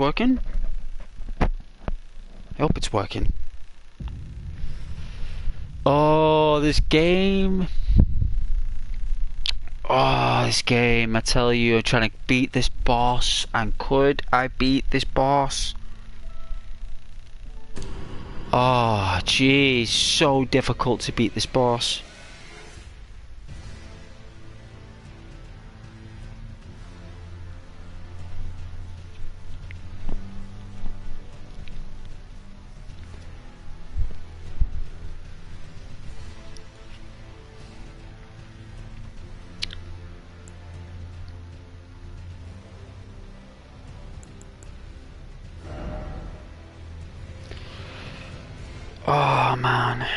working. I hope it's working. Oh, this game. Oh, this game. I tell you, I'm trying to beat this boss. And could I beat this boss? Oh, jeez. So difficult to beat this boss. Oh, man.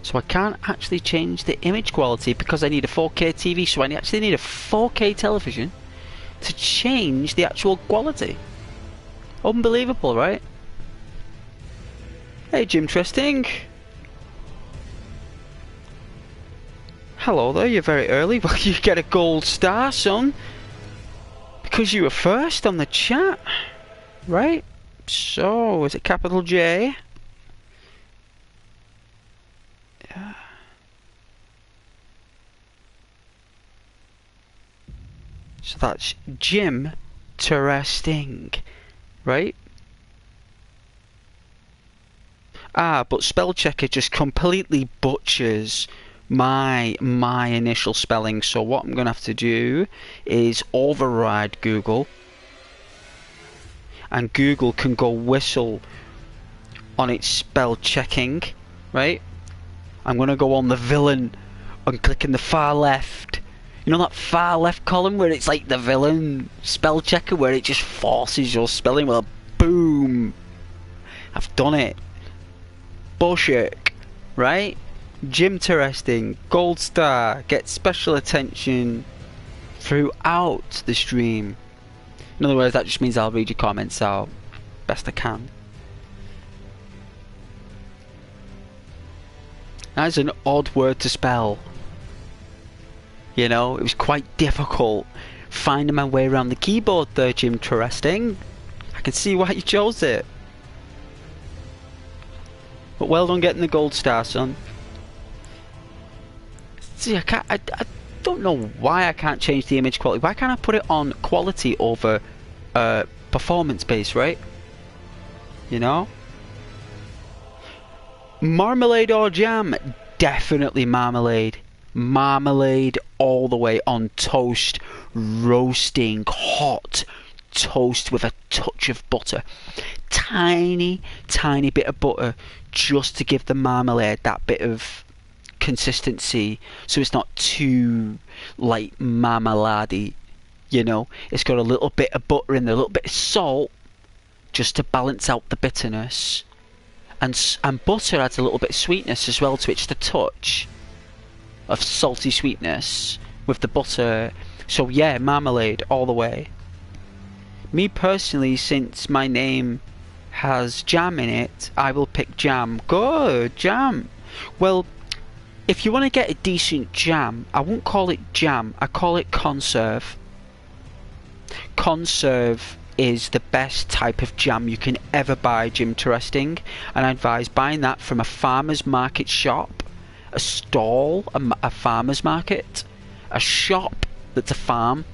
So I can't actually change the image quality because I need a 4K TV, so I actually need a 4K television to change the actual quality. Unbelievable, right? Hey, Jim Tresting. Hello there, you're very early. Well, you get a gold star, son. Because you were first on the chat. Right? So, is it capital J? Yeah. So that's Jim Tresting. Right? Ah, but spell checker just completely butchers my initial spelling. So what I'm gonna have to do is override Google, and Google can go whistle on its spell checking. Right? I'm gonna go on the villain and click in the far left. You know that far left column where it's like the villain spell checker, where it just forces your spelling? Well, boom! I've done it. Bullshit, right? Jim Tresting, gold star, gets special attention throughout the stream. In other words, that just means I'll read your comments out best I can. That's an odd word to spell. You know, it was quite difficult finding my way around the keyboard there, Jim Tresting. I can see why you chose it. But well done getting the gold star, son. See, I don't know why I can't change the image quality. Why can't I put it on quality over performance base, right? You know? Marmalade or jam? Definitely marmalade. Marmalade all the way on toast. Roasting hot toast with a touch of butter. Tiny bit of butter just to give the marmalade that bit of consistency, so it's not too like marmalade, you know. It's got a little bit of butter in there, a little bit of salt just to balance out the bitterness, and butter adds a little bit of sweetness as well to it, just a touch of salty sweetness with the butter. So yeah, marmalade all the way. Me personally, since my name has jam in it, I will pick jam. Good, jam. Well, if you want to get a decent jam, I won't call it jam, I call it conserve. Conserve is the best type of jam you can ever buy, Jim Tresting, and I advise buying that from a farmer's market shop, a stall, a farmer's market, a shop that's a farm,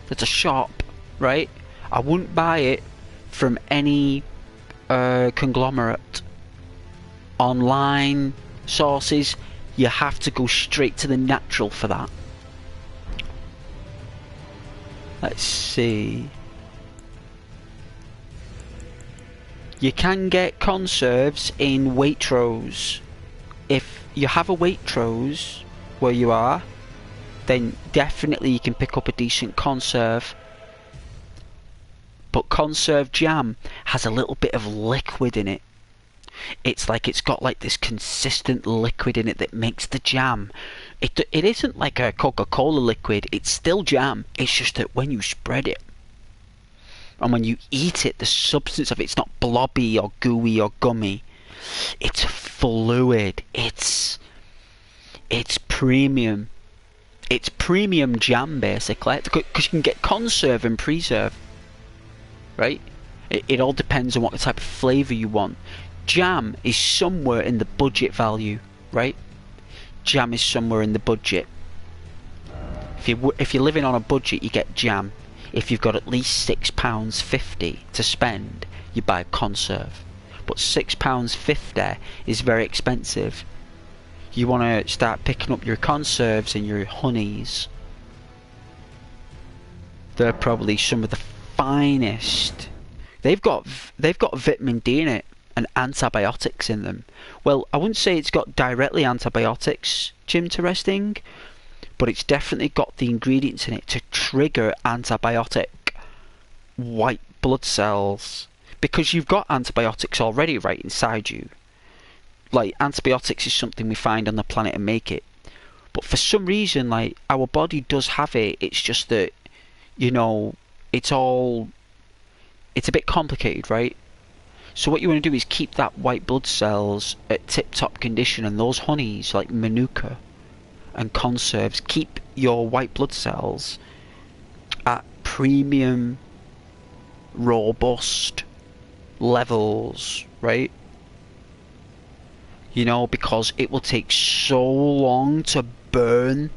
that's a shop, right? I wouldn't buy it from any conglomerate. Online sources, you have to go straight to the natural for that. Let's see. You can get conserves in Waitrose. If you have a Waitrose where you are, then definitely you can pick up a decent conserve. But conserve jam has a little bit of liquid in it. It's like it's got like this consistent liquid in it that makes the jam. It isn't like a Coca-Cola liquid, it's still jam. It's just that when you spread it, And when you eat it, the substance of it's not blobby or gooey or gummy. It's fluid. It's premium. It's premium jam, basically, because you can get conserve and preserve, right? It all depends on what type of flavour you want. Jam is somewhere in the budget value, right? Jam is somewhere in the budget. If you're living on a budget, you get jam. If you've got at least £6.50 to spend, you buy conserve. But £6.50 is very expensive. You want to start picking up your conserves and your honeys. They're probably some of the finest. They've got vitamin D in it and antibiotics in them. Well, I wouldn't say it's got directly antibiotics, Interesting, but it's definitely got the ingredients in it to trigger antibiotic white blood cells, because you've got antibiotics already right inside you. Like, antibiotics is something we find on the planet and make it, but for some reason, like, our body does have it. It's just that, you know, it's a bit complicated, right? So what you want to do is keep that white blood cells at tip-top condition, and those honeys like manuka and conserves keep your white blood cells at premium robust levels, right? You know, because it will take so long to burn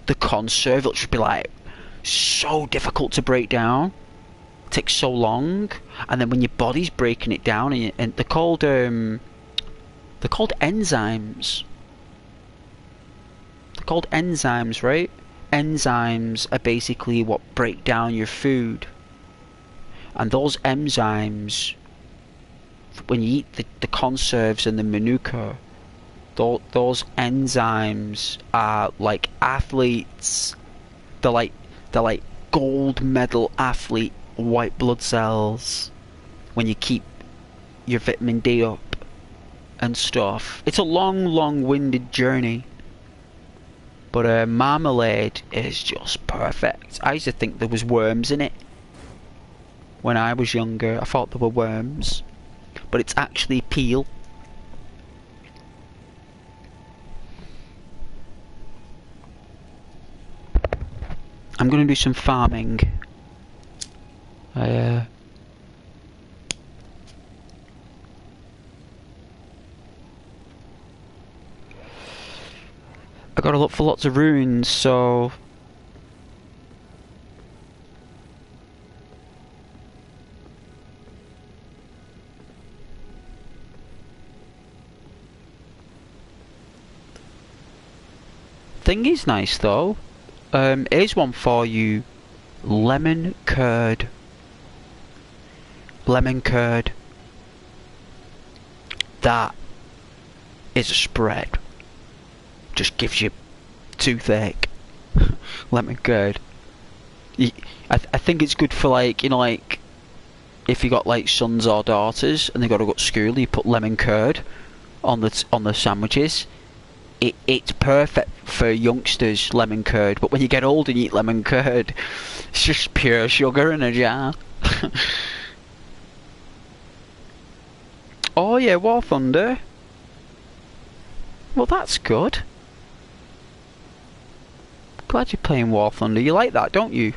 the conserve. It'll just be like so difficult to break down. It takes so long, and then when your body's breaking it down, and they're called enzymes. They're called enzymes, right? Enzymes are basically what break down your food, and those enzymes, when you eat the conserves and the manuka, those enzymes are like athletes. They're like gold medal athlete white blood cells when you keep your vitamin D up and stuff. It's a long-winded journey, but marmalade is just perfect. I used to think there was worms in it when I was younger. I thought there were worms, but it's actually peel. I'm gonna do some farming. I gotta look for lots of runes, so thing is nice though. Here's one for you. Lemon curd. Lemon curd. That is a spread. Just gives you toothache. Lemon curd. I think it's good for, like, you know, like if you got like sons or daughters and they got to go to school, you put lemon curd on the sandwiches. It's perfect for youngsters, lemon curd, but when you get old and you eat lemon curd, it's just pure sugar in a jar. Oh yeah, War Thunder. Well, that's good. Glad you're playing War Thunder. You like that, don't you?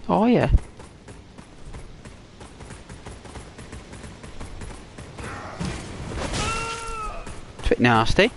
Oh yeah. It's a bit nasty.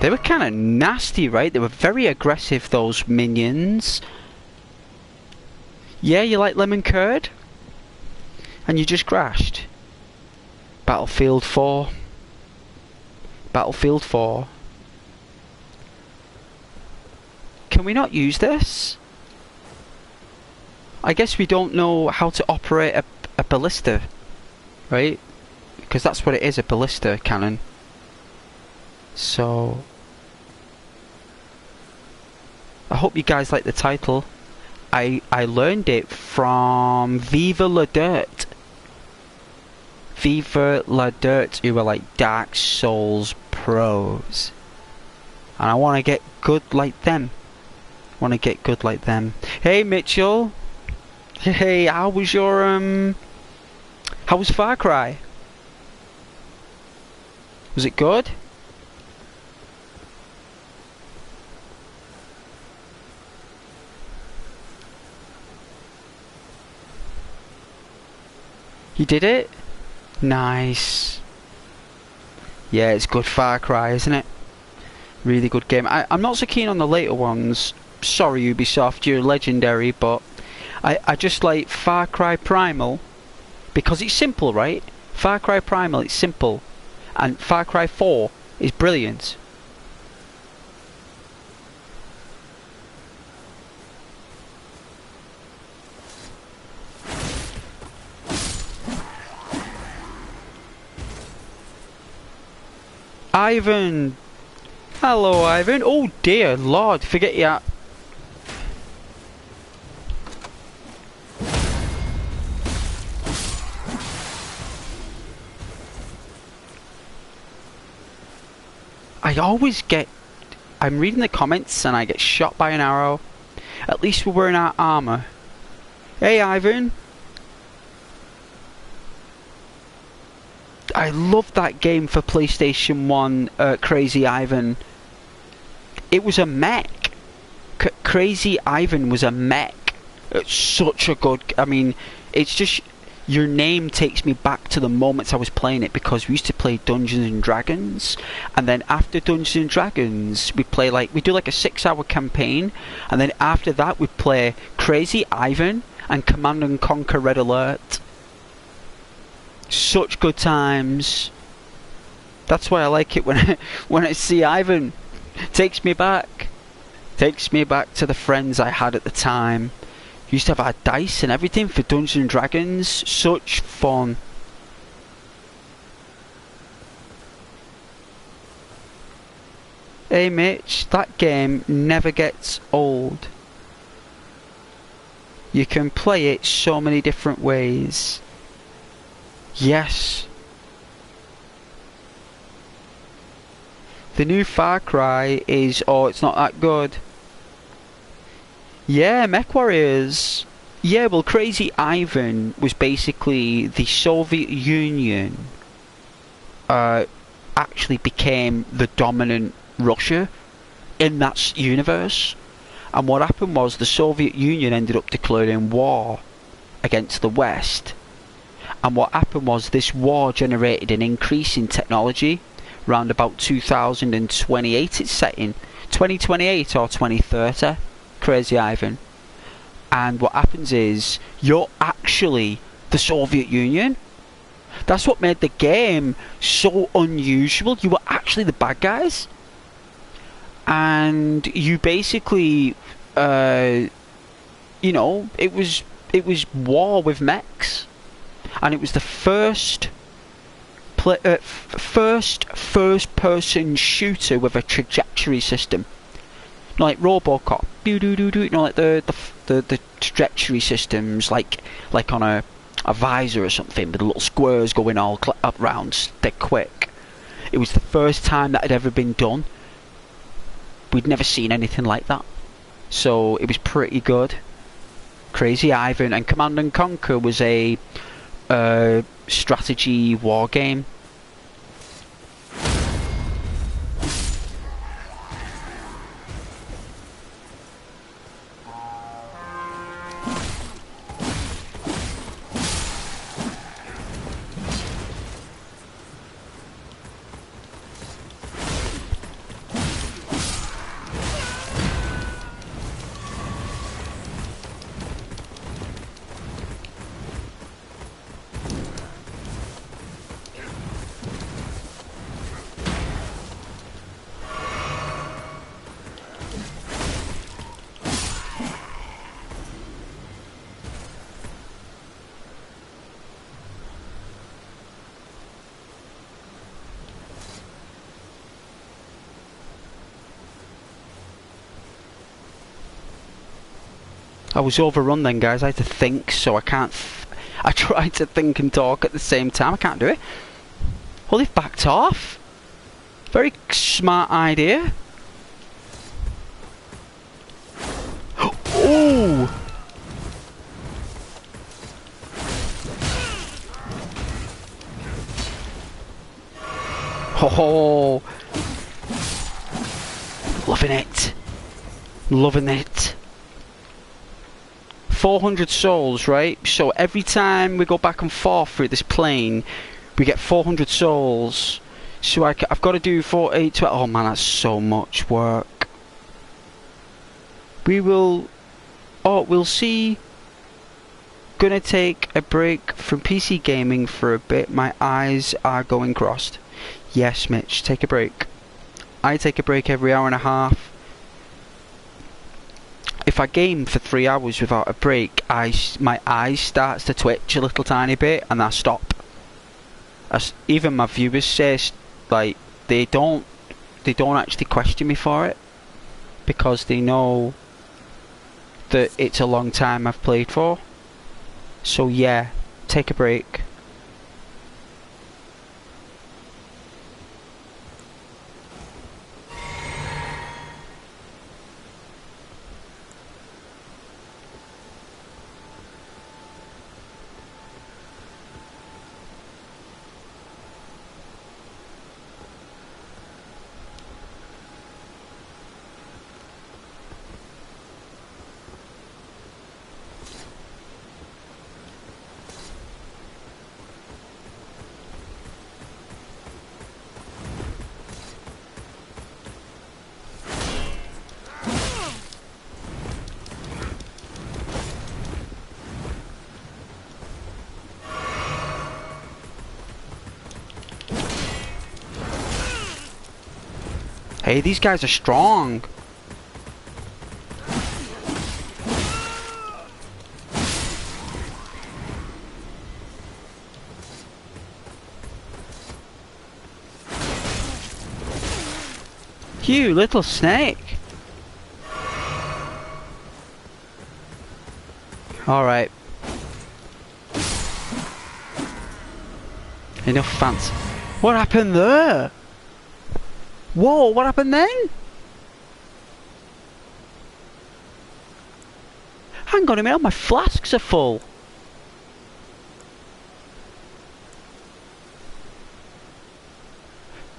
They were kind of nasty, right? They were very aggressive, those minions. Yeah, you like lemon curd? And you just crashed. Battlefield 4. Battlefield 4. Can we not use this? I guess we don't know how to operate a ballista, right? Because that's what it is, a ballista cannon. So I hope you guys like the title. I learned it from Viva La Dirt. Viva La Dirt, who were like Dark Souls pros. And I want to get good like them. Hey Mitchell. Hey, how was your how was Far Cry? Was it good? You did it? Nice. Yeah, it's good Far Cry, isn't it? Really good game. I'm not so keen on the later ones. Sorry Ubisoft, you're legendary, but I just like Far Cry Primal because it's simple, right? Far Cry Primal, it's simple. And Far Cry 4 is brilliant. Ivan! Hello Ivan! Oh dear lord, forget ya. I'm reading the comments and I get shot by an arrow. At least we're wearing our armour. Hey Ivan! I love that game for PlayStation 1, Crazy Ivan. It was a mech. Crazy Ivan was a mech. It's such a good... I mean, it's just... Your name takes me back to the moments I was playing it, because we used to play Dungeons and Dragons, and then after Dungeons and Dragons we do like a 6-hour campaign, and then after that we play Crazy Ivan and Command and Conquer Red Alert. Such good times. That's why I like it when I see Ivan. Takes me back to the friends I had at the time. Used to have our dice and everything for Dungeons and Dragons. Such fun. Hey Mitch, that game never gets old. You can play it so many different ways. Yes. The new Far Cry is... oh, it's not that good. Yeah, Mech Warriors. Yeah, well, Crazy Ivan was basically the Soviet Union actually became the dominant Russia in that universe. And what happened was the Soviet Union ended up declaring war against the West. And what happened was this war generated an increase in technology around about 2028. It's set in 2028 or 2030. Crazy Ivan. And what happens is you're actually the Soviet Union. That's what made the game so unusual. You were actually the bad guys, and you basically you know, it was war with mechs, and it was the first first person shooter with a trajectory system. Like Robocop, you know, like the trajectory systems, like on a visor or something, with little squares going all up round, dead quick. It was the first time that had ever been done. We'd never seen anything like that, so it was pretty good. Crazy Ivan. And Command and Conquer was a strategy war game. I was overrun then, guys. I had to think, so I can't... I tried to think and talk at the same time. I can't do it. Well, they've backed off. Very smart idea. Ooh! Oh! Loving it. Loving it. 400 souls, right? So every time we go back and forth through this plane, we get 400 souls. So I've got to do 4, 8, 12. Oh man, that's so much work. We will... Oh, we'll see. Gonna take a break from PC gaming for a bit. My eyes are going crossed. Yes, Mitch, take a break. I take a break every hour and a half. If I game for 3 hours without a break, my eyes starts to twitch a little tiny bit, and I stop. Even my viewers say, like, they don't actually question me for it, because they know that it's a long time I've played for. So yeah, take a break. Hey, these guys are strong. You little snake. Alright. Enough fancy. What happened there? Whoa, what happened then? Hang on a minute, my flasks are full.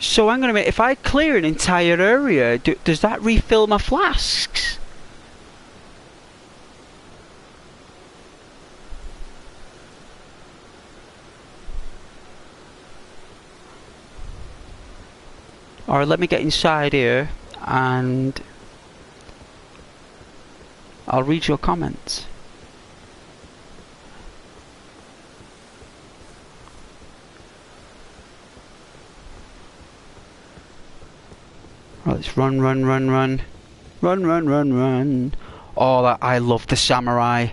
So hang on a minute, if I clear an entire area, does that refill my flasks? Alright, let me get inside here and I'll read your comments. Right, let's run. Run. Oh, I love the samurai.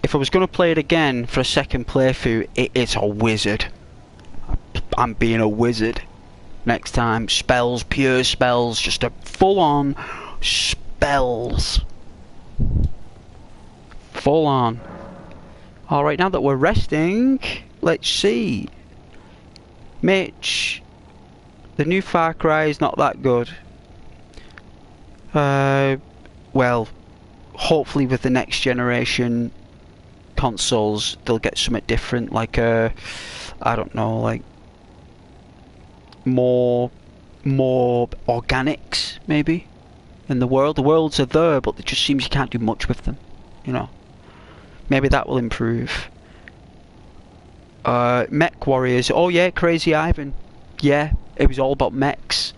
If I was going to play it again for a second playthrough, it's a wizard. I'm being a wizard. Next time, spells, pure spells, just a full-on spells. Full on. Alright, now that we're resting, let's see. Mitch, the new Far Cry is not that good. Well, hopefully with the next generation consoles, they'll get something different, like I don't know, like more organics maybe in the world. The worlds are there, but it just seems you can't do much with them, you know. Maybe that will improve. Mech Warriors, oh yeah, Crazy Ivan, yeah, it was all about mechs.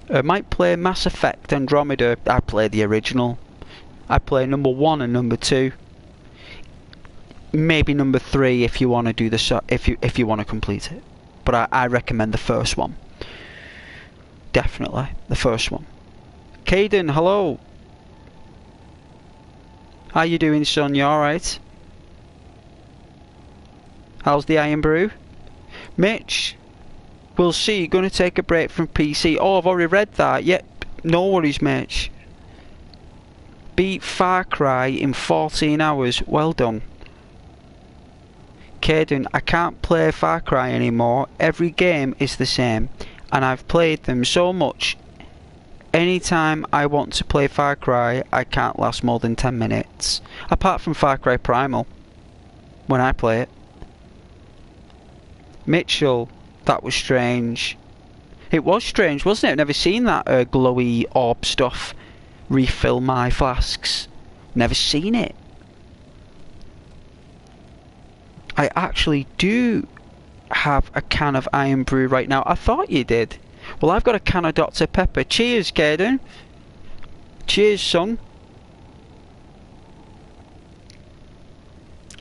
Might play Mass Effect Andromeda. I play the original. I play number 1 and number 2. Maybe number 3 if you want to do the if you want to complete it. But I recommend the first one. Definitely the first one. Caden, hello. How you doing, son? You alright? How's the Iron Brew? Mitch, we'll see. You're going to take a break from PC. Oh, I've already read that. Yep, no worries, Mitch. Beat Far Cry in 14 hours. Well done. Caden, I can't play Far Cry anymore. Every game is the same, and I've played them so much. Anytime I want to play Far Cry, I can't last more than 10 minutes. Apart from Far Cry Primal, when I play it. Mitchell, that was strange. It was strange, wasn't it? I've never seen that glowy orb stuff. Refill my flasks. Never seen it. I actually do have a can of Iron Brew right now. I thought you did. Well, I've got a can of Dr. Pepper. Cheers, Caden. Cheers, son.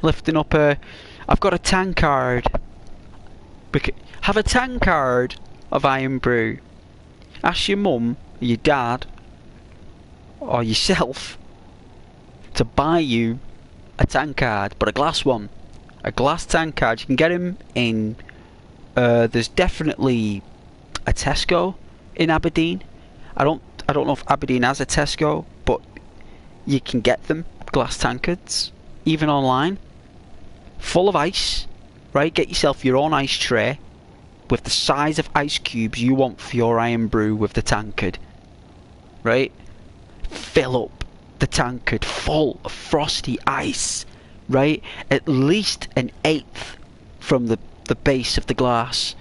Lifting up a... I've got a tankard. Have a tankard of Iron Brew. Ask your mum, your dad, or yourself to buy you a tankard, but a glass one. A glass tankard. You can get them in... there's definitely a Tesco in Aberdeen. I don't know if Aberdeen has a Tesco, but you can get them, glass tankards, even online, full of ice. Right, get yourself your own ice tray with the size of ice cubes you want for your Iron Brew with the tankard. Right, fill up the tankard full of frosty ice. Right, at least an eighth from the base of the glass.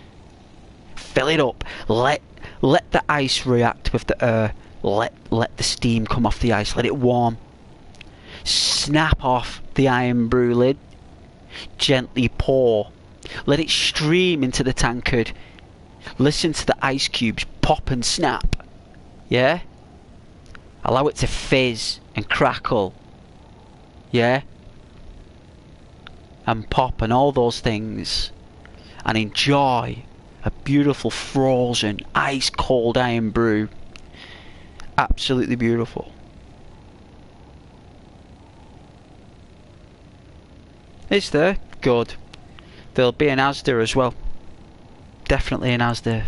Fill it up. Let the ice react with the air. Let the steam come off the ice. Let it warm. Snap off the Iron Brew lid. Gently pour. Let it stream into the tankard. Listen to the ice cubes pop and snap. Yeah? Allow it to fizz and crackle. Yeah? And pop and all those things. And enjoy a beautiful frozen ice cold Iron Brew. Absolutely beautiful. Is there? Good. There'll be an Asda as well. Definitely an Asda.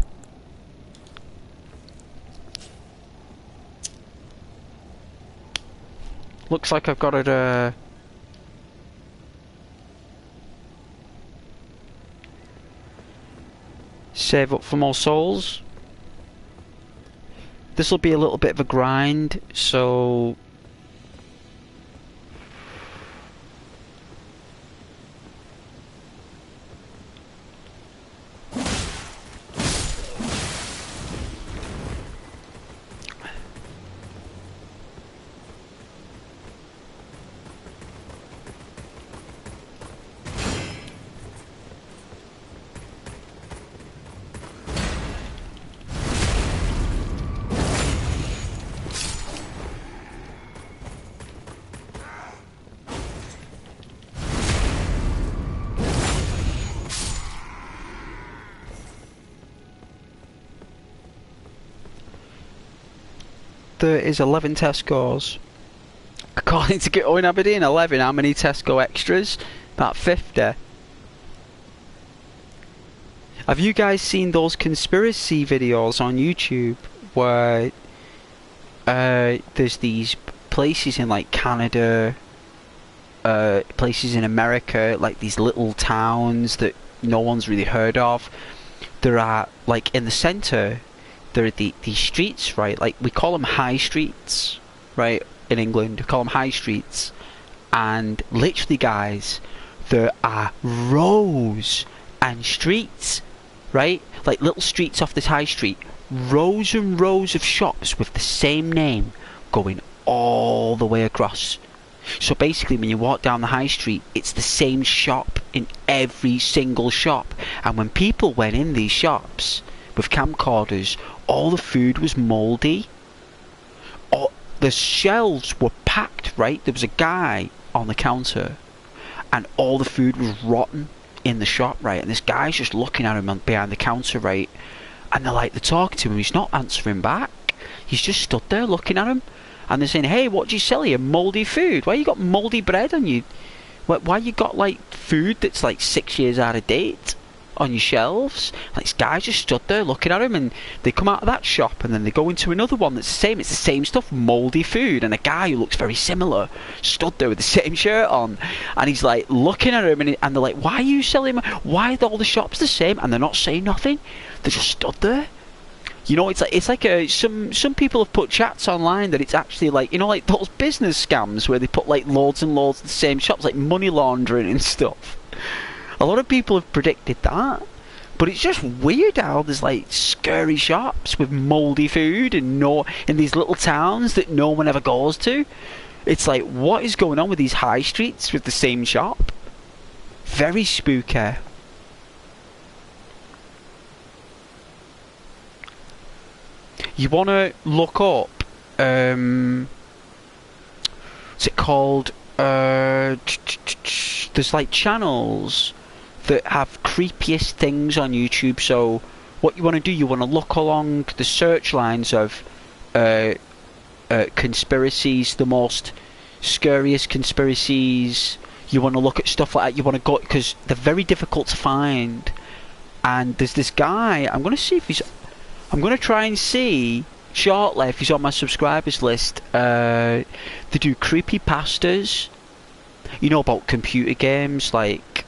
Looks like I've got it save up for more souls. This will be a little bit of a grind, so there is 11 Tesco's. According to Git Gud in Aberdeen, 11. How many Tesco extras? About 50. Have you guys seen those conspiracy videos on YouTube where there's these places in like Canada, places in America, like these little towns that no one's really heard of? There are, like, in the centre, there are these streets, right? Like, we call them high streets, right? In England, we call them high streets. And literally, guys, there are rows and streets, right? Like little streets off this high street. Rows and rows of shops with the same name going all the way across. So basically, when you walk down the high street, it's the same shop in every single shop. And when people went in these shops with camcorders, all the food was mouldy. The shelves were packed, right? There was a guy on the counter and all the food was rotten in the shop, right? And this guy's just looking at him behind the counter, right? And they're talking to him, he's not answering back. He's just stood there looking at him. And they're saying, hey, what do you sell here? Mouldy food. Why you got mouldy bread on you? Why you got like food that's like 6 years out of date? on your shelves. Like, this guy just stood there looking at him, and they come out of that shop and then they go into another one that's the same. It's the same stuff, mouldy food, and a guy who looks very similar stood there with the same shirt on, and he's like looking at him, and they're like, why are you selling, why are all the shops the same? And they're not saying nothing, they just stood there. You know, it's like some people have put chats online that it's actually like, you know, like those business scams where they put like loads and loads of the same shops, like money laundering and stuff. A lot of people have predicted that, but it's just weird how there's like scary shops with mouldy food and in these little towns that no one ever goes to. It's like, what is going on with these high streets with the same shop? Very spooky. You want to look up, what's it called? There's like channels that have creepiest things on YouTube. So what you want to do, you want to look along the search lines of conspiracies, the most scariest conspiracies. You want to look at stuff like that. You want to go, because they're very difficult to find. And there's this guy, I'm going to try and see shortly if he's on my subscribers list. They do creepypastas, you know, about computer games, like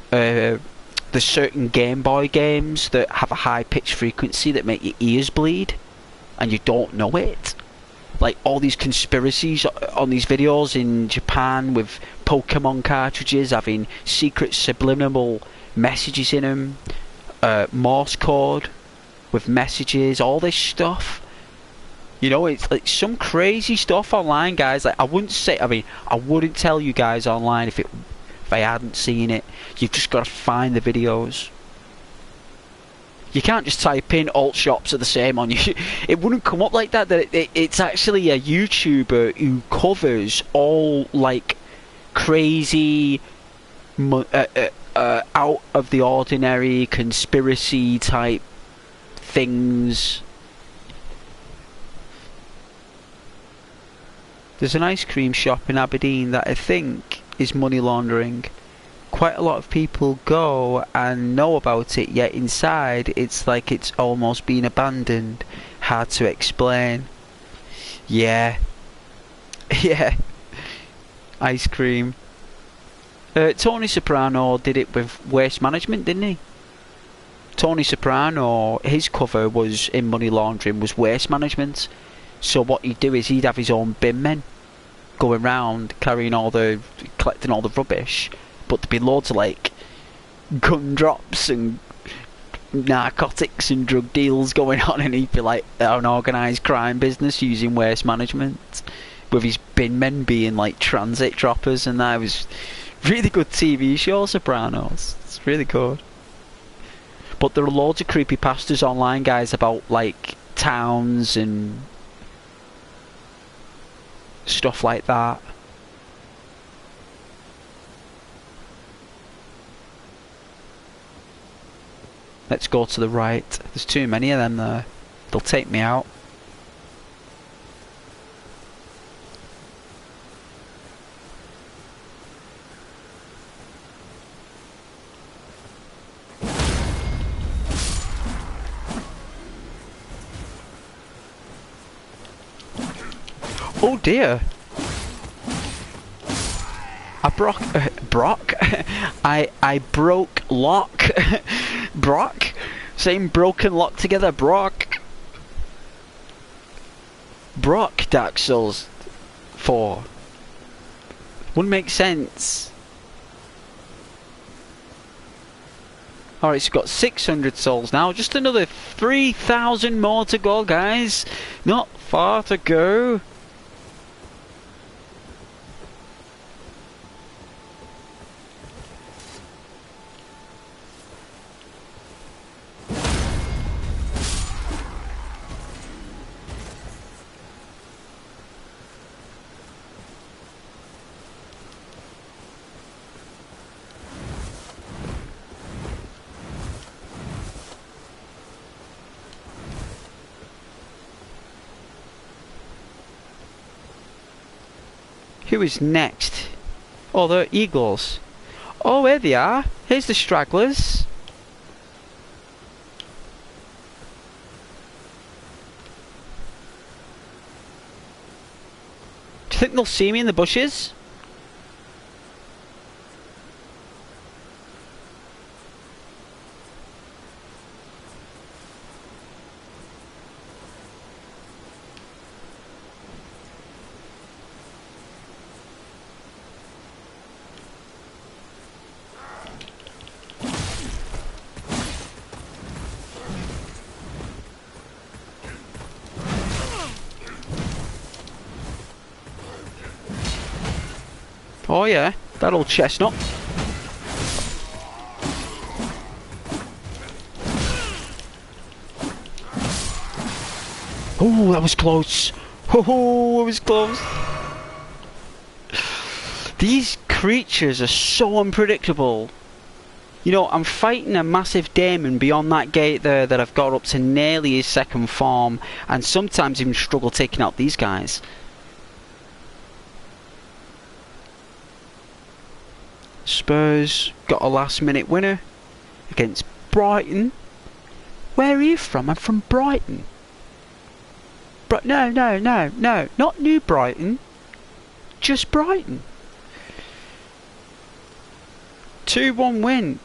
there's certain Game Boy games that have a high pitch frequency that make your ears bleed and you don't know it. Like all these conspiracies on these videos in Japan with Pokemon cartridges having secret subliminal messages in them, Morse code with messages, all this stuff. You know, it's like some crazy stuff online, guys. Like, I wouldn't tell you guys online if I hadn't seen it. You've just got to find the videos. You can't just type in alt shops are the same on you. It wouldn't come up like that. It's actually a YouTuber who covers all like crazy, out of the ordinary conspiracy type things. There's an ice cream shop in Aberdeen that I think is money laundering. Quite a lot of people go and know about it, yet inside it's like it's almost been abandoned. Hard to explain. Yeah. Yeah. Ice cream. Tony Soprano did it with waste management, didn't he? Tony Soprano, his cover was in money laundering, was waste management. So what he'd do is he'd have his own bin men going around collecting all the rubbish, but there'd be loads of like gun drops and narcotics and drug deals going on, and he'd be like an organised crime business using waste management, with his bin men being like transit droppers, and that was really good TV show, Sopranos. It's really good. But there are loads of creepypastas online, guys, about like towns and stuff like that. Let's go to the right. There's too many of them there. They'll take me out. Oh dear. I broke I broke lock. Brock? Same broken lock together, Brock. Brock, Dark Souls 4. Wouldn't make sense. Alright, so we've got 600 souls now. Just another 3,000 more to go, guys. Not far to go. Who is next? Oh, the eagles. Oh, here they are. Here's the stragglers. you think they'll see me in the bushes? Oh yeah, that old chestnut. Oh, that was close. Oh, it was close. These creatures are so unpredictable. You know, I'm fighting a massive demon beyond that gate there that I've got up to nearly his second form, and sometimes even struggle taking out these guys. Spurs got a last minute winner against Brighton. Where are you from? I'm from Brighton. No, not New Brighton. Just Brighton. 2-1 win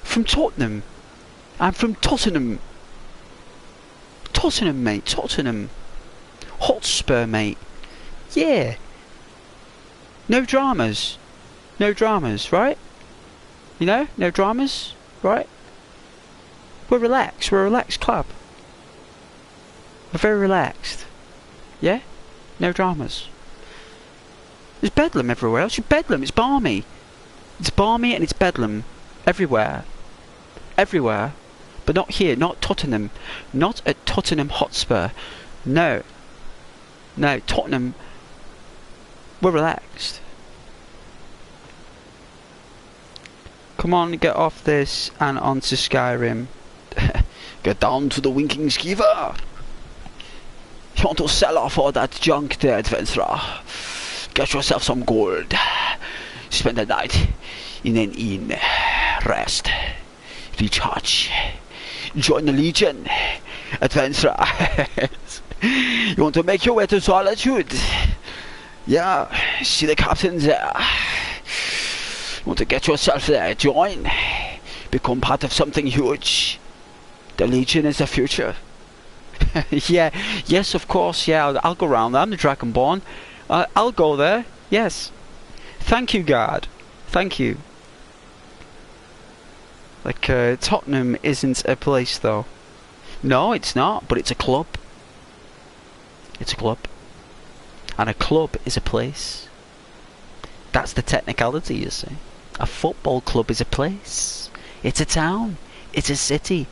from Tottenham. I'm from Tottenham. Tottenham, mate. Tottenham. Hotspur, mate. Yeah. No dramas. No dramas, right? You know? No dramas, right? We're relaxed. We're a relaxed club. We're very relaxed. Yeah? No dramas. There's bedlam everywhere else. It's bedlam. It's balmy. It's balmy and it's bedlam. Everywhere. Everywhere. But not here. Not Tottenham. Not at Tottenham Hotspur. No. No. Tottenham. We're relaxed. Come on, get off this and onto Skyrim. Get down to the winking skeever. You want to sell off all that junk there, adventurer? Get yourself some gold. Spend the night in an inn. Rest. Recharge. Join the Legion, adventurer. You want to make your way to Solitude? Yeah, see the captains there. Want to get yourself there, join, become part of something huge. The Legion is the future. Yeah, yes, of course, yeah, I'll go round there. I'm the Dragonborn. I'll go there, yes. Thank you, God. Thank you. Like, Tottenham isn't a place, though. No, it's not, but it's a club. It's a club. And a club is a place. That's the technicality, you see. A football club is a place. It's a town. It's a city.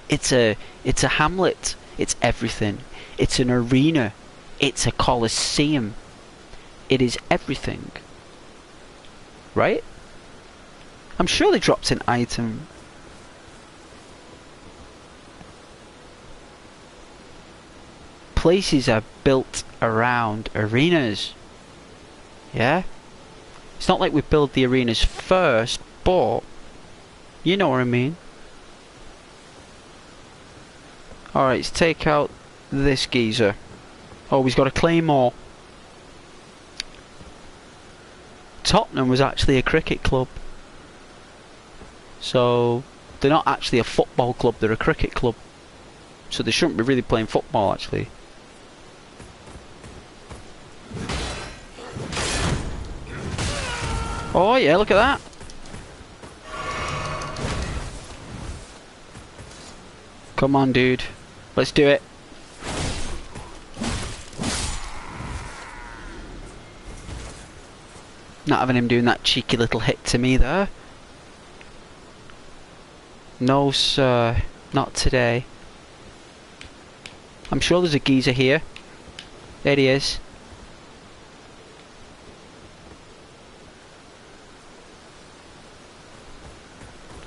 It's a hamlet. It's everything. It's an arena. It's a coliseum. It is everything. Right? I'm sure they dropped an item. Places are built around arenas. Yeah? It's not like we build the arenas first, but you know what I mean. Alright, let's take out this geezer. Oh, he's got a claymore. Tottenham was actually a cricket club. So, they're not actually a football club, they're a cricket club. So they shouldn't be really playing football, actually. Oh yeah, look at that. Come on, dude. Let's do it. Not having him doing that cheeky little hit to me there. No, sir. Not today. I'm sure there's a geezer here. There he is.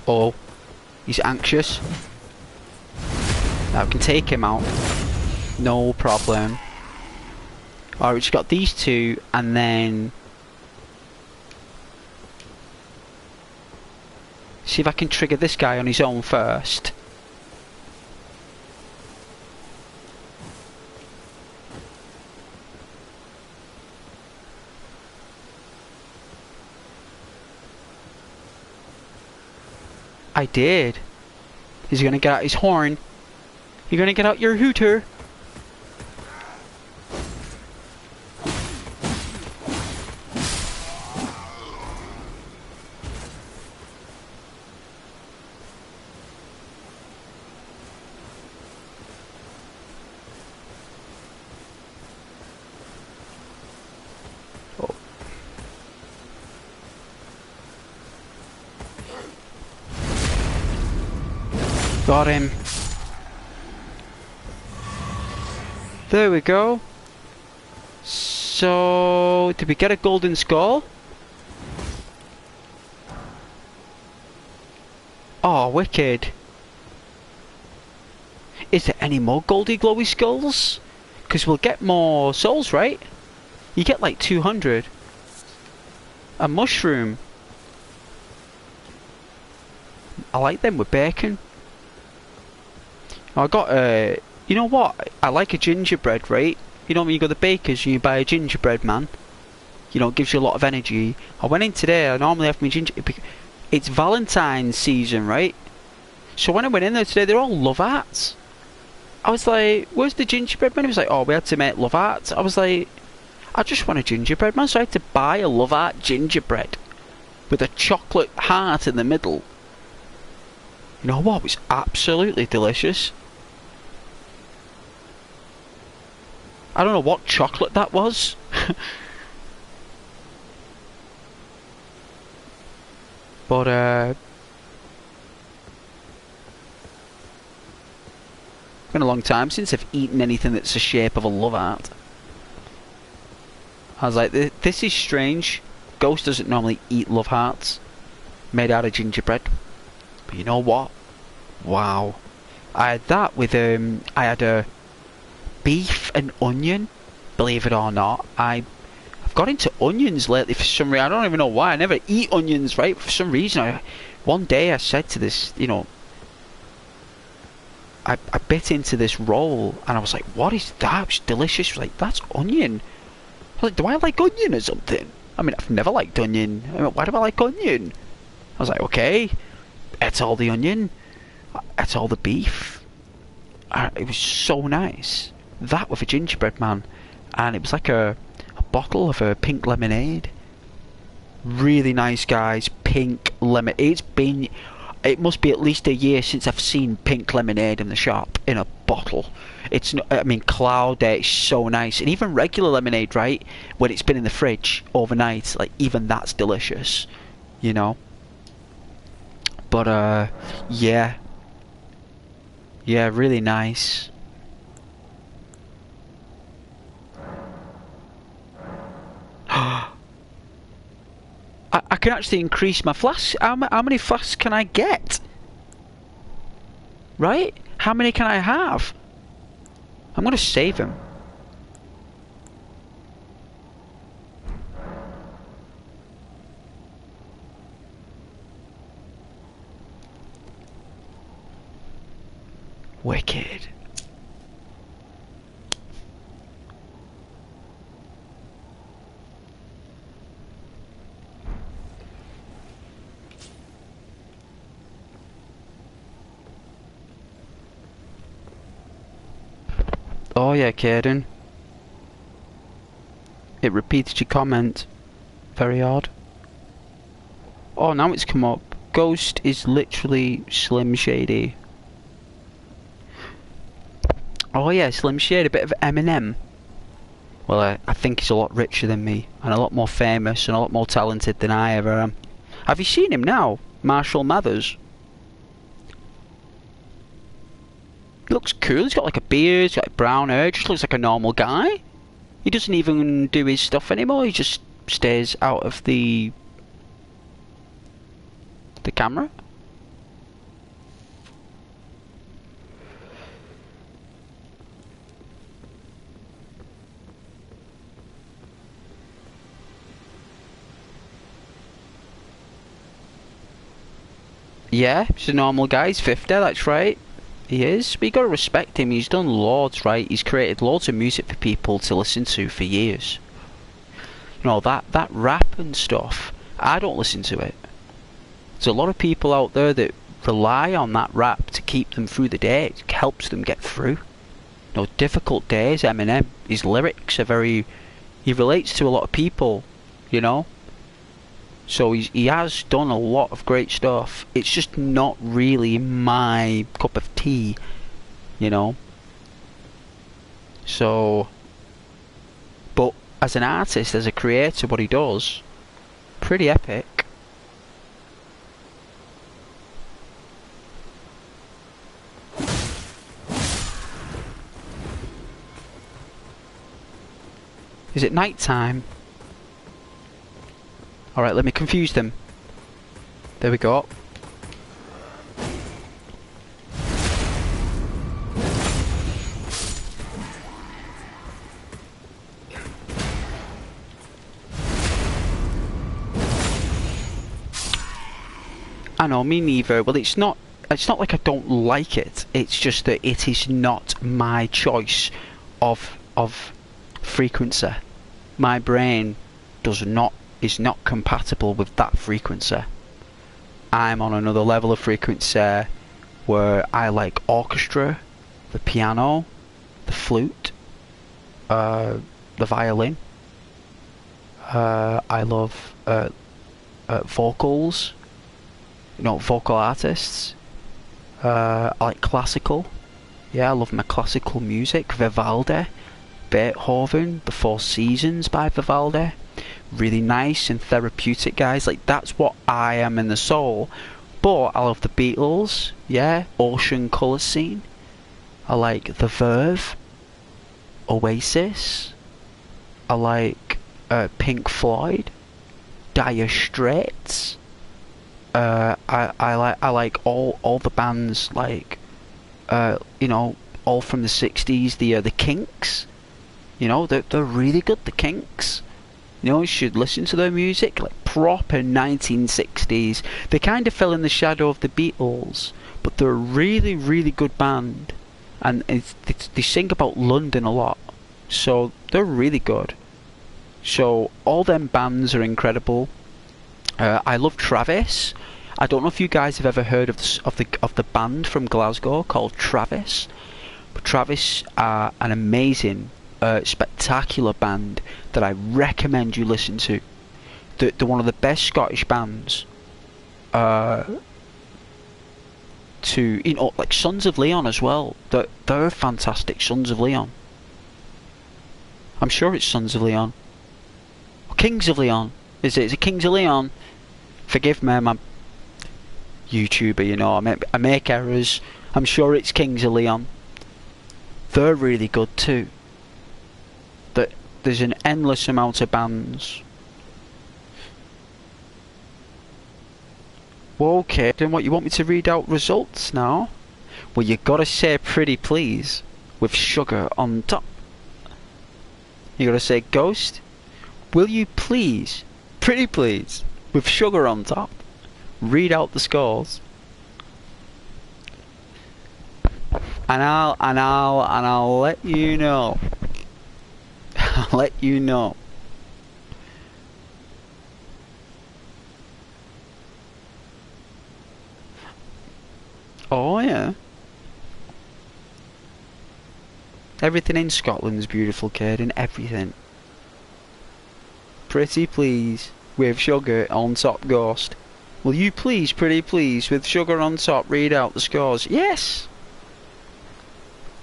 Oh, he's anxious. Now we can take him out. No problem. Alright, we just got these two, and then see if I can trigger this guy on his own first. I did. He's gonna get out his horn. You're gonna get out your hooter. Oh. Got him. There we go. So, did we get a golden skull? Oh, wicked. Is there any more goldy glowy skulls? Because we'll get more souls, right? You get like 200. A mushroom. I like them with bacon. I got you know what? I like a gingerbread, right? You know when you go to the baker's and you buy a gingerbread, man? You know, it gives you a lot of energy. I went in today, I normally have my it's Valentine's season, right? So when I went in there today, they're all love hearts. I was like, where's the gingerbread man? He was like, oh, we had to make love hearts. I was like, I just want a gingerbread man, so I had to buy a love heart gingerbread with a chocolate heart in the middle. You know what? It was absolutely delicious. I don't know what chocolate that was. But it's been a long time since I've eaten anything that's the shape of a love heart. I was like, this is strange. Ghost doesn't normally eat love hearts made out of gingerbread. But you know what? Wow. I had that with I had a beef and onion. Believe it or not, I've got into onions lately for some reason. I don't even know why. I never eat onions, right? For some reason, one day I said to this, you know, I bit into this roll and I was like, what is that? It's delicious. I was like, that's onion. I was like, do I like onion or something? I mean, I've never liked onion. I mean, why do I like onion? I was like, okay, it's all the onion. It's all the beef. It was so nice. That with a gingerbread man. And it was like a bottle of a pink lemonade. Really nice, guys. Pink lemonade. It must be at least a year since I've seen pink lemonade in the shop in a bottle. It's not, I mean, cloud day is so nice. And even regular lemonade, right? When it's been in the fridge overnight, like even that's delicious. You know? But yeah. Yeah, really nice. I can actually increase my flasks. How many flasks can I get? Right? How many can I have? I'm gonna save him. Wicked. Oh yeah, Caden. It repeated your comment. Very odd. Oh, now it's come up. Ghost is literally Slim Shady. Oh yeah, Slim Shady, a bit of Eminem. Well, I think he's a lot richer than me, and a lot more famous, and a lot more talented than I ever am. Have you seen him now? Marshall Mathers. He looks cool, he's got like a beard, he's got brown hair, just looks like a normal guy. He doesn't even do his stuff anymore, he just stays out of the camera. Yeah, he's a normal guy, he's 50, that's right. He is, but you gotta respect him, he's done loads, right? He's created loads of music for people to listen to for years. You know, that rap and stuff, I don't listen to it. There's a lot of people out there that rely on that rap to keep them through the day. It helps them get through. Difficult days. Eminem, his lyrics are very... He relates to a lot of people, So he has done a lot of great stuff. It's just not really my cup of tea, So... But as an artist, as a creator, what he does, pretty epic. Is it night time? Alright, let me confuse them. There we go. I know, me neither. Well, it's not like I don't like it. It's just that it is not my choice of frequency. My brain is not compatible with that frequency. I'm on another level of frequency where I like orchestra, the piano, the flute, the violin. I love vocals, vocal artists. I like classical. Yeah, I love my classical music. Vivaldi, Beethoven, The Four Seasons by Vivaldi. Really nice and therapeutic, guys. Like, that's what I am in the soul. But I love the Beatles, yeah, Ocean Colour Scene. I like The Verve, Oasis. I like Pink Floyd, Dire Straits. I like all the bands, like all from the 60s. The Kinks. They're really good. The Kinks. You should listen to their music, like proper 1960s. They kind of fell in the shadow of the Beatles, but they're a really, really good band. And they sing about London a lot, so they're really good. So all them bands are incredible. I love Travis. I don't know if you guys have ever heard of the band from Glasgow called Travis, but Travis are an amazing, spectacular band that I recommend you listen to. They're one of the best Scottish bands. Like Sons of Leon as well. They're fantastic. Sons of Leon. I'm sure it's Sons of Leon. Or Kings of Leon. Is it Kings of Leon? Forgive me, I'm a YouTuber, I make errors. I'm sure it's Kings of Leon. They're really good too. There's an endless amount of bands. Well, okay, then what, you want me to read out results now? Well, you gotta say pretty please with sugar on top. You gotta say ghost. Will you please, pretty please, with sugar on top, read out the scores? And I'll let you know. I'll let you know. Oh yeah. Everything in Scotland's beautiful, Caden. Everything. Pretty please with sugar on top, ghost. Will you please, pretty please, with sugar on top, read out the scores? Yes!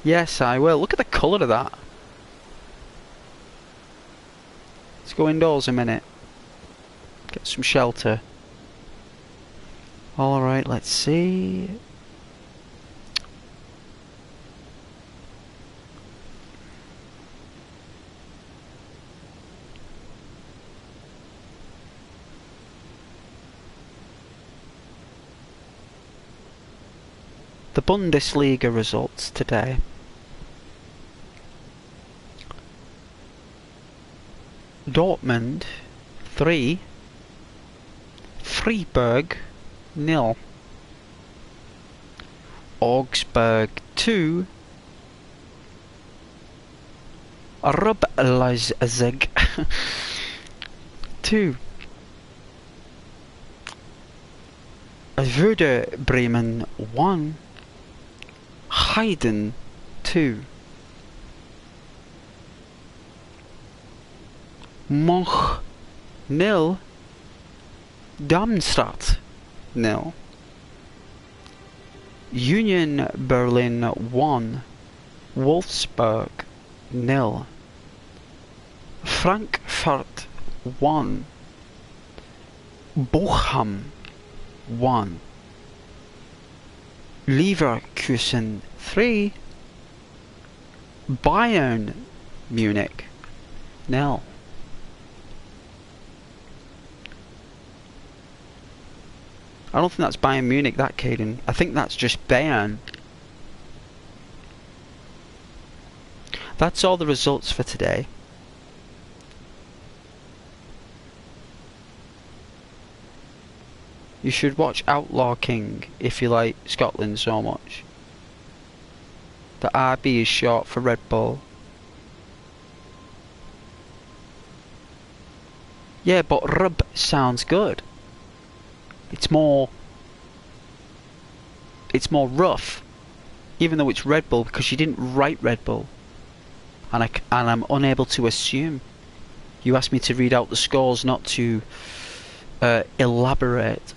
Yes, I will. Look at the colour of that. Let's go indoors a minute. Get some shelter. Alright, let's see. The Bundesliga results today. Dortmund 3, Freiburg 0, Augsburg 2, RB Leipzig 2, Würde Bremen 1, Haydn 2, Moch 0, Darmstadt 0, Union Berlin 1, Wolfsburg 0, Frankfurt 1, Bochum 1, Leverkusen 3, Bayern Munich 0. I don't think that's Bayern Munich, that, Caden. I think that's just Bayern. That's all the results for today. You should watch Outlaw King if you like Scotland so much. The RB is short for Red Bull. Yeah, but rub sounds good. It's more rough, even though it's Red Bull, because you didn't write Red Bull, and I'm unable to assume. You asked me to read out the scores, not to elaborate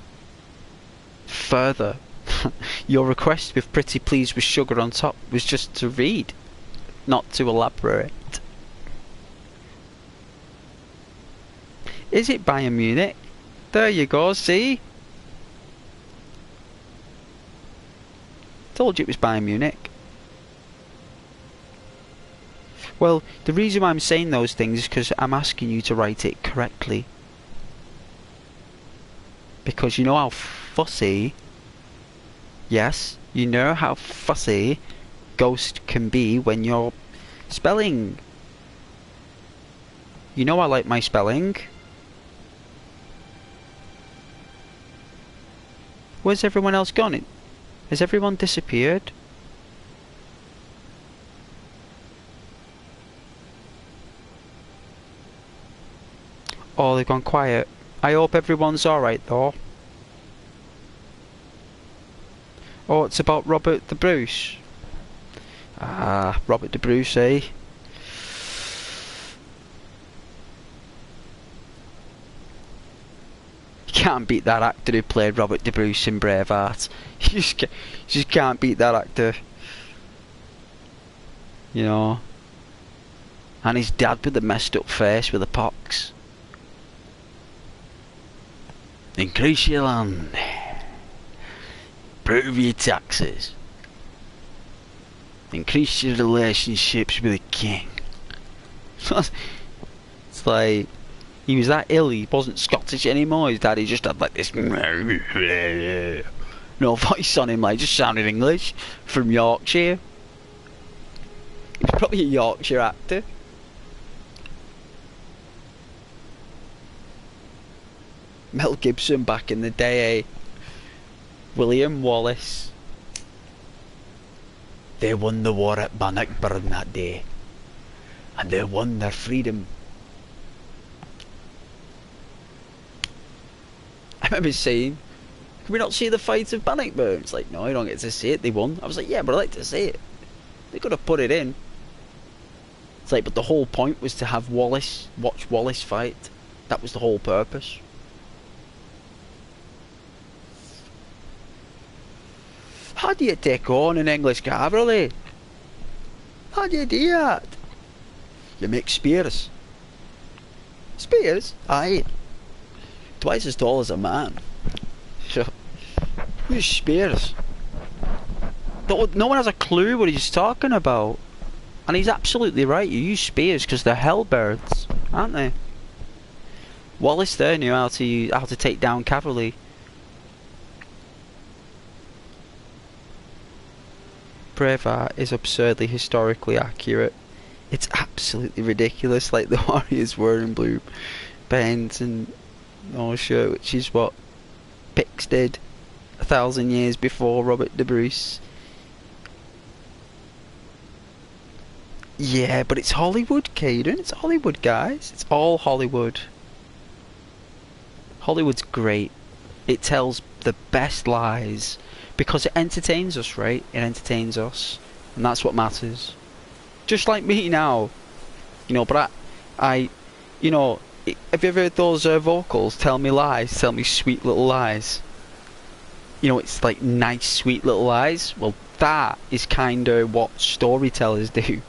further. Your request with "Pretty Please" with sugar on top was just to read, not to elaborate. Is it Bayern Munich? There you go, see? Told you it was Bayern Munich. Well, the reason why I'm saying those things is because I'm asking you to write it correctly. Because you know how fussy... Yes, you know how fussy Ghost can be when you're spelling. You know I like my spelling. Where's everyone else gone? Has everyone disappeared? Oh, they've gone quiet. I hope everyone's alright though. Oh, it's about Robert the Bruce. Ah, Robert the Bruce, eh? You can't beat that actor who played Robert the Bruce in Braveheart. You just can't beat that actor. You know. And his dad with the messed up face with the pox. Increase your land. Prove your taxes. Increase your relationships with the king. It's like, he was that ill, he wasn't Scottish anymore. His daddy just had like this no voice on him, like just sounded English from Yorkshire. He was probably a Yorkshire actor. Mel Gibson back in the day, eh? William Wallace. They won the war at Bannockburn that day, and they won their freedom. I remember saying, can we not see the fight of Bannockburn? It's like, no, you don't get to see it, they won. I was like, yeah, but I'd like to see it. They could have put it in. It's like, but the whole point was to have Wallace, watch Wallace fight. That was the whole purpose. How do you take on an English cavalry? How do you do that? You make spears. Spears? Aye. Twice as tall as a man. Sure. Use spears. No one has a clue what he's talking about. And he's absolutely right. You use spears because they're hellbirds, aren't they? Wallace there knew how to take down cavalry. Braveheart is absurdly historically accurate. It's absolutely ridiculous, like the warriors wearing blue pants and no shirt, which is what Picts did 1,000 years before Robert the Bruce. Yeah, but it's Hollywood, Caden. It's Hollywood, guys. It's all Hollywood. Hollywood's great. It tells the best lies. Because it entertains us, right? It entertains us. And that's what matters. Just like me now. You know, but you know, have you ever heard those vocals? Tell me lies, tell me sweet little lies. You know, it's like nice, sweet little lies. Well, that is kind of what storytellers do.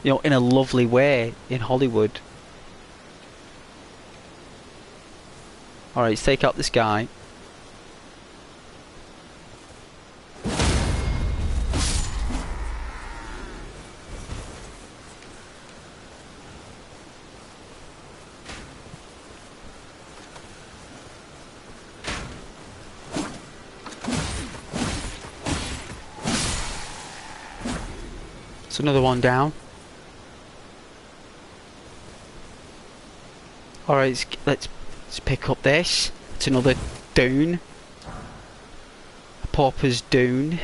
You know, in a lovely way in Hollywood. Alright, let's take out this guy. It's another one down. Alright, let's pick up this. It's another dune. A pauper's dune.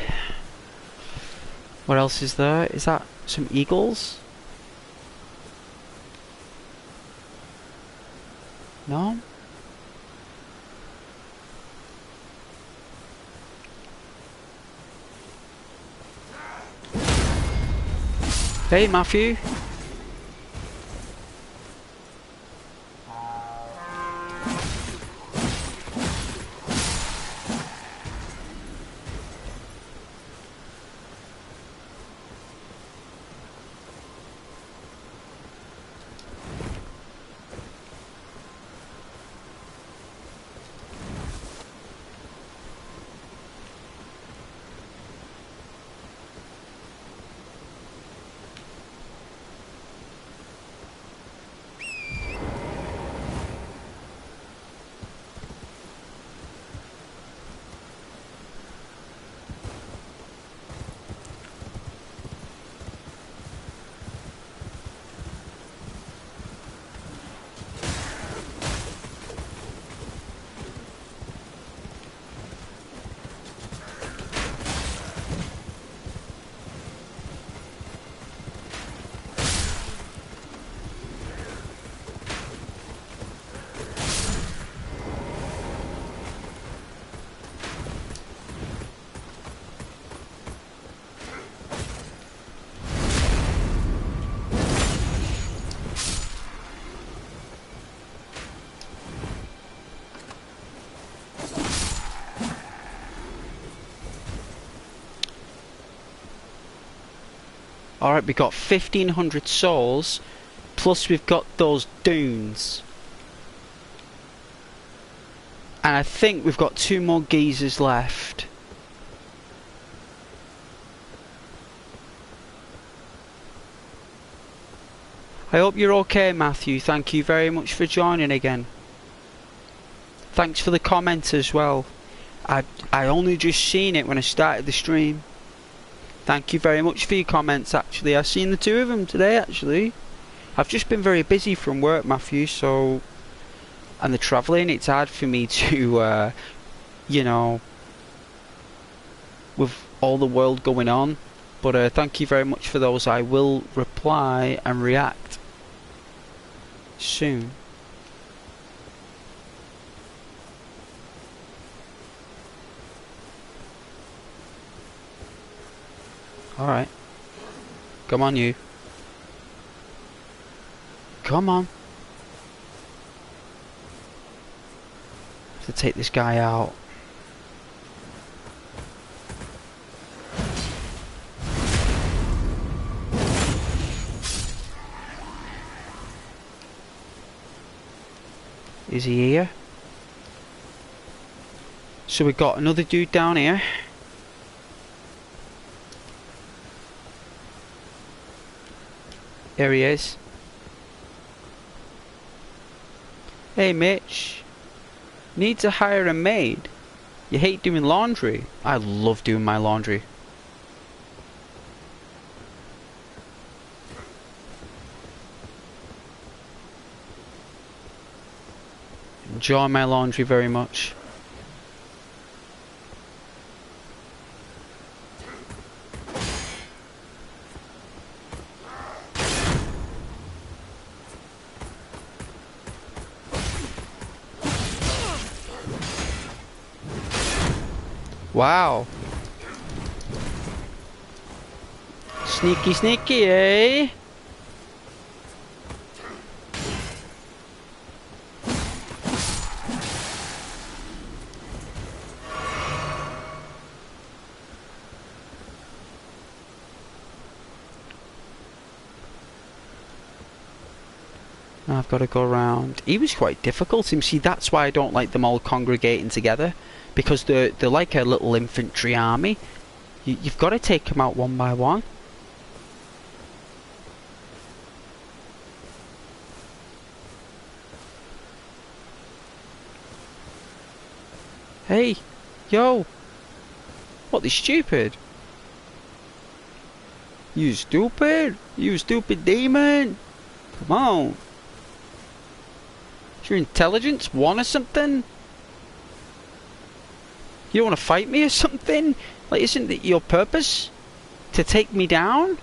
What else is there? Is that some eagles? No? Hey, Matthew. Alright, we've got 1500 souls, plus we've got those dunes. And I think we've got 2 more geezers left. I hope you're okay, Matthew. Thank you very much for joining again. Thanks for the comment as well. I only just seen it when I started the stream. Thank you very much for your comments, actually. I've seen the 2 of them today, actually. I've just been very busy from work, Matthew, so... And the travelling, it's hard for me to, you know... with all the world going on. But thank you very much for those. I will reply and react soon. Alright. Come on, you. Come on. Have to take this guy out. Is he here? So we got another dude down here. There he is. Hey Mitch, need to hire a maid. You hate doing laundry. I love doing my laundry. Enjoy my laundry very much. Wow. Sneaky, sneaky, eh? I've got to go around. He was quite difficult. You see, that's why I don't like them all congregating together, because they're like a little infantry army. You've got to take them out one by one. Hey, yo, what? They stupid? You stupid? You stupid demon! Come on. Is your intelligence 1 or something? You don't want to fight me or something? Like, isn't it your purpose to take me down?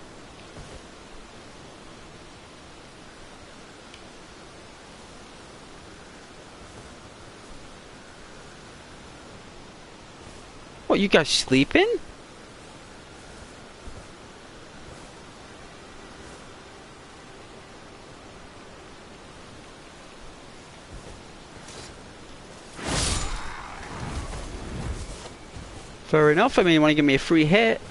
What, you guys sleeping? Fair enough. I mean, you want to give me a free hit?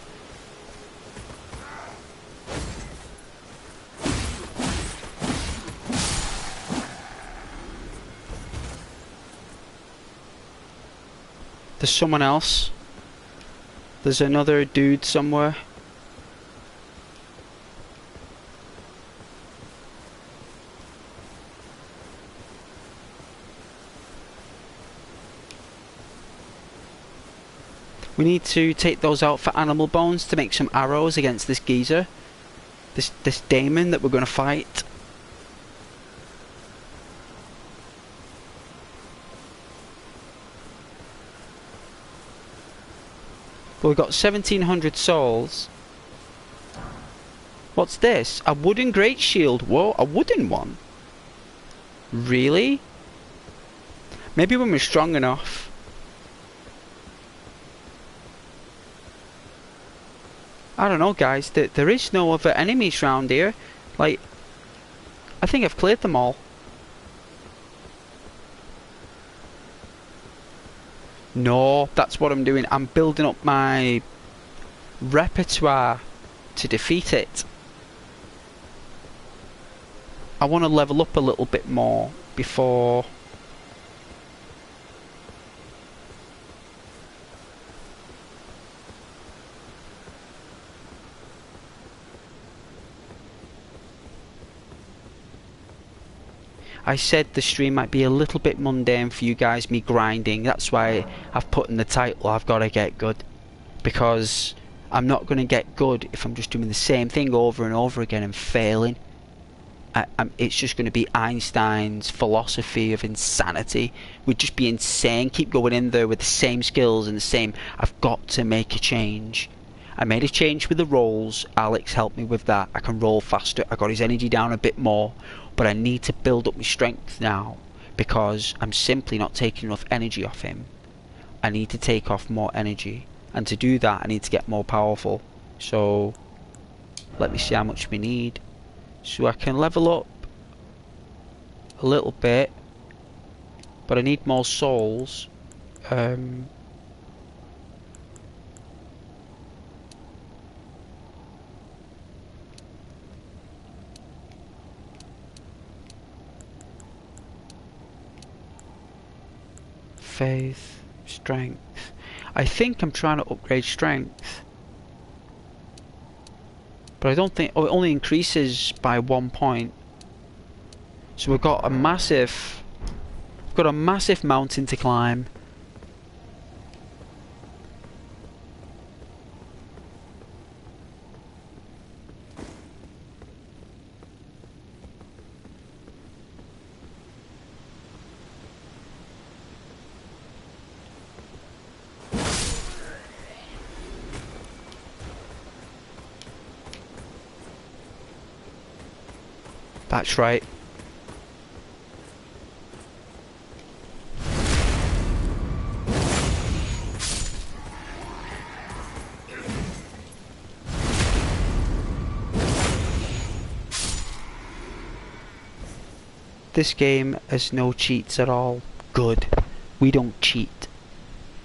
There's someone else. There's another dude somewhere. We need to take those out for animal bones to make some arrows against this geezer. This daemon that we're going to fight. But we've got 1700 souls. What's this? A wooden great shield. Whoa, a wooden one? Really? Maybe when we're strong enough. I don't know, guys. There is no other enemies round here. Like, I think I've cleared them all. No, that's what I'm doing. I'm building up my repertoire to defeat it. I want to level up a little bit more before... I said the stream might be a little bit mundane for you guys, me grinding. That's why I've put in the title, I've got to get good. Because I'm not going to get good if I'm just doing the same thing over and over again and failing. It's just going to be Einstein's philosophy of insanity. We'd just be insane, keep going in there with the same skills and the same... I've got to make a change. I made a change with the rolls. Alex helped me with that. I can roll faster. I got his energy down a bit more. But I need to build up my strength now, because I'm simply not taking enough energy off him. I need to take off more energy, and to do that I need to get more powerful. So let me see how much we need, so I can level up a little bit, but I need more souls. Faith, strength. I think I'm trying to upgrade strength, but I don't think... Oh, it only increases by 1 point. So we've got a massive... We've got a massive mountain to climb. That's right. This game has no cheats at all. Good. We don't cheat.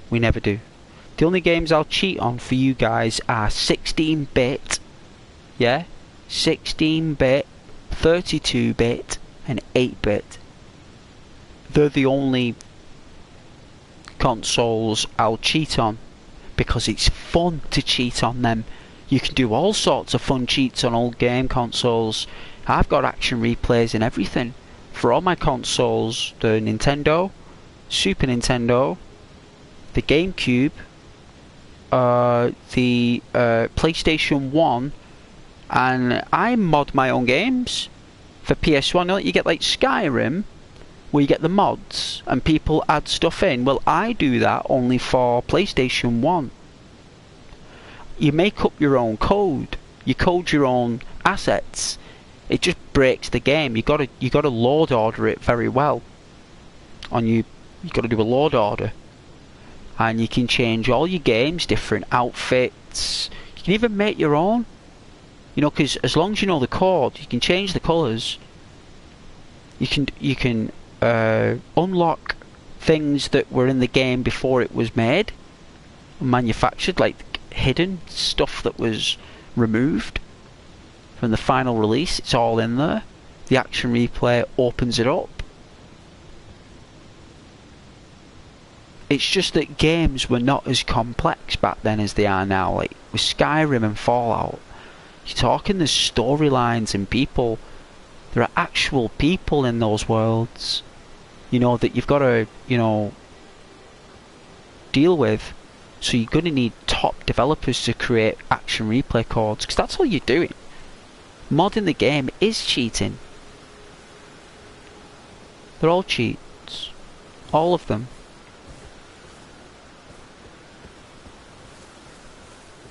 We never do. The only games I'll cheat on for you guys are 16-bit, yeah? 16-bit, 32-bit, and 8-bit. They're the only consoles I'll cheat on, because it's fun to cheat on them. You can do all sorts of fun cheats on old game consoles. I've got action replays and everything for all my consoles: the Nintendo, Super Nintendo, the GameCube, the PlayStation 1, and I mod my own games for PS1. Don't you get like Skyrim, where you get the mods and people add stuff in? Well, I do that only for PlayStation 1. You make up your own code. You code your own assets. It just breaks the game. You gotta load order it very well. You gotta do a load order, and you can change all your games, different outfits. You can even make your own. You know, because as long as you know the code, you can change the colours. You can unlock things that were in the game before it was made, manufactured, like hidden stuff that was removed from the final release. It's all in there. The action replay opens it up. It's just that games were not as complex back then as they are now. Like with Skyrim and Fallout, you're talking there's storylines and people. There are actual people in those worlds, you know, that you've got to, you know, deal with. So you're going to need top developers to create action replay codes, because that's all you're doing. Modding the game is cheating. They're all cheats. All of them.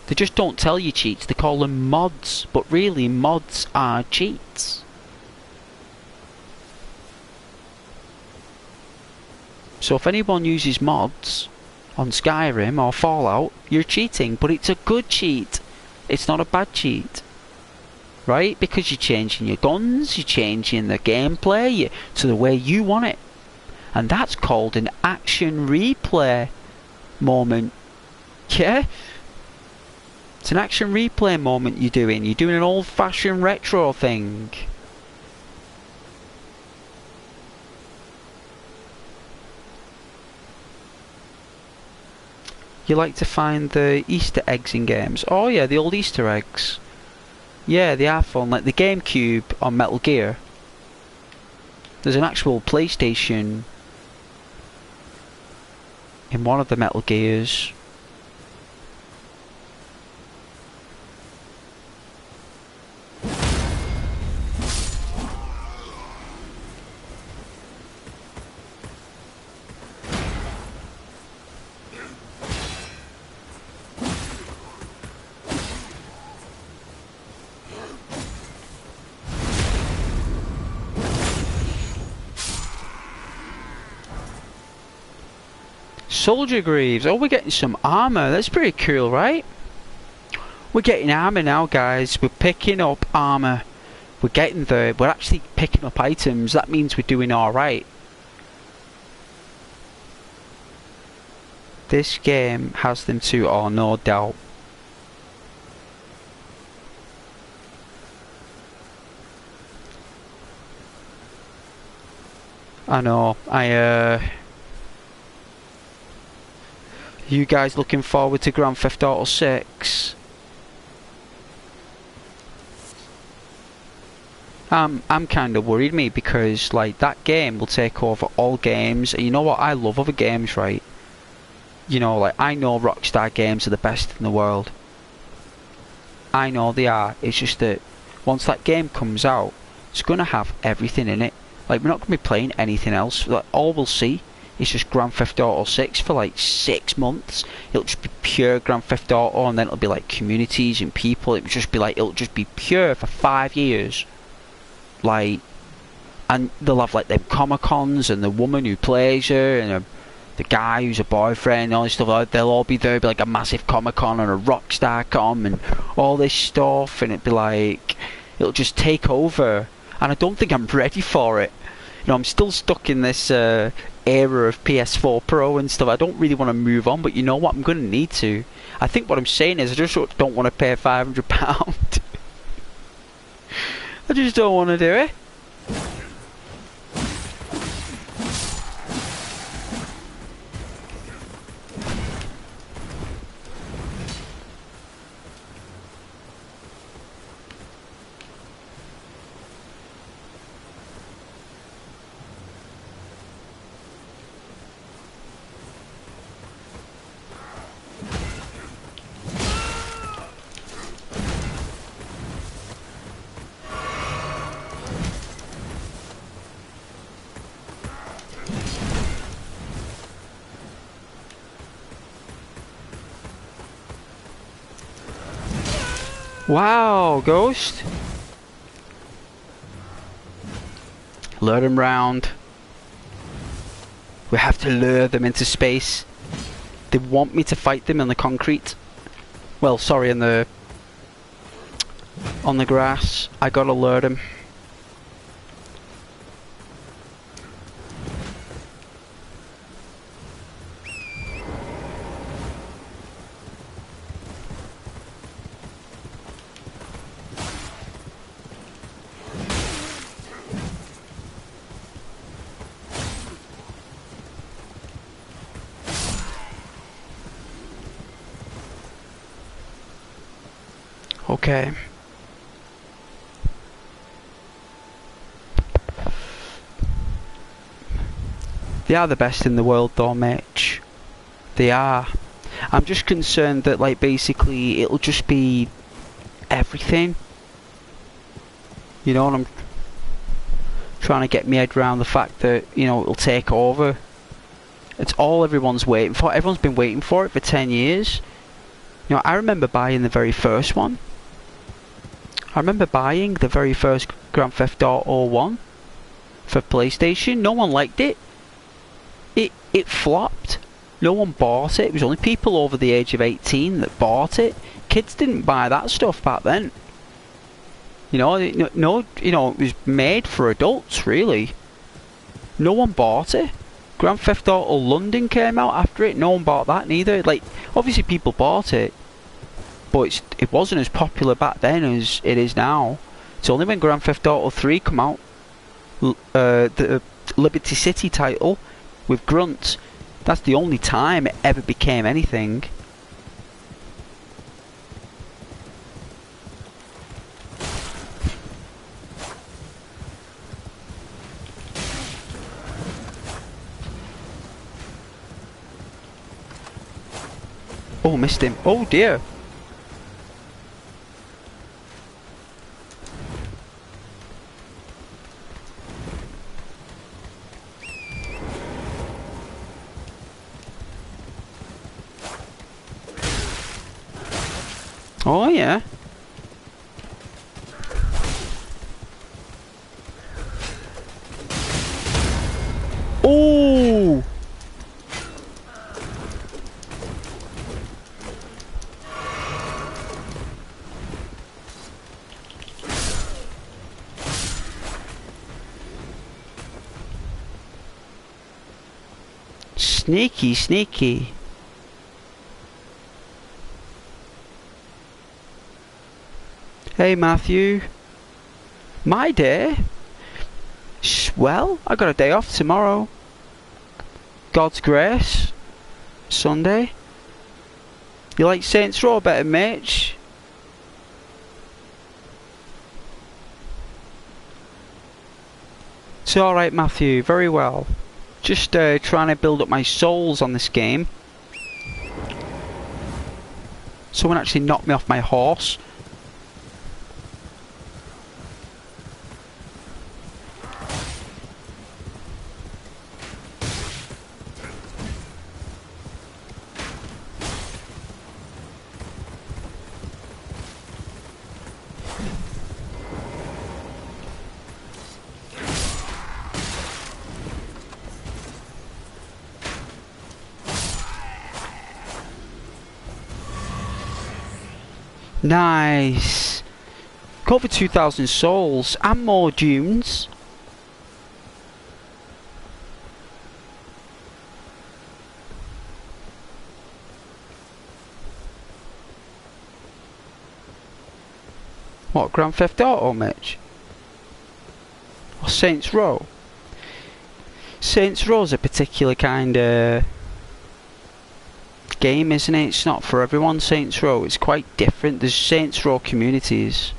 They just don't tell you cheats, they call them mods, but really mods are cheats. So if anyone uses mods on Skyrim or Fallout, you're cheating, but it's a good cheat. It's not a bad cheat. Right? Because you're changing your guns, you're changing the gameplay to the way you want it. And that's called an action replay moment. Yeah? It's an action replay moment you're doing. You're doing an old-fashioned retro thing. You like to find the Easter eggs in games. Oh yeah, the old Easter eggs. Yeah, they are fun. Like the GameCube on Metal Gear. There's an actual PlayStation in one of the Metal Gears. Soldier Greaves. Oh, we're getting some armor. That's pretty cool, right? We're getting armor now, guys. We're picking up armor. We're getting there. We're actually picking up items. That means we're doing alright. This game has them too, oh, no doubt. I know. You guys looking forward to Grand Theft Auto 6? I'm kind of worried, me, because like that game will take over all games. And you know what? I love other games, right? You know, like I know Rockstar games are the best in the world. I know they are. It's just that once that game comes out, it's gonna have everything in it. Like we're not gonna be playing anything else. Like all we'll see. It's just Grand Theft Auto 6 for like 6 months. It'll just be pure Grand Theft Auto, and then it'll be like communities and people. It'll just be pure for 5 years. Like, and they'll have like them Comic-Cons and the woman who plays her and the guy who's a boyfriend and all this stuff. They'll all be there. It'll be like a massive Comic-Con and a Rockstar Con and all this stuff, and it'll be like, it'll just take over. And I don't think I'm ready for it. know, I'm still stuck in this era of PS4 Pro and stuff. I don't really want to move on, but you know what? I'm going to need to. I think what I'm saying is I just don't want to pay £500. I just don't want to do it. Wow, Ghost. Lure them round. We have to lure them into space. They want me to fight them in the concrete. Well, sorry, on the grass. I gotta lure them. Okay. They are the best in the world though, Mitch. They are. I'm just concerned that, like, basically it'll just be everything. You know, and I'm trying to get my head around the fact that, you know, it'll take over. It's all everyone's waiting for. Everyone's been waiting for it for 10 years. You know, I remember buying the very first one. I remember buying the very first Grand Theft Auto 1 for PlayStation. No one liked it. It flopped. No one bought it. It was only people over the age of 18 that bought it. Kids didn't buy that stuff back then. You know, no, you know, it was made for adults, really. No one bought it. Grand Theft Auto London came out after it. No one bought that neither. Like, obviously people bought it, but it wasn't as popular back then as it is now. It's only when Grand Theft Auto 3 come out, the Liberty City title with grunts, that's the only time it ever became anything. Oh, missed him. Oh dear. Oh yeah. Oh. Sneaky, sneaky. Hey Matthew. My day? Well, I got a day off tomorrow. God's grace. Sunday. You like Saints Row better, Mitch? It's alright, Matthew. Very well. Just trying to build up my souls on this game. Someone actually knocked me off my horse. Nice. Got over 2,000 souls and more dunes. What, Grand Theft Auto, Mitch? Or Saints Row? Saints Row's a particular kind of game, isn't it? It's not for everyone, Saints Row. It's quite different. There's Saints Row communities.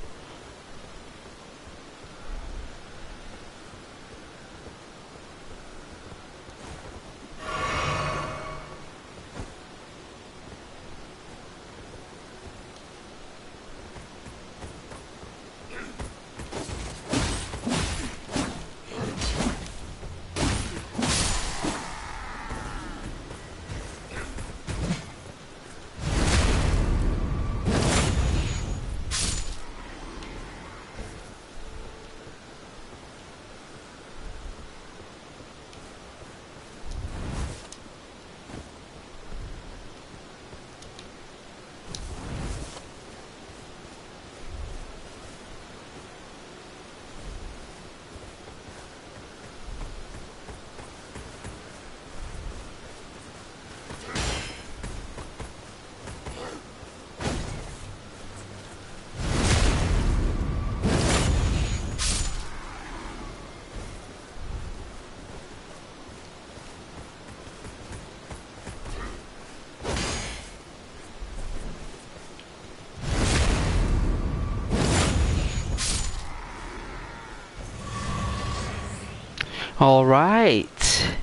Alright.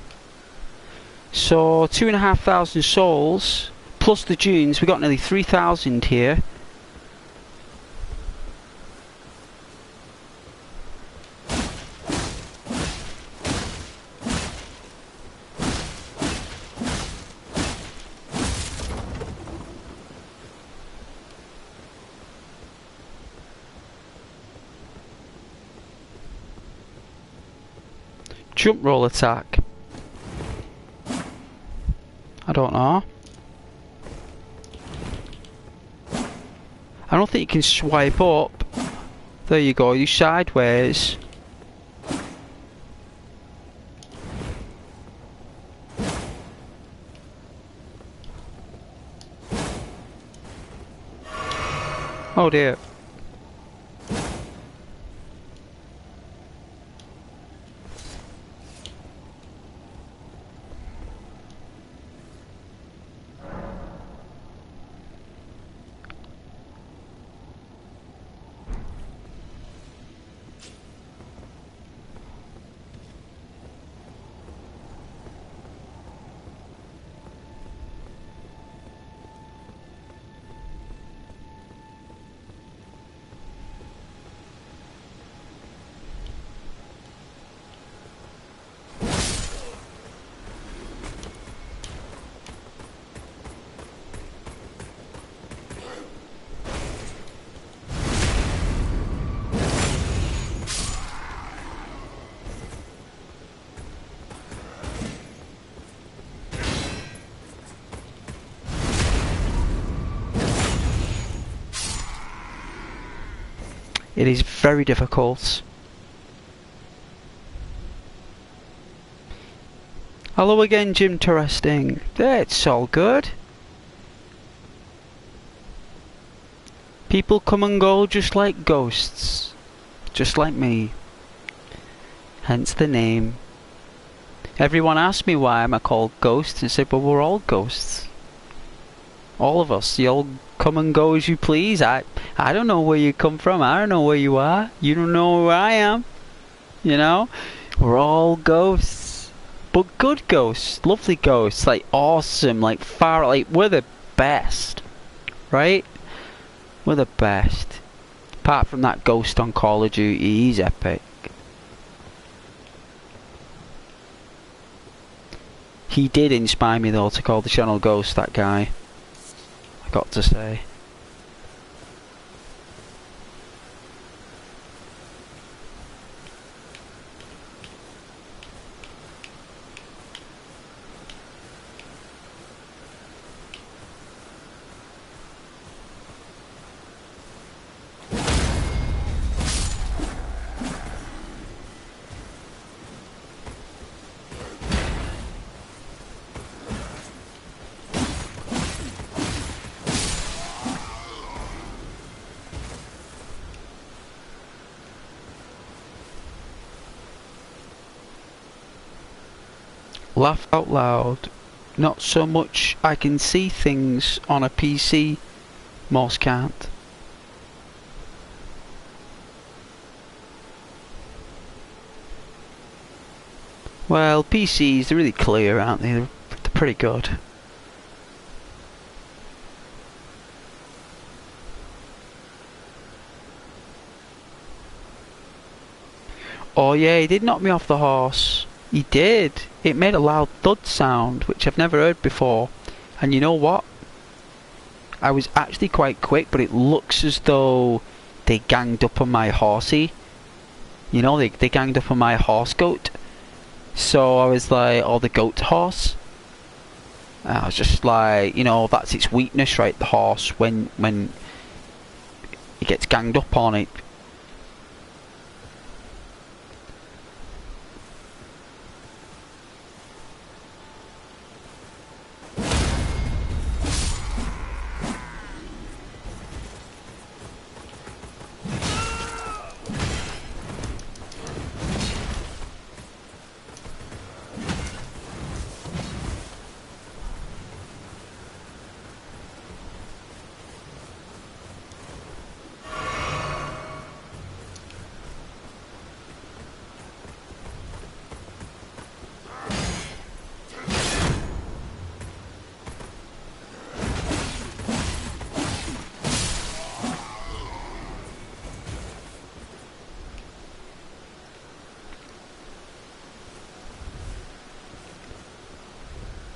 So 2,500 souls plus the dunes. We got nearly 3,000 here. Jump roll attack. I don't know. I don't think you can swipe up. There you go, you sideways. Oh dear. It is very difficult. Hello again, Jim Interesting. It's all good. People come and go just like ghosts. Just like me. Hence the name. Everyone asks me why am I called Ghost, and I say, well, we're all ghosts. All of us. You all come and go as you please. I don't know where you come from. I don't know where you are. You don't know who I am. You know? We're all ghosts. But good ghosts. Lovely ghosts. Like awesome. Like far. Like we're the best. Right? We're the best. Apart from that ghost on Call of Duty. He's epic. He did inspire me though to call the channel Ghost, that guy. I got to say. Laugh out loud. Not so much I can see things on a PC, most can't. Well, PCs, they're really clear, aren't they? They're pretty good. Oh yeah, he did knock me off the horse. He did. It made a loud thud sound, which I've never heard before. And you know what? I was actually quite quick, but it looks as though they ganged up on my horsey. You know, they ganged up on my horse goat. So I was like, oh, the goat horse. I was just like, you know, that's its weakness, right? The horse, when it gets ganged up on it.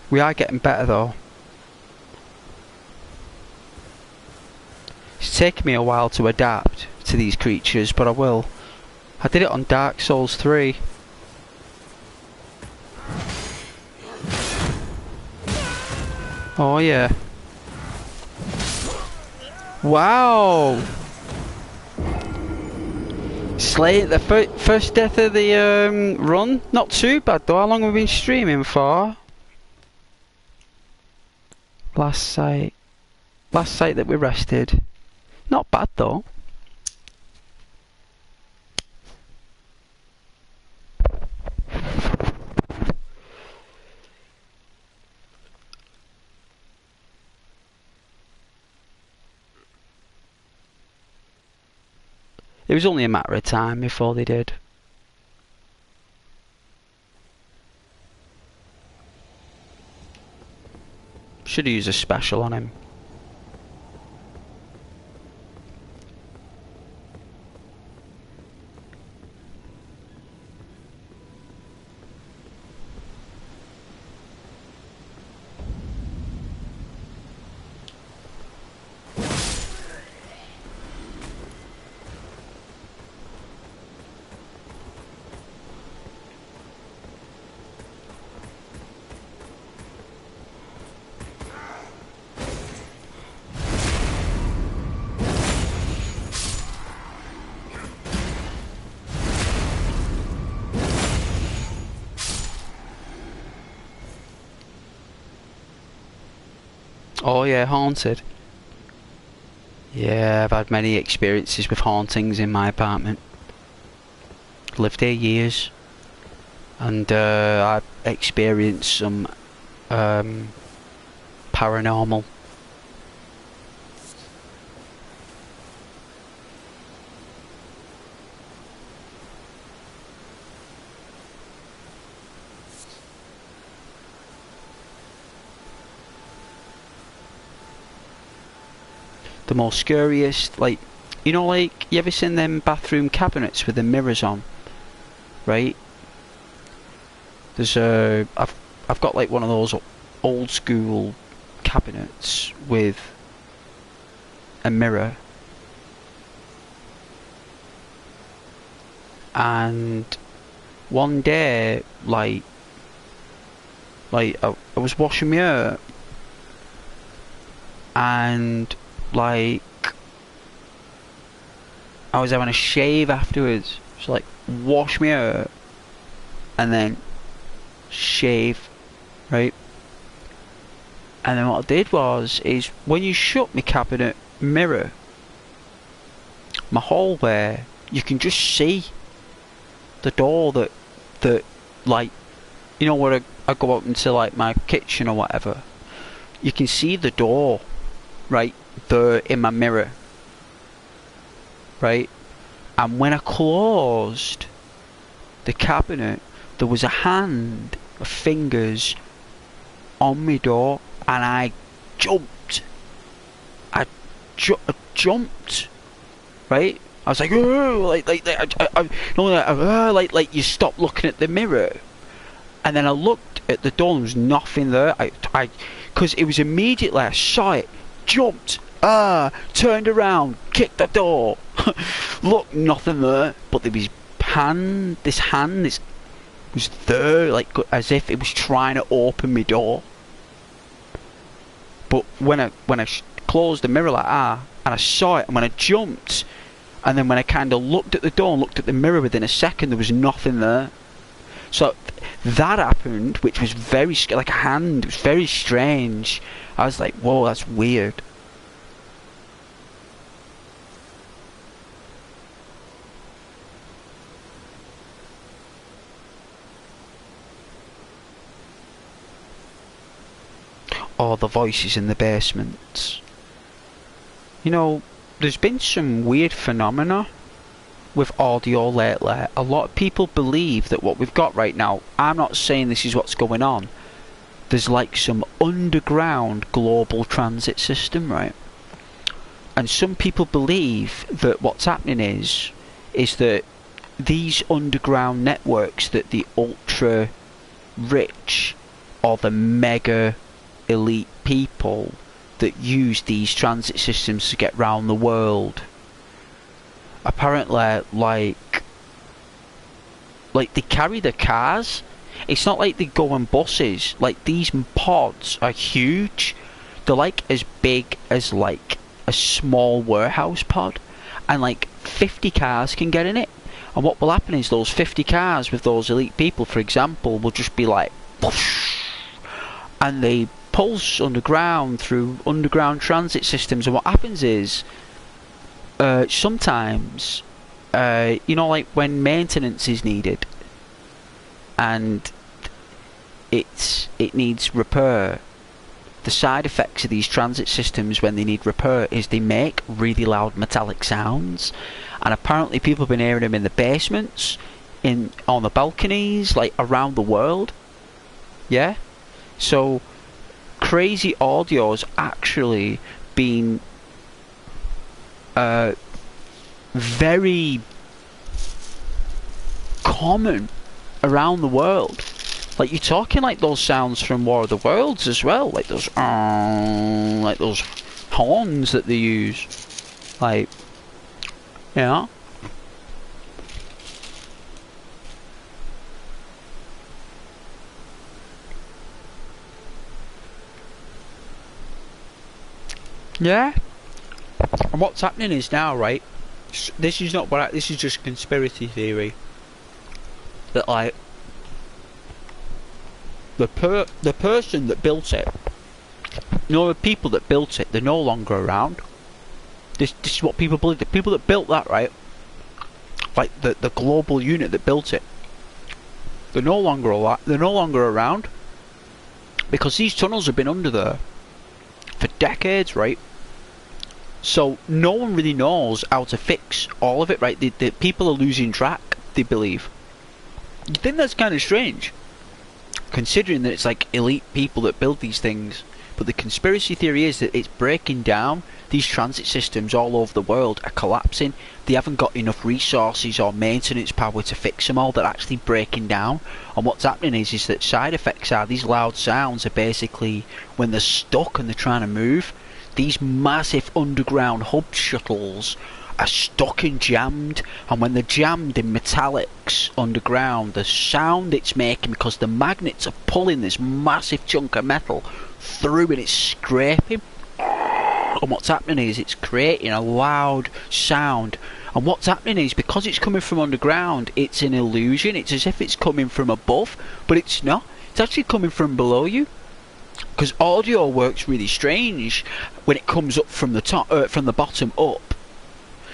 We are getting better though. It's taken me a while to adapt to these creatures, but I will. I did it on Dark Souls 3. Oh yeah. Wow! Slay the first death of the run. Not too bad though. How long have we been streaming for? Last sight that we rested. Not bad though. It was only a matter of time before they did. Should have used a special on him. Oh yeah, haunted. Yeah, I've had many experiences with hauntings in my apartment. Lived here years, and I've experienced some paranormal. The most scariest, like, you know, like, you ever seen them bathroom cabinets with the mirrors on, right? There's I've got like one of those old school cabinets with a mirror, and one day, like I was washing my hair, and like I was having a shave afterwards. So like wash my hair and then shave, right? And then what I did is when you shut my cabinet mirror, my hallway, you can just see the door that like, you know, where a I go out into like my kitchen or whatever, you can see the door right there in my mirror, right? And when I closed the cabinet, there was a hand of fingers on my door, and I jumped. I jumped, right? I was like, oh, like you stop looking at the mirror, and then I looked at the door and there was nothing there. Because it was immediately, I saw it, jumped, turned around, kicked the door. Look, nothing there, but there was this hand was there, like as if it was trying to open my door. But when I closed the mirror like and I saw it, and when I jumped, and then when I kind of looked at the door and looked at the mirror within a second, there was nothing there. So that happened, which was very like a hand. It was very strange. I was like, whoa, that's weird. Or the voices in the basement. You know, there's been some weird phenomena with audio lately. A lot of people believe that what we've got right now, I'm not saying this is what's going on, there's like some underground global transit system, right? And some people believe that what's happening is that these underground networks, that the ultra rich or the mega elite people that use these transit systems to get round the world, apparently like they carry the cars. It's not like they go on buses. Like, these pods are huge. They're like as big as like a small warehouse pod, and like 50 cars can get in it. And what will happen is those 50 cars with those elite people, for example, will just be like whoosh, and they pulse underground through underground transit systems. And what happens is sometimes you know, like when maintenance is needed and it needs repair, the side effects of these transit systems when they need repair is they make really loud metallic sounds. And apparently people have been hearing them in the basements, on the balconies, like around the world. Yeah, so crazy audio's actually been very common around the world. Like, you're talking like those sounds from War of the Worlds as well, like those horns that they use, like, yeah. Yeah. And what's happening is now, right? This is not what this is just conspiracy theory. That like the person that built it, you know, the people that built it, they're no longer around. This is what people believe. The people that built that, right? Like the global unit that built it, they're no longer alive. They're no longer around because these tunnels have been under there for decades, right? So no one really knows how to fix all of it, right? The people are losing track, they believe. You think that's kind of strange, considering that it's like elite people that build these things. But the conspiracy theory is that it's breaking down. These transit systems all over the world are collapsing. They haven't got enough resources or maintenance power to fix them all. They're actually breaking down. And what's happening is that side effects are these loud sounds are basically when they're stuck and they're trying to move. These massive underground hub shuttles are stuck and jammed, and when they're jammed in metallics underground, the sound it's making, because the magnets are pulling this massive chunk of metal through and it's scraping, and what's happening is it's creating a loud sound. And what's happening is, because it's coming from underground, it's an illusion. It's as if it's coming from above, but it's not. It's actually coming from below you. Because audio works really strange when it comes up from the top, from the bottom up.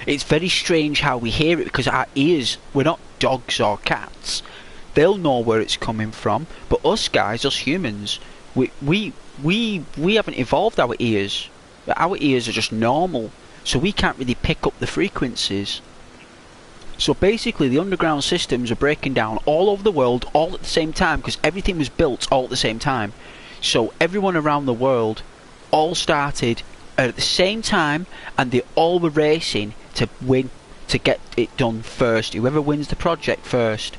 It's very strange how we hear it, because our ears, we're not dogs or cats. they'll know where it's coming from. But us guys, us humans, we haven't evolved our ears. Our ears are just normal, so we can't really pick up the frequencies. So basically the underground systems are breaking down all over the world all at the same time, because everything was built all at the same time. So everyone around the world all started at the same time, and they all were racing to win, to get it done first. Whoever wins the project first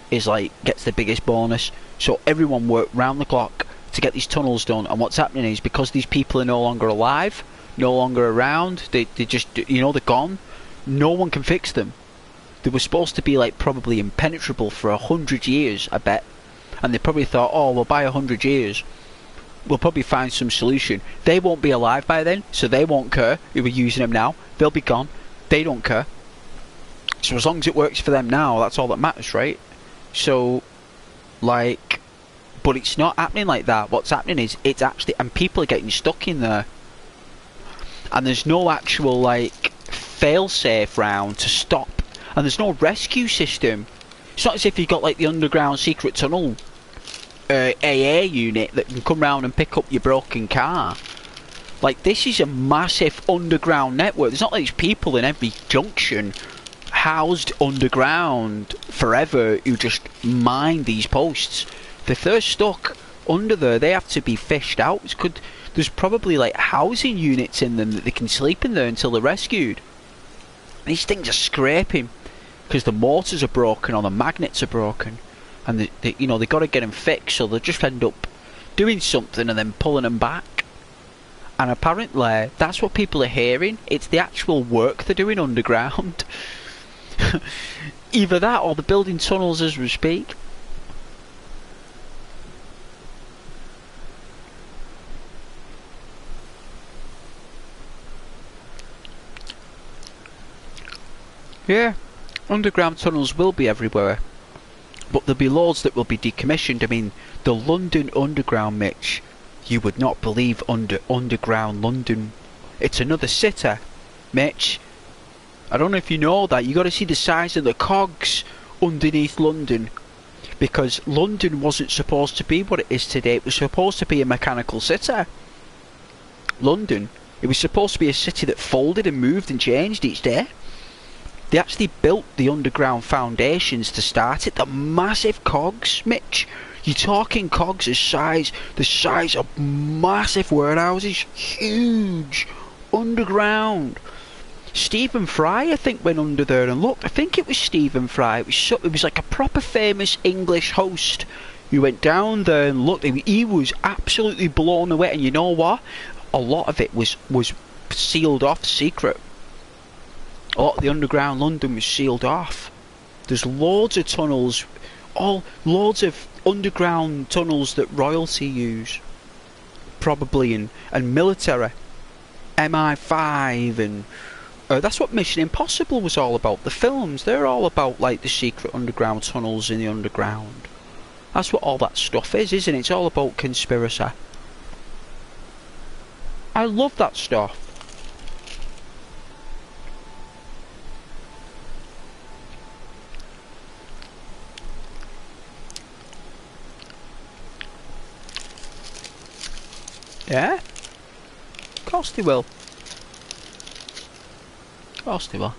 is like gets the biggest bonus. So everyone worked round the clock to get these tunnels done. And what's happening is, because these people are no longer alive, no longer around, they just, you know, they're gone. No one can fix them. They were supposed to be like probably impenetrable for 100 years, I bet. And they probably thought, oh, well, by 100 years we'll probably find some solution. They won't be alive by then, so they won't care who we're using them now. They'll be gone. They don't care. So as long as it works for them now, that's all that matters, right? So, like, but it's not happening like that. What's happening is, it's actually, and people are getting stuck in there. And there's no actual, like, fail-safe round to stop. And there's no rescue system. It's not as if you've got, like, the underground secret tunnel AA unit that can come round and pick up your broken car. Like, this is a massive underground network. There's not like there's people in every junction housed underground forever who just mine these posts. If they're stuck under there, they have to be fished out. There's probably like housing units in them that they can sleep in there until they're rescued. These things are scraping because the motors are broken or the magnets are broken, and you know, they got to get them fixed, so they just end up doing something and then pulling them back. And apparently that's what people are hearing. It's the actual work they're doing underground. Either that or they're building tunnels as we speak. Yeah, underground tunnels will be everywhere, but there'll be loads that will be decommissioned. I mean, the London Underground, Mitch, you would not believe underground London. It's another city, Mitch. I don't know if you know that. You got to see the size of the cogs underneath London, because London wasn't supposed to be what it is today. It was supposed to be a mechanical city. London, it was supposed to be a city that folded and moved and changed each day. They actually built the underground foundations to start it. The massive cogs, Mitch. You're talking cogs the size of massive warehouses. Huge. Underground. Stephen Fry, I think, went under there and looked. I think it was Stephen Fry. It was like a proper famous English host who went down there and looked. He was absolutely blown away. And you know what? A lot of it was sealed off, secret. A lot of the underground London was sealed off. There's loads of tunnels, loads of underground tunnels that royalty use, probably, and military, MI5, and that's what Mission Impossible was all about. The films, they're all about like the secret underground tunnels in the underground. That's what all that stuff is, isn't it? It's all about conspiracy. I love that stuff. Yeah? Of course they will. Of course they will.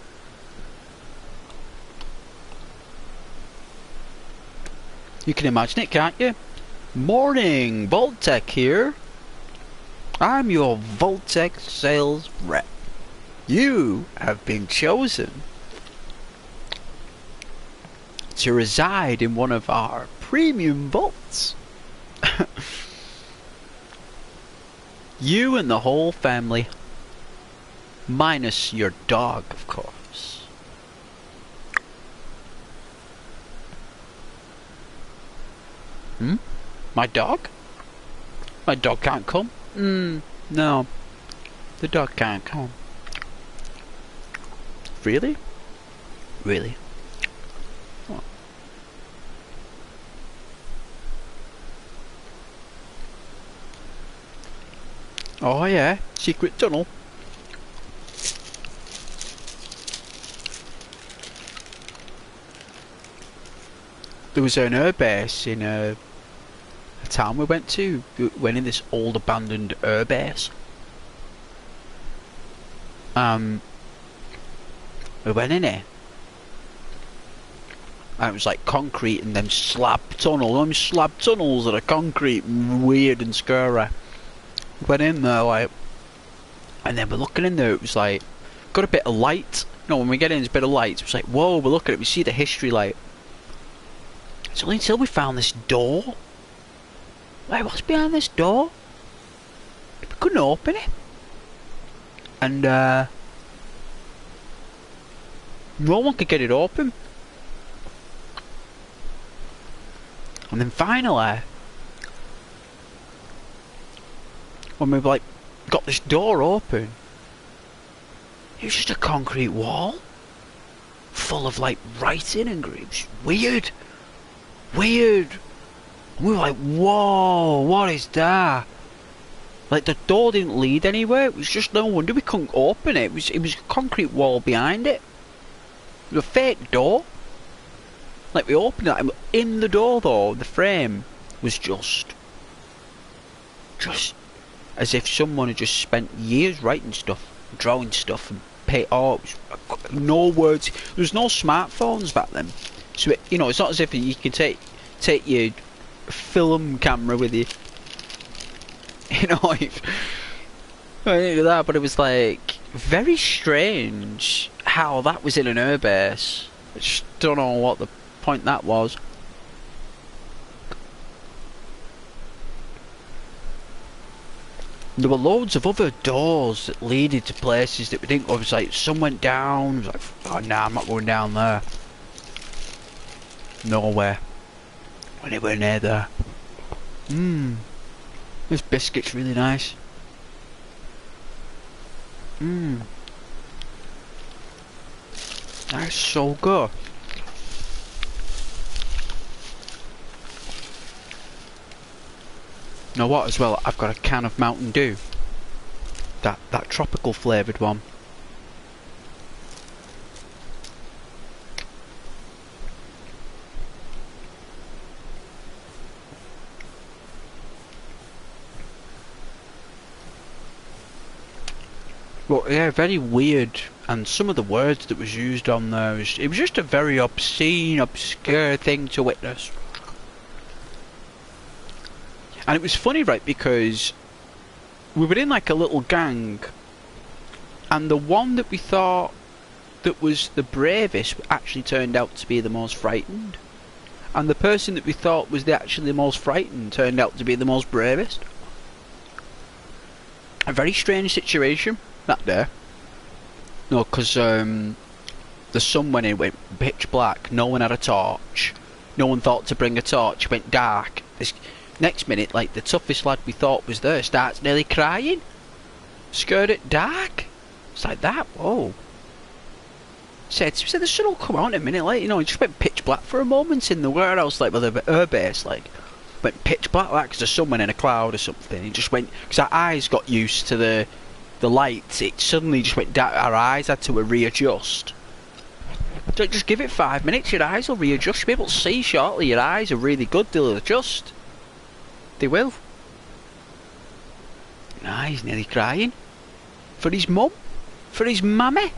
You can imagine it, can't you? Morning, Voltec here. I'm your Voltec sales rep. You have been chosen to reside in one of our premium vaults. You and the whole family. Minus your dog, of course. My dog? My dog can't come? No. The dog can't come. Really? Really? Oh. Oh yeah, secret tunnel. there was an air base in a town we went to. We went in this old abandoned air base. We went in it. And it was like concrete and them slab tunnels that are concrete and weird and scary. We went in there like, and then we're looking in there, it was like, got a bit of light. No, when we get in, there's a bit of light. It was like, whoa, we look at it, we see the history light. It's only until we found this door. Like, what's behind this door? We couldn't open it. And, no one could get it open. And then finally, when we've like got this door open, it was just a concrete wall full of like writing and groups. Weird. And we were like, whoa, what is that? Like the door didn't lead anywhere. It was just, no wonder we couldn't open it. It was a concrete wall behind it. It was a fake door. Like we opened it, and in the door though, the frame was just as if someone had just spent years writing stuff, drawing stuff, and no words. There was no smartphones back then, so it, you know, it's not as if you can take your film camera with you. You know, I didn't do that, but it was like very strange how that was in an airbase. I just don't know what the point that was. There were loads of other doors that leaded to places that we didn't go. It was like some went down. It was like, oh nah, I'm not going down there. Nowhere. Anywhere near there. This biscuit's really nice. That's so good. You know what, as well, I've got a can of Mountain Dew. That tropical flavoured one. But yeah, very weird, and some of the words that was used on there, it was just a very obscene, obscure thing to witness. And it was funny, right, because we were in like a little gang, and the one that we thought that was the bravest actually turned out to be the most frightened. And the person that we thought was actually the most frightened turned out to be the most bravest. A very strange situation that day. No, because the sun went in, went pitch black, no one had a torch. No one thought to bring a torch, it went dark. Next minute, like the toughest lad we thought was there starts nearly crying. Scared at dark. It's like that, whoa. Said the sun will come out in a minute, like, you know, it just went pitch black for a moment in the warehouse, like with the air base, like. Went pitch black, like, because the sun went in a cloud or something. It just went, because our eyes got used to the lights, it suddenly just went dark. Our eyes had to readjust. So just give it 5 minutes, your eyes will readjust. You'll be able to see shortly, your eyes are really good, they'll adjust. They will. Nah, he's nearly crying. For his mum. For his mammy.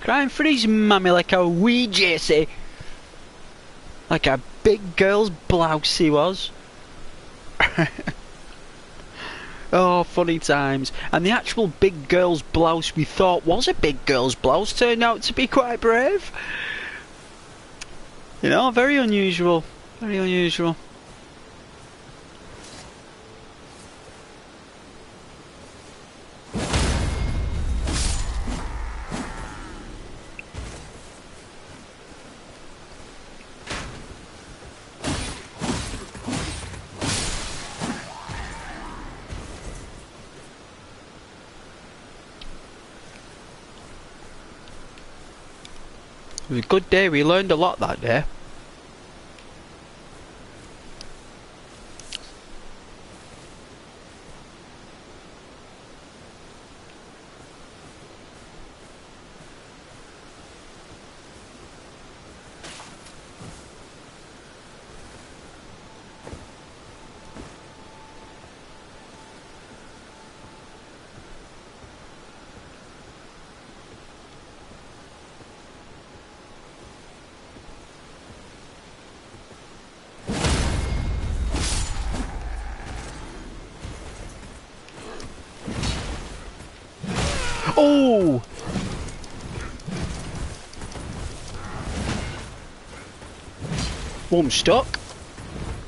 Crying for his mammy like a wee Jessie. Like a big girl's blouse he was. Oh, funny times. And the actual big girl's blouse we thought was a big girl's blouse turned out to be quite brave. You know, very unusual. Very unusual. It was a good day, we learned a lot that day. Oh! Oh, I'm stuck.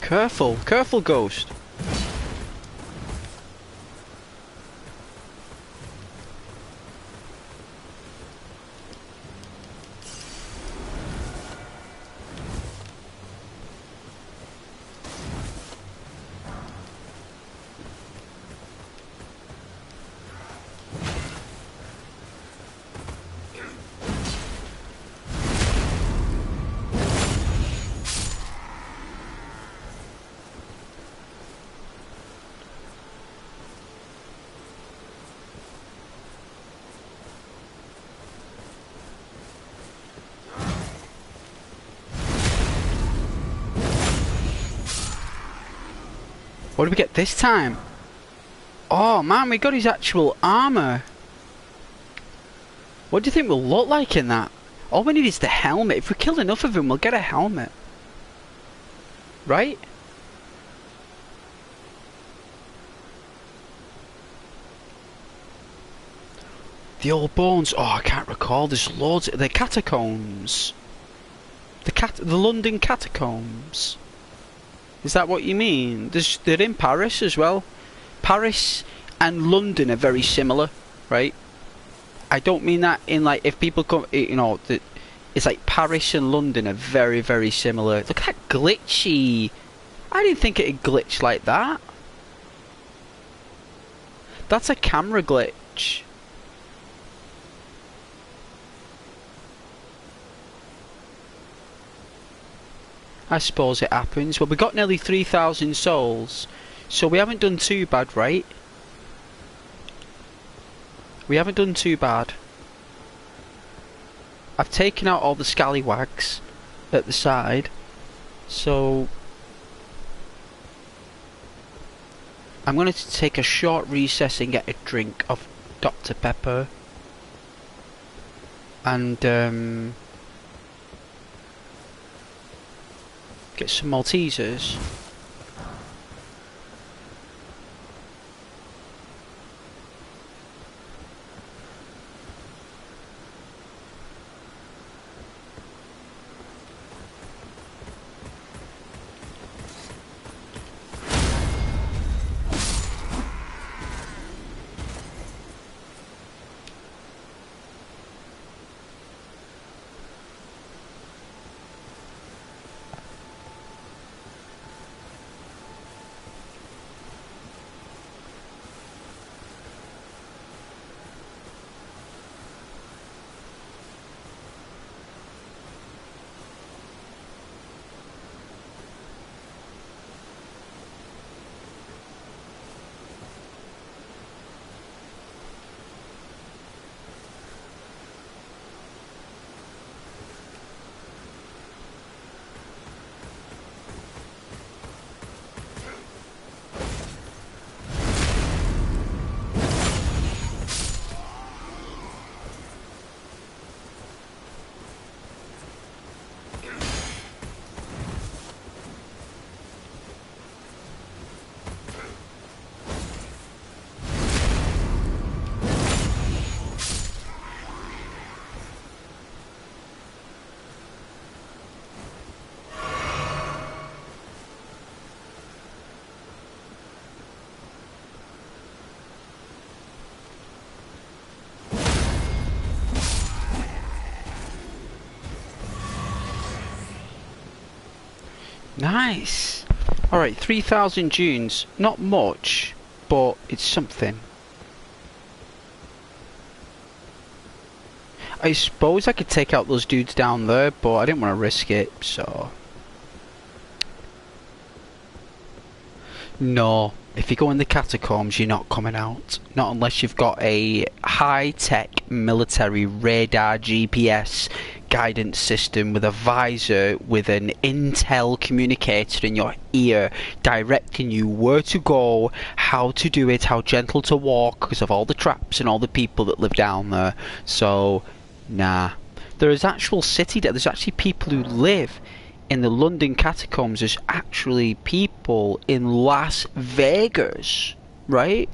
Careful, careful, ghost. What did we get this time? Oh man, we got his actual armor. What do you think we'll look like in that? All we need is the helmet. If we kill enough of them, we'll get a helmet. Right? The old bones. Oh, I can't recall. There's loads. The catacombs. The London catacombs. Is that what you mean? They're in Paris as well. Paris and London are very similar, right? I don't mean that in like if people come, you know, it's like Paris and London are very, very similar. Look at that glitchy. I didn't think it'd glitch like that. That's a camera glitch. I suppose it happens. Well, we got nearly 3,000 souls, so we haven't done too bad, right? We haven't done too bad. I've taken out all the scallywags at the side, so I'm going to take a short recess and get a drink of Dr. Pepper, and get some Maltesers. Nice. Alright, 3,000 Junes. Not much, but it's something. I suppose I could take out those dudes down there, but I didn't want to risk it, so... No. If you go in the catacombs, you're not coming out. Not unless you've got a high-tech military radar GPS guidance system with a visor with an intel communicator in your ear directing you where to go, how to do it, how gentle to walk because of all the traps and all the people that live down there. So, nah. There is actual city there. There's actually people who live in the London catacombs. There's actually people in Las Vegas, right?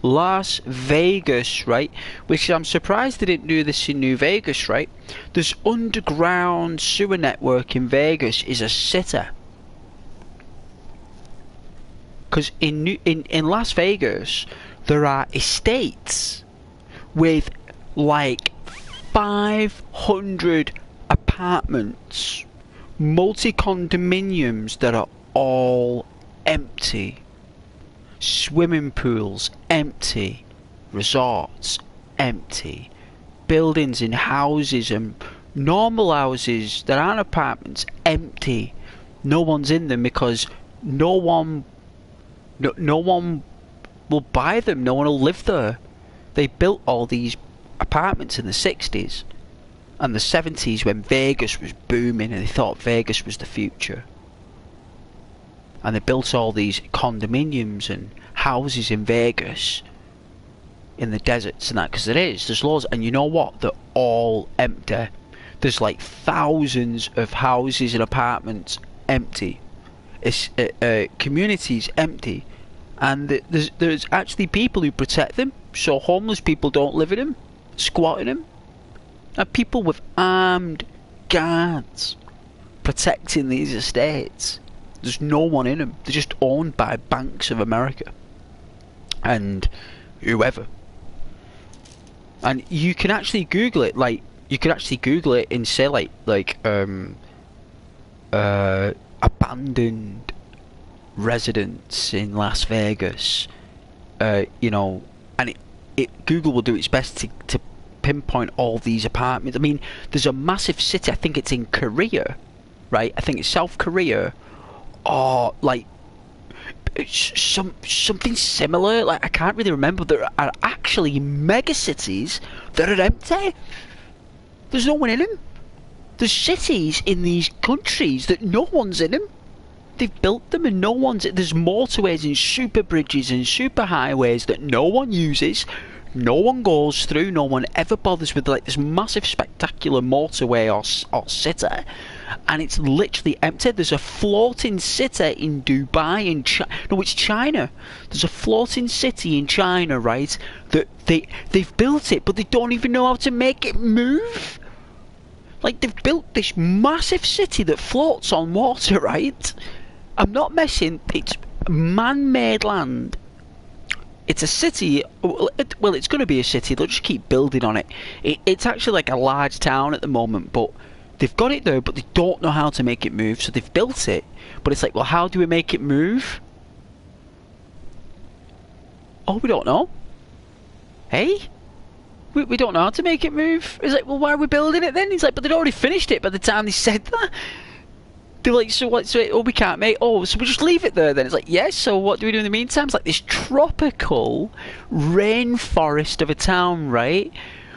Las Vegas, right? Which I'm surprised they didn't do this in New Vegas, right? This underground sewer network in Vegas is a sitter. Because in Las Vegas, there are estates with like 500 apartments, multi-condominiums that are all empty. Swimming pools empty, resorts empty, buildings and houses and normal houses that aren't apartments empty. No one's in them because no one will buy them. No one will live there. They built all these apartments in the 60s and the 70s when Vegas was booming and they thought Vegas was the future. And they built all these condominiums and houses in Vegas, in the deserts and that, because there's loads, and you know what? They're all empty. There's like thousands of houses and apartments empty. It's communities empty, and there's actually people who protect them, so homeless people don't live in them, squat in them, and people with armed guards protecting these estates. There's no one in them. They're just owned by Banks of America and whoever. And you can actually Google it. Like, you could actually Google it and say like abandoned residents in Las Vegas. You know, and Google will do its best to pinpoint all these apartments. I mean, there's a massive city. I think it's in Korea, right? I think it's South Korea. Or like something similar. Like, I can't really remember. There are actually mega cities that are empty. There's no one in them. There's cities in these countries that no one's in them. They've built them and no one's. There's motorways and super bridges and super highways that no one uses. No one goes through. No one ever bothers with, like, this massive spectacular motorway or city. And it's literally empty. There's a floating city in Dubai in China. No, it's China. There's a floating city in China, right? That they've built it, but they don't even know how to make it move. Like, they've built this massive city that floats on water, right? I'm not messing. It's man-made land. It's a city. Well, it's going to be a city. They'll just keep building on it. It's actually like a large town at the moment, but they've got it there, but they don't know how to make it move, so they've built it. But it's like, well, how do we make it move? Oh, we don't know. Hey? We don't know how to make it move. It's like, well, why are we building it then? He's like, but they'd already finished it by the time they said that. They're like, so what? So, oh, we can't make. Oh, so we just leave it there then? It's like, yes. So what do we do in the meantime? It's like this tropical rainforest of a town, right?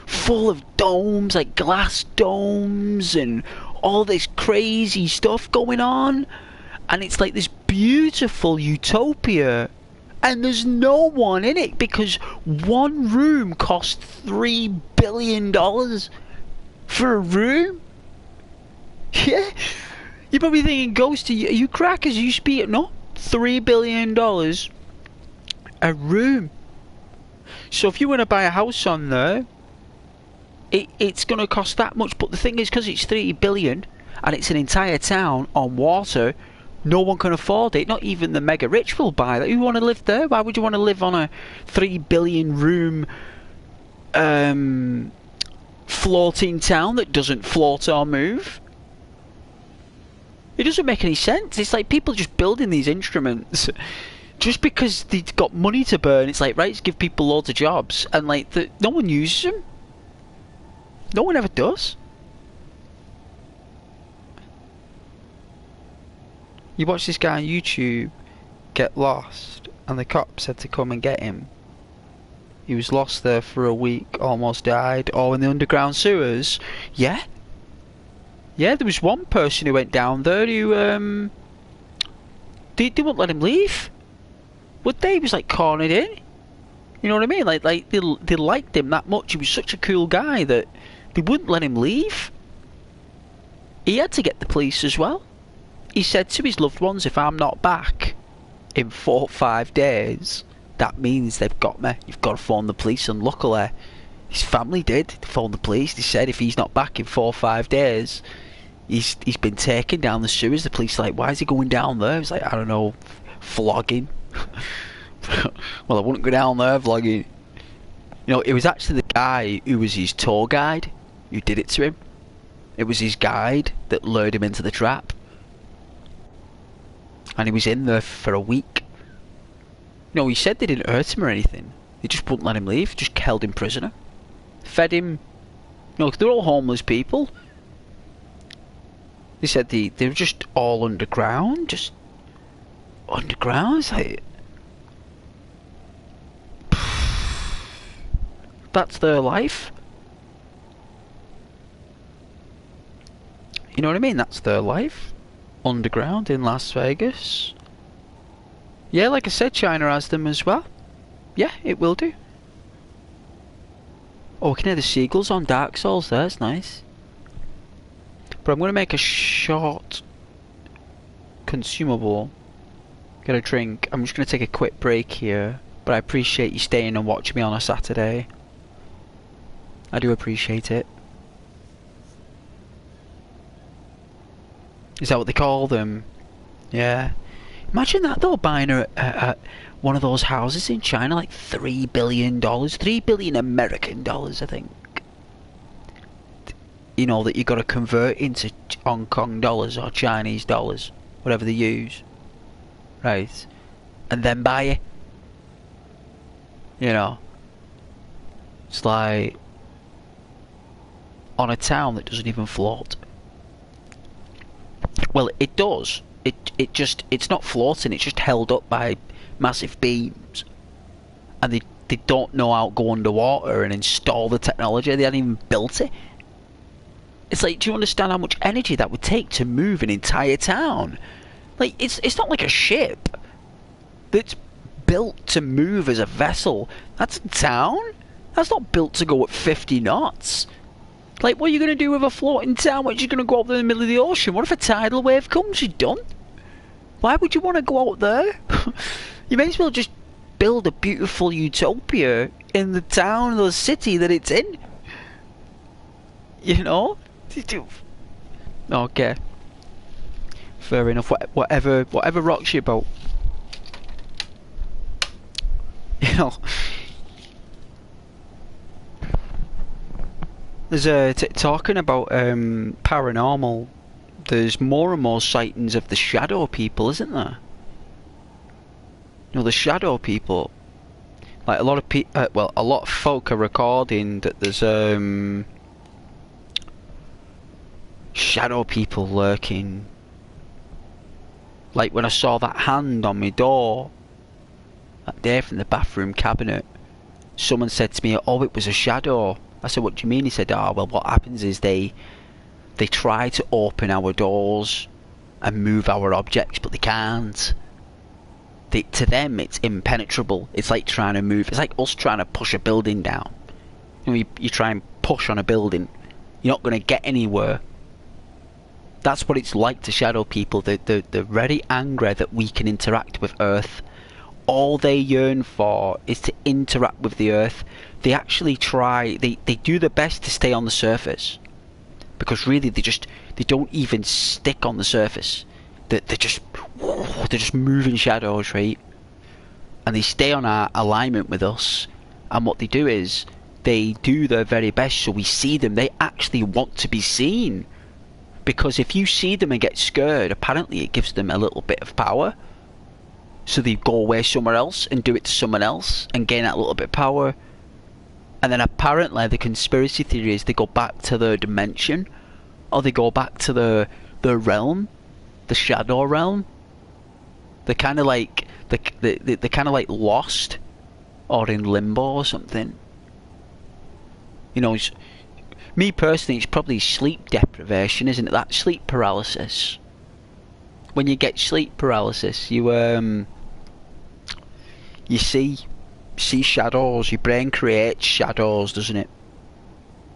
Full of domes, like glass domes, and all this crazy stuff going on. And it's like this beautiful utopia. And there's no one in it because one room cost $3 billion for a room. Yeah. You're probably thinking, Ghost, are you crackers? You should be... No. $3 billion a room. So if you want to buy a house on there, it's going to cost that much. But the thing is, because it's $3 billion and it's an entire town on water, no one can afford it. Not even the mega rich will buy that. Who want to live there? Why would you want to live on a $3 billion room floating town that doesn't float or move? It doesn't make any sense. It's like people just building these instruments just because they've got money to burn. It's like, right, let's give people loads of jobs, and like no one uses them. No one ever does. You watch this guy on YouTube get lost, and the cops had to come and get him. He was lost there for a week, almost died. Oh, in the underground sewers. Yeah. Yeah, there was one person who went down there who, they wouldn't let him leave. Would they? He was like cornered in. You know what I mean? Like they liked him that much. He was such a cool guy that they wouldn't let him leave. He had to get the police as well. He said to his loved ones, if I'm not back in 4 or 5 days, that means they've got me. You've got to phone the police. And luckily, his family did phone the police. They said if he's not back in 4 or 5 days, he's been taken down the sewers. The police are like, why is he going down there? He's like, I don't know, vlogging. Well, I wouldn't go down there vlogging. You know, it was actually the guy who was his tour guide who did it to him. It was his guide that lured him into the trap. And he was in there for a week. You know, he said they didn't hurt him or anything. They just wouldn't let him leave, just held him prisoner. Fed him. You know, they're all homeless people. They said they were just all underground, just underground. It's like, that's their life. You know what I mean? That's their life. Underground in Las Vegas. Yeah, like I said, China has them as well. Yeah, it will do. Oh, we can hear the seagulls on Dark Souls there, it's nice. But I'm going to make a short consumable. Get a drink. I'm just going to take a quick break here. But I appreciate you staying and watching me on a Saturday. I do appreciate it. Is that what they call them? Yeah. Imagine that though, buying one of those houses in China, like $3 billion. $3 billion American dollars, I think. You know, that you got to convert into Hong Kong dollars or Chinese dollars. Whatever they use. Right. And then buy it. You know. It's like on a town that doesn't even float. Well, it does. It's not floating, it's just held up by massive beams. And they don't know how to go underwater and install the technology. They hadn't even built it. It's like, do you understand how much energy that would take to move an entire town? Like, it's not like a ship that's built to move as a vessel. That's a town. That's not built to go at 50 knots. Like, what are you going to do with a floating town? What, you're going to go up there in the middle of the ocean? What if a tidal wave comes? You're done. Why would you want to go out there? You may as well just build a beautiful utopia in the town or the city that it's in. You know? Okay. Fair enough. Whatever rocks your boat. You know. There's talking about paranormal. There's more and more sightings of the shadow people, isn't there? You know, the shadow people. Like a lot of a lot of folk are recording that there's shadow people lurking. Like when I saw that hand on my door that day from the bathroom cabinet, someone said to me, "Oh, it was a shadow." I said, "What do you mean?" He said, "Oh, well, what happens is they try to open our doors and move our objects, but they can't. To them, it's impenetrable. It's like trying to move. It's like us trying to push a building down. You know, you try and push on a building, you're not going to get anywhere. That's what it's like to shadow people. They're very angry that we can interact with Earth. All they yearn for is to interact with the Earth. They actually try. They do their best to stay on the surface, because really they don't even stick on the surface. They're just moving shadows, right? And they stay on our alignment with us. And what they do is they do their very best so we see them. They actually want to be seen, because if you see them and get scared, apparently it gives them a little bit of power. So they go away somewhere else and do it to someone else and gain that little bit of power. And then apparently the conspiracy theory is they go back to their dimension, or they go back to their realm, the shadow realm. They're kind of like they're kind of like lost or in limbo or something. You know, me personally, it's probably sleep deprivation, isn't it? That sleep paralysis. When you get sleep paralysis, you see shadows. Your brain creates shadows, doesn't it?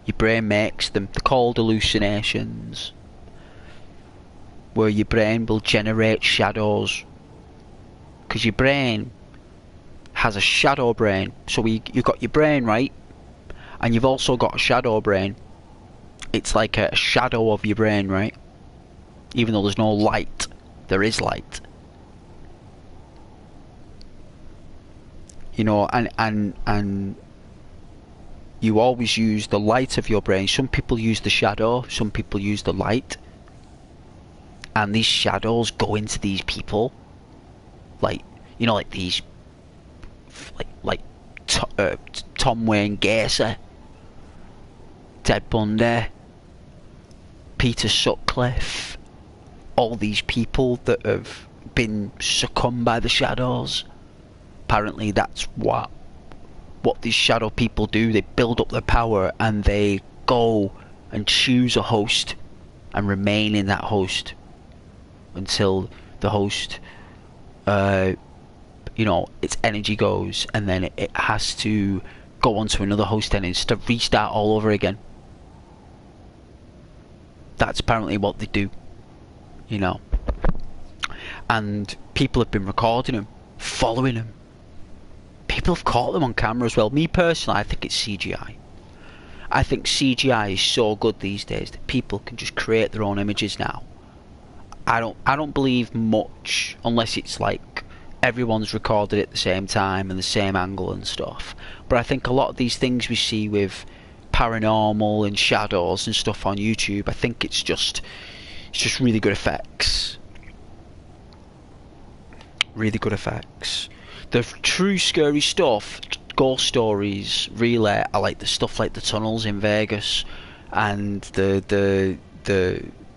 Your brain makes them. They're called hallucinations, where your brain will generate shadows, because your brain has a shadow brain. So you've got your brain, right? And you've also got a shadow brain. It's like a shadow of your brain, right? Even though there's no light, there is light. You know, and you always use the light of your brain. Some people use the shadow, some people use the light. And these shadows go into these people. Like, you know, like these, like Tom Wayne Gacy, Ted Bundy, Peter Sutcliffe, all these people that have been succumbed by the shadows. Apparently that's what these shadow people do. They build up their power and they go and choose a host and remain in that host until the host, you know, its energy goes, and then it has to go on to another host and it's to restart all over again. That's apparently what they do, you know. And people have been recording them, following them. People have caught them on camera as well. Me personally, I think it's CGI. I think CGI is so good these days that people can just create their own images now. I don't believe much unless it's like everyone's recorded at the same time and the same angle and stuff. But I think a lot of these things we see with paranormal and shadows and stuff on YouTube, I think it's just really good effects. Really good effects. The true scary stuff, ghost stories, really, I like the stuff like the tunnels in Vegas and the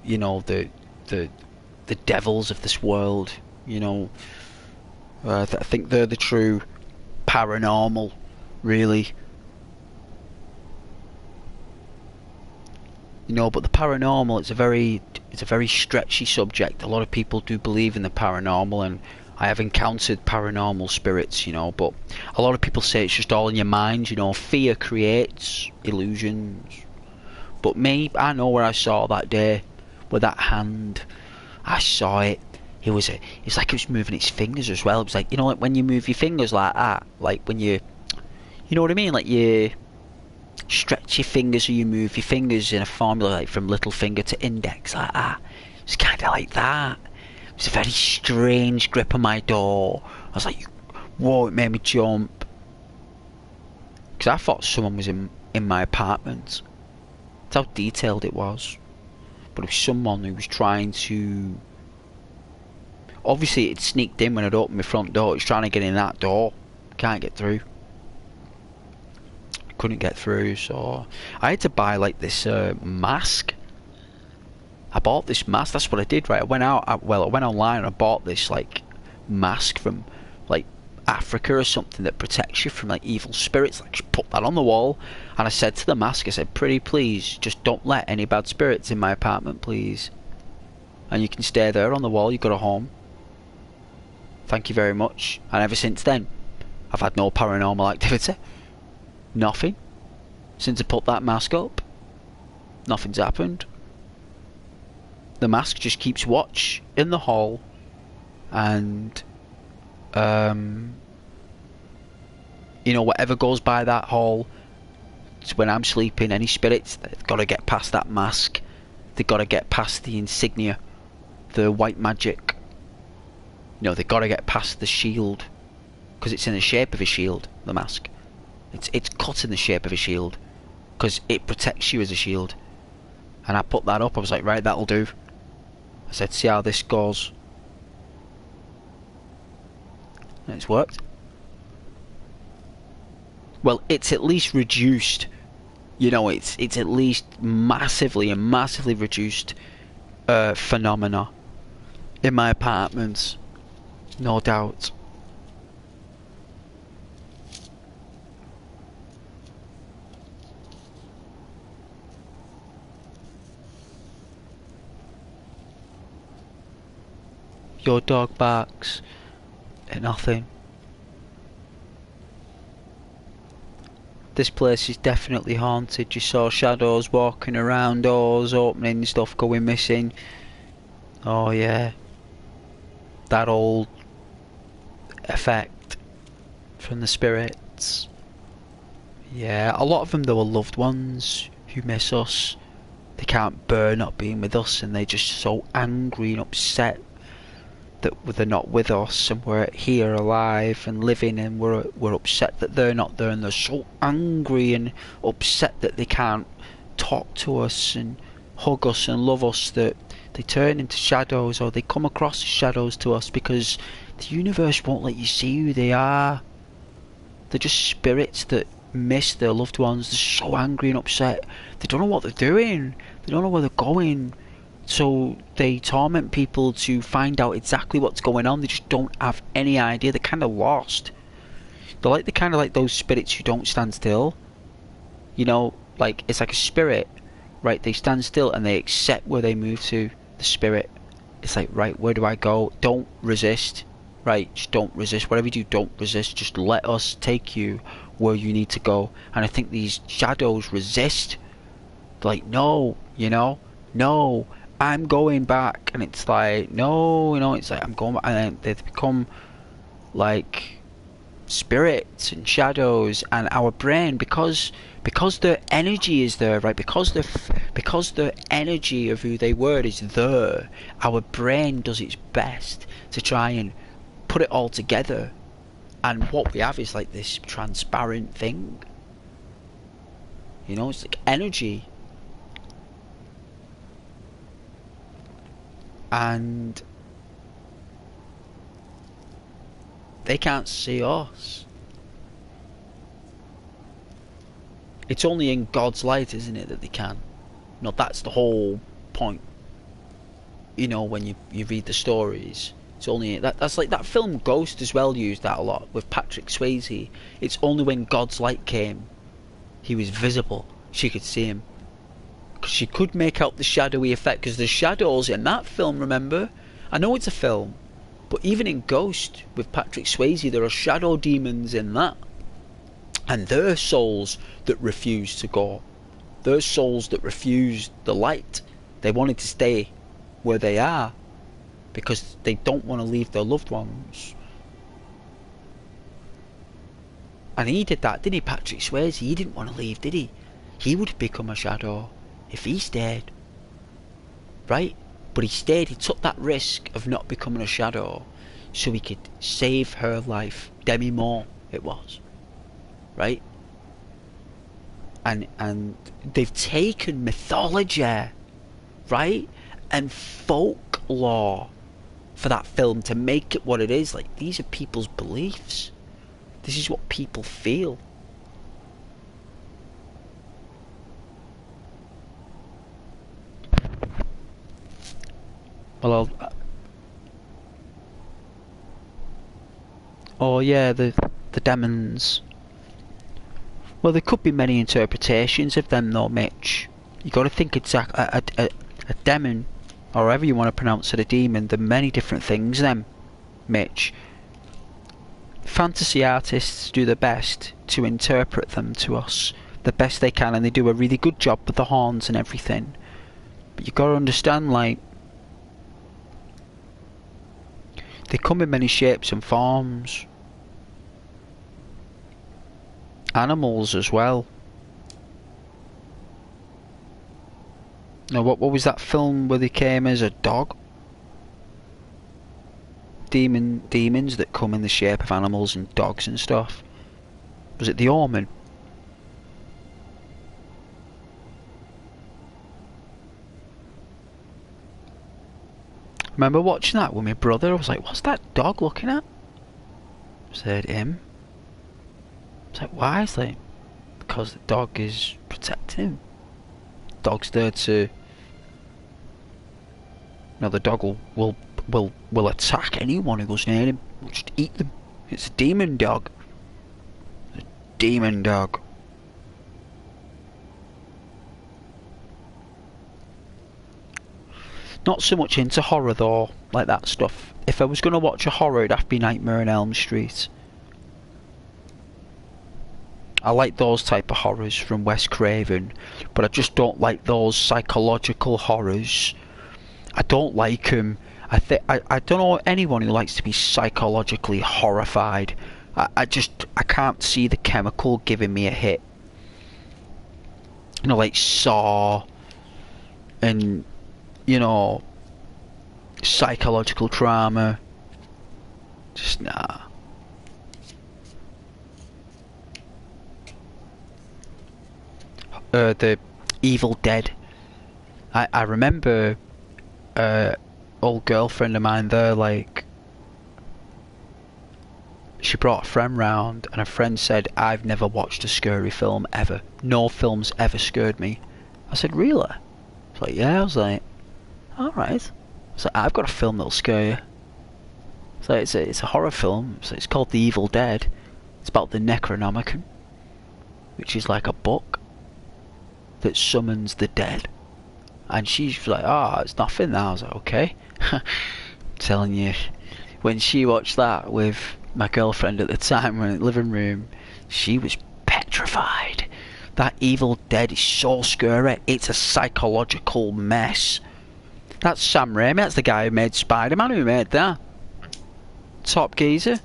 you know, the devils of this world, you know. I think they're the true paranormal, really. You know, but the paranormal, it's a very stretchy subject. A lot of people do believe in the paranormal, and I have encountered paranormal spirits, you know, but a lot of people say it's just all in your mind, you know. Fear creates illusions. But me, I know where I saw that day with that hand. I saw it. It's like it was moving its fingers as well. It was like, you know, like when you move your fingers like that, like when you know what I mean, like you stretch your fingers or you move your fingers in a formula, like from little finger to index, like that. It's kind of like that. It was a very strange grip on my door. I was like, whoa, it made me jump. Because I thought someone was in my apartment. That's how detailed it was. But it was someone who was trying to... Obviously it sneaked in when I'd opened my front door. It was trying to get in that door. Can't get through. Couldn't get through, so I had to buy like this mask. I bought this mask. That's what I did, right? I went online and I bought this like mask from like Africa or something that protects you from like evil spirits. Like, just put that on the wall. And I said to the mask, I said, pretty please, just don't let any bad spirits in my apartment, please. And you can stay there on the wall. You got a home. Thank you very much. And ever since then, I've had no paranormal activity. Nothing. Since I put that mask up, nothing's happened. The mask just keeps watch in the hall, and you know, whatever goes by that hall, when I'm sleeping, any spirits, they've got to get past that mask. They've got to get past the insignia, the white magic. You know, they've got to get past the shield, because it's in the shape of a shield, the mask. It's cut in the shape of a shield, because it protects you as a shield. And I put that up, I was like, right, that'll do. I said, see how this goes. And it's worked. Well, it's at least reduced. You know, it's at least massively reduced phenomena in my apartment. No doubt. Your dog barks at nothing. This place is definitely haunted. You saw shadows walking around, doors opening, stuff going missing. Oh yeah. That old effect from the spirits. Yeah, a lot of them though are loved ones who miss us. They can't bear not being with us, and they're just so angry and upset that they're not with us, and we're here alive and living, and we're upset that they're not there, and they're so angry and upset that they can't talk to us and hug us and love us, that they turn into shadows, or they come across as shadows to us, because the universe won't let you see who they are. They're just spirits that miss their loved ones. They're so angry and upset. They don't know what they're doing. They don't know where they're going. So they torment people to find out exactly what's going on. They just don't have any idea. They're kind of lost. They're kind of like those spirits who don't stand still. You know, like it's like a spirit, right? They stand still and they accept where they move to. The spirit. It's like, right, where do I go? Don't resist. Right, just don't resist. Whatever you do, don't resist. Just let us take you where you need to go. And I think these shadows resist. They're like, no, you know, no, I'm going back. And it's like, no, you know, it's like, I'm going back. And then they become like spirits and shadows. And our brain, because their energy is there, right, because the energy of who they were is there, our brain does its best to try and put it all together, and what we have is like this transparent thing, you know, it's like energy, and they can't see us. It's only in God's light, isn't it, that they can. No, that's the whole point, you know, when you read the stories. It's only that's like that film Ghost as well, used that a lot with Patrick Swayze. It's only when God's light came, he was visible, she could see him, because she could make out the shadowy effect, because there's shadows in that film, remember? I know it's a film, but even in Ghost with Patrick Swayze, there are shadow demons in that, and they're souls that refuse to go. They're souls that refused the light. They wanted to stay where they are, because they don't want to leave their loved ones. And he did that, didn't he, Patrick Swayze? He didn't want to leave, did he? He would become a shadow if he stayed, right? But he stayed. He took that risk of not becoming a shadow so he could save her life. Demi Moore it was, right? And they've taken mythology, right, and folklore for that film to make it what it is. Like, these are people's beliefs. This is what people feel. Well, oh yeah, the demons. Well, there could be many interpretations of them, though, Mitch. You got to think exactly a demon, or however you want to pronounce it, a demon. There are many different things, them, Mitch. Fantasy artists do their best to interpret them to us the best they can, and they do a really good job with the horns and everything. But you got to understand, like, they come in many shapes and forms. Animals as well. Now, what was that film where they came as a dog? Demons that come in the shape of animals and dogs and stuff. Was it The Omen? I remember watching that with my brother. I was like, what's that dog looking at? I said, him. I was like, why? It's like, because the dog is protecting him. Dog's there to... Now the dog will attack anyone who goes near him. Will just eat them. It's a demon dog. A demon dog. Not so much into horror though, like that stuff. If I was going to watch a horror, it'd have to be Nightmare on Elm Street. I like those type of horrors from Wes Craven, but I just don't like those psychological horrors. I don't like them. I don't know anyone who likes to be psychologically horrified. I can't see the chemical giving me a hit. You know, like Saw and, you know, psychological trauma. Just nah. The Evil Dead. I remember old girlfriend of mine there, like, she brought a friend round and a friend said, I've never watched a scary film ever. No film's ever scared me. I said, really? It's like, yeah. I was like, alright. I was like, I've got a film that'll scare you. So it's a horror film. So it's called The Evil Dead. It's about the Necronomicon, which is like a book that summons the dead. And she's like, oh, it's nothing now. I was like, okay. I'm telling you, when she watched that with my girlfriend at the time, we're in the living room, she was petrified. That Evil Dead is so scary. It's a psychological mess. That's Sam Raimi. That's the guy who made Spider-Man. Who made that? Top geezer.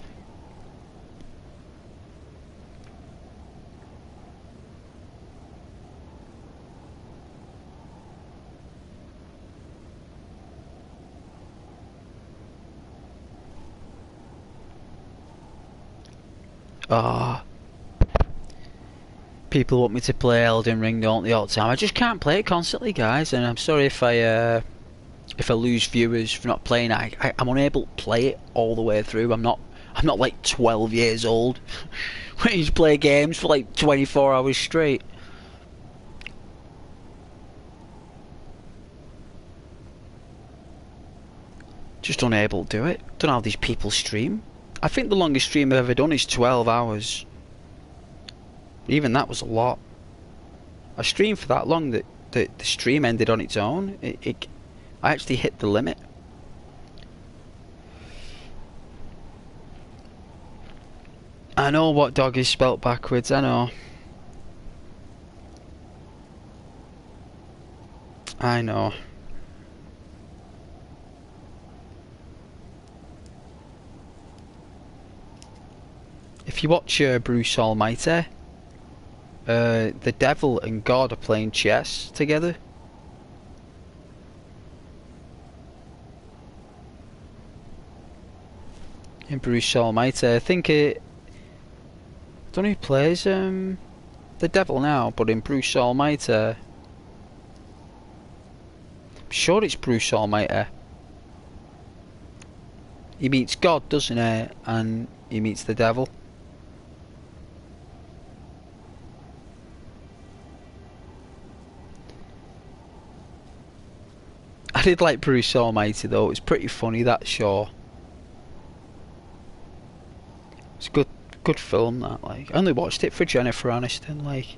Ah. People want me to play Elden Ring, don't they, all the time? I just can't play it constantly, guys, and I'm sorry if I lose viewers for not playing it. I'm unable to play it all the way through. I'm not like 12 years old when you play games for like 24 hours straight. Just unable to do it. Don't know how these people stream. I think the longest stream I've ever done is 12 hours. Even that was a lot. I streamed for that long that the stream ended on its own. I actually hit the limit. I know what dog is spelt backwards, I know. I know. If you watch Bruce Almighty, the devil and God are playing chess together. In Bruce Almighty, I think I don't know who plays the devil now, but in Bruce Almighty, I'm sure it's Bruce Almighty. He meets God, doesn't he? And he meets the devil. I did like Bruce Almighty though. It was pretty funny, that show. It's a good film, that. Like, I only watched it for Jennifer Aniston. Like,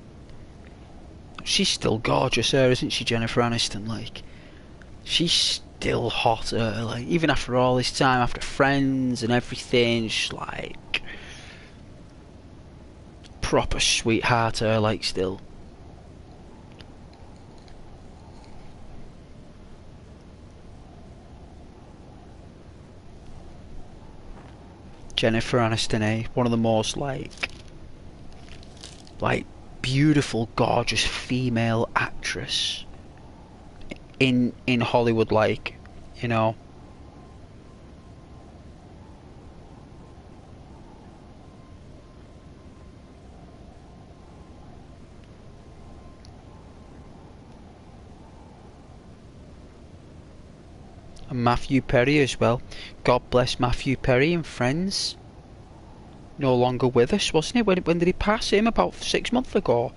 she's still gorgeous, isn't she, Jennifer Aniston? Like, she's still hot, like, even after all this time, after Friends and everything, she's like proper sweetheart, like, still. Jennifer Aniston, one of the most like beautiful, gorgeous female actress in Hollywood, like, you know. And Matthew Perry as well. God bless Matthew Perry and Friends. No longer with us, wasn't he? When did he pass? Him about 6 months ago.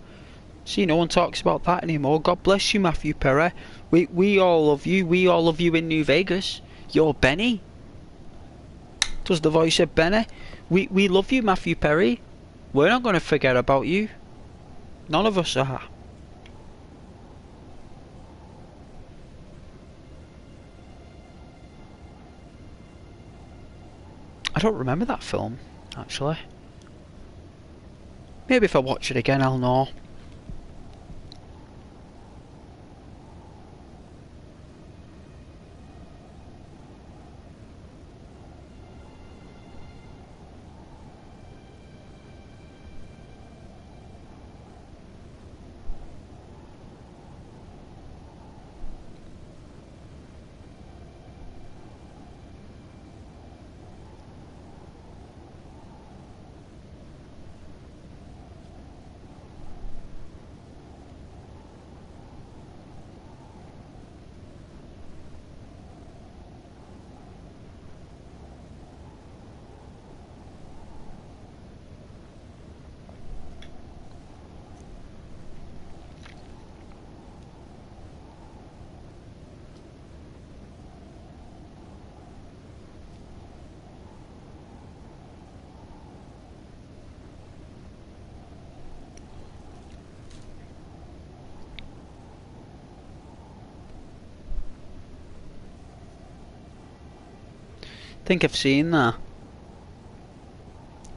See, no one talks about that anymore. God bless you, Matthew Perry. We all love you. We all love you in New Vegas. You're Benny. Does the voice of Benny? We love you, Matthew Perry. We're not going to forget about you. None of us are. I don't remember that film, actually. Maybe if I watch it again, I'll know. think I've seen that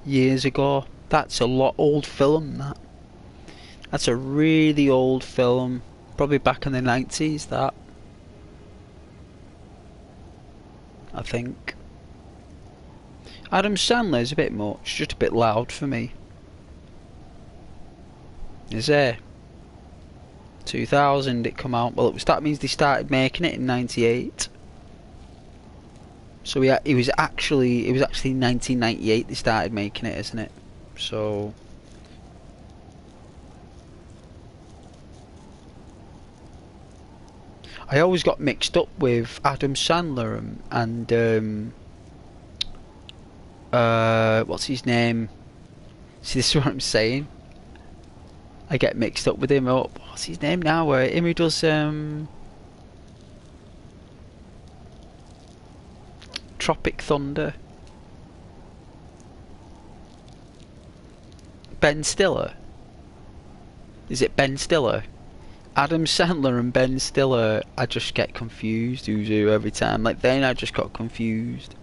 years ago. That's a lot old film, that. That's a really old film. Probably back in the 90s, that. I think. Adam Sandler's a bit much, just a bit loud for me. Is there? 2000 it come out. Well, that means they started making it in 98. So it was actually 1998 they started making it, isn't it? So I always got mixed up with Adam Sandler and what's his name? See, this is what I'm saying. I get mixed up with him. Oh, what's his name now? Him who does Tropic Thunder. Ben Stiller. Is it Ben Stiller? Adam Sandler and Ben Stiller, I just get confused who's who every time. Like then I just got confused.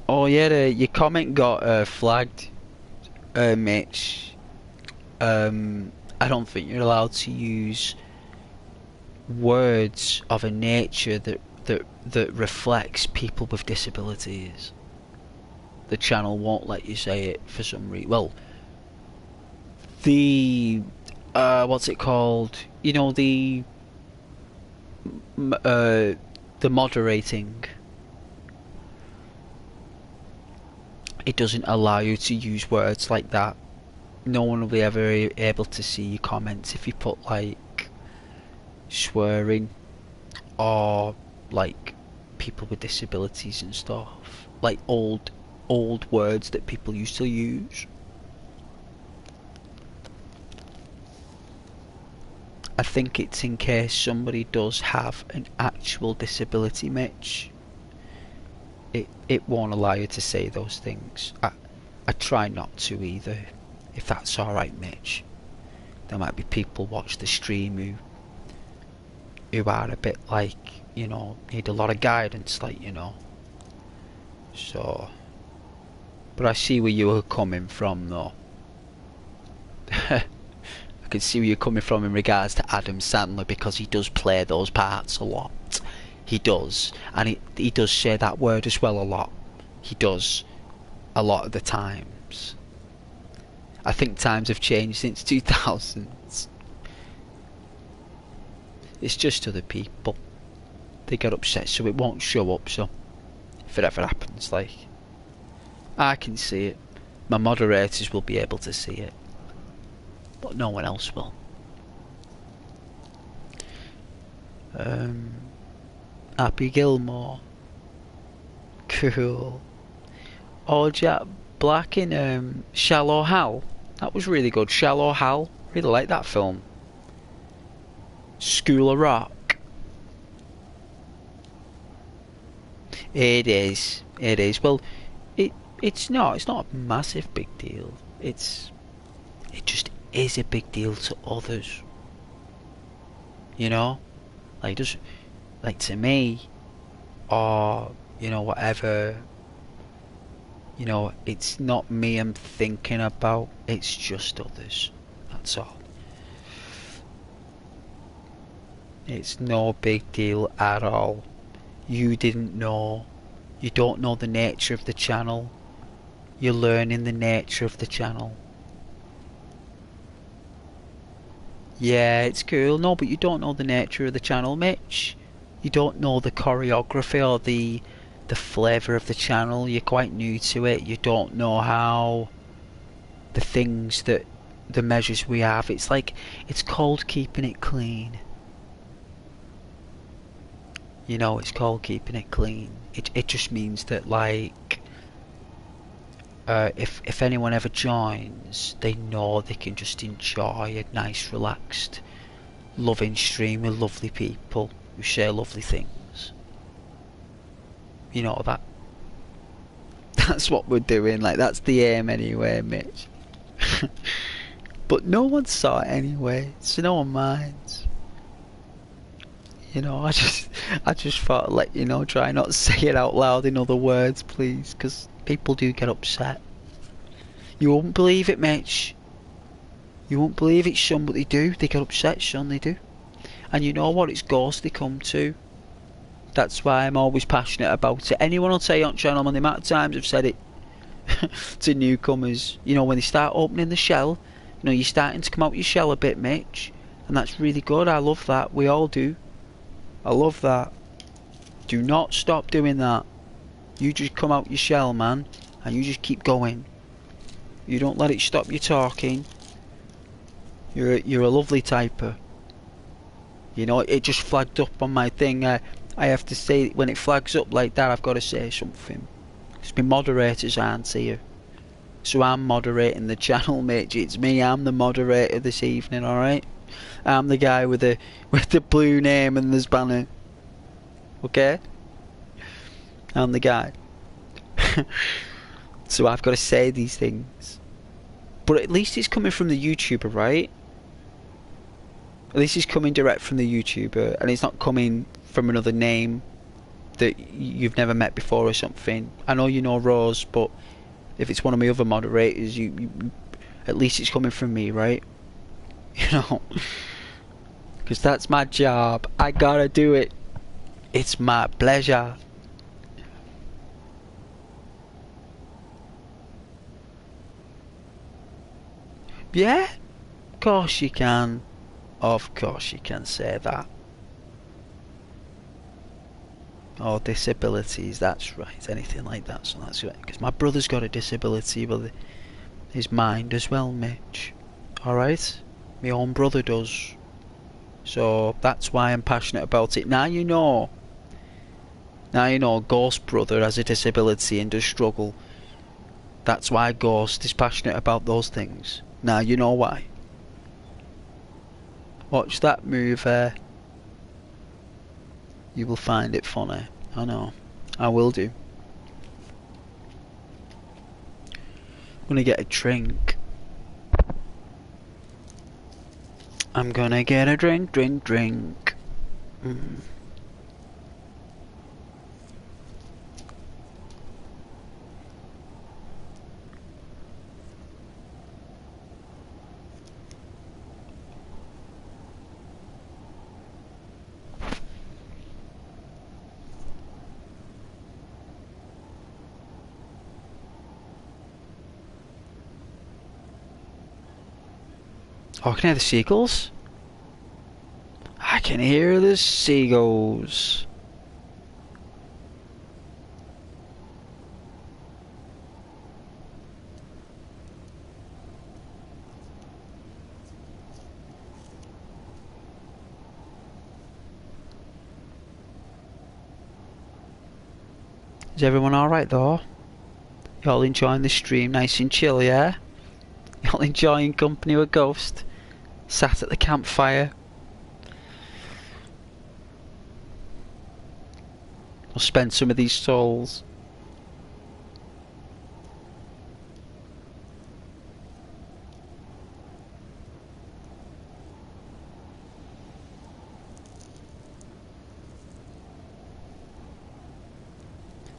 Oh yeah, your comment got flagged, Mitch. I don't think you're allowed to use words of a nature that reflects people with disabilities. The channel won't let you say it for some reason. Well, the what's it called? You know, the moderating. It doesn't allow you to use words like that. No one will be ever able to see your comments if you put like swearing or like people with disabilities and stuff, like old words that people used to use. I think it's in case somebody does have an actual disability, Mitch. It won't allow you to say those things. I try not to either, if that's alright, Mitch. There might be people watch the stream who are a bit like, you know, need a lot of guidance, like, you know. So, but I see where you are coming from, though. I can see where you're coming from in regards to Adam Sandler, because he does play those parts a lot. He does, and he does say that word as well a lot. He does, a lot of the times. I think times have changed since 2000s. It's just other people. They get upset, so it won't show up. So if it ever happens, like, I can see it. My moderators will be able to see it, but no one else will. Happy Gilmore. Cool. Oh, Jack Black in Shallow Hal. That was really good. Shallow Hal. Really like that film. School of Rock. It is. It is. Well, it's not. It's not a massive big deal. It just is a big deal to others. You know, like just like to me, or you know, whatever. You know, it's not me I'm thinking about. It's just others. That's all. It's no big deal at all. You didn't know. You don't know the nature of the channel. You're learning the nature of the channel. Yeah, it's cool. No, but you don't know the nature of the channel, Mitch. You don't know the choreography or the flavour of the channel. You're quite new to it. You don't know how the things that the measures we have. It's like, it's called keeping it clean. You know, it's called keeping it clean. It just means that, like, if anyone ever joins, they know they can just enjoy a nice, relaxed, loving stream with lovely people who share lovely things. You know, that's what we're doing. Like, that's the aim anyway, Mitch. But no one saw it anyway, so no one minds. You know, I just thought I'd let you know, try not to say it out loud in other words, please, because people do get upset. You won't believe it, Mitch. You won't believe it, son, but they do. They get upset, son, they do. And you know what? It's ghosts they come to. That's why I'm always passionate about it. Anyone will say on channel, and the amount of times I've said it to newcomers, you know, when they start opening the shell, you know, you're starting to come out your shell a bit, Mitch. And that's really good. I love that. We all do. I love that. Do not stop doing that. You just come out your shell, man, and you just keep going. You don't let it stop you talking. You're a lovely typer. You know, it just flagged up on my thing. I have to say, when it flags up like that, I've got to say something. Because my moderators aren't here. So I'm moderating the channel, mate. It's me. I'm the moderator this evening, alright? I'm the guy with the blue name and the banner. Okay? I'm the guy. So I've got to say these things. But at least it's coming from the YouTuber, right? At least it's coming direct from the YouTuber, and it's not coming from another name that you've never met before or something. I know you know Rose, but if it's one of my other moderators, you at least it's coming from me, right? You know, because that's my job. I gotta do it. It's my pleasure. Yeah, of course you can. Of course you can say that. Or disabilities, that's right. Anything like that, so that's right. Because my brother's got a disability, but his mind as well, Mitch. Alright? My own brother does. So that's why I'm passionate about it. Now you know. Now you know Ghost brother has a disability and does struggle. That's why Ghost is passionate about those things. Now you know why. Watch that move there. You will find it funny. I know. I will do. I'm gonna get a drink. I'm gonna get a drink. Oh, I can hear the seagulls. I can hear the seagulls. Is everyone alright though? Y'all enjoying the stream nice and chill, yeah? Y'all enjoying company with Ghost? Sat at the campfire? I'll spend some of these souls.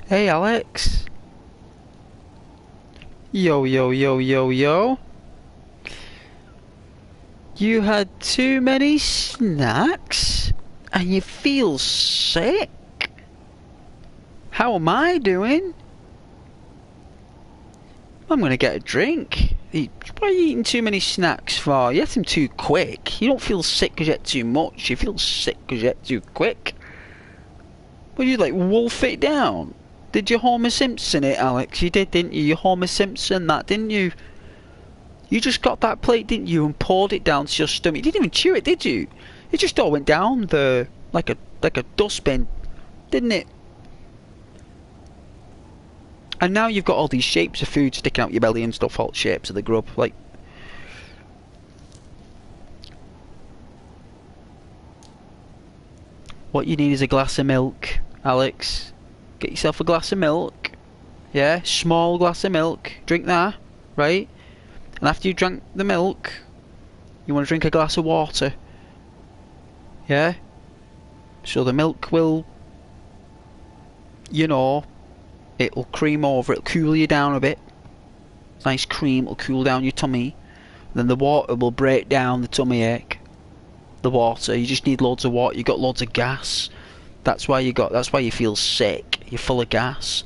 Hey Alex. Yo yo yo yo yo. You had too many snacks and you feel sick? How am I doing? I'm gonna get a drink. What are you eating too many snacks for? You ate them too quick. You don't feel sick because you ate too much. You feel sick because you ate too quick. Well, you like wolf it down. Did you Homer Simpson it, Alex? You did, didn't you? You Homer Simpson that, didn't you? You just got that plate, didn't you, and poured it down to your stomach. You didn't even chew it, did you? It just all went down the like a dustbin, didn't it? And now you've got all these shapes of food sticking out your belly and stuff, all shapes of the grub. Like, what you need is a glass of milk, Alex. Get yourself a glass of milk. Yeah, small glass of milk. Drink that, right? And after you drank the milk, you want to drink a glass of water. Yeah? So the milk will, you know, it'll cream over, it'll cool you down a bit. Nice cream, it'll cool down your tummy. Then the water will break down the tummy ache. The water, you just need loads of water. You got loads of gas. That's why you feel sick. You're full of gas.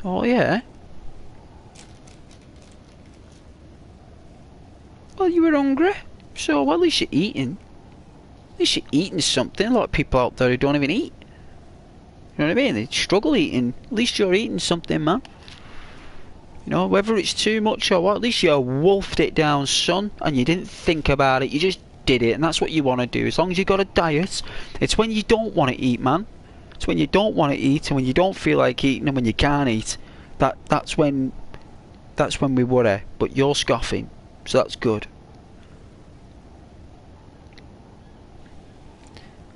Oh yeah. Well, you were hungry, so well, at least you're eating. At least you're eating something. A lot of people out there who don't even eat. You know what I mean? They struggle eating. At least you're eating something, man. You know, whether it's too much or what, at least you wolfed it down, son, and you didn't think about it. You just did it, and that's what you want to do. As long as you got a diet, it's when you don't want to eat, man. It's when you don't want to eat, and when you don't feel like eating, and when you can't eat. That's when we worry. But you're scoffing, so that's good.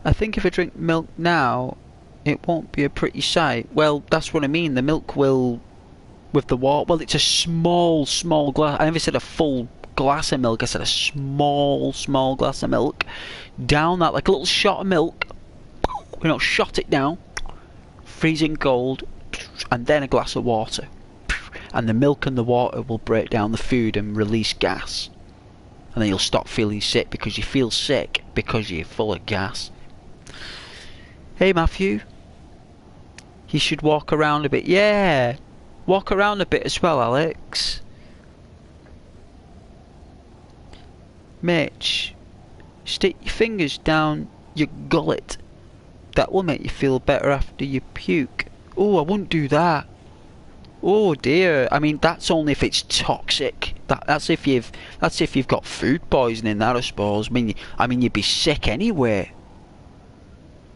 I think if I drink milk now, it won't be a pretty sight. Well, that's what I mean. The milk will, with the water. Well, it's a small glass. I never said a full glass of milk. I said a small glass of milk. Down that, like a little shot of milk. You know, shot it down, freezing cold, and then a glass of water. And the milk and the water will break down the food and release gas. And then you'll stop feeling sick, because you feel sick because you're full of gas. Hey Matthew, you should walk around a bit. Yeah, walk around a bit as well, Alex. Mitch, stick your fingers down your gullet. That will make you feel better after you puke. Oh, I wouldn't do that. Oh dear. I mean, that's only if it's toxic. That's if you've got food poisoning. That, I suppose. I mean, you'd be sick anyway.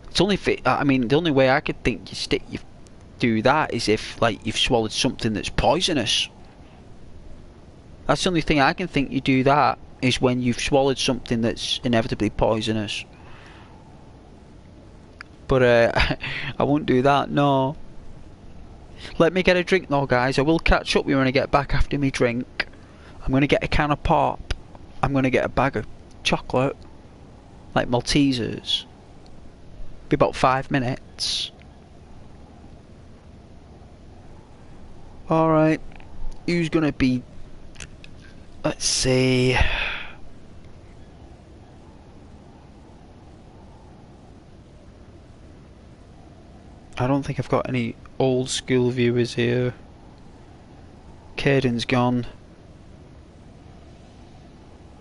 It's only if I mean, the only way I could think you do that is if, like, you've swallowed something that's poisonous. That's the only thing I can think you do that, is when you've swallowed something that's inevitably poisonous. But I won't do that, no. Let me get a drink though, guys. I will catch up with you when I get back after me drink. I'm going to get a can of pop. I'm going to get a bag of chocolate, like Maltesers. Be about 5 minutes. Alright. Who's going to be... Let's see... I don't think I've got any old school viewers here. Caden's gone.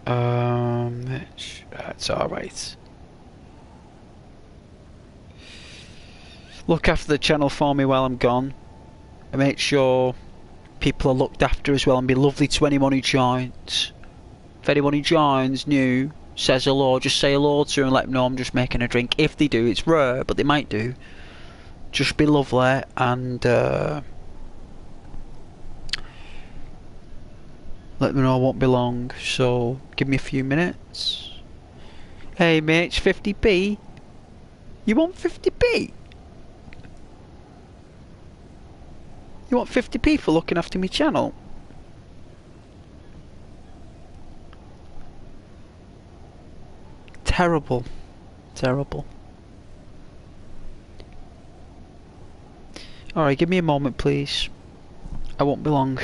That's alright. Look after the channel for me while I'm gone. And make sure people are looked after as well, and be lovely to anyone who joins. If anyone who joins new, says hello, just say hello to them and let them know I'm just making a drink. If they do, it's rare, but they might do. Just be lovely, and let me know I won't be long, so give me a few minutes. Hey mate, 50p? You want 50p? You want 50p for looking after me channel? Terrible. Terrible. Alright, give me a moment please. I won't be long.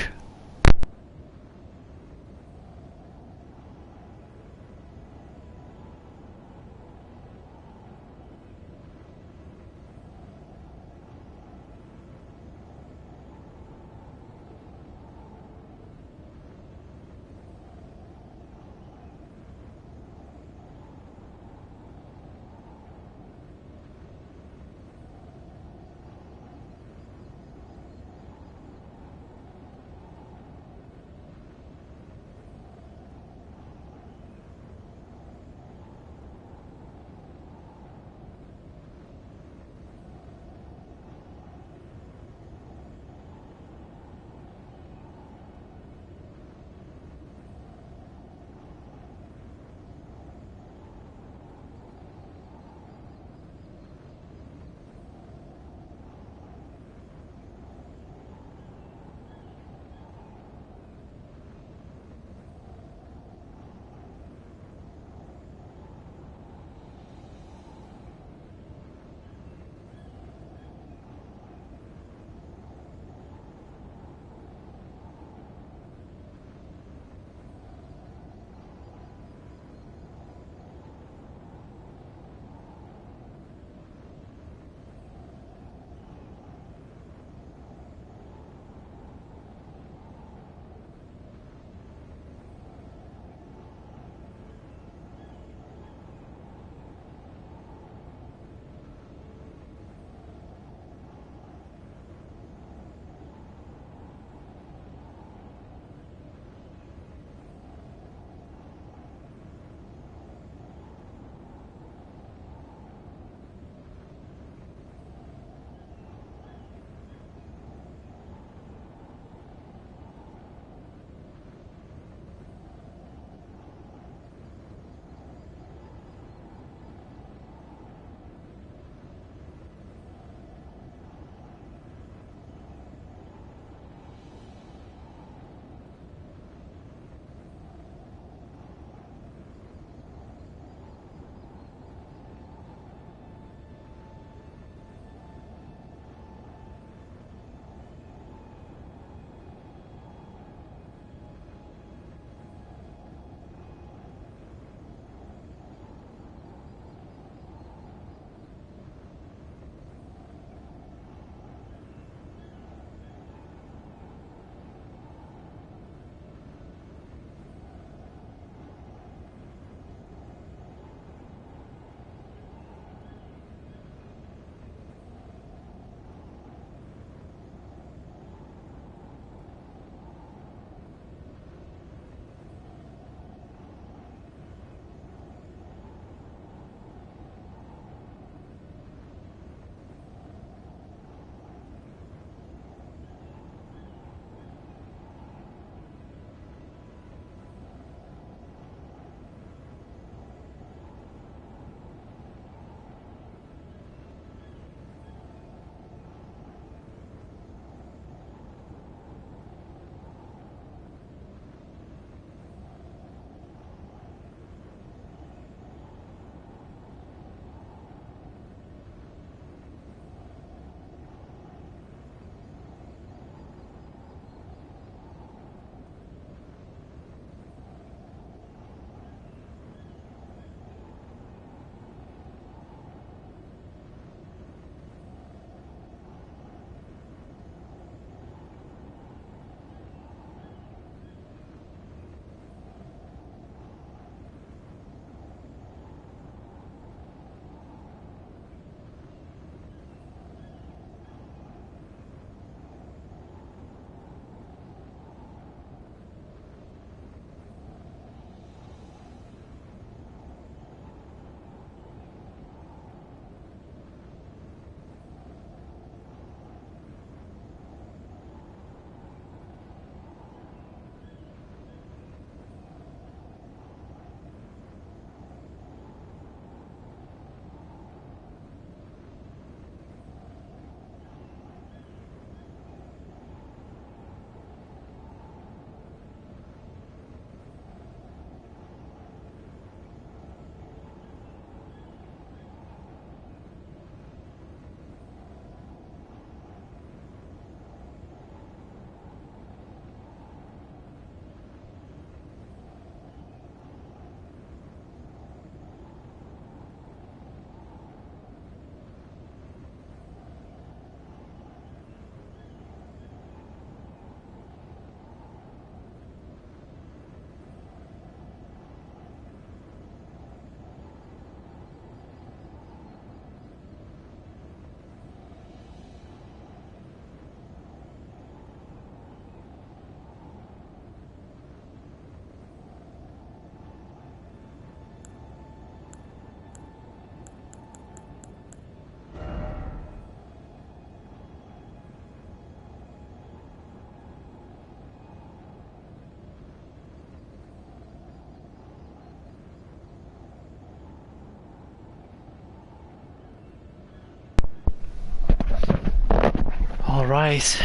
Alright.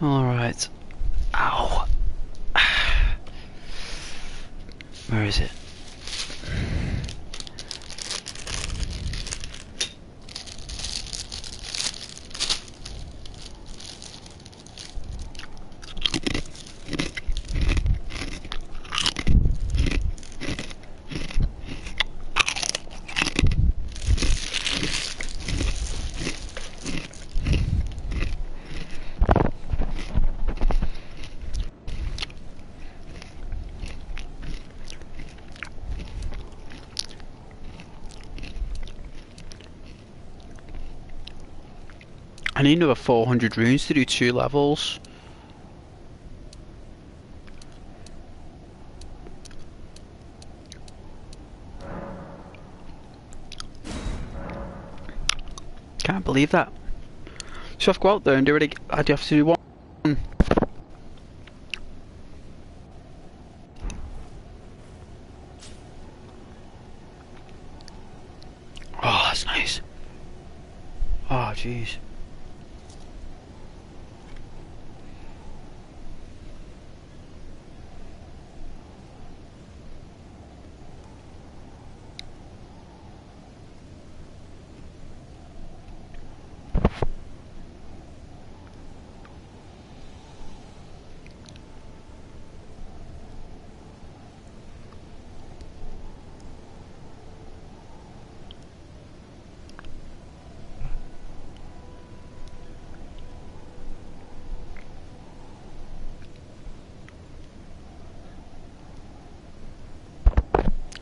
Alright. Ow. Where is it? I need another 400 runes to do 2 levels. Can't believe that. So I have to go out there and do it again. I do have to do one. Oh, that's nice. Oh, jeez.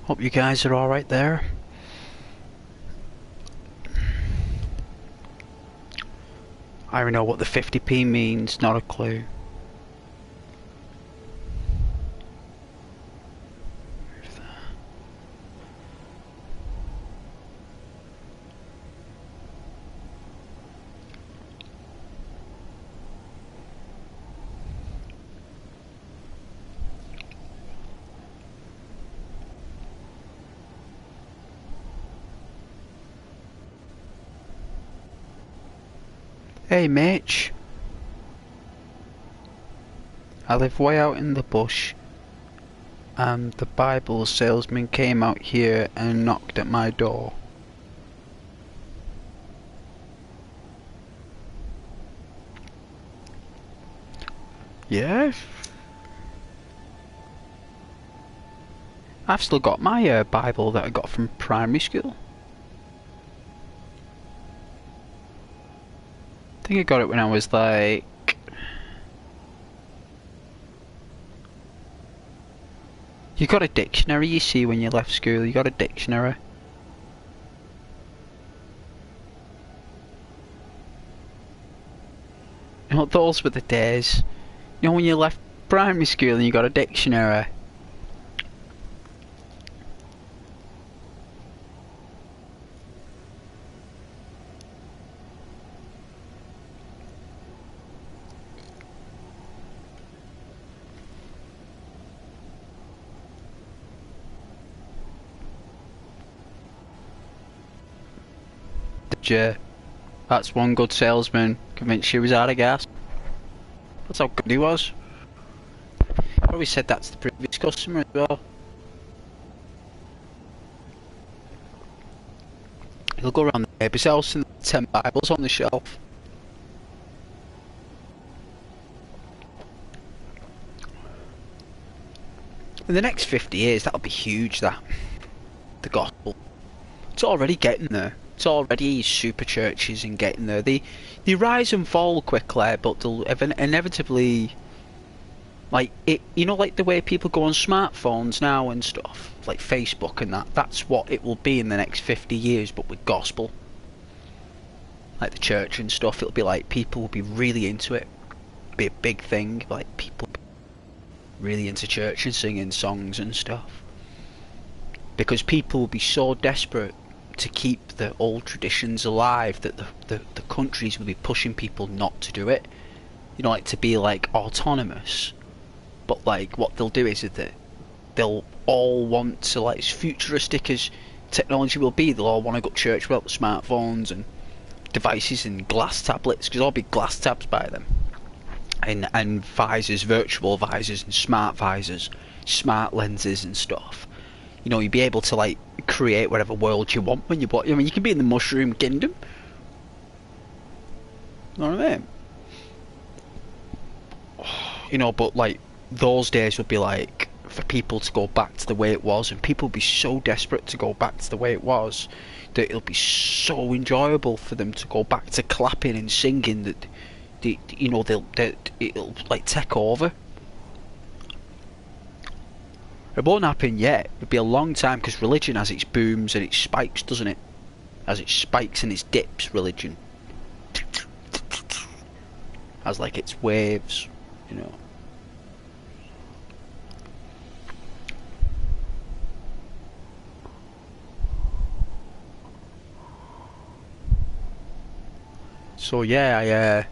Hope you guys are alright there. I don't know what the 50p means, not a clue. Hey Mitch, I live way out in the bush and the Bible salesman came out here and knocked at my door. Yeah? I've still got my Bible that I got from primary school. I think I got it when I was like... You got a dictionary, you see, when you left school. You got a dictionary. You know, those were the days. You know, when you left primary school and you got a dictionary. That's one good salesman, convinced she was out of gas. That's how good he was. Probably said that to the previous customer as well. He'll go around the neighbour's house and 10 Bibles on the shelf. In the next 50 years, that'll be huge, that. The gospel. It's already getting there. It's already super churches and getting there. They rise and fall quickly, but they'll inevitably, like it. You know, like the way people go on smartphones now and stuff, like Facebook and that. That's what it will be in the next 50 years, but with gospel. Like the church and stuff, it'll be like people will be really into it. Be a big thing, like people really into church and singing songs and stuff. Because people will be so desperate to keep the old traditions alive that the countries will be pushing people not to do it. You know, like to be like autonomous. But like what they'll do is that they'll all want to, like, as futuristic as technology will be, they'll all want to go to church without the smartphones and devices and glass tablets, because I'll be glass tabs by them, and visors, virtual visors and smart visors, smart lenses and stuff. You know, you'd be able to like create whatever world you want when you watch. I mean, you can be in the Mushroom Kingdom. You know what I mean? You know, but like those days would be like for people to go back to the way it was, and people would be so desperate to go back to the way it was that it'll be so enjoyable for them to go back to clapping and singing that you know it'll like take over. It won't happen yet. It'll be a long time, because religion has its booms and its spikes, doesn't it? Has its spikes and its dips. Religion has like its waves, you know. So yeah,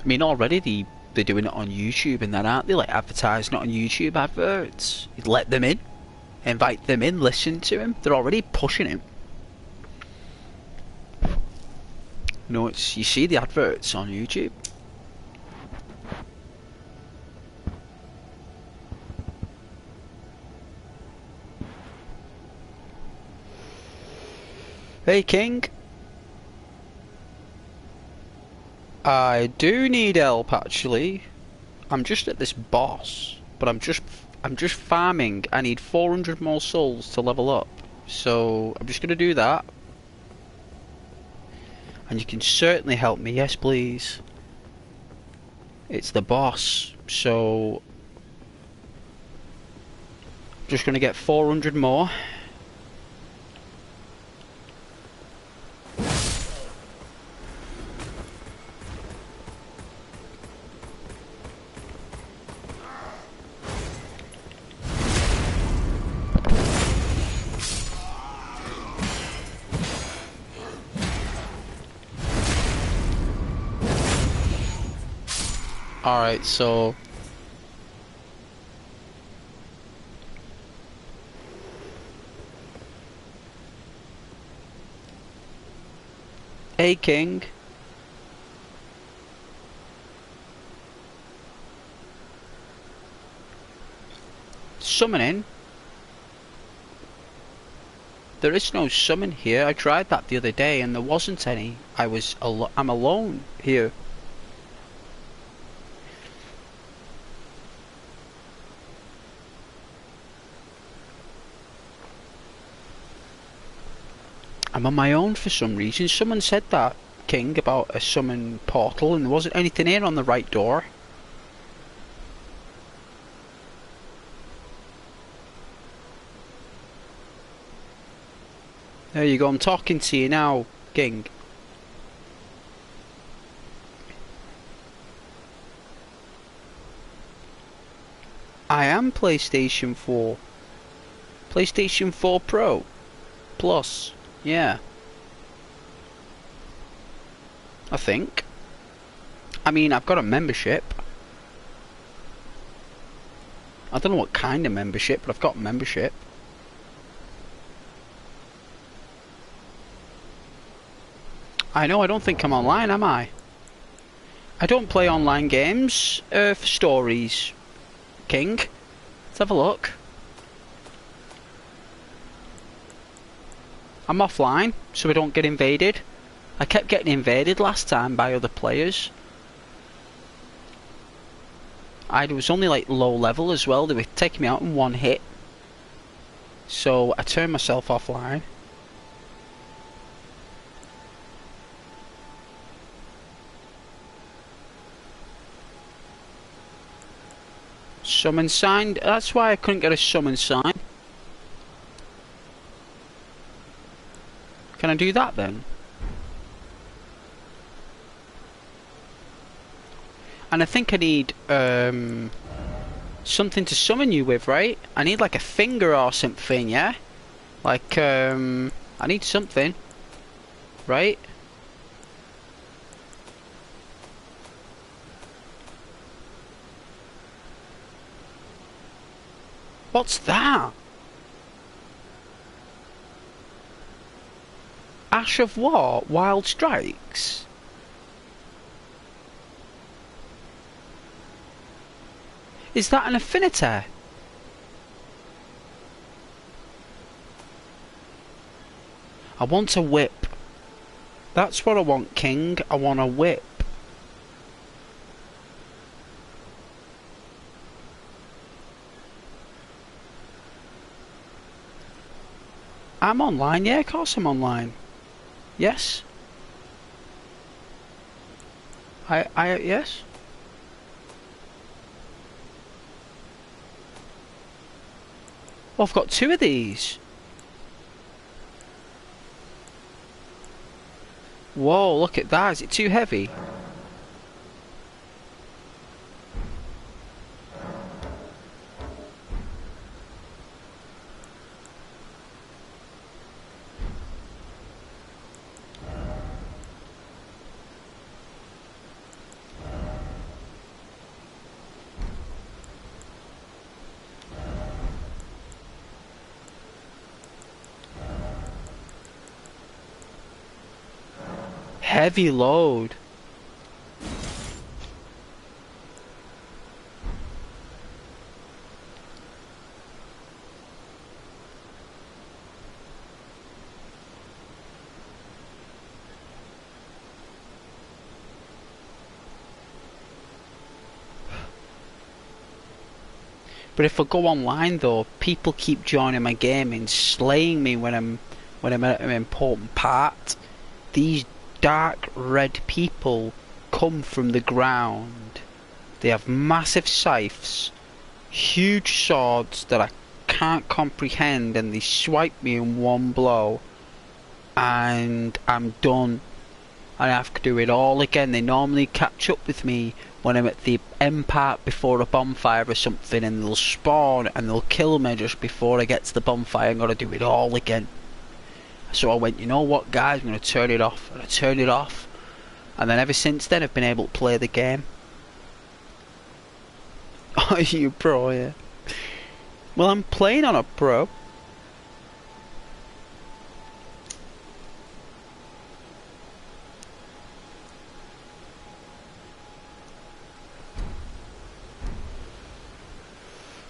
I mean already they're doing it on YouTube and that, aren't they? Like advertising it on YouTube adverts. You'd let them in, invite them in, listen to him. They're already pushing him. You know, you see the adverts on YouTube. Hey King. I do need help actually. I'm just at this boss, but I'm just farming. I need 400 more souls to level up. So I'm just gonna do that. And you can certainly help me, yes please. It's the boss, so I'm just gonna get 400 more. Alright, so hey King. Summoning? There is no summon here. I tried that the other day and there wasn't any. I'm alone here. I'm on my own for some reason. Someone said that, King, about a summon portal, and there wasn't anything here on the right door. There you go, I'm talking to you now, King. I am PlayStation 4. PlayStation 4 Pro Plus. Yeah. I think. I mean, I've got a membership. I don't know what kind of membership, but I've got membership. I know, I don't think I'm online, am I? I don't play online games for stories, King. Let's have a look. I'm offline, so we don't get invaded. I kept getting invaded last time by other players. I was only like low level as well. They were taking me out in one hit. So I turned myself offline. Summon sign. That's why I couldn't get a summon sign. Can I do that then? And I think I need something to summon you with, right? I need like a finger or something, yeah? Like I need something, right? What's that? Ash of what? Wild Strikes? Is that an affinity? I want a whip. That's what I want, King. I want a whip. I'm online, yeah, of course I'm online. Yes. Yes. Oh, I've got 2 of these. Whoa, look at that. Is it too heavy? Heavy load. But if I go online though, people keep joining my game and slaying me when I'm at an important part. These dark red people come from the ground. They have massive scythes, huge swords that I can't comprehend, and they swipe me in one blow and I'm done. And I have to do it all again. They normally catch up with me when I'm at the end part before a bonfire or something, and they'll spawn and they'll kill me just before I get to the bonfire. I'm gonna do it all again. So I went, you know what guys, I'm gonna turn it off. And I turned it off, and then ever since then I've been able to play the game. Are you pro? Yeah. Well, I'm playing on a pro.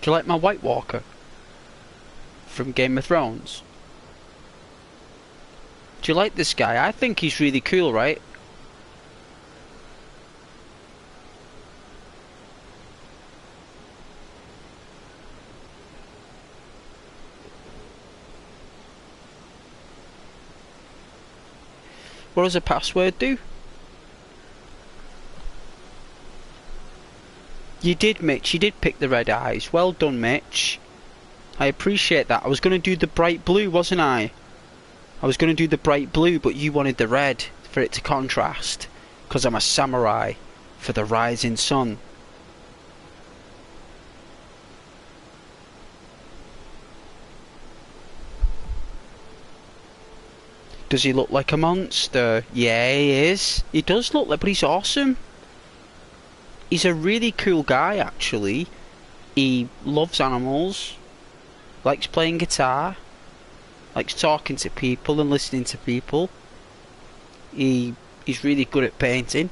Do you like my White Walker from Game of Thrones? Do you like this guy? I think he's really cool, right? What does a password do? You did, Mitch. You did pick the red eyes. Well done, Mitch. I appreciate that. I was going to do the bright blue, wasn't I? I was going to do the bright blue, but you wanted the red for it to contrast. Because I'm a samurai for the rising sun. Does he look like a monster? Yeah, he is. He does look like, but he's awesome. He's a really cool guy, actually. He loves animals, likes playing guitar, likes talking to people and listening to people. He's really good at painting.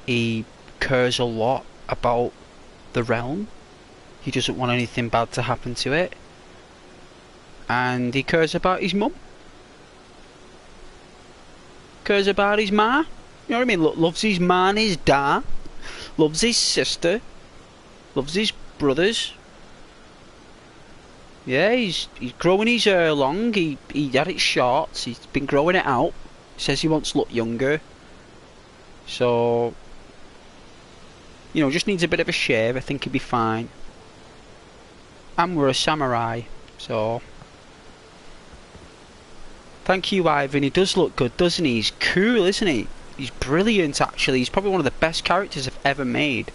He cares a lot about the realm. He doesn't want anything bad to happen to it. And he cares about his mum. Cares about his ma. You know what I mean? Loves his ma and his dad. Loves his sister. Loves his brothers. Yeah, he's growing his hair long. He had it short. He's been growing it out. He says he wants to look younger. So, you know, just needs a bit of a shave. I think he'll be fine. And we're a samurai, so. Thank you, Ivan. He does look good, doesn't he? He's cool, isn't he? He's brilliant, actually. He's probably one of the best characters I've ever made.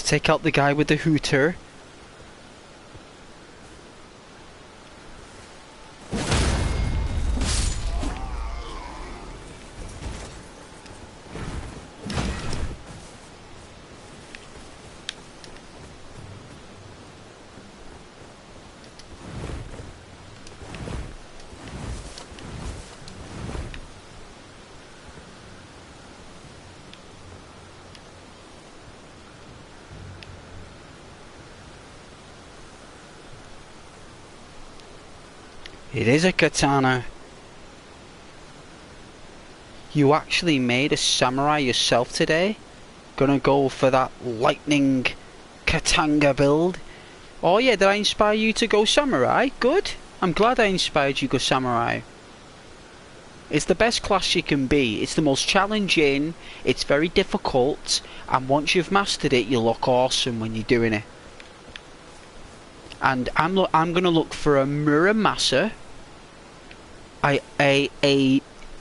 Let's take out the guy with the hooter. It is a katana. You actually made a samurai yourself today? Gonna go for that lightning katanga build? Oh yeah, did I inspire you to go samurai? Good. I'm glad I inspired you to go samurai. It's the best class you can be. It's the most challenging, it's very difficult, and once you've mastered it, you look awesome when you're doing it. And I'm gonna look for a Muramasa, a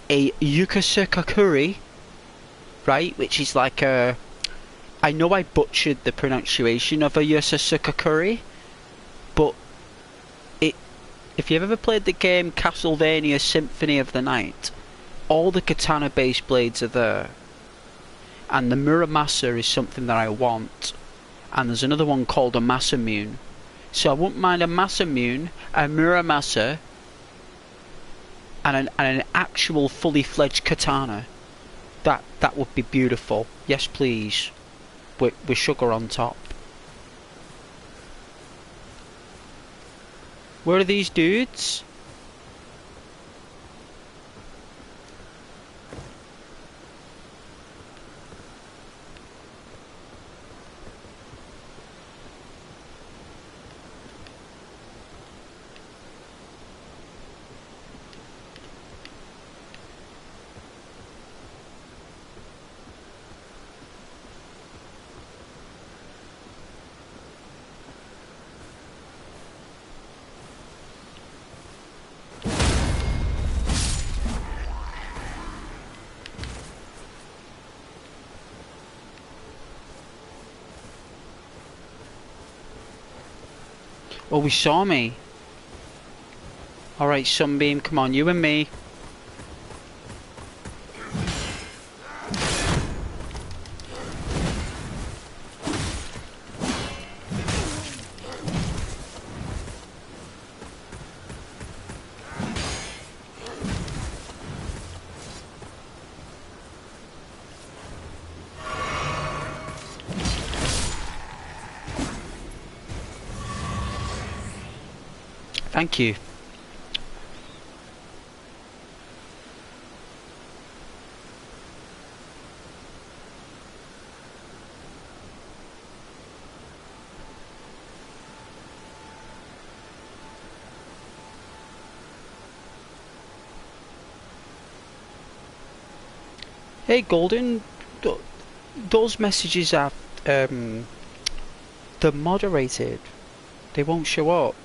Yukasukakuri, right? Which is like a... I know I butchered the pronunciation of a Yukasukakuri, but if you've ever played the game Castlevania Symphony of the Night, all the katana based blades are there. And the Muramasa is something that I want. And there's another one called a Masamune. So I wouldn't mind a Masamune, a Muramasa, and an actual fully fledged katana. That would be beautiful. Yes please. With sugar on top. Where are these dudes? Oh, he saw me. Alright, Sunbeam, come on, you and me. Thank you. Hey Golden, those messages are they're moderated. They won't show up.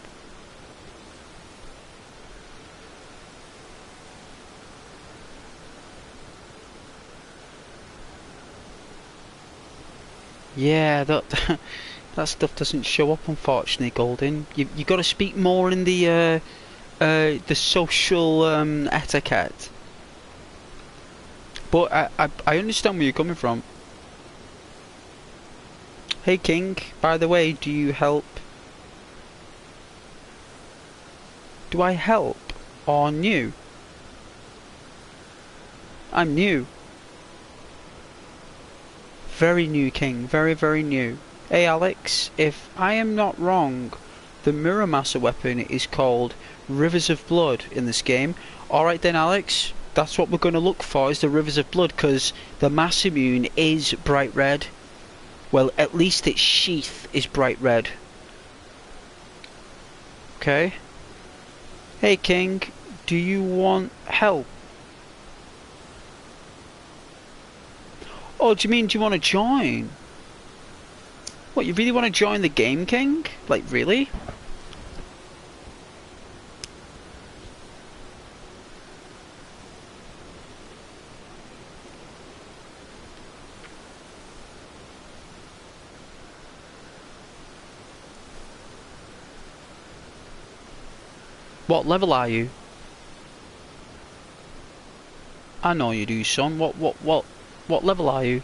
Yeah, that stuff doesn't show up, unfortunately, Golden. You got to speak more in the social etiquette. But I understand where you're coming from. Hey King, by the way, do you help? Do I help or new? I'm new. Very new, King. Very, very new. Hey Alex, if I am not wrong, the Muramasa weapon is called Rivers of Blood in this game. Alright then Alex, that's what we're going to look for, is the Rivers of Blood, because the Masamune is bright red. Well, at least its sheath is bright red. Okay. Hey King, do you want help? Oh, do you want to join? What, you really want to join the game, King? Like, really? What level are you? I know you do, son. What level are you?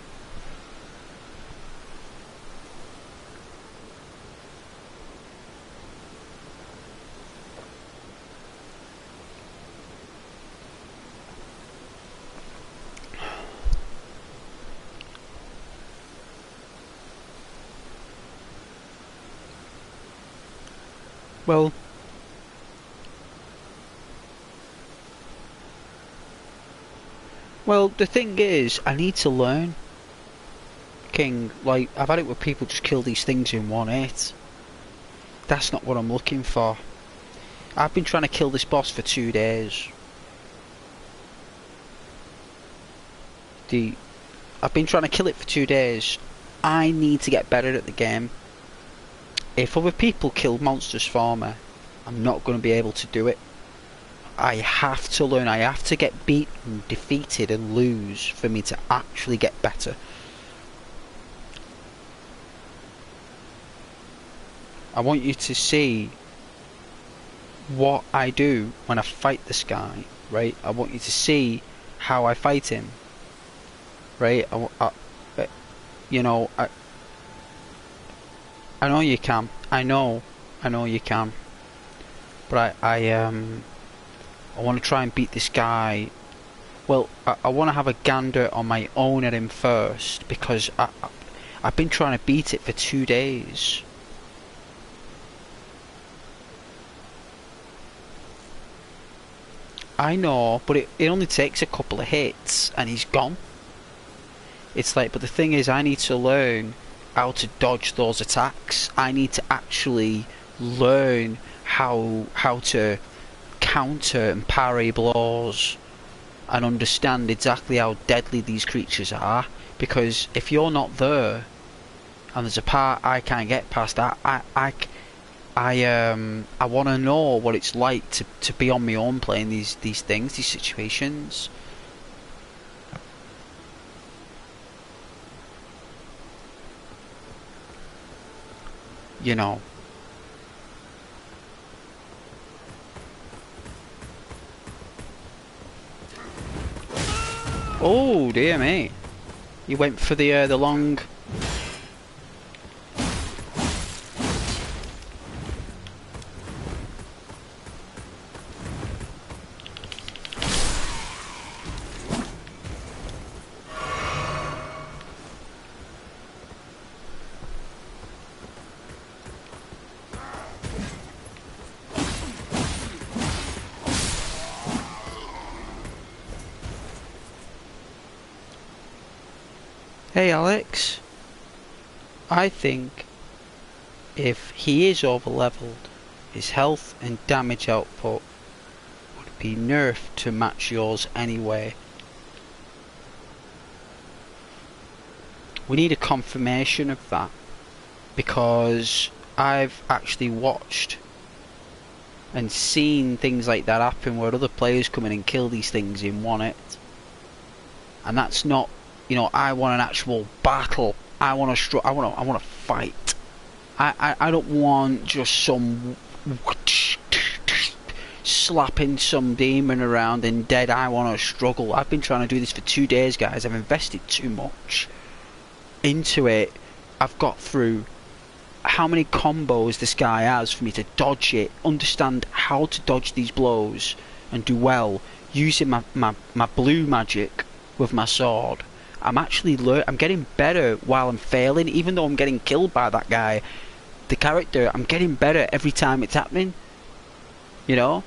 Well, the thing is, I need to learn, King. Like, I've had it where people just kill these things in one hit. That's not what I'm looking for. I've been trying to kill this boss for 2 days. I've been trying to kill it for 2 days. I need to get better at the game. If other people kill monsters for me, I'm not going to be able to do it. I have to learn. I have to get beaten, defeated and lose for me to actually get better. I want you to see what I do when I fight this guy, right? I want you to see how I fight him, right? You know, I know you can. I know you can. But I want to try and beat this guy. Well, I want to have a gander on my own at him first, because I've been trying to beat it for 2 days. I know, but it only takes a couple of hits and he's gone. It's like, but the thing is, I need to learn how to dodge those attacks. I need to actually learn how to counter and parry blows and understand exactly how deadly these creatures are. Because if you're not there and there's a part I can't get past, I want to know what it's like to be on my own playing these things, these situations. You know. Oh dear me! You went for the long. Hey Alex, I think if he is over leveled, his health and damage output would be nerfed to match yours anyway. We need a confirmation of that, because I've actually watched and seen things like that happen where other players come in and kill these things in one hit. And that's not, you know, I want an actual battle. I want to fight. I don't want just some slapping some demon around and dead. I want to struggle. I've been trying to do this for 2 days, guys. I've invested too much into it. I've got through how many combos this guy has for me to dodge it, understand how to dodge these blows and do well using my blue magic with my sword. I'm getting better while I'm failing, even though I'm getting killed by that guy. The character, I'm getting better every time it's happening. You know?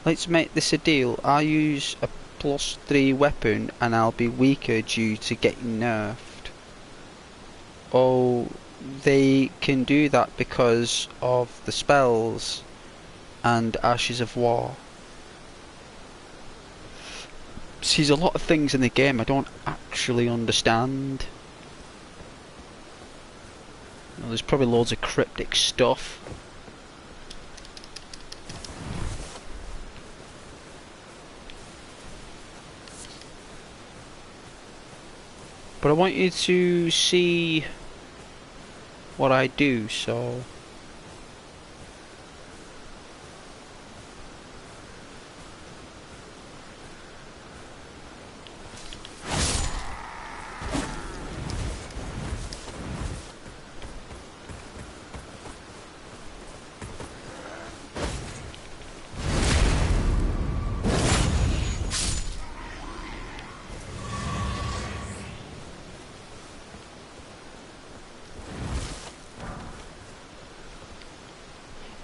Let's make this a deal. I'll use a +3 weapon and I'll be weaker due to getting nerfed. Oh, they can do that because of the spells and Ashes of War. See, there's a lot of things in the game I don't actually understand. Well, there's probably loads of cryptic stuff. But I want you to see what I do, so...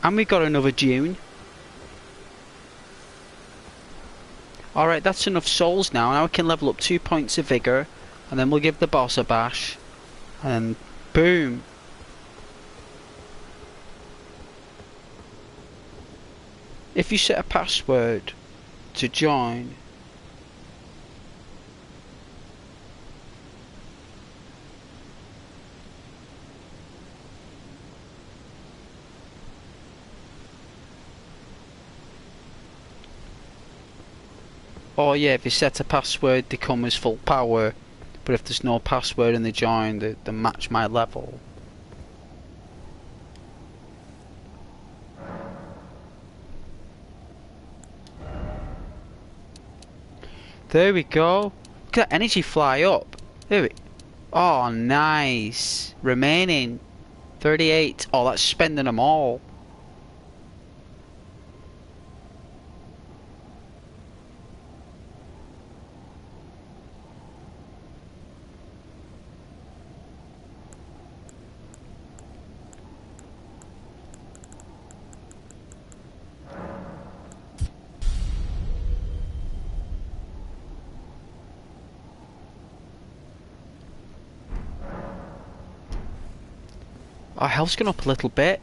And we got another Dune. Alright, that's enough souls now. Now we can level up 2 points of vigour. And then we'll give the boss a bash. And boom. If you set a password to join... Oh yeah, if you set a password, they come as full power. But if there's no password and they join, they match my level. There we go. Look at that energy fly up. There we... Oh, nice. Remaining 38. Oh, that's spending them all. Our health's gone up a little bit.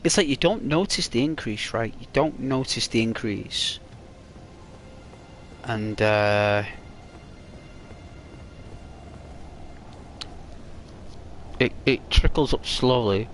It's like you don't notice the increase, right? You don't notice the increase. And it trickles up slowly.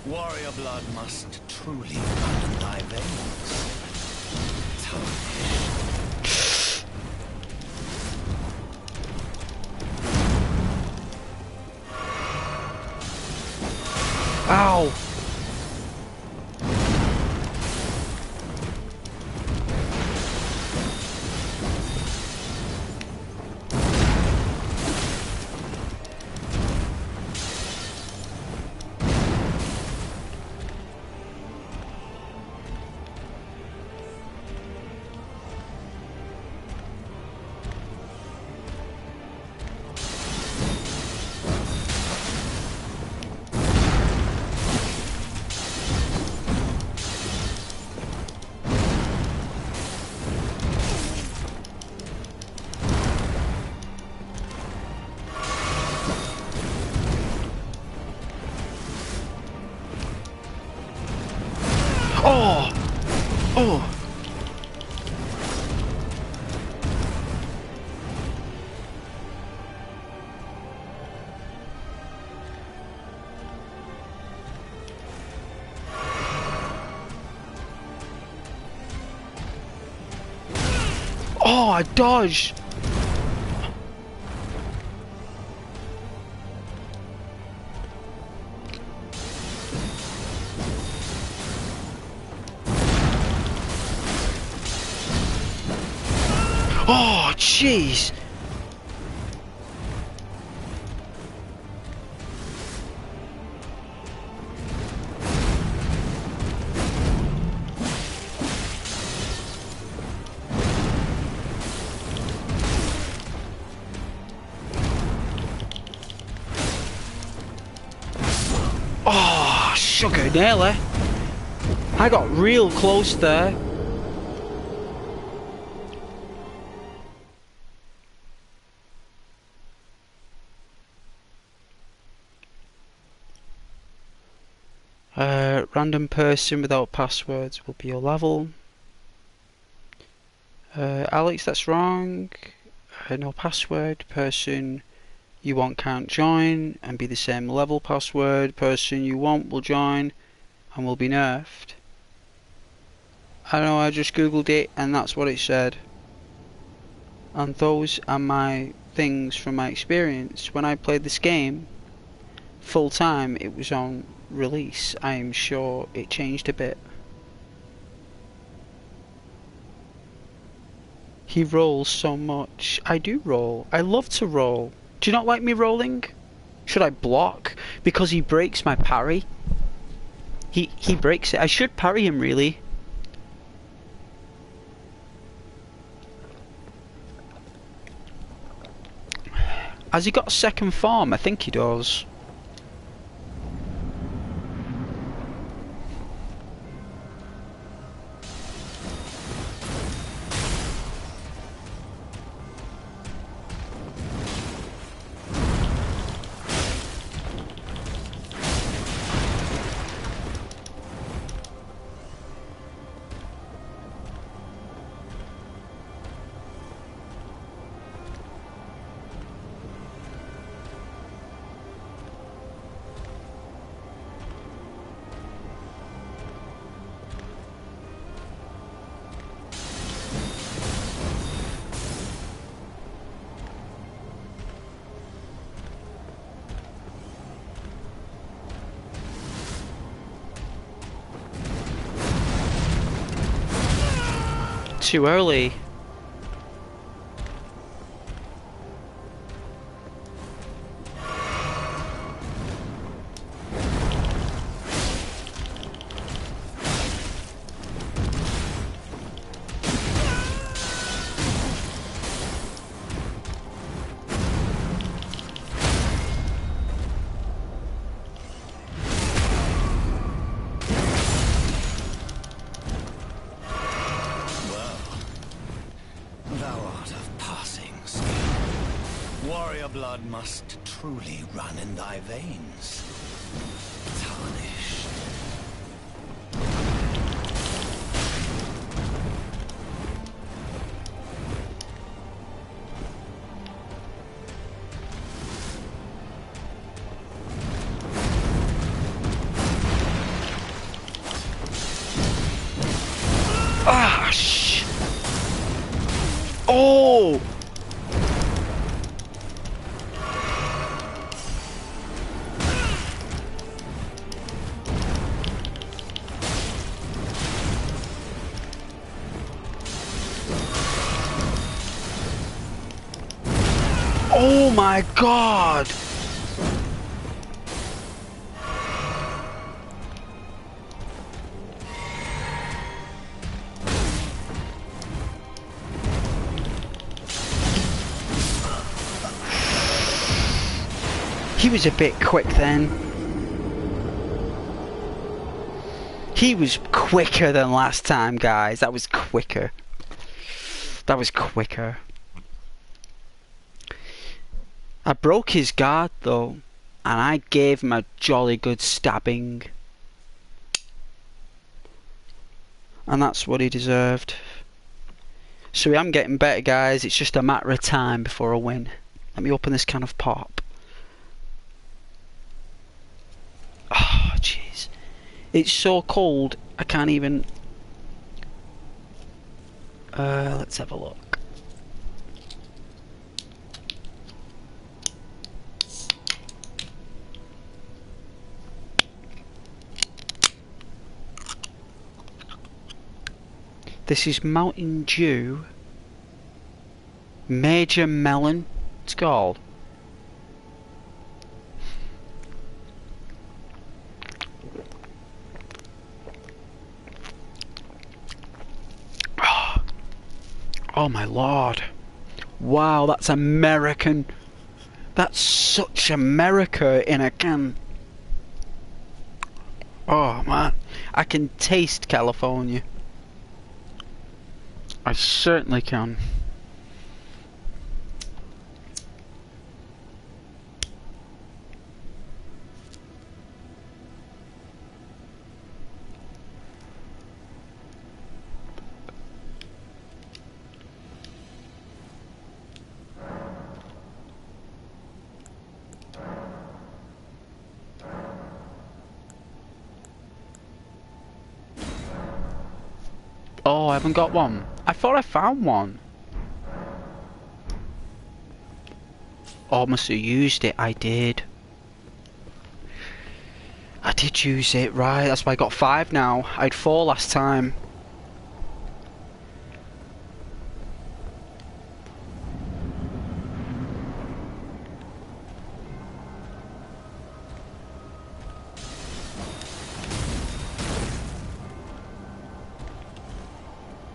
Warrior blood must truly run in thy veins. Ow! I dodged! Oh, jeez! Oh, sugar, nearly. I got real close there. Random person without passwords will be your level. Alex, that's wrong. No password. Person you want can't join and be the same level. Password. Person you want will join and will be nerfed. I know, I just googled it and that's what it said. And those are my things from my experience. When I played this game full time, it was on release. I am sure it changed a bit. He rolls so much. I do roll. I love to roll. Do you not like me rolling? Should I block? Because he breaks my parry. He breaks it. I should parry him, really. Has he got a second form? I think he does. Too early. Warrior blood must truly run in thy veins. Tarnished. Ah, shh. Oh! Oh my god! He was a bit quick then. He was quicker than last time, guys. That was quicker. That was quicker. I broke his guard though, and I gave him a jolly good stabbing. And that's what he deserved. So I am getting better, guys. It's just a matter of time before I win. Let me open this can of pop. Oh, jeez. It's so cold, I can't even... let's have a look. This is Mountain Dew. Major Melon, it's called. Oh my lord. Wow, that's American. That's such America in a can. Oh man, I can taste California. I certainly can. Oh, I haven't got one. I thought I found one. Oh, I must have used it. I did. I did use it, right. That's why I got 5 now. I had 4 last time.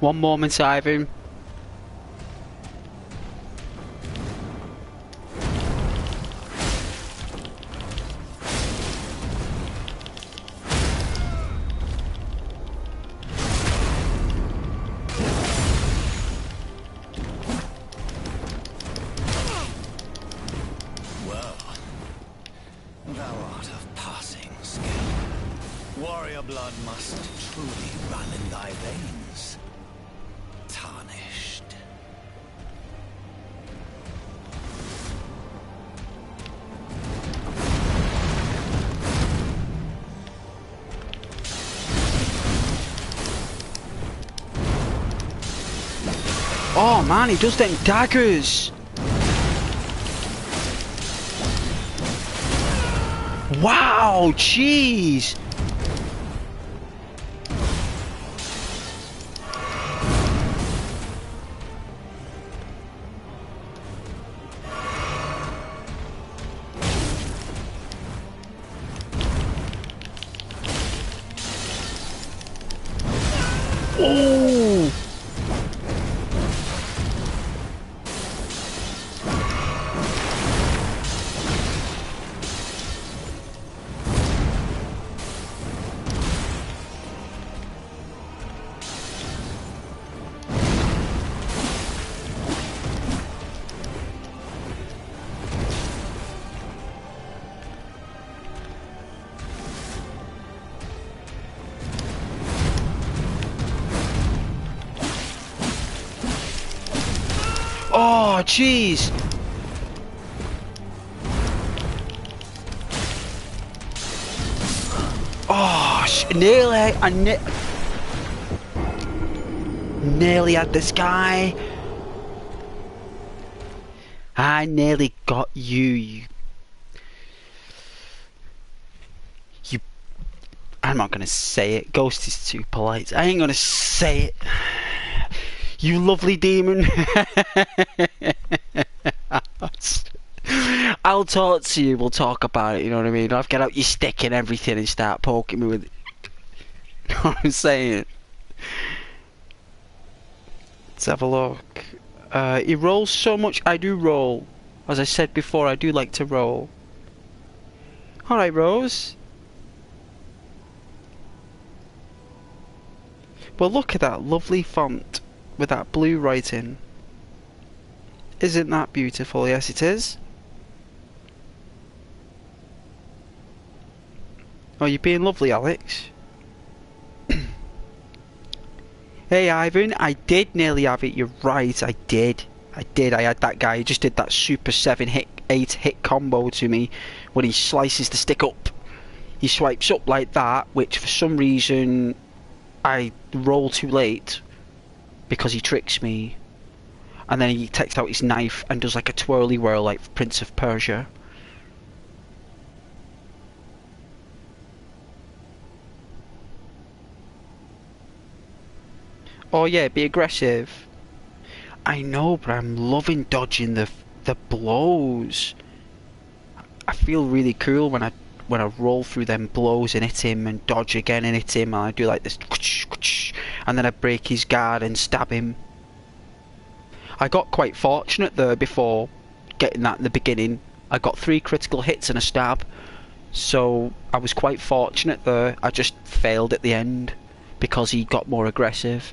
One moment, Ivan. Well, thou art of passing skill. Warrior blood must truly run in thy veins. Tarnished. Oh man, he does them daggers. Wow, jeez. Oh. Oh, jeez. Oh, nearly had this guy. I nearly got you. I'm not gonna say it. Ghost is too polite. I ain't gonna say it. You lovely demon. I'll talk to you, we'll talk about it, you know what I mean? I'll get out your stick and everything and start poking me with it. You know what I'm saying? Let's have a look. He rolls so much. I do roll. As I said before, I do like to roll. Alright, Rose. Well, look at that lovely font with that blue writing. Isn't that beautiful? Yes, it is. Oh, you're being lovely, Alex. Hey, Ivan, I did nearly have it. You're right, I did. I had that guy. He just did that super 8 hit combo to me when he slices the stick up. He swipes up like that, which for some reason I roll too late because he tricks me. And then he takes out his knife and does like a twirly whirl like Prince of Persia. Oh yeah, be aggressive. I know, but I'm loving dodging the blows. I feel really cool when I roll through them blows and hit him and dodge again and hit him, and I do like this, and then I break his guard and stab him. I got quite fortunate there before getting that in the beginning. I got 3 critical hits and a stab, so I was quite fortunate there. I just failed at the end because he got more aggressive.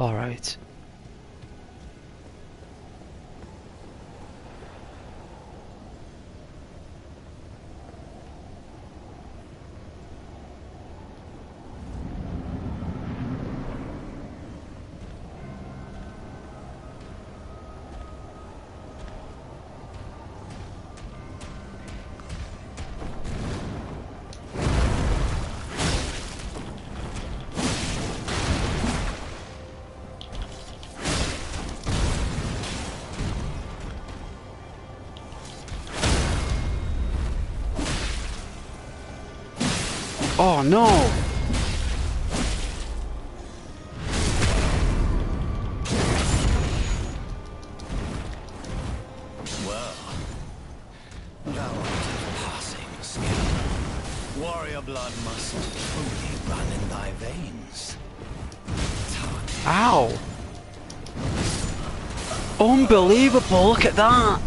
Alright. Oh no! Well, thou art of passing skill. Warrior blood must truly run in thy veins. Tarnished. Ow! Unbelievable, look at that!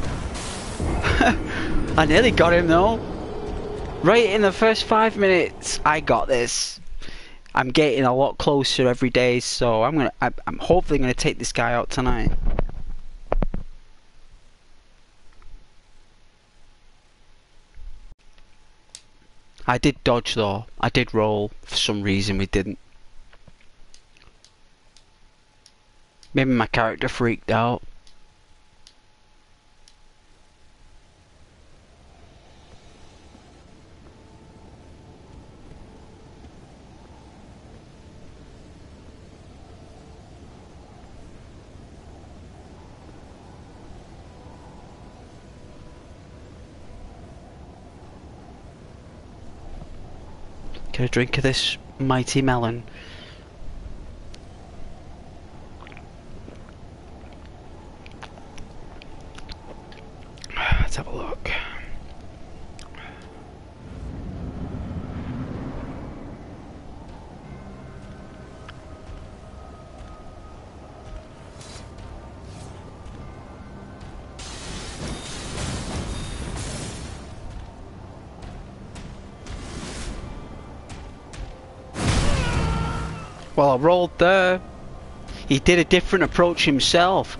I nearly got him though. Right in the first 5 minutes, I got this. I'm getting a lot closer every day, so I'm hopefully gonna take this guy out tonight. I did dodge though. I did roll. For some reason we didn't. Maybe my character freaked out. Get a drink of this mighty melon. Let's have a look. Well, I rolled there. He did a different approach himself.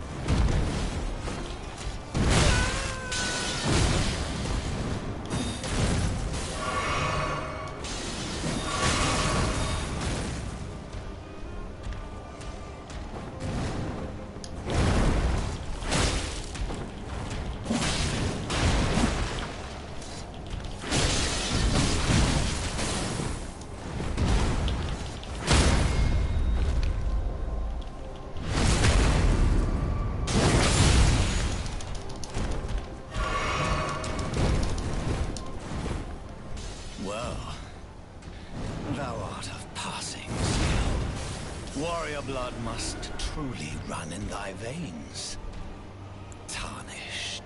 Well, thou art of passing skill. Warrior blood must truly run in thy veins. Tarnished.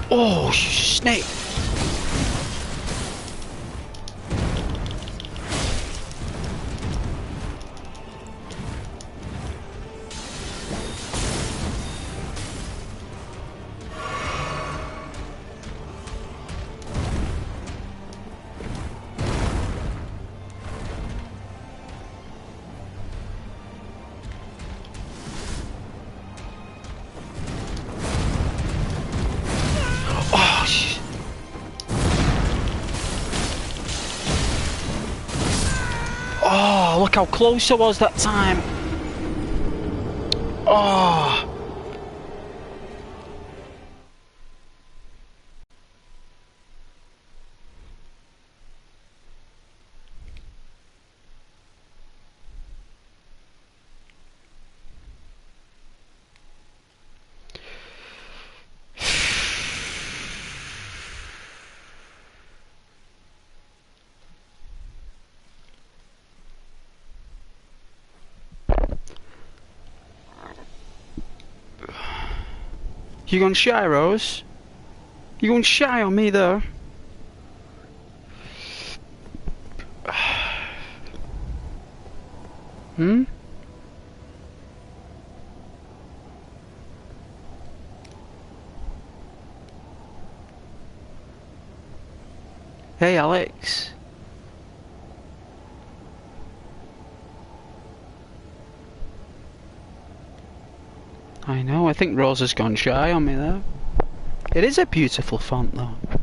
Oh, snake! Oh, how close I was that time. Oh. You going shy, Rose? You going shy on me, though? Hmm? Hey, Alex. I know, I think Rose has gone shy on me there. It is a beautiful font though. I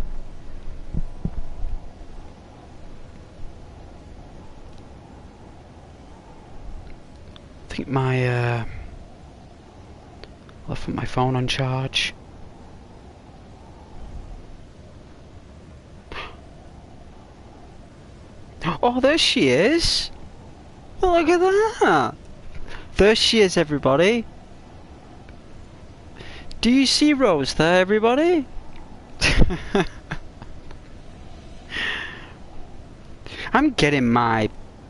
think my left my phone on charge. Oh, there she is! Look at that! There she is, everybody! Do you see Rose there, everybody? I'm getting my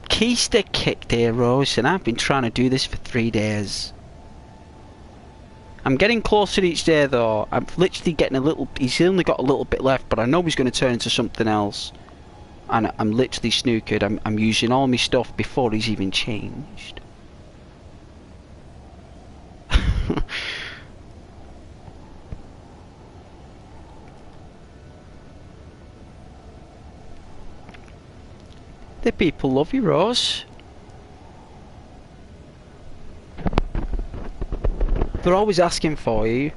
keister kicked here, Rose, and I've been trying to do this for 3 days. I'm getting closer each day, though. I'm literally getting a little... He's only got a little bit left, but I know he's going to turn into something else. And I'm literally snookered. I'm using all my stuff before he's even changed. The people love you, Rose. They're always asking for you.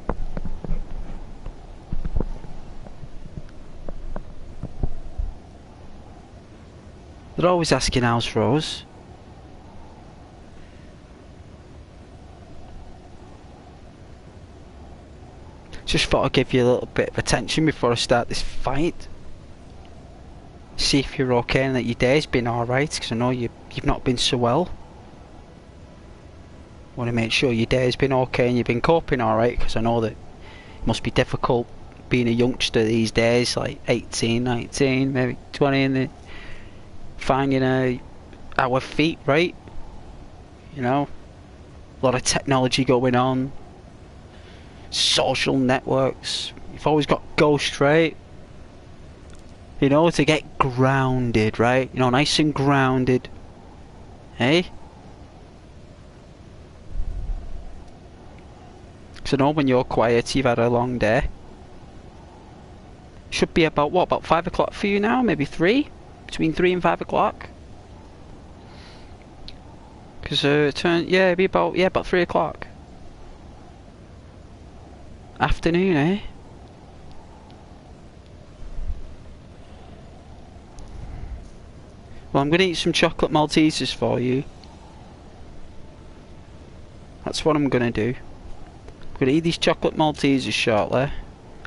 They're always asking how's Rose. Just thought I'd give you a little bit of attention before I start this fight. See if you're okay and that your day's been alright, because I know you've not been so well. Want to make sure your day's been okay and you've been coping alright, because I know that it must be difficult being a youngster these days, like 18, 19, maybe 20, and finding our feet, right? You know, a lot of technology going on, social networks. You've always got ghost, right? You know, to get grounded, right? You know, nice and grounded. Hey? So know when you're quiet, you've had a long day. Should be about, what, about 5 o'clock for you now? Maybe 3? Between 3 and 5 o'clock? Because, it'd be about 3 o'clock. Afternoon, eh? Well, I'm going to eat some chocolate Maltesers for you. That's what I'm going to do. I'm going to eat these chocolate Maltesers shortly.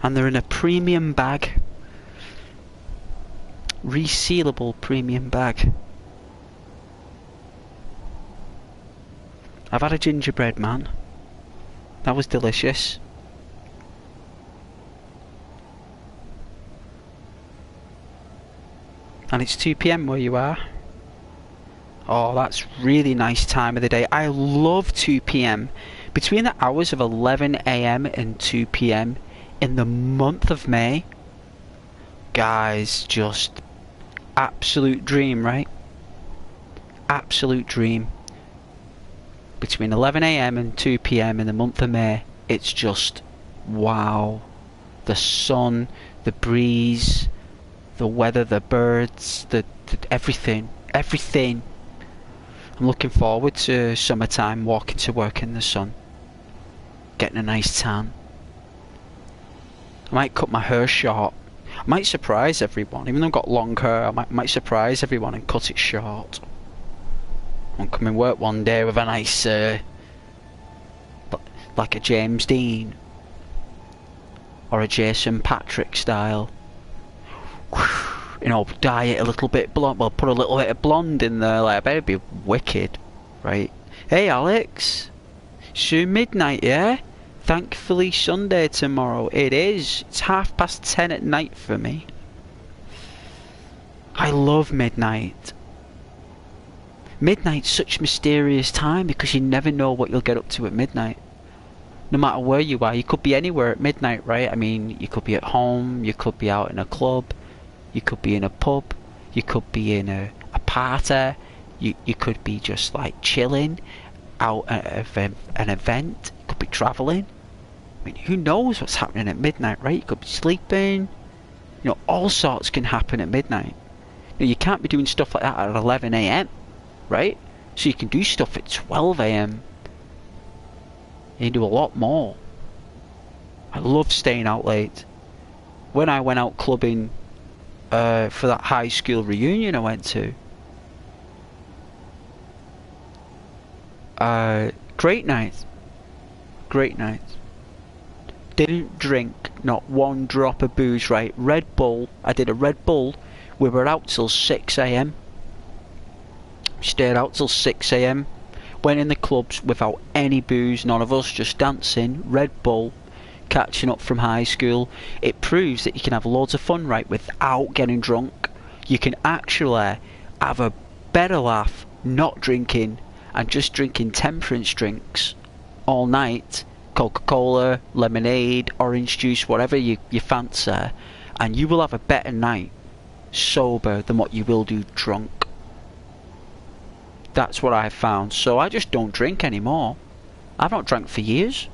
And they're in a premium bag. Resealable premium bag. I've had a gingerbread man. That was delicious. And it's 2 PM where you are. Oh, that's really nice time of the day. I love 2 PM. Between the hours of 11 AM and 2 PM in the month of May. Guys, just absolute dream, right? Absolute dream. Between 11 AM and 2 PM in the month of May, it's just wow. The sun, the breeze, the weather, the birds, the everything. Everything. I'm looking forward to summertime, walking to work in the sun. Getting a nice tan. I might cut my hair short. I might surprise everyone. Even though I've got long hair, I might surprise everyone and cut it short. and come and work one day with a nice, like a James Dean or a Jason Patrick style. You know, dye it a little bit blonde. Well, put a little bit of blonde in there. Like, I bet it'd be wicked, right? Hey, Alex. Soon midnight, yeah? Thankfully Sunday tomorrow. It is. It's 10:30 at night for me. I love midnight. Midnight's such a mysterious time because you never know what you'll get up to at midnight. No matter where you are, you could be anywhere at midnight, right? I mean, you could be at home, you could be out in a club, you could be in a pub, you could be in a party, you could be just like chilling out at an event, you could be travelling. I mean, who knows what's happening at midnight, right? You could be sleeping. You know, all sorts can happen at midnight. You know, you can't be doing stuff like that at 11 AM, right? So you can do stuff at 12 AM. You can do a lot more. I love staying out late. When I went out clubbing for that high school reunion I went to, great night. Great night. Didn't drink not one drop of booze, right? Red Bull. I did a Red Bull. We were out till 6 AM. Stayed out till 6 AM. Went in the clubs without any booze. None of us, just dancing. Red Bull. Catching up from high school. It proves that you can have loads of fun, right? Without getting drunk. You can actually have a better laugh not drinking and just drinking temperance drinks all night. Coca-Cola, lemonade, orange juice, whatever you fancy, and you will have a better night sober than what you will do drunk. That's what I've found. So I just don't drink anymore. I've not drank for years.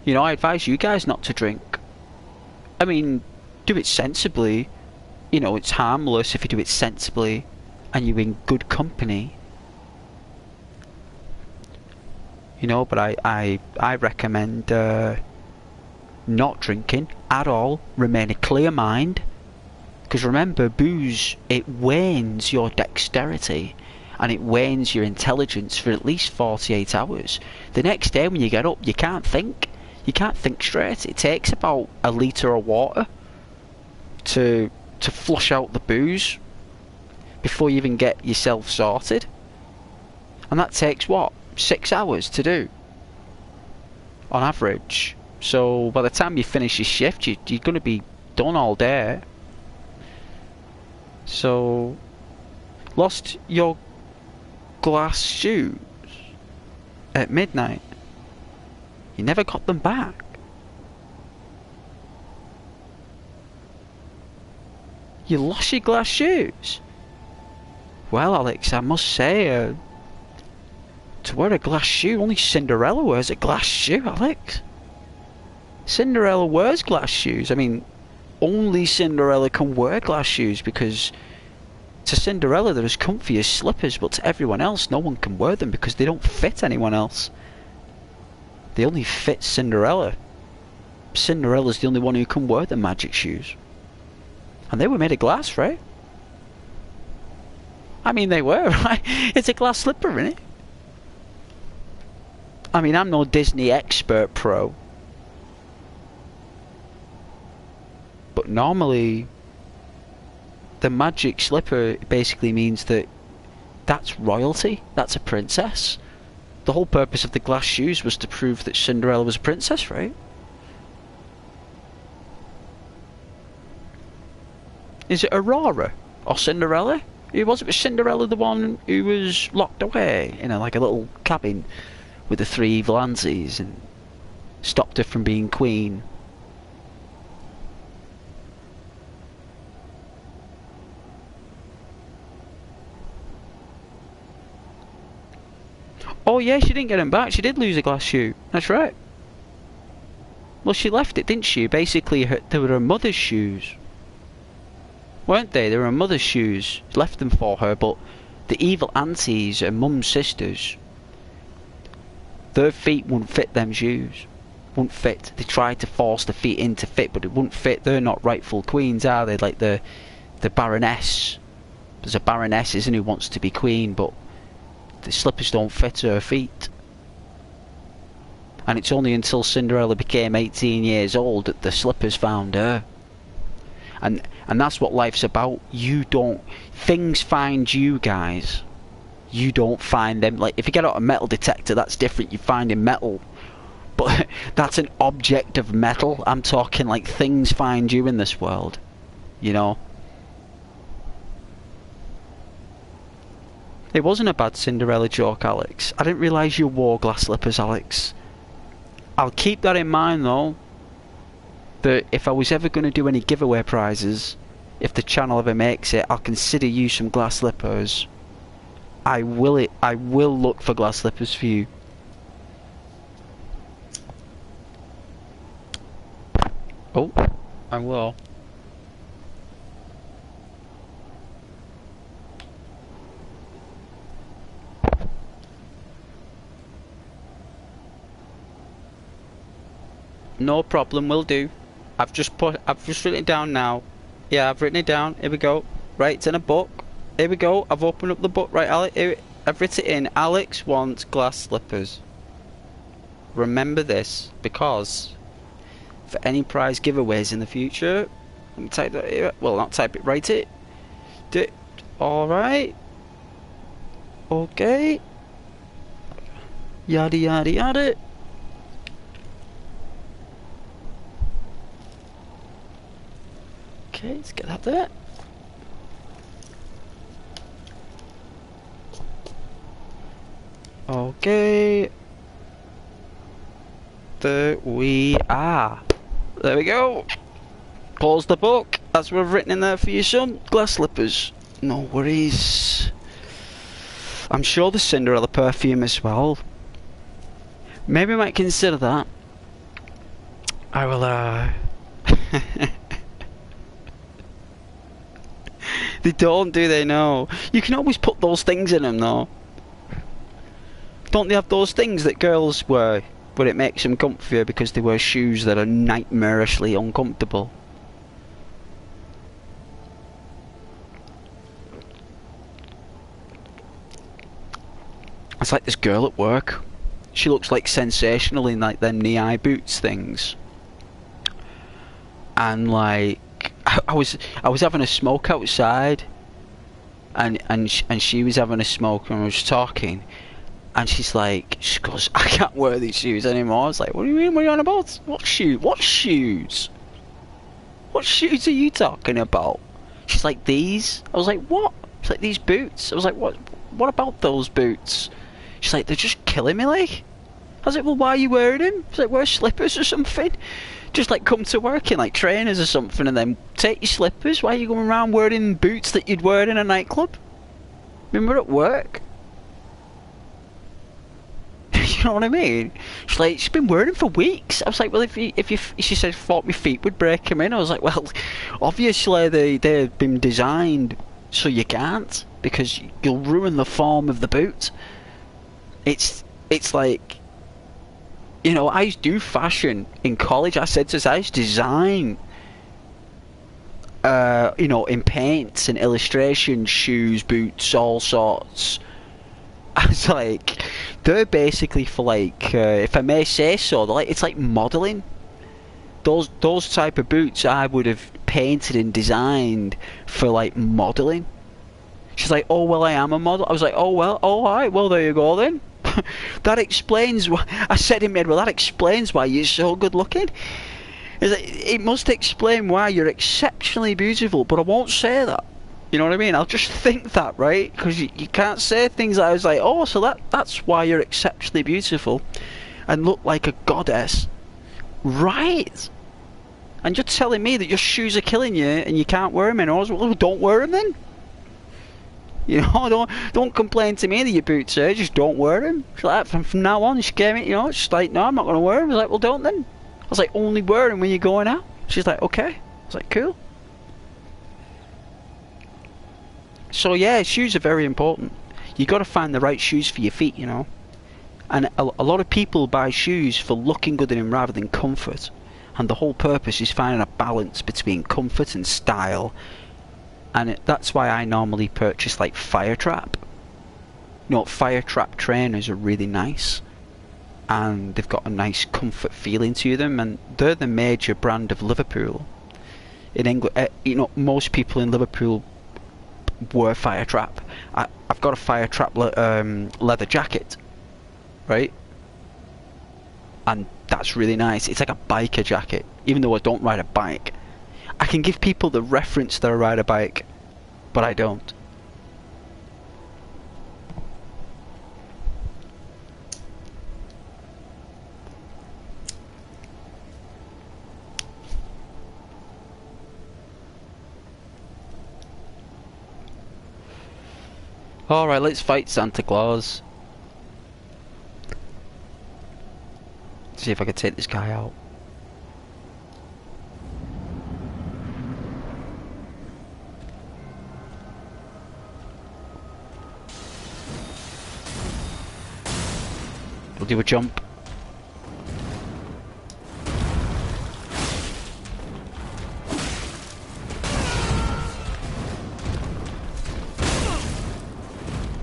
You know, I advise you guys not to drink. I mean, do it sensibly. You know, it's harmless if you do it sensibly and you're in good company. You know, but I recommend not drinking at all. Remain a clear mind. Because remember, booze, it wanes your dexterity and it wanes your intelligence for at least 48 hours. The next day when you get up, you can't think. You can't think straight. It takes about a litre of water to flush out the booze before you even get yourself sorted. And that takes what? 6 hours to do on average. So by the time you finish your shift, you're going to be done all day. So, lost your glass shoes at midnight. You never got them back. You lost your glass shoes. Well, Alex, I must say, to wear a glass shoe, only Cinderella wears a glass shoe, Alex. Cinderella wears glass shoes. I mean, only Cinderella can wear glass shoes because to Cinderella they're as comfy as slippers, but to everyone else no one can wear them because they don't fit anyone else. They only fit Cinderella. Cinderella's the only one who can wear the magic shoes. And they were made of glass, right? I mean, they were, right? It's a glass slipper, isn't it? I mean, I'm no Disney expert pro, but normally the magic slipper basically means that that's royalty, that's a princess. The whole purpose of the glass shoes was to prove that Cinderella was a princess, right? Is it Aurora or Cinderella? Who was it? Was Cinderella the one who was locked away in like a little cabin with the three evil aunties and stopped her from being queen? Oh yeah, she didn't get him back. She did lose a glass shoe. That's right. Well, she left it, didn't she? Basically, they were her mother's shoes, weren't they? They were her mother's shoes. She left them for her, but the evil aunties, her mum's sisters, their feet wouldn't fit them shoes. Wouldn't fit. They tried to force the feet in to fit, but it wouldn't fit. They're not rightful queens, are they? Like the Baroness. There's a Baroness, isn't who wants to be queen, but the slippers don't fit her feet. And it's only until Cinderella became 18 years old that the slippers found her. And that's what life's about. Things find you, guys. You don't find them. Like, if you get out a metal detector, that's different. You find in metal. But that's an object of metal. I'm talking like things find you in this world. You know? It wasn't a bad Cinderella joke, Alex. I didn't realise you wore glass slippers, Alex. I'll keep that in mind, though. That if I was ever going to do any giveaway prizes, if the channel ever makes it, I'll consider you some glass slippers. I will look for glass slippers for you. Oh, I will. No problem, will do. I've just written it down now. Yeah, I've written it down. Here we go. Right, it's in a book. Here we go. I've opened up the book. Right, Alex. I've written it in. Alex wants glass slippers. Remember this, because for any prize giveaways in the future, let me type that here. Well, not type it. Write it. Do it. All right. Okay. Yada yada yada. Okay, let's get that there. Okay. There we are. There we go. Close the book. That's what I've written in there for you, son. Glass slippers. No worries. I'm sure the Cinderella perfume as well. Maybe I might consider that. I will, They don't, do they? No. You can always put those things in them, though. Don't they have those things that girls wear, but it makes them comfier because they wear shoes that are nightmarishly uncomfortable? It's like this girl at work. She looks like sensational in like them knee-high boots things. And like, I was having a smoke outside, and she was having a smoke, and I was talking, and she goes, I can't wear these shoes anymore. I was like, what do you mean? What are you on about? What shoes? What shoes? What shoes are you talking about? She's like, these. I was like, what? She's like, these boots. I was like, what? What about those boots? She's like, they're just killing me, like. I was like, well, why are you wearing them? She's like, wear slippers or something. Just like come to work in like trainers or something, and then take your slippers. Why are you going around wearing boots that you'd wear in a nightclub? Remember at work? You know what I mean? She's like, she's been wearing them for weeks. I was like, well, she said, thought my feet would break them in. I was like, well, obviously they've been designed so you can't, because you'll ruin the form of the boot. It's like, you know, I used to do fashion in college. I said to us, I used to design, you know, in paints and illustration, shoes, boots, all sorts. I was like, they're basically for like, if I may say so, they're like, it's like modelling. Those type of boots I would have painted and designed for like modelling. She's like, oh well, I am a model. I was like, oh well, all right, well there you go then. That explains why. I said in my head, well, that explains why you're so good looking. It must explain why you're exceptionally beautiful, but I won't say that. You know what I mean? I'll just think that, right? Because you can't say things like, I was like, oh, so that's why you're exceptionally beautiful and look like a goddess. Right. And you're telling me that your shoes are killing you and you can't wear them anymore. Well, don't wear them then. You know, don't complain to me that your boots are, just don't wear them. She's like, from now on, she gave me, you know, she's like, no, I'm not going to wear them. I was like, well, don't then. I was like, only wear them when you're going out. She's like, okay. I was like, cool. So yeah, shoes are very important. You got to find the right shoes for your feet, you know. And a lot of people buy shoes for looking good in them rather than comfort. And the whole purpose is finding a balance between comfort and style. And that's why I normally purchase like Fire Trap. fire trap trainers are really nice, and they've got a nice comfort feeling to them, and they're the major brand of Liverpool. In England, most people in Liverpool wear fire trap. I've got a fire trap leather jacket, right? And that's really nice. It's like a biker jacket, even though I don't ride a bike. I can give people the reference that I ride a bike, but I don't. Alright, let's fight Santa Claus. See if I can take this guy out. We'll do a jump.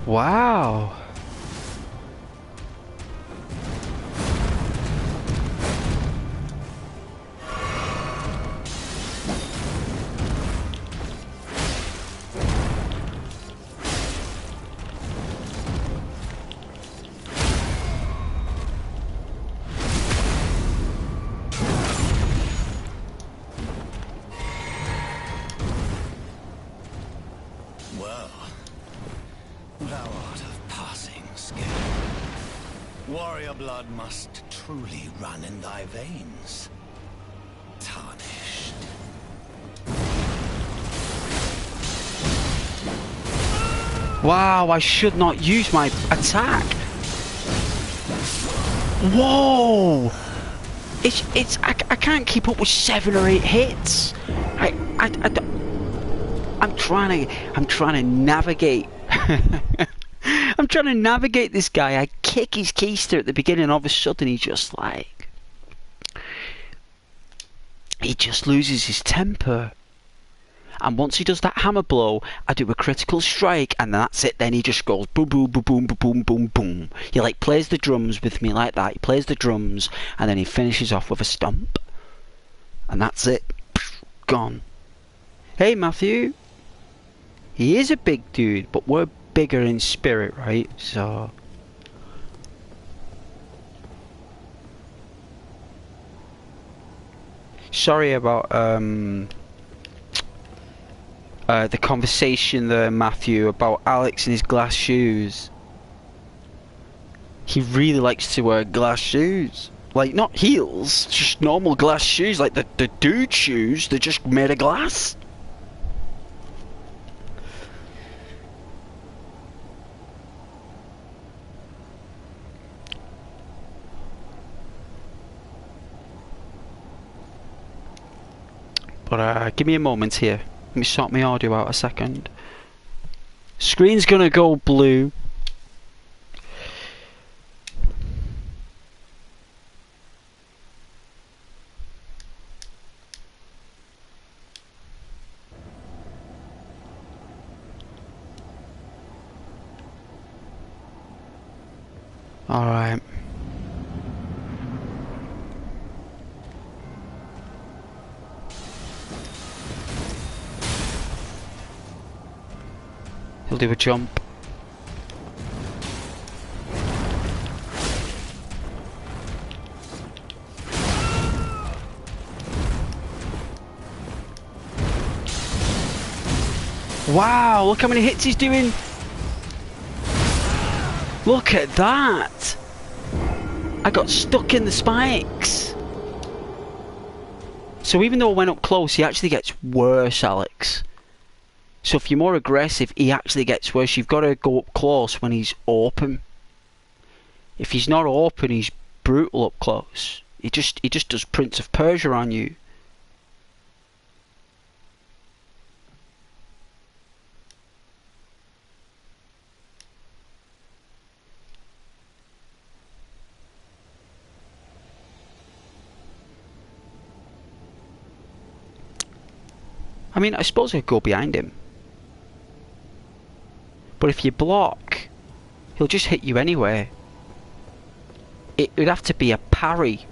Wow. Well, thou art of passing skill. Warrior blood must truly run in thy veins. Tarnished. Wow, I should not use my attack. Whoa! I can't keep up with 7 or 8 hits. I'm trying to navigate. I'm trying to navigate this guy. I kick his keister at the beginning, and all of a sudden he just loses his temper. And once he does that hammer blow, I do a critical strike, and that's it. Then he just goes boom, boom, boom, boom, boom, boom, boom, boom. He like plays the drums with me like that. He plays the drums, and then he finishes off with a stomp, and that's it. Gone. Hey Matthew. He is a big dude, but we're bigger in spirit, right? So sorry about the conversation there, Matthew, about Alex and his glass shoes. He really likes to wear glass shoes. Like, not heels, just normal glass shoes, like the dude shoes, they're just made of glass. But give me a moment here. Let me sort my audio out a second. Screen's gonna go blue. Alright. He'll do a jump. Wow, look how many hits he's doing. Look at that. I got stuck in the spikes. So even though I went up close, he actually gets worse, Alex. So if you're more aggressive, he actually gets worse. You've got to go up close when he's open. If he's not open, he's brutal up close. He just does Prince of Persia on you. I mean, I suppose I could go behind him. But if you block he'll just hit you anyway. It would have to be a parry,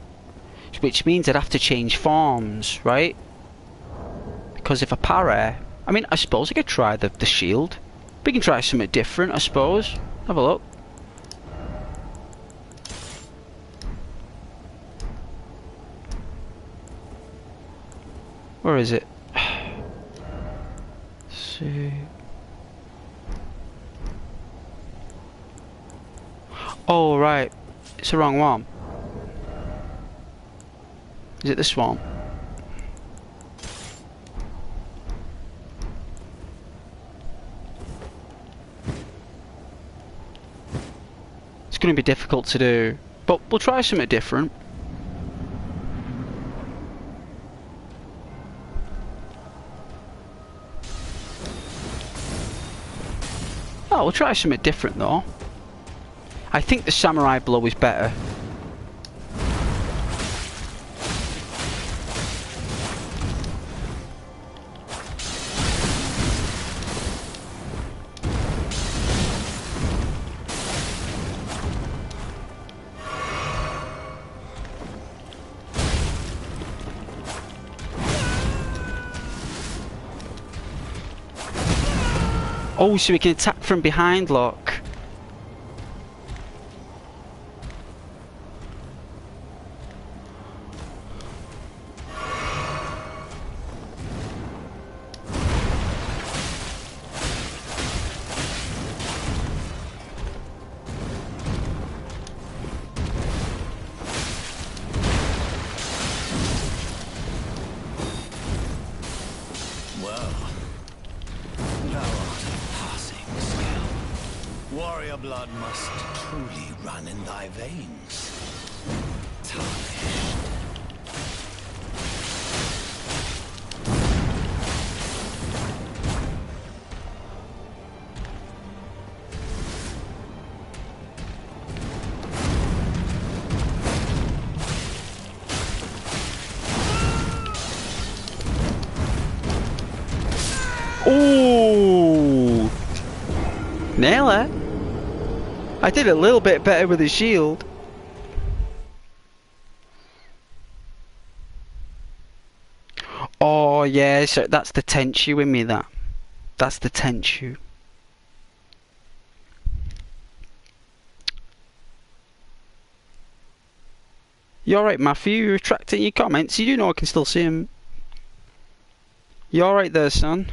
which means I'd have to change forms, right? Because if I parry, I mean, I suppose I could try the shield. We can try something different, I suppose. Have a look. Where is it? Let's see. Oh, right. It's the wrong one. Is it this one? It's going to be difficult to do, but we'll try something different. Oh, we'll try something different though. I think the samurai blow is better. Oh, so we can attack from behind, look. Warrior blood must truly run in thy veins. Tarnished. Ooh! Nail it. I did a little bit better with the shield. Oh yeah, so that's the Tenchu in me, that's the Tenchu. You alright, Matthew? You're retracting your comments? You do know I can still see him. You alright there, son?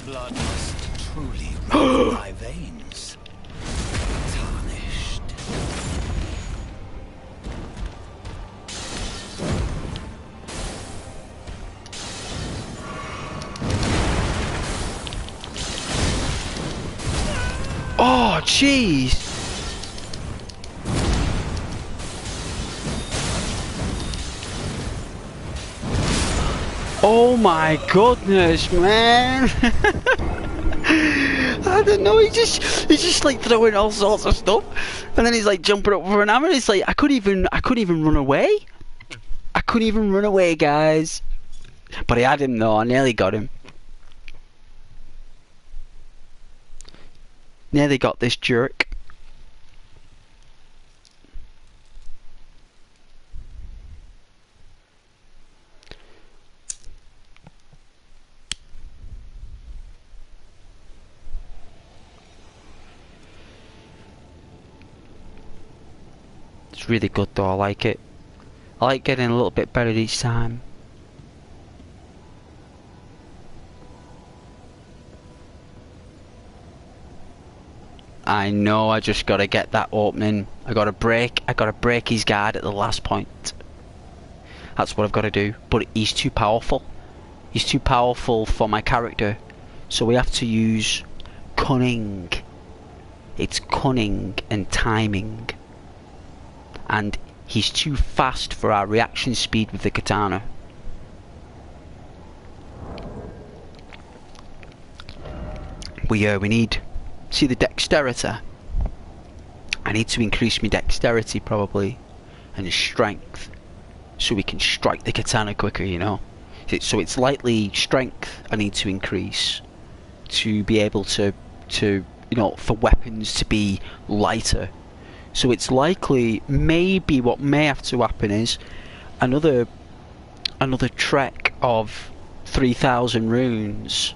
Blood must truly run in thy veins. Tarnished. Oh, jeez. Oh my goodness, man! I don't know. He's just like throwing all sorts of stuff, and then he's like jumping up for an hammer. It's like I couldn't even run away. I couldn't even run away, guys. But I had him though, I nearly got him. Nearly got this jerk. It's really good though, I like it. I like getting a little bit better each time. I know, I just gotta get that opening. I gotta break his guard at the last point. That's what I've gotta do. But he's too powerful. He's too powerful for my character. So we have to use cunning. It's cunning and timing. And he's too fast for our reaction speed with the katana. We need... See the dexterity? I need to increase my dexterity probably. And strength. So we can strike the katana quicker, you know. So it's lightly strength I need to increase. To be able to you know, for weapons to be lighter. So it's likely, maybe what may have to happen is another trek of 3,000 runes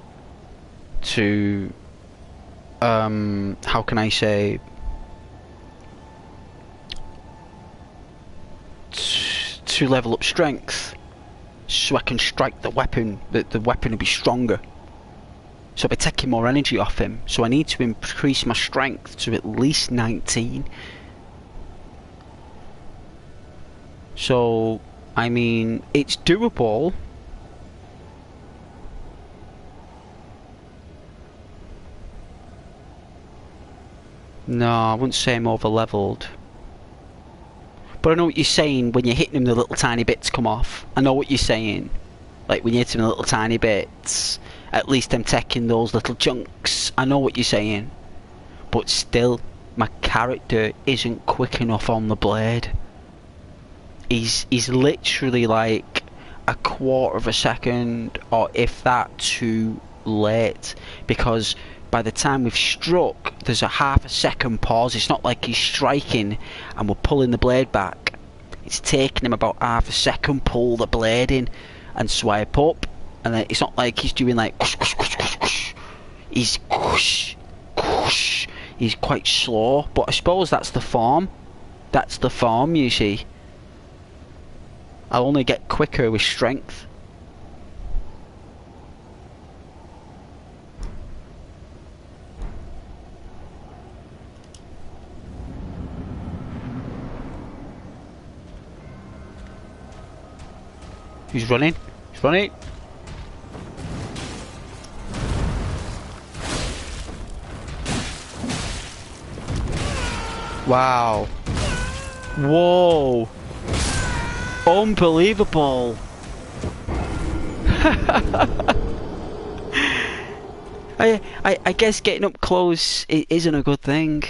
to how can I say, to level up strength, so I can strike the weapon. The weapon will be stronger. So I'll be taking more energy off him. So I need to increase my strength to at least 19. So, I mean, it's doable. No, I wouldn't say I'm over-leveled. But I know what you're saying when you're hitting him, the little tiny bits come off. I know what you're saying. Like, when you hit him the little tiny bits, at least I'm taking those little chunks. I know what you're saying. But still, my character isn't quick enough on the blade. He's literally like a quarter of a second, or if that, too late. Because by the time we've struck, there's a half a second pause. It's not like he's striking and we're pulling the blade back. It's taking him about half a second, pull the blade in and swipe up. And then it's not like he's doing like whoosh, whoosh, whoosh, whoosh, whoosh. He's whoosh, whoosh. He's quite slow, but I suppose that's the form. That's the form, you see. I'll only get quicker with strength. He's running. He's running. Wow. Whoa. Unbelievable. I guess getting up close isn't a good thing.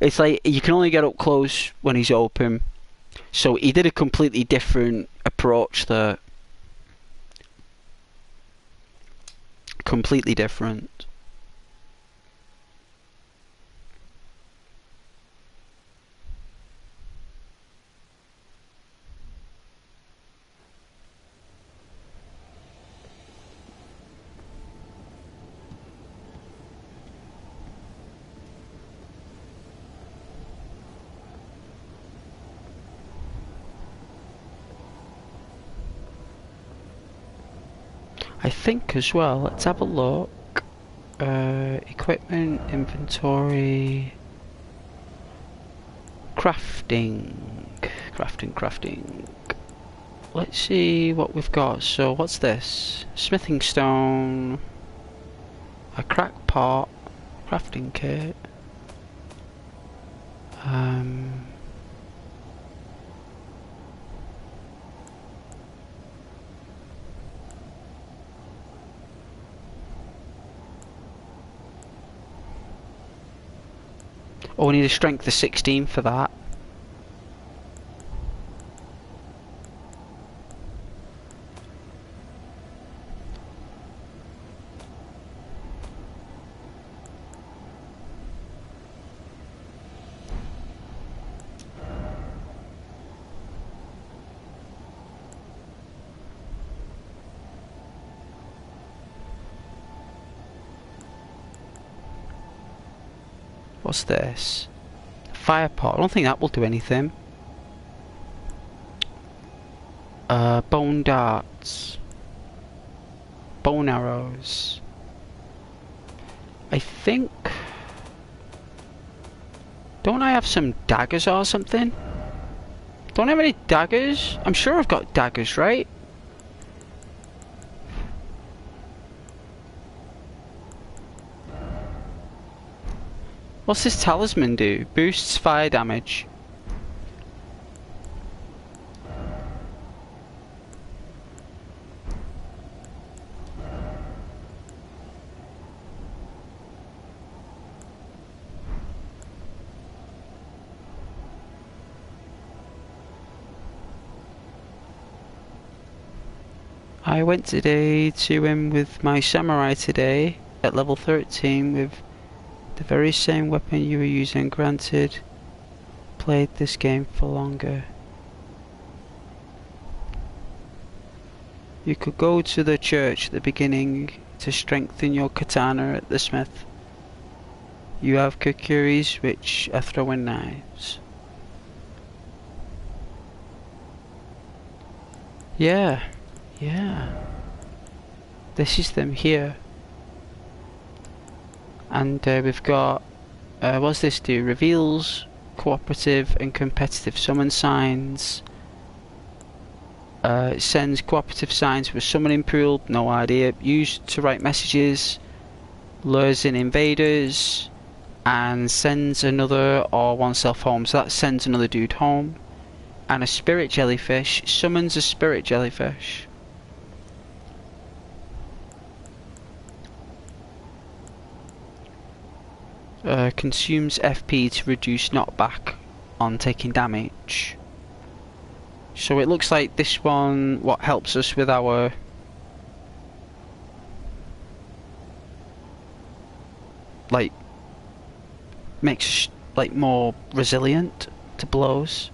It's like you can only get up close when he's open. So he did a completely different approach there. Completely different. I think as well, let's have a look. Equipment, inventory, crafting. Let's see what we've got. So what's this? Smithing stone, a crack pot, crafting kit. Oh, we need a strength of 16 for that. What's this? Fire pot. I don't think that will do anything. Bone darts. Bone arrows. I think... Don't I have some daggers or something? Don't I have any daggers? I'm sure I've got daggers, right? What's this talisman do? Boosts fire damage. I went today to him with my samurai today at level 13 with the very same weapon you were using. Granted, played this game for longer. You could go to the church at the beginning to strengthen your katana at the smith. You have kukuris, which are throwing knives. Yeah. This is them here. And we've got, what's this do? Reveals cooperative and competitive summon signs. It sends cooperative signs with summoning pool, no idea. Used to write messages, lures in invaders, and sends another or oneself home. So that sends another dude home. And a spirit jellyfish summons a spirit jellyfish. Consumes FP to reduce knockback on taking damage. So it looks like this one, what helps us with our like makes us like more resilient to blows.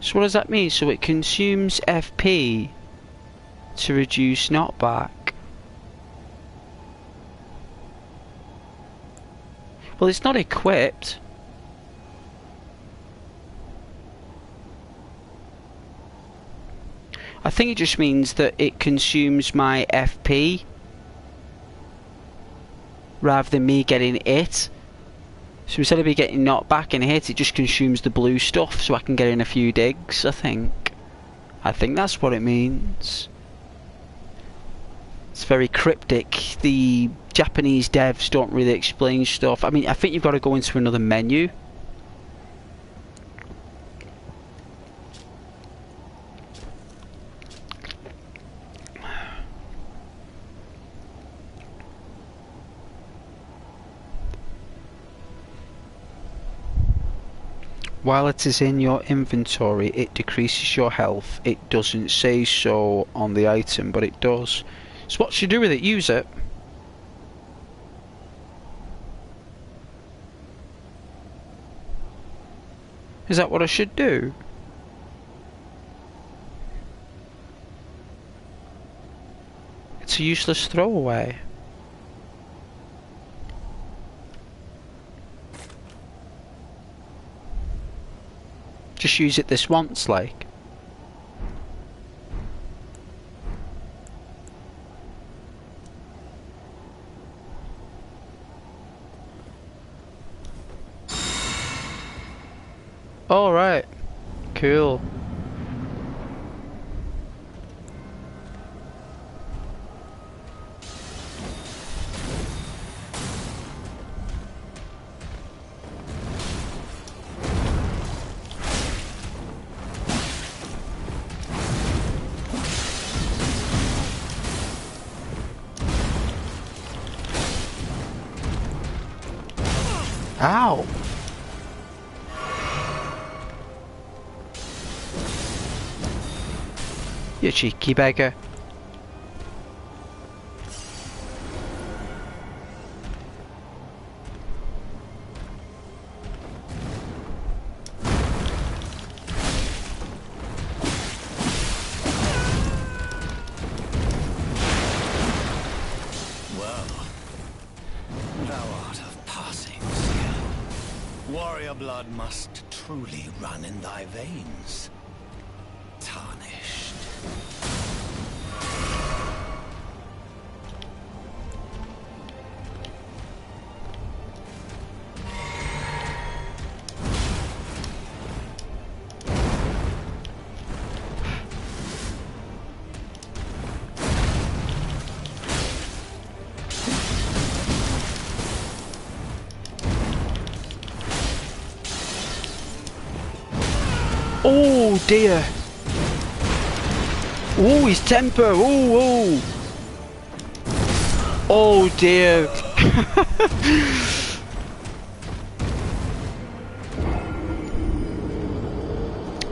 So what does that mean? So it consumes FP to reduce knockback. Well, it's not equipped. I think it just means that it consumes my FP rather than me getting it. So instead of me getting knocked back and hit, it just consumes the blue stuff so I can get in a few digs, I think. I think that's what it means. It's very cryptic. The Japanese devs don't really explain stuff. I mean, I think you've got to go into another menu. While it is in your inventory, it decreases your health. It doesn't say so on the item, but it does. So what should you do with it? Use it. Is that what I should do? It's a useless throwaway. Just use it this once, like. Alright. Cool. Ow! You cheeky beggar. Warrior blood must truly run in thy veins. Tarnished. Oh dear! Oh, his temper! Oh, oh! Oh dear!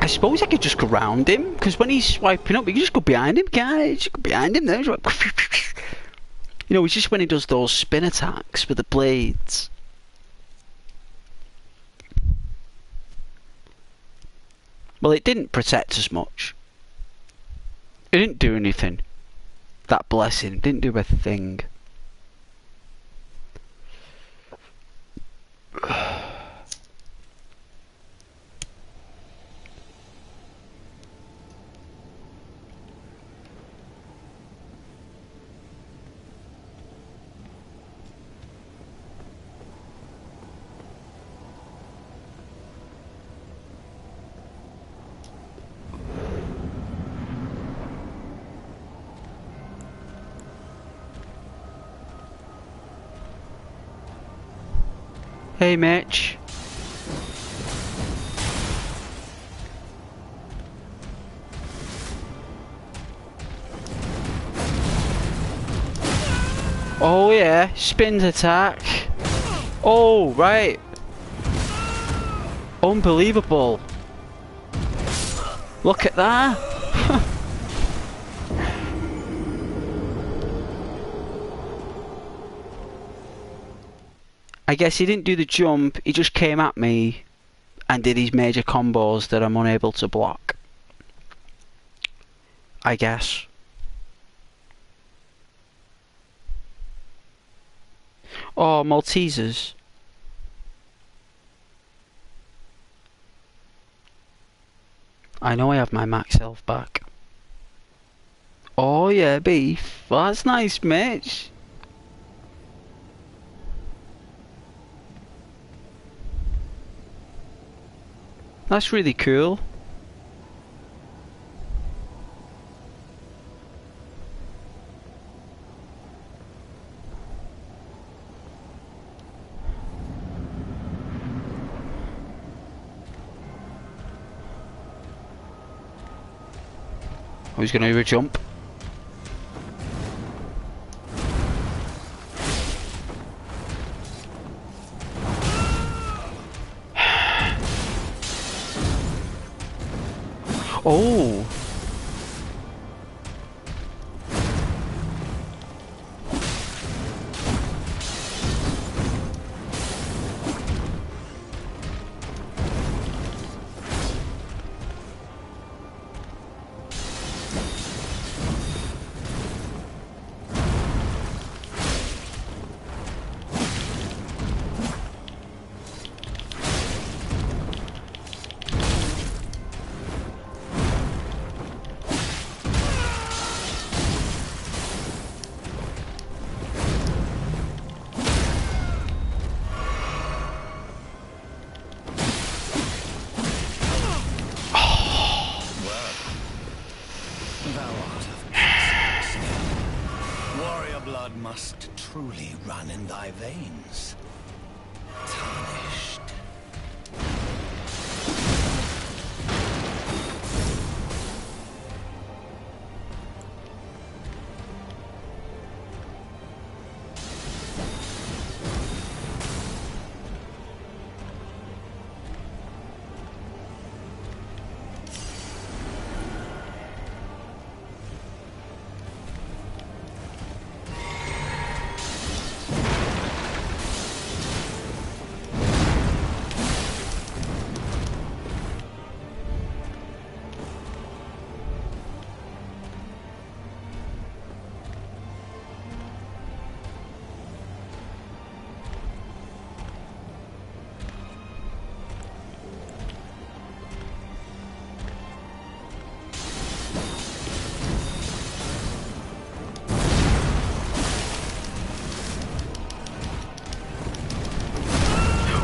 I suppose I could just go round him, because when he's swiping up, you can just go behind him, can't you? Just go behind him there. You know, it's just when he does those spin attacks with the blades. Well, it didn't protect us much. It didn't do anything. That blessing didn't do a thing. Hey, Mitch. Oh yeah, spins attack. Oh, right. Unbelievable. Look at that. I guess he didn't do the jump, he just came at me and did his major combos that I'm unable to block. I guess. Oh, Maltesers. I know I have my max health back. Oh yeah, beef. Well, that's nice, Mitch. That's really cool. Who's going to do a jump? Oh! Must truly run in thy veins. Tarnished.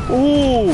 Ooh!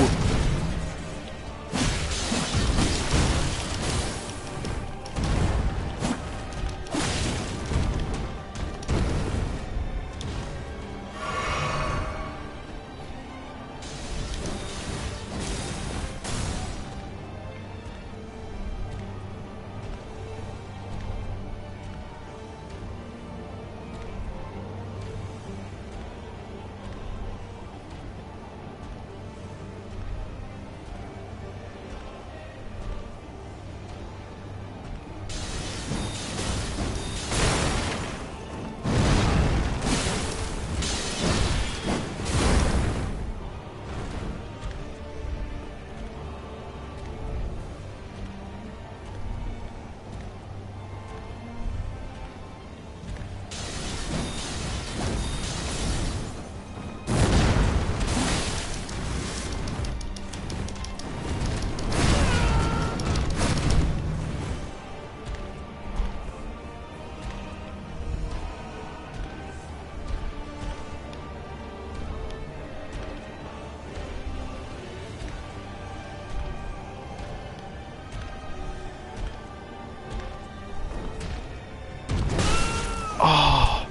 Oh!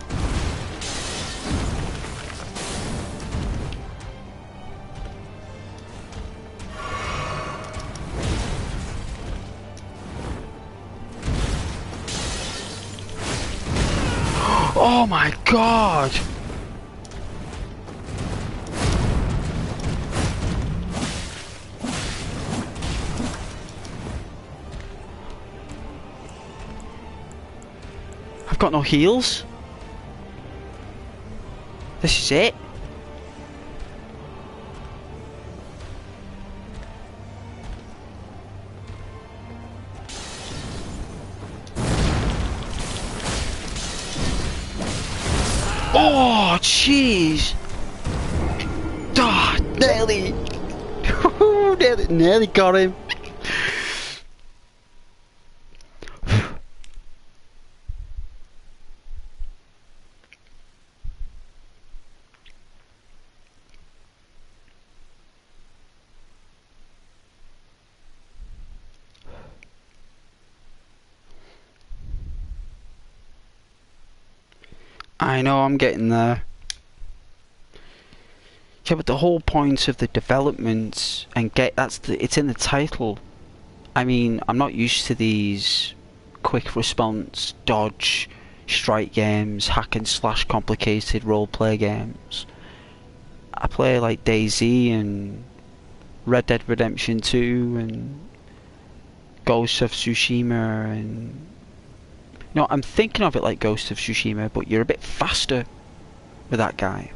Oh my god! I've got no heals. This is it. Oh, jeez. Ah, nearly. nearly got him. I know I'm getting there. Yeah, but the whole point of the development and it's in the title. I mean, I'm not used to these quick response, dodge, strike games, hack and slash complicated roleplay games. I play like DayZ and Red Dead Redemption 2 and Ghost of Tsushima and... No, I'm thinking of it like Ghost of Tsushima, but you're a bit faster with that guy.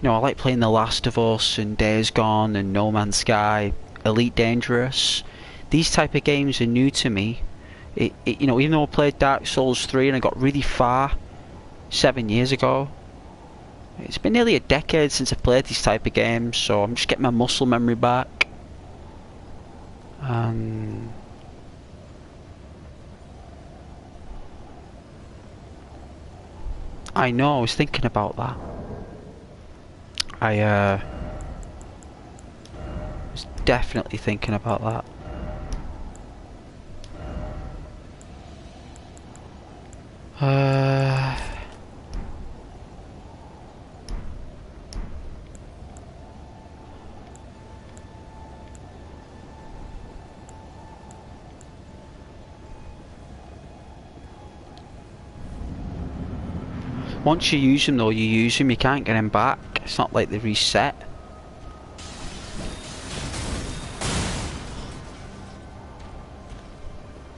You know, I like playing The Last of Us and Days Gone and No Man's Sky, Elite Dangerous. These type of games are new to me. You know, even though I played Dark Souls 3 and I got really far 7 years ago, it's been nearly a decade since I've played these type of games, so I'm just getting my muscle memory back. I know, I was thinking about that. I was definitely thinking about that. Once you use them though, you use them, you can't get them back. It's not like they reset.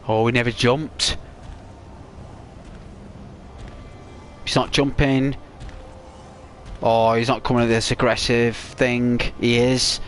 Oh, we never jumped. He's not jumping. Oh, he's not coming at this aggressive thing. He is.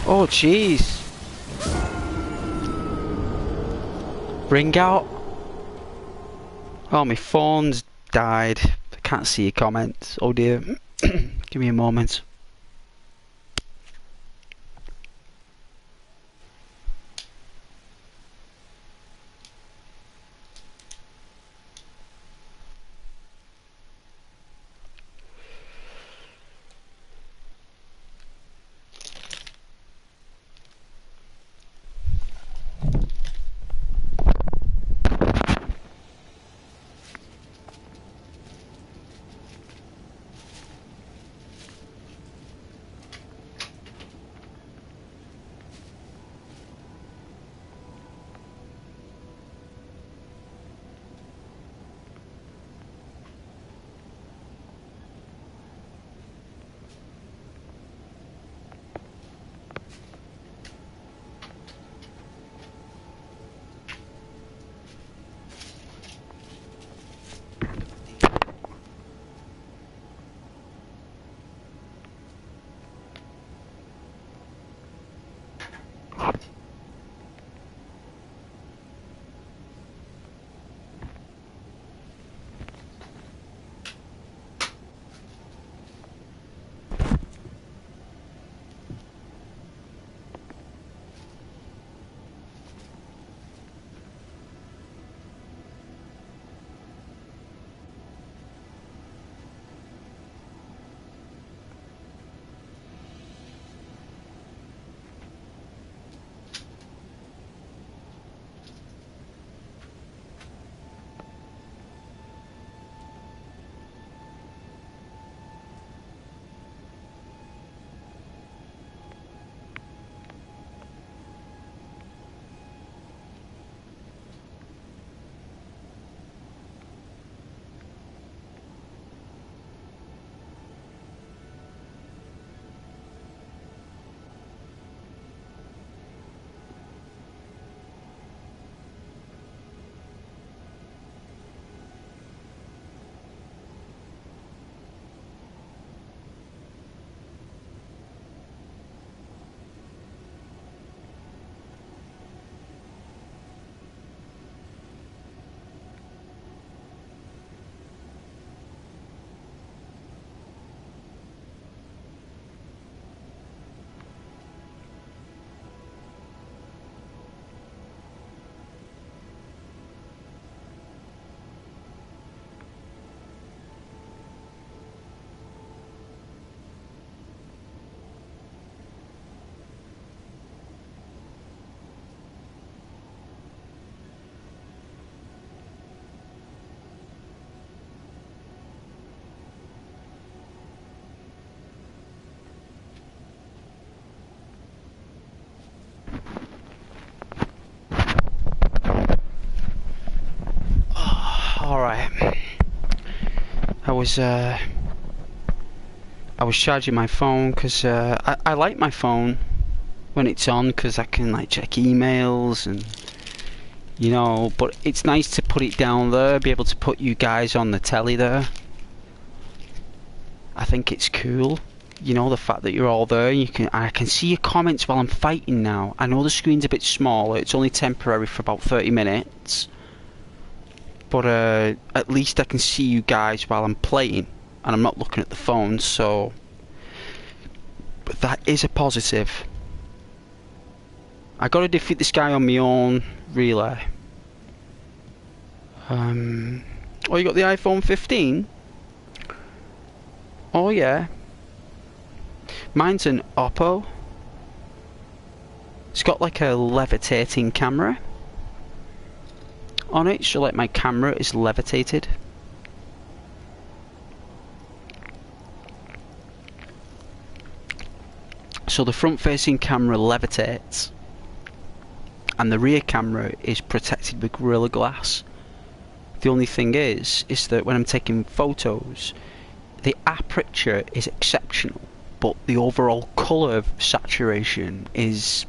Oh jeez. Ring out. Oh, my phone's died. I can't see your comments. Oh dear. Give me a moment. Alright. I was charging my phone because I like my phone when it's on because I can like check emails and you know, but it's nice to put it down there, be able to put you guys on the telly there. I think it's cool. You know, the fact that you're all there, I can see your comments while I'm fighting now. I know the screen's a bit smaller, it's only temporary for about 30 minutes. But at least I can see you guys while I'm playing, and I'm not looking at the phone, so... But that is a positive. I gotta defeat this guy on my own relay. Oh, you got the iPhone 15? Oh yeah. Mine's an Oppo. It's got like a levitating camera on it, so like my camera is levitated. So the front facing camera levitates and the rear camera is protected with Gorilla Glass. The only thing is that when I'm taking photos, the aperture is exceptional, but the overall colour saturation is,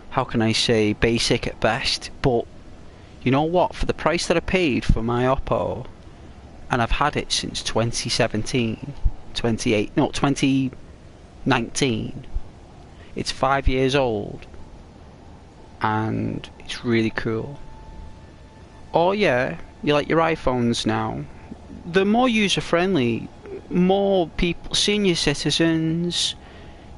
how can I say, basic at best. But you know what, for the price that I paid for my Oppo, and I've had it since 2019, It's 5 years old, and it's really cool. Oh yeah, you like your iPhones now. They're more user-friendly. More people, senior citizens,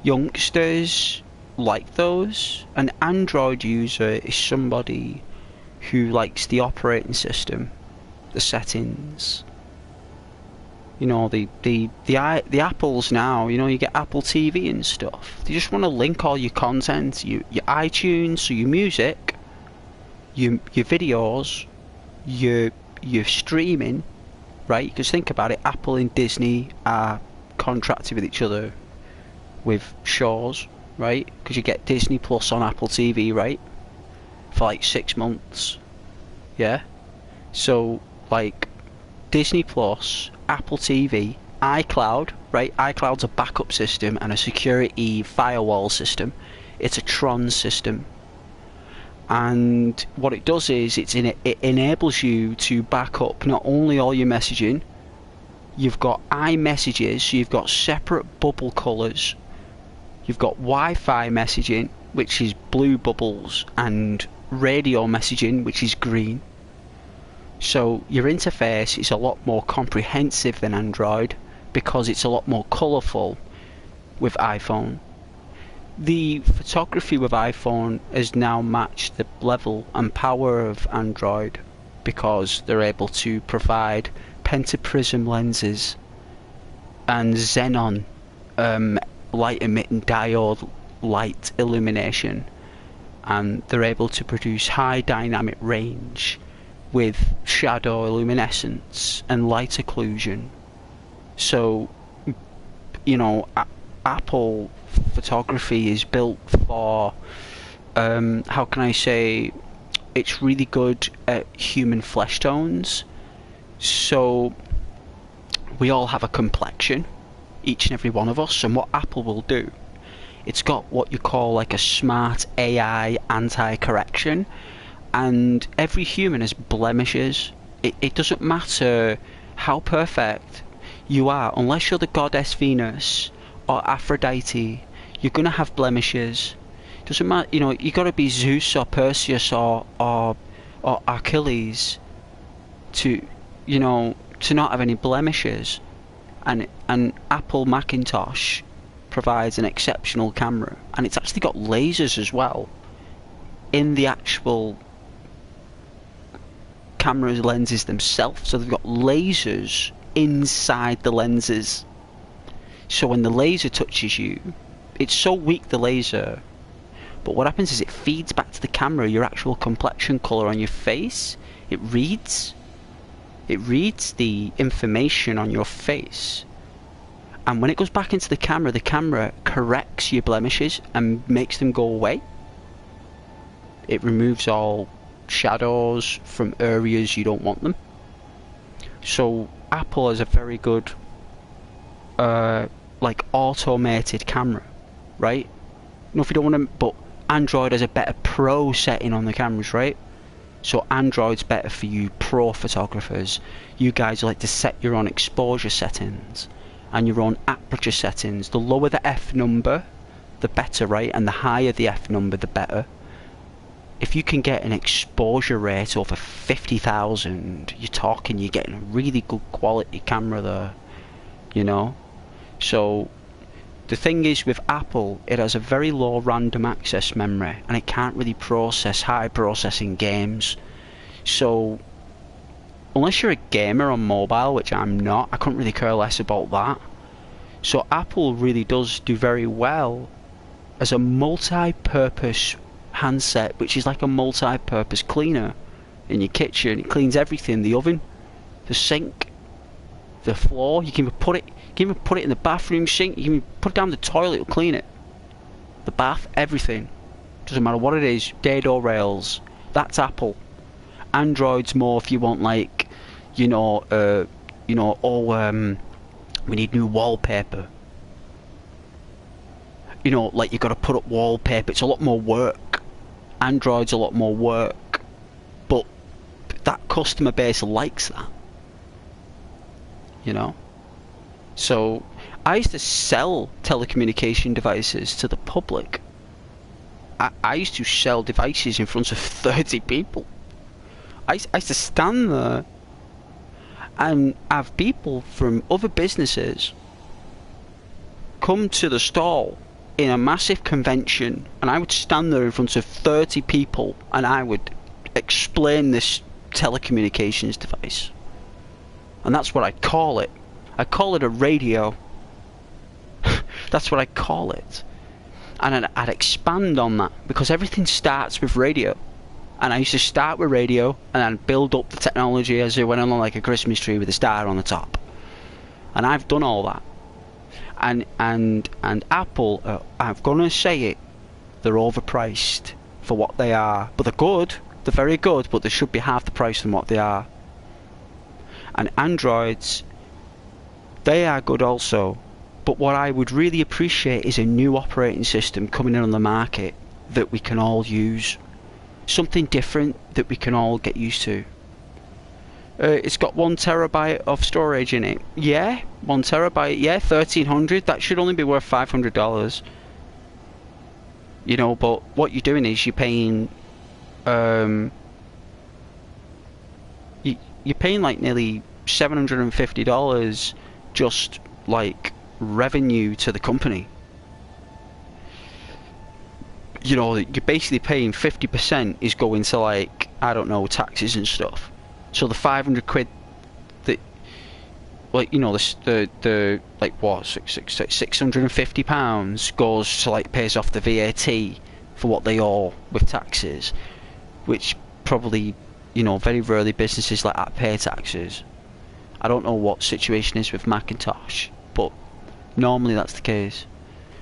youngsters like those. An Android user is somebody who likes the operating system, the settings. You know, the Apples now, you know, you get Apple TV and stuff. They just want to link all your content, your iTunes, so your music, your videos, your streaming, right? Because think about it, Apple and Disney are contracted with each other with shows, right? Because you get Disney Plus on Apple TV, right? For like 6 months, yeah? So, like, Disney Plus, Apple TV, iCloud, right? iCloud's a backup system and a security firewall system. It's a Tron system. And what it does is it enables you to back up not only all your messaging, you've got iMessages, so you've got separate bubble colours. You've got Wi-Fi messaging, which is blue bubbles, and radio messaging, which is green. So your interface is a lot more comprehensive than Android because it's a lot more colourful with iPhone. The photography with iPhone has now matched the level and power of Android because they're able to provide pentaprism lenses and xenon light emitting diode light illumination, and they're able to produce high dynamic range with shadow luminescence and light occlusion. So, you know, Apple photography is built for, how can I say, it's really good at human flesh tones. So we all have a complexion, each and every one of us, and what Apple will do, it's got what you call like a smart AI anti-correction, and every human has blemishes. It doesn't matter how perfect you are, unless you're the goddess Venus or Aphrodite, you're gonna have blemishes. Doesn't matter, you know, you gotta be Zeus or Perseus or Achilles to, you know, to not have any blemishes. And Apple Macintosh provides an exceptional camera, and it's actually got lasers as well in the actual camera lenses themselves. So they've got lasers inside the lenses, so when the laser touches you, it's so weak, the laser, but what happens is it feeds back to the camera your actual complexion colour on your face. It reads the information on your face, and when it goes back into the camera corrects your blemishes and makes them go away. It removes all shadows from areas you don't want them. So Apple has a very good like automated camera, right? No, if you don't want to, but Android has a better pro setting on the cameras, right? So Android's better for you pro photographers. You guys like to set your own exposure settings and your own aperture settings. The lower the F number, the better, right? And the higher the F number, the better. If you can get an exposure rate over 50,000, you're getting a really good quality camera there, you know? So the thing is with Apple, it has a very low random access memory, and it can't really process high processing games. So unless you're a gamer on mobile, which I'm not, I couldn't really care less about that. So Apple really does do very well as a multi-purpose handset, which is like a multi-purpose cleaner in your kitchen. It cleans everything: the oven, the sink, the floor. You can even put it in the bathroom sink. You can even put it down the toilet, it'll clean it. The bath, everything. Doesn't matter what it is. Dado rails. That's Apple. Android's more if you want, like, we need new wallpaper. You know, like, you got to put up wallpaper. It's a lot more work. Android's a lot more work, but that customer base likes that, you know. So I used to sell telecommunication devices to the public I used to sell devices in front of 30 people. I used to stand there and have people from other businesses come to the stall in a massive convention, and I would stand there in front of 30 people and I would explain this telecommunications device. And that's what I'd call it. I call it a radio. That's what I call it. And I'd expand on that, because everything starts with radio. And I used to start with radio and then build up the technology as it went along, like a Christmas tree with a star on the top. And I've done all that. And Apple, I'm gonna say it, they're overpriced for what they are. But they're good. They're very good, but they should be half the price than what they are. And Androids, they are good also. But what I would really appreciate is a new operating system coming in on the market that we can all use. Something different that we can all get used to. It's got 1 terabyte of storage in it. Yeah, 1 terabyte. Yeah, $1,300. That should only be worth $500. You know, but what you're doing is you're paying. You're paying like nearly $750 just like revenue to the company. You know, you're basically paying 50% is going to, like, I don't know, taxes and stuff. So the 500 quid that, like, you know, the like what, £650 goes to, like, pays off the VAT for what they owe with taxes, which probably, you know, very rarely businesses like that pay taxes. I don't know what situation is with Macintosh, but normally that's the case.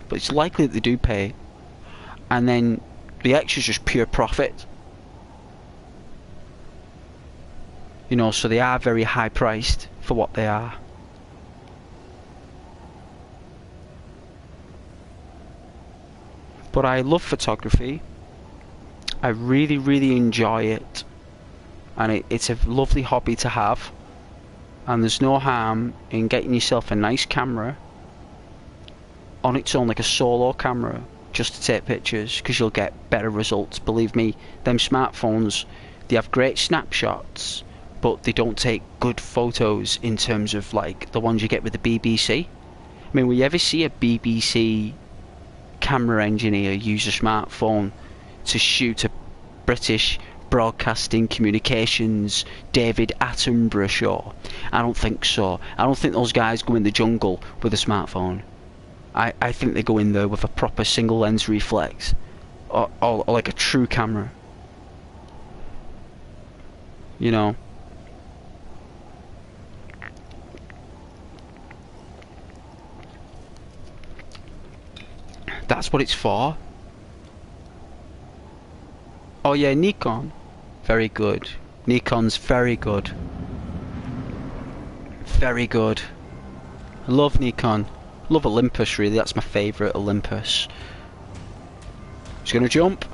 But it's likely that they do pay. And then the extra is just pure profit. You know, so they are very high priced for what they are. But I love photography. I really, really enjoy it. And it's a lovely hobby to have. And there's no harm in getting yourself a nice camera on its own, like a solo camera, just to take pictures, because you'll get better results. Believe me, them smartphones, they have great snapshots, but they don't take good photos in terms of like the ones you get with the BBC. I mean, will you ever see a BBC camera engineer use a smartphone to shoot a British Broadcasting Communications David Attenborough show? I don't think so. I don't think those guys go in the jungle with a smartphone. I think they go in there with a proper single lens reflex, or like a true camera. You know. That's what it's for. Oh yeah, Nikon. Very good. Nikon's very good. Very good. I love Nikon. Love Olympus, really. That's my favourite, Olympus. He's gonna jump.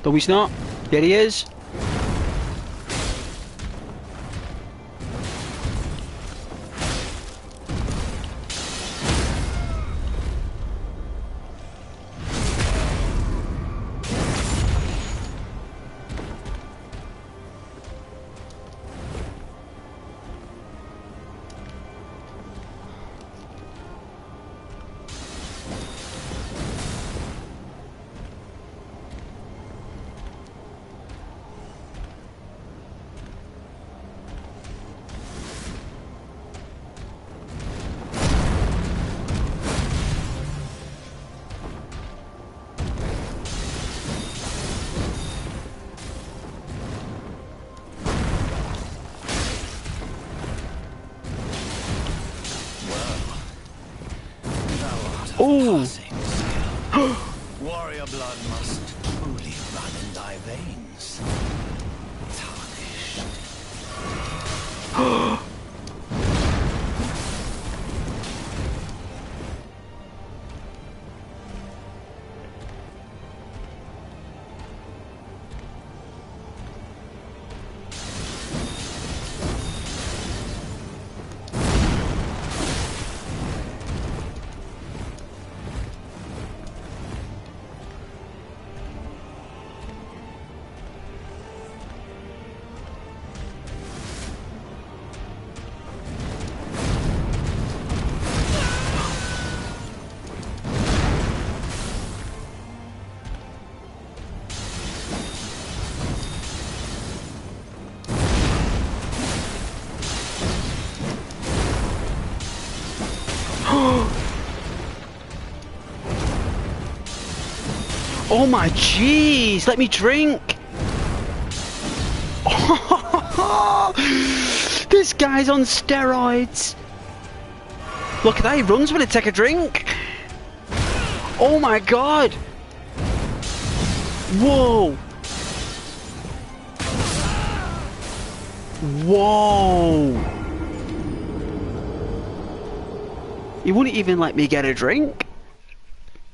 No, he's not. There he is. Ooh. Warrior blood must truly run in thy veins. Tarnished. Oh my jeez, let me drink! This guy's on steroids! Look at that, he runs when I take a drink! Oh my god! Whoa! Whoa! He wouldn't even let me get a drink.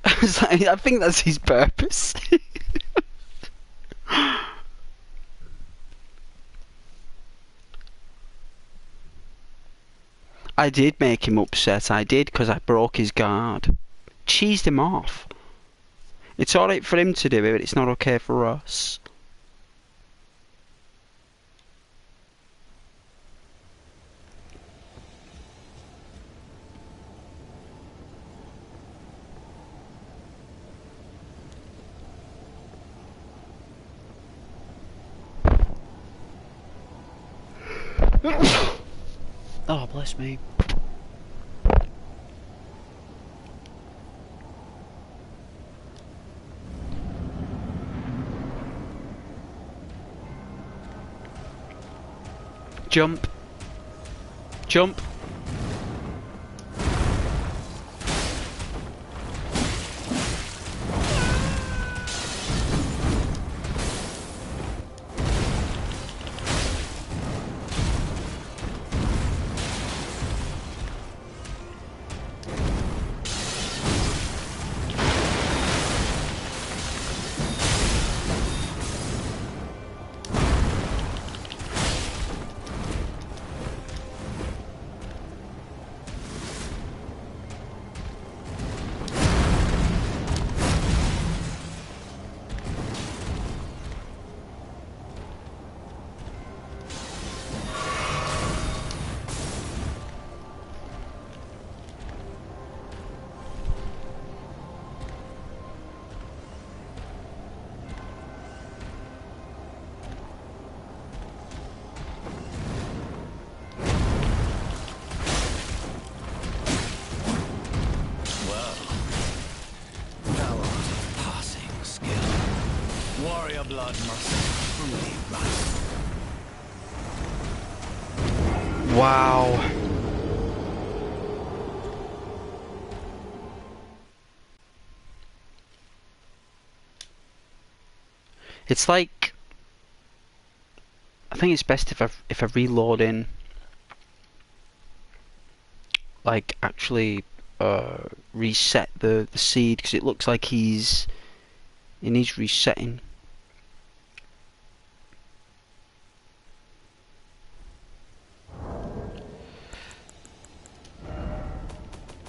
I think that's his purpose. I did make him upset, I did, because I broke his guard. Cheesed him off. It's alright for him to do it, but it's not okay for us. Oh, bless me. Jump. Jump. Warrior blood must truly run. Wow. It's like, I think it's best if I reload in, like actually reset the seed, because it looks like it needs resetting.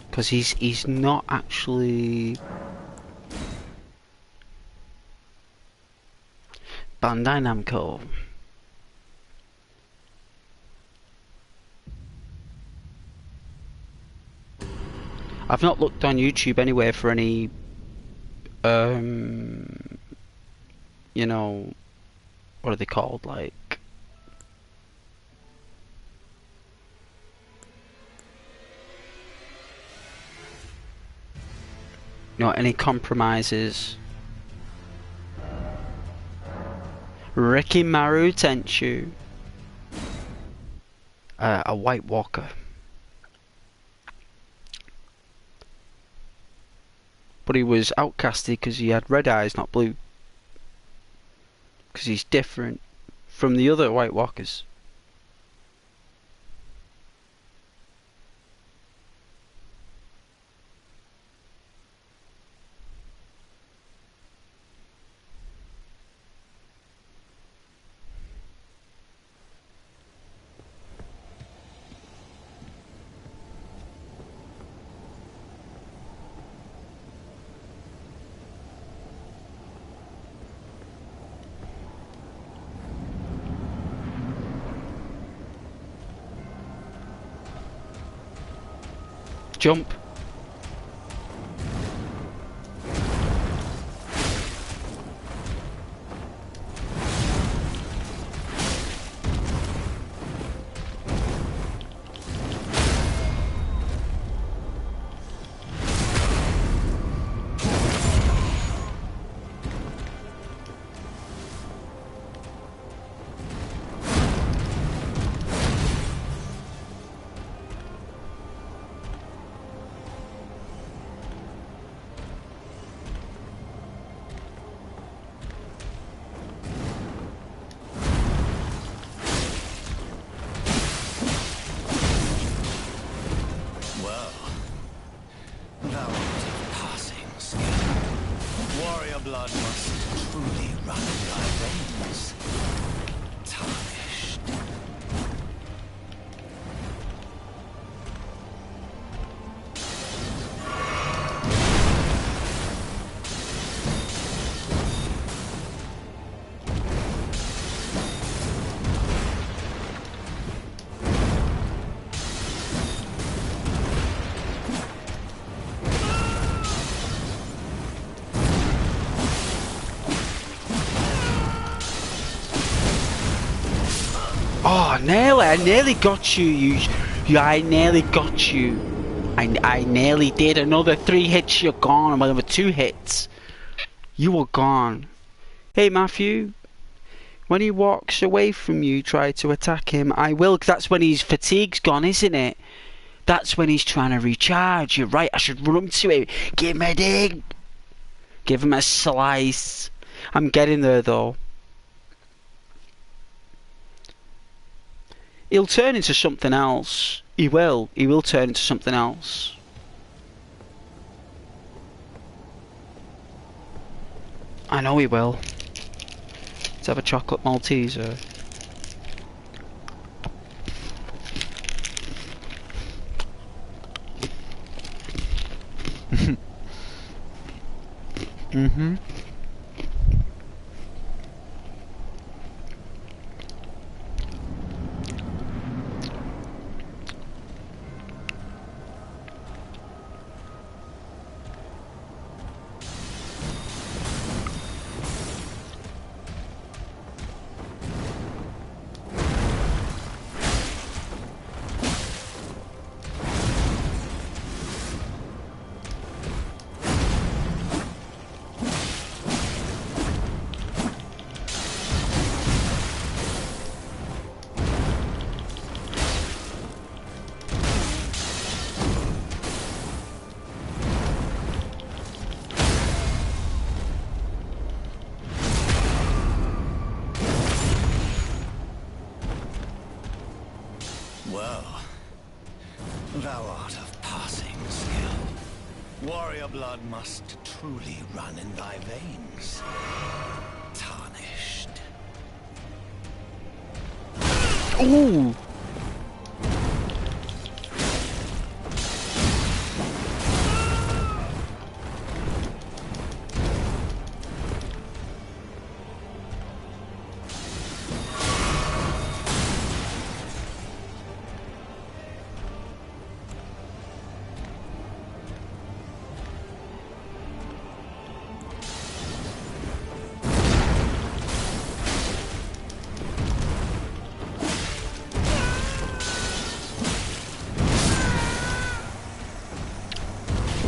Because he's not actually Bandai Namco. I've not looked on YouTube anywhere for any you know, what are they called, like any compromises. Ricky Maru Tenchu, a White Walker, but he was outcasted because he had red eyes, not blue, because he's different from the other White Walkers. Jump. Warrior blood must truly run in thy veins. Tarnished. Oh, nearly! I nearly got you. I nearly got you. I nearly did. Another 3 hits, you're gone. Another 2 hits, you were gone. Hey, Matthew. When he walks away from you, try to attack him. I will. 'Cause that's when his fatigue's gone, isn't it? That's when he's trying to recharge. You're right. I should run up to him. Give him a dig. Give him a slice. I'm getting there though. He'll turn into something else. He will. He will turn into something else. I know he will. Let's have a chocolate Malteser. Mm-hmm. Well, thou art of passing skill. Warrior blood must truly run in thy veins. Tarnished. Ooh!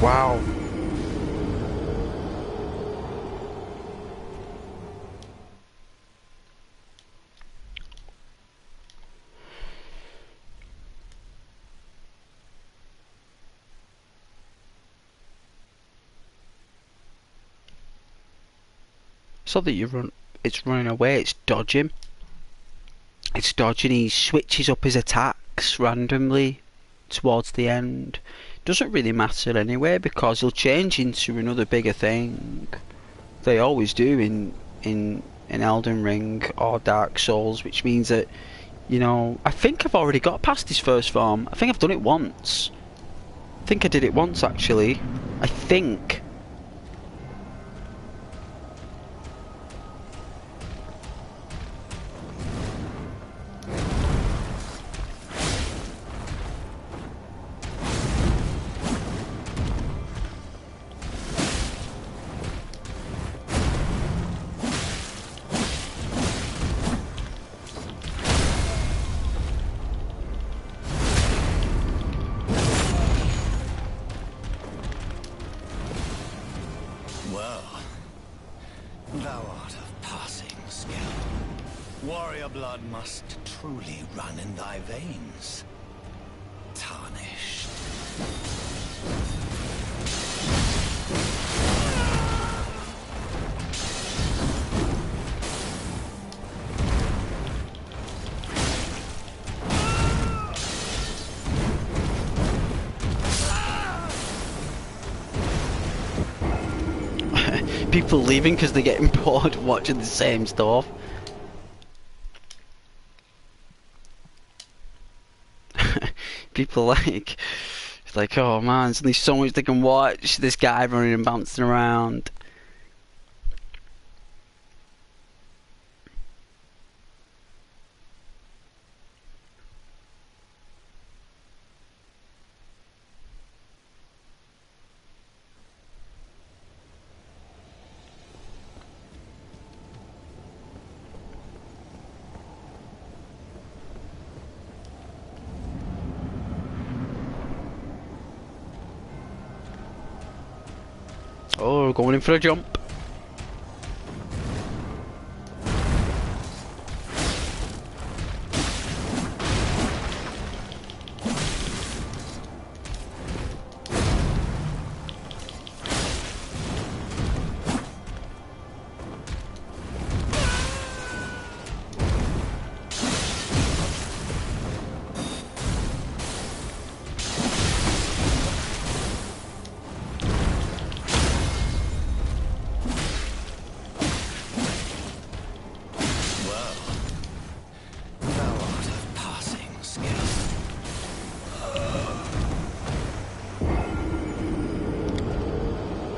Wow. So that it's running away, it's dodging. It's dodging, he switches up his attacks randomly towards the end. Doesn't really matter anyway, because he'll change into another bigger thing. They always do in Elden Ring or Dark Souls, which means that, you know, I think I've already got past his first form. I think I've done it once. I think I did it once actually. I think. Well, thou art of passing skill. Warrior blood must truly run in thy veins. Tarnished. People leaving because they're getting bored watching the same stuff. People like, it's like, oh man, there's so much they can watch. This guy running and bouncing around. Oh, going in for a jump.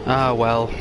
Ah, well.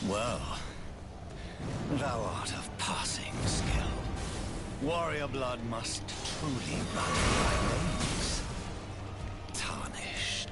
Well, thou art of passing skill. Warrior blood must truly run in thy veins. Tarnished.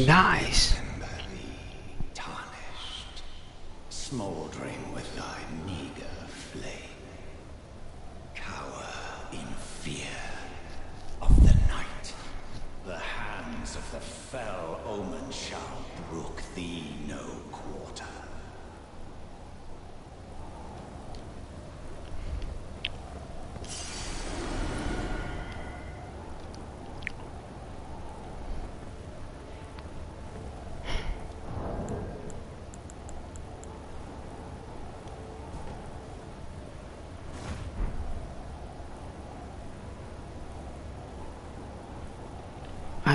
Nice. Tarnished, smoldering with thy meager flame. Cower in fear of the night. The hands of the fell omen shall brook thee no quarter.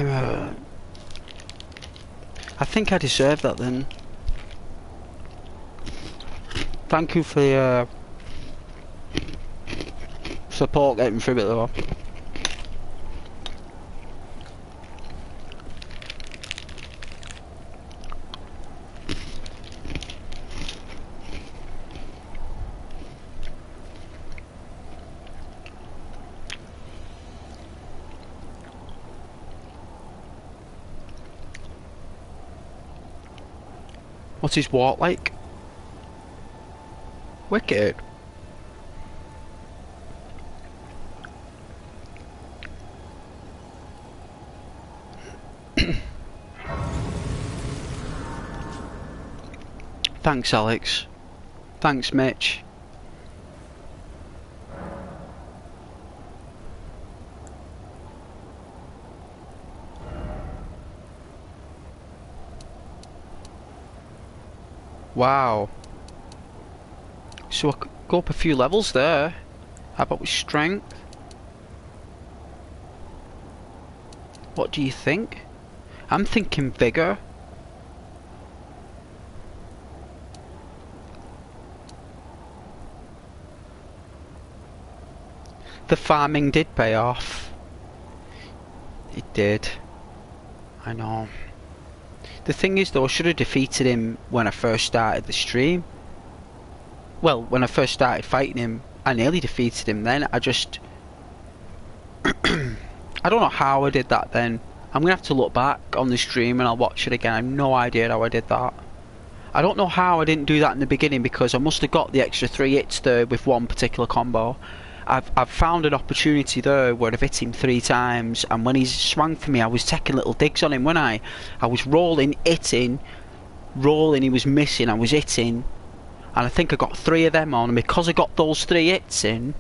I think I deserve that then. Thank you for your support getting through it though. What's his walk like? Wicked. Thanks, Alex. Thanks, Mitch. Wow. So I could go up a few levels there. How about with strength? What do you think? I'm thinking vigor. The farming did pay off. It did. I know. The thing is though, I should have defeated him when I first started the stream. Well, when I first started fighting him, I nearly defeated him then. I just... I don't know how I did that then. I'm going to have to look back on the stream and I'll watch it again. I have no idea how I did that. I don't know how I didn't do that in the beginning because I must have got the extra 3 hits there with one particular combo. I've found an opportunity there where I've hit him 3 times, and when he's swung for me I was taking little digs on him, when I was rolling, hitting, rolling, he was missing, I was hitting, and I think I got 3 of them on, and because I got those 3 hits in,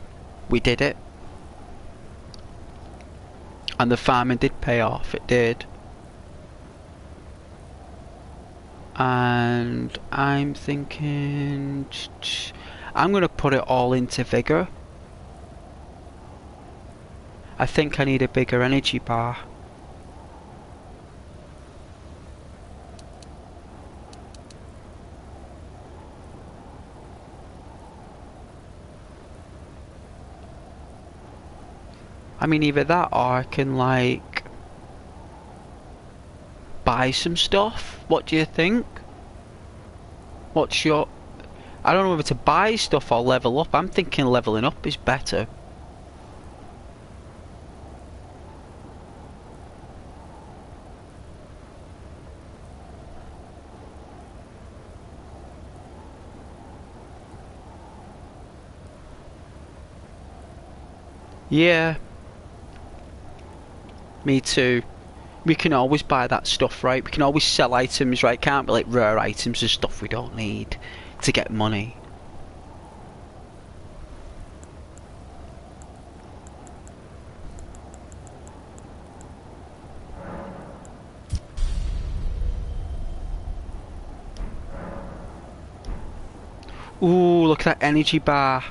we did it. And the farming did pay off, it did. And I'm thinking I'm going to put it all into vigor. I think I need a bigger energy bar. I mean, either that or I can like buy some stuff. What do you think? What's your... I don't know whether to buy stuff or level up. I'm thinking leveling up is better. Yeah. Me too. We can always buy that stuff, right? We can always sell items, right? Can't we? Like rare items and stuff we don't need to get money. Ooh, look at that energy bar.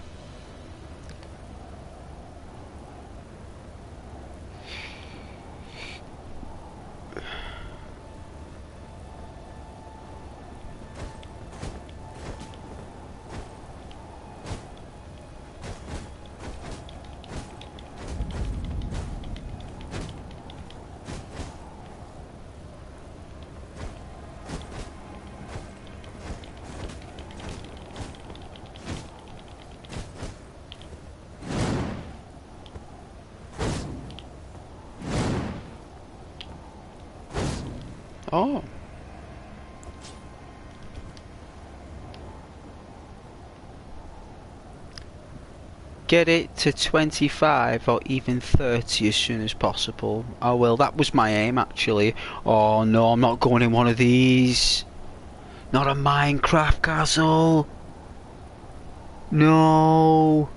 Oh. Get it to 25 or even 30 as soon as possible. Oh well, that was my aim actually. Oh no, I'm not going in one of these. Not a Minecraft castle. No.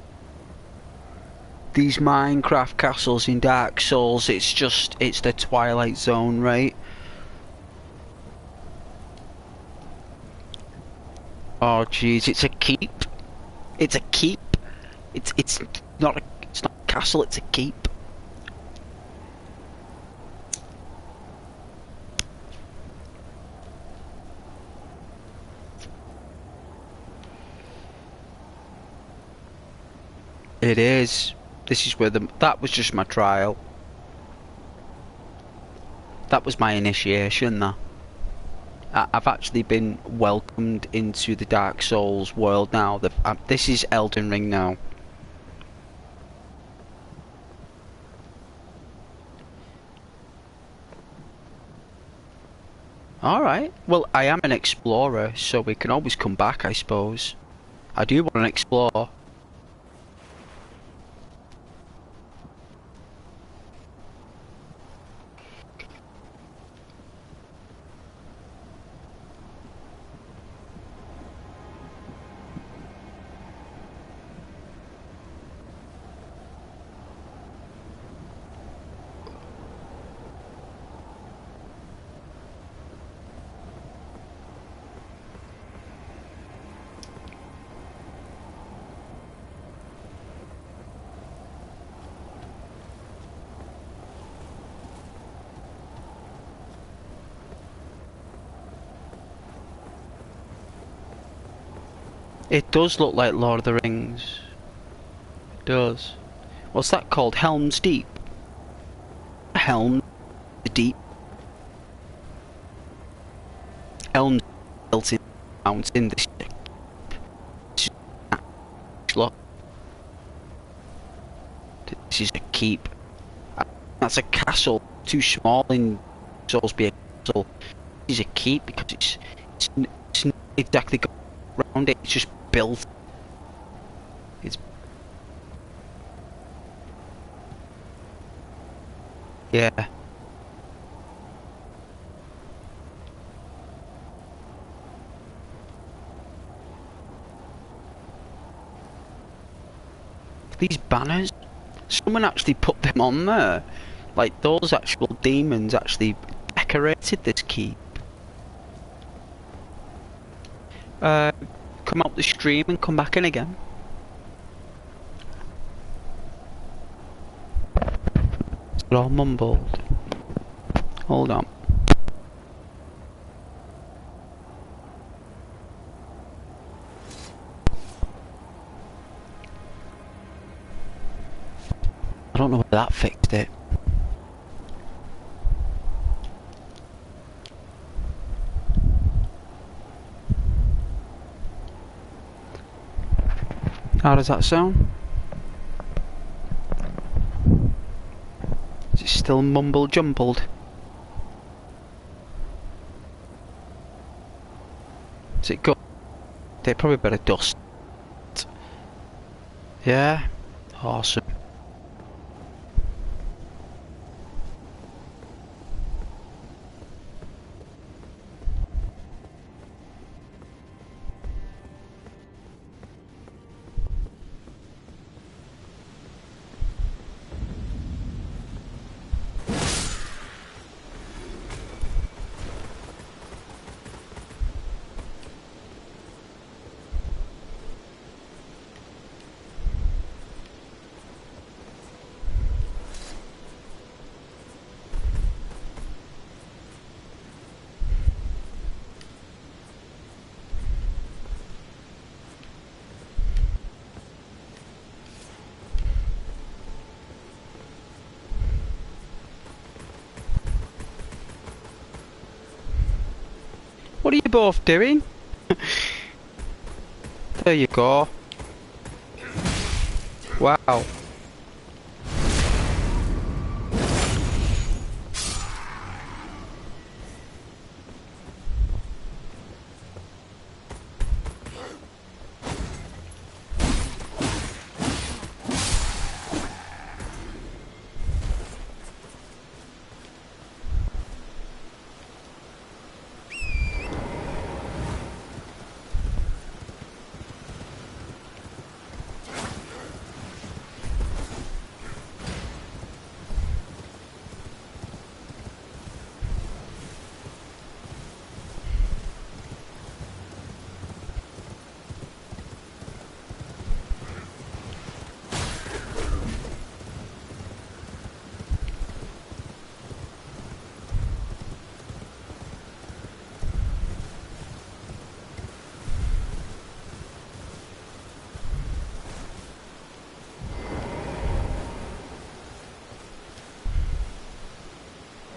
These Minecraft castles in Dark Souls, it's the Twilight Zone, right? Oh jeez, it's a keep. It's a keep. It's not a castle, it's a keep. It is. This is where that was just my trial. That was my initiation, that. I've actually been welcomed into the Dark Souls world now. This is Elden Ring now. Alright. Well, I am an explorer, so we can always come back, I suppose. I do want to explore. It does look like Lord of the Rings. It does. What's that called? Helm's Deep? Helm the Deep. Helm's built in the mountain. This is a keep. That's a castle. Too small in Souls be a castle. This is a keep because it's not exactly got around it. It's just built. It's yeah. These banners, someone actually put them on there. Like those actual demons actually decorated this keep. Come out the stream and come back in again. Is it all mumbled? Hold on. I don't know whether that fixed it. How does that sound? Is it still mumble jumbled? Is it good? They probably better dust. Yeah? Awesome. What are you both doing? There you go. Wow.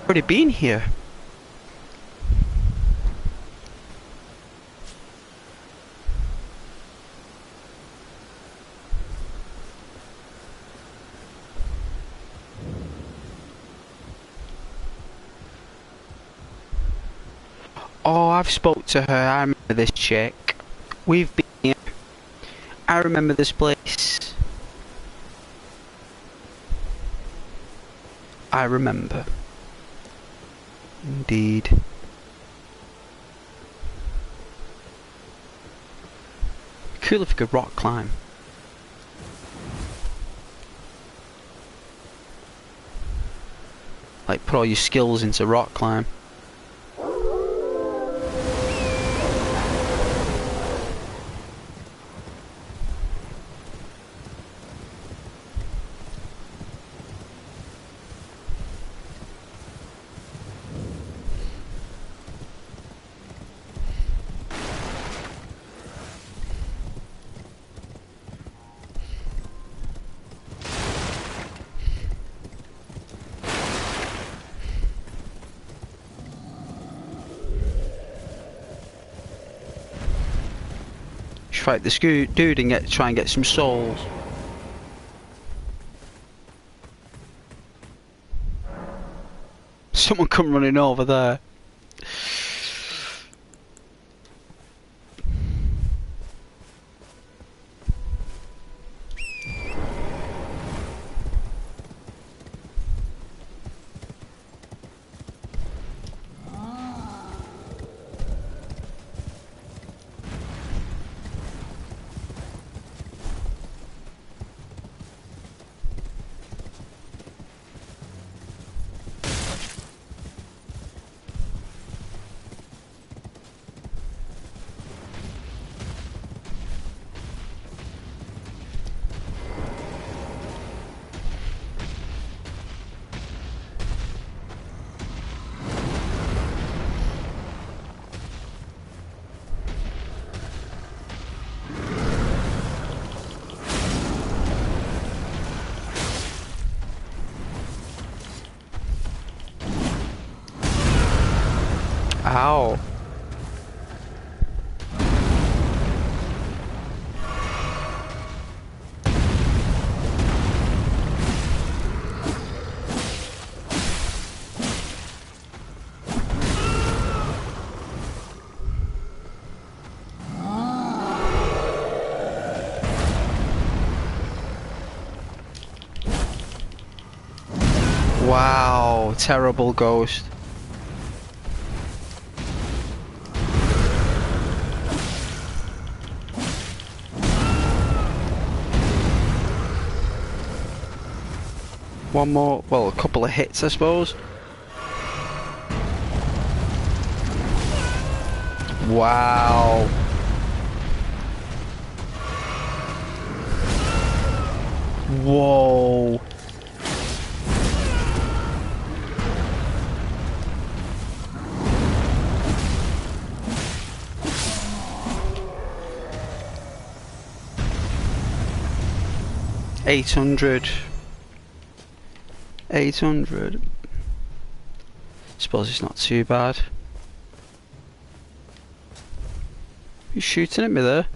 already been here. Oh, I've spoke to her. I remember this chick. We've been here. I remember this place. I remember. Indeed. Cool if you could rock climb. Like, put all your skills into rock climb. Fight this dude and try and get some souls. Someone come running over there. Ow. Wow, terrible ghost. One more, well, a couple of hits, I suppose. Wow. Whoa. $800. Suppose it's not too bad. You shooting at me there?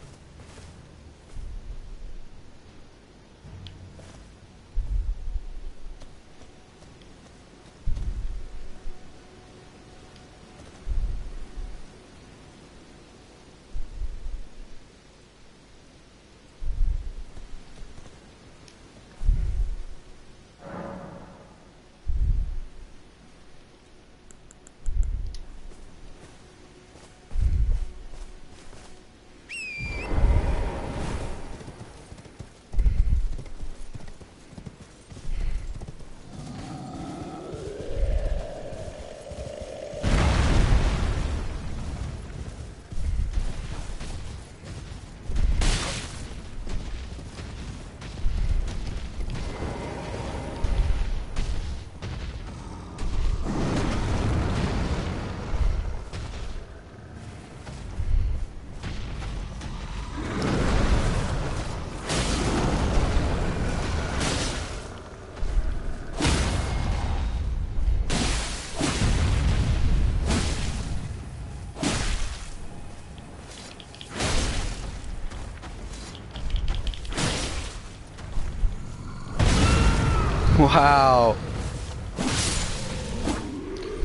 Wow.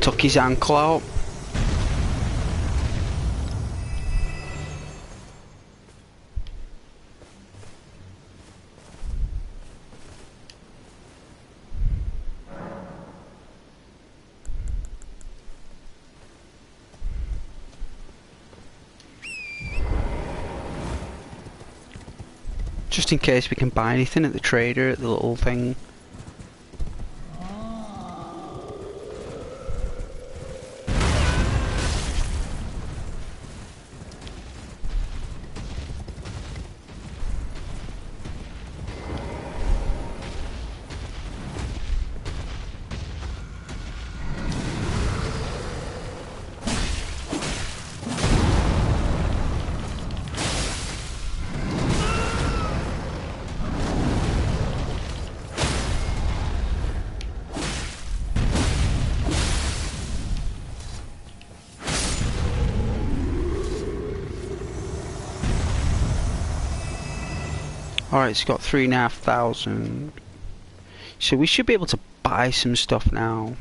Took his ankle out. Just in case we can buy anything at the trader at the little thing. Alright, it's got 3,500. So we should be able to buy some stuff now.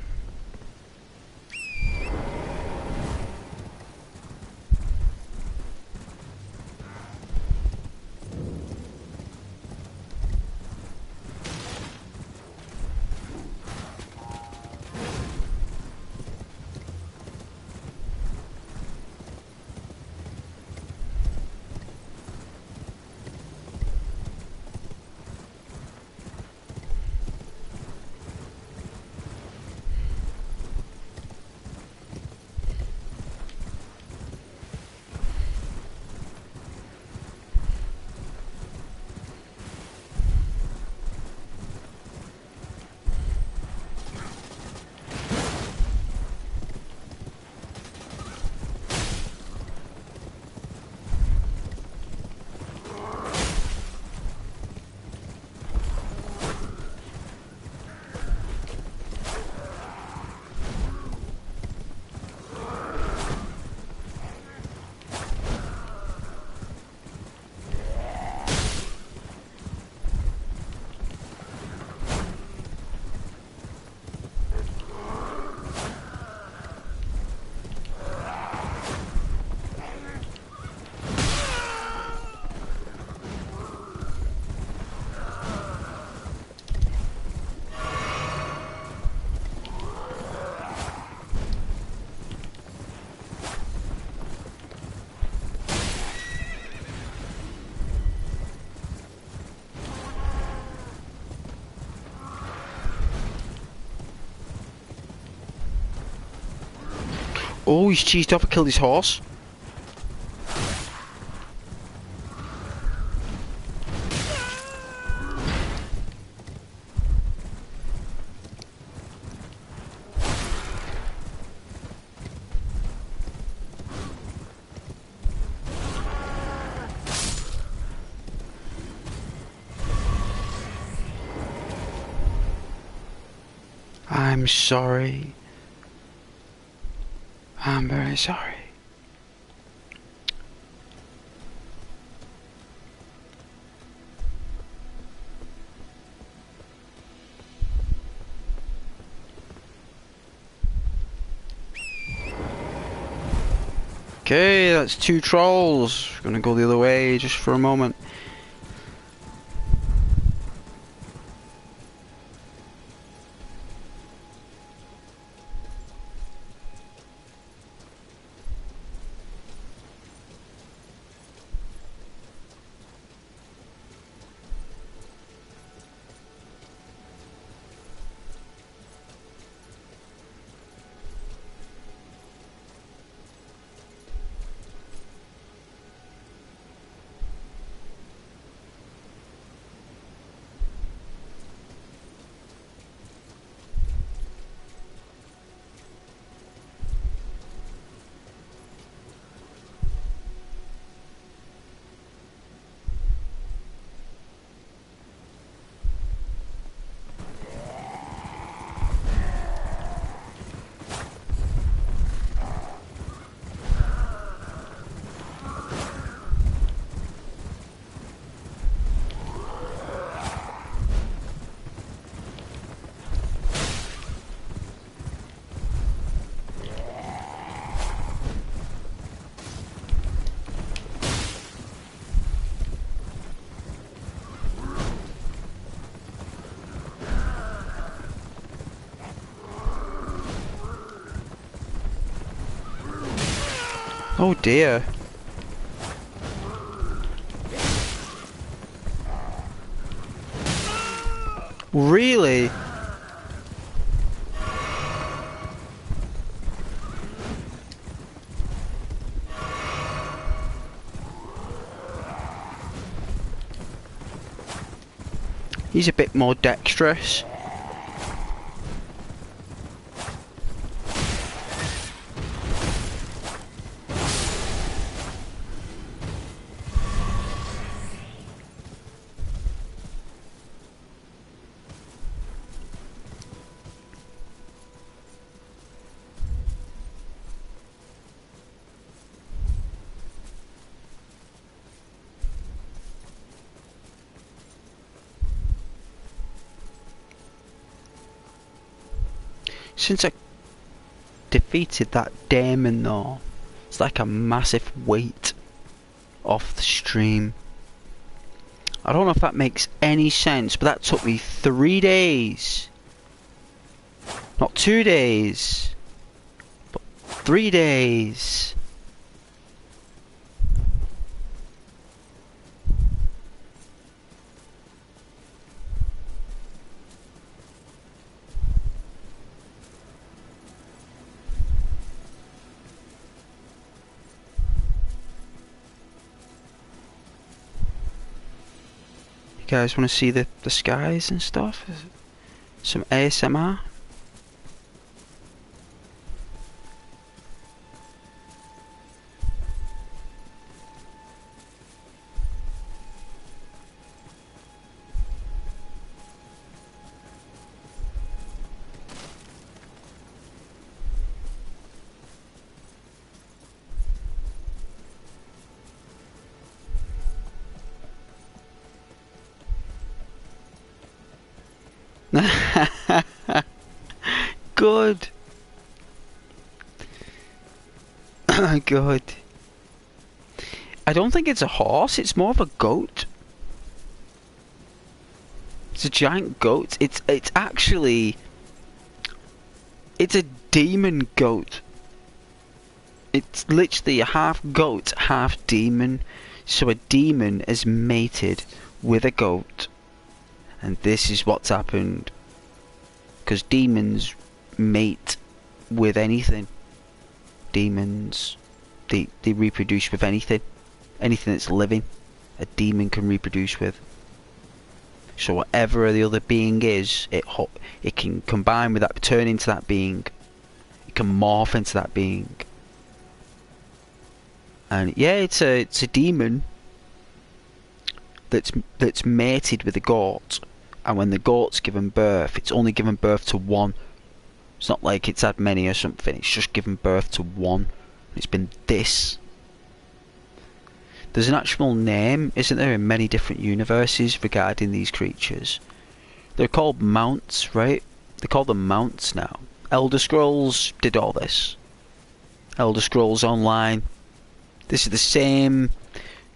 Oh, he's cheesed off and killed his horse. I'm sorry. I'm very sorry. Okay, that's 2 trolls. We're gonna go the other way just for a moment. Oh dear. Really? He's a bit more dexterous. Since I defeated that demon though, it's like a massive weight off the stream. I don't know if that makes any sense, but that took me 3 days. Not 2 days, but 3 days. You guys want to see the skies and stuff? Some ASMR? Good. Good. I don't think it's a horse, it's more of a goat. It's a giant goat. It's actually... It's a demon goat. It's literally a half goat, half demon. So a demon is mated with a goat. And this is what's happened. Because demons mate with anything. Demons, they reproduce with anything. Anything that's living, a demon can reproduce with. So whatever the other being is, it can combine with that, turn into that being. It can morph into that being. And yeah, it's a demon that's mated with a goat. And when the goat's given birth, it's only given birth to one. It's not like it's had many or something. It's just given birth to one. It's been this. There's an actual name, isn't there, in many different universes regarding these creatures. They're called mounts, right? They call them mounts now. Elder Scrolls did all this. Elder Scrolls Online. This is the same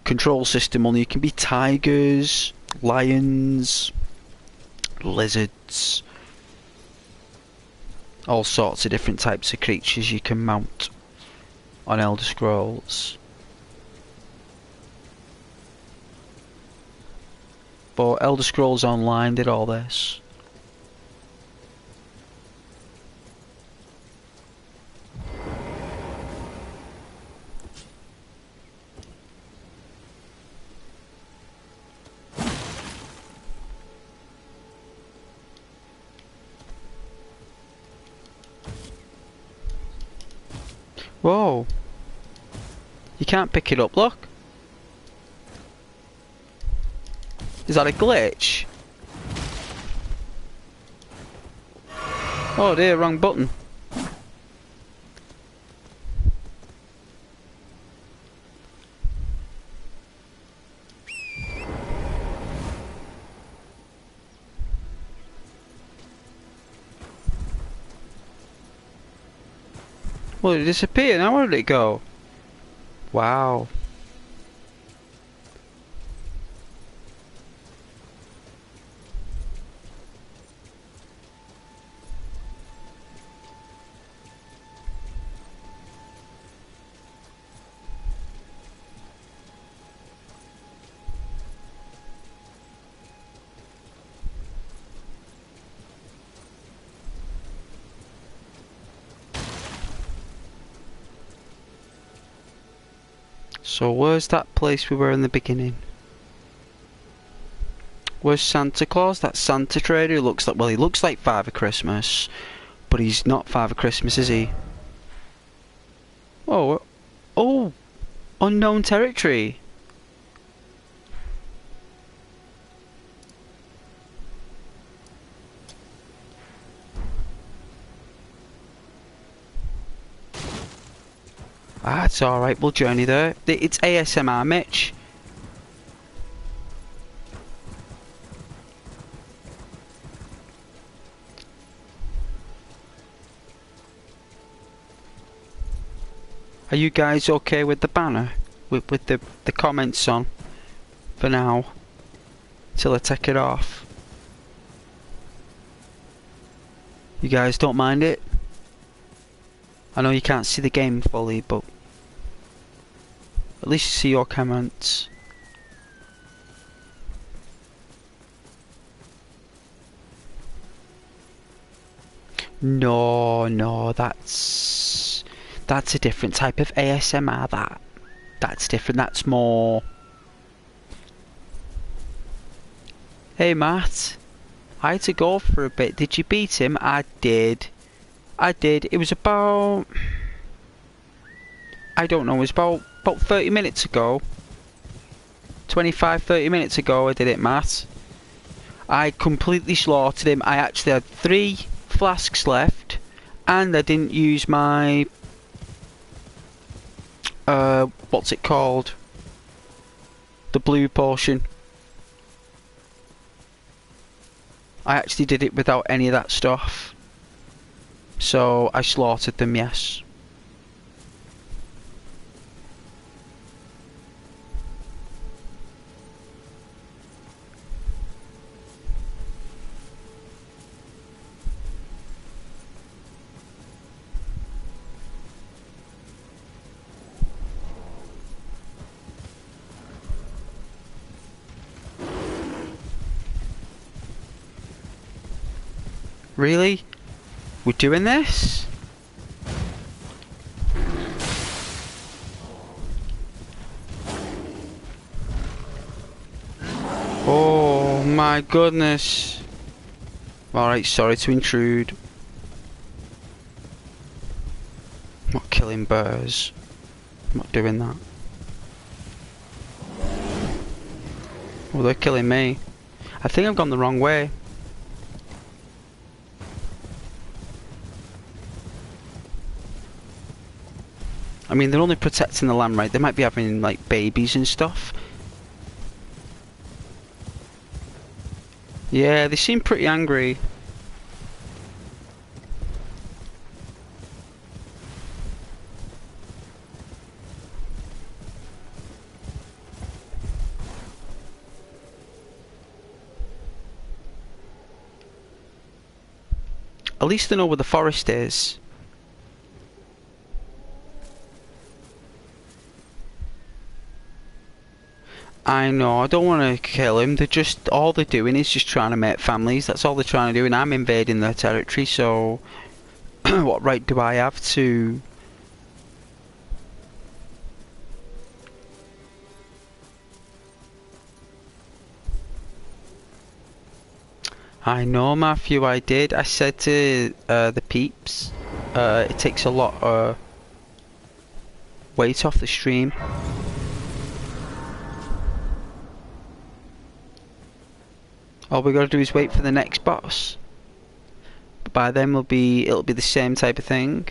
control system, only you can be tigers, lions, lizards, all sorts of different types of creatures you can mount on Elder Scrolls. But Elder Scrolls Online did all this. Whoa. You can't pick it up, look. Is that a glitch? Oh dear, wrong button. Well, it disappeared. Now where did it go? Wow. So where's that place we were in the beginning? Where's Santa Claus? That Santa trader who looks like, well, he looks like Father Christmas, but he's not Father Christmas, is he? Oh, oh, unknown territory. Ah, it's alright, we'll journey there. It's ASMR, Mitch. Are you guys okay with the banner? With the comments on? For now. Till I take it off. You guys don't mind it? I know you can't see the game fully, but at least you see your comments. No, that's a different type of ASMR. That's different. That's more. Hey Matt, I had to go for a bit. Did you beat him? I did. It was about, I don't know, it was about 30 minutes ago. 25-30 minutes ago I did it, Matt. I completely slaughtered him. I actually had 3 flasks left, and I didn't use my what's it called? The blue potion. I actually did it without any of that stuff. So I slaughtered them, yes. Really? We're doing this? Oh my goodness. Alright, sorry to intrude. I'm not killing bears. I'm not doing that. Oh, they're killing me. I think I've gone the wrong way. I mean, they're only protecting the land, right? They might be having, like, babies and stuff. Yeah, they seem pretty angry. At least they know where the forest is. I know, I don't want to kill him. All they're doing is just trying to make families. That's all they're trying to do, and I'm invading their territory, so what right do I have to... I know, Matthew, I did. I said to the peeps, it takes a lot of weight off the stream. All we gotta do is wait for the next boss. But by then it'll be the same type of thing.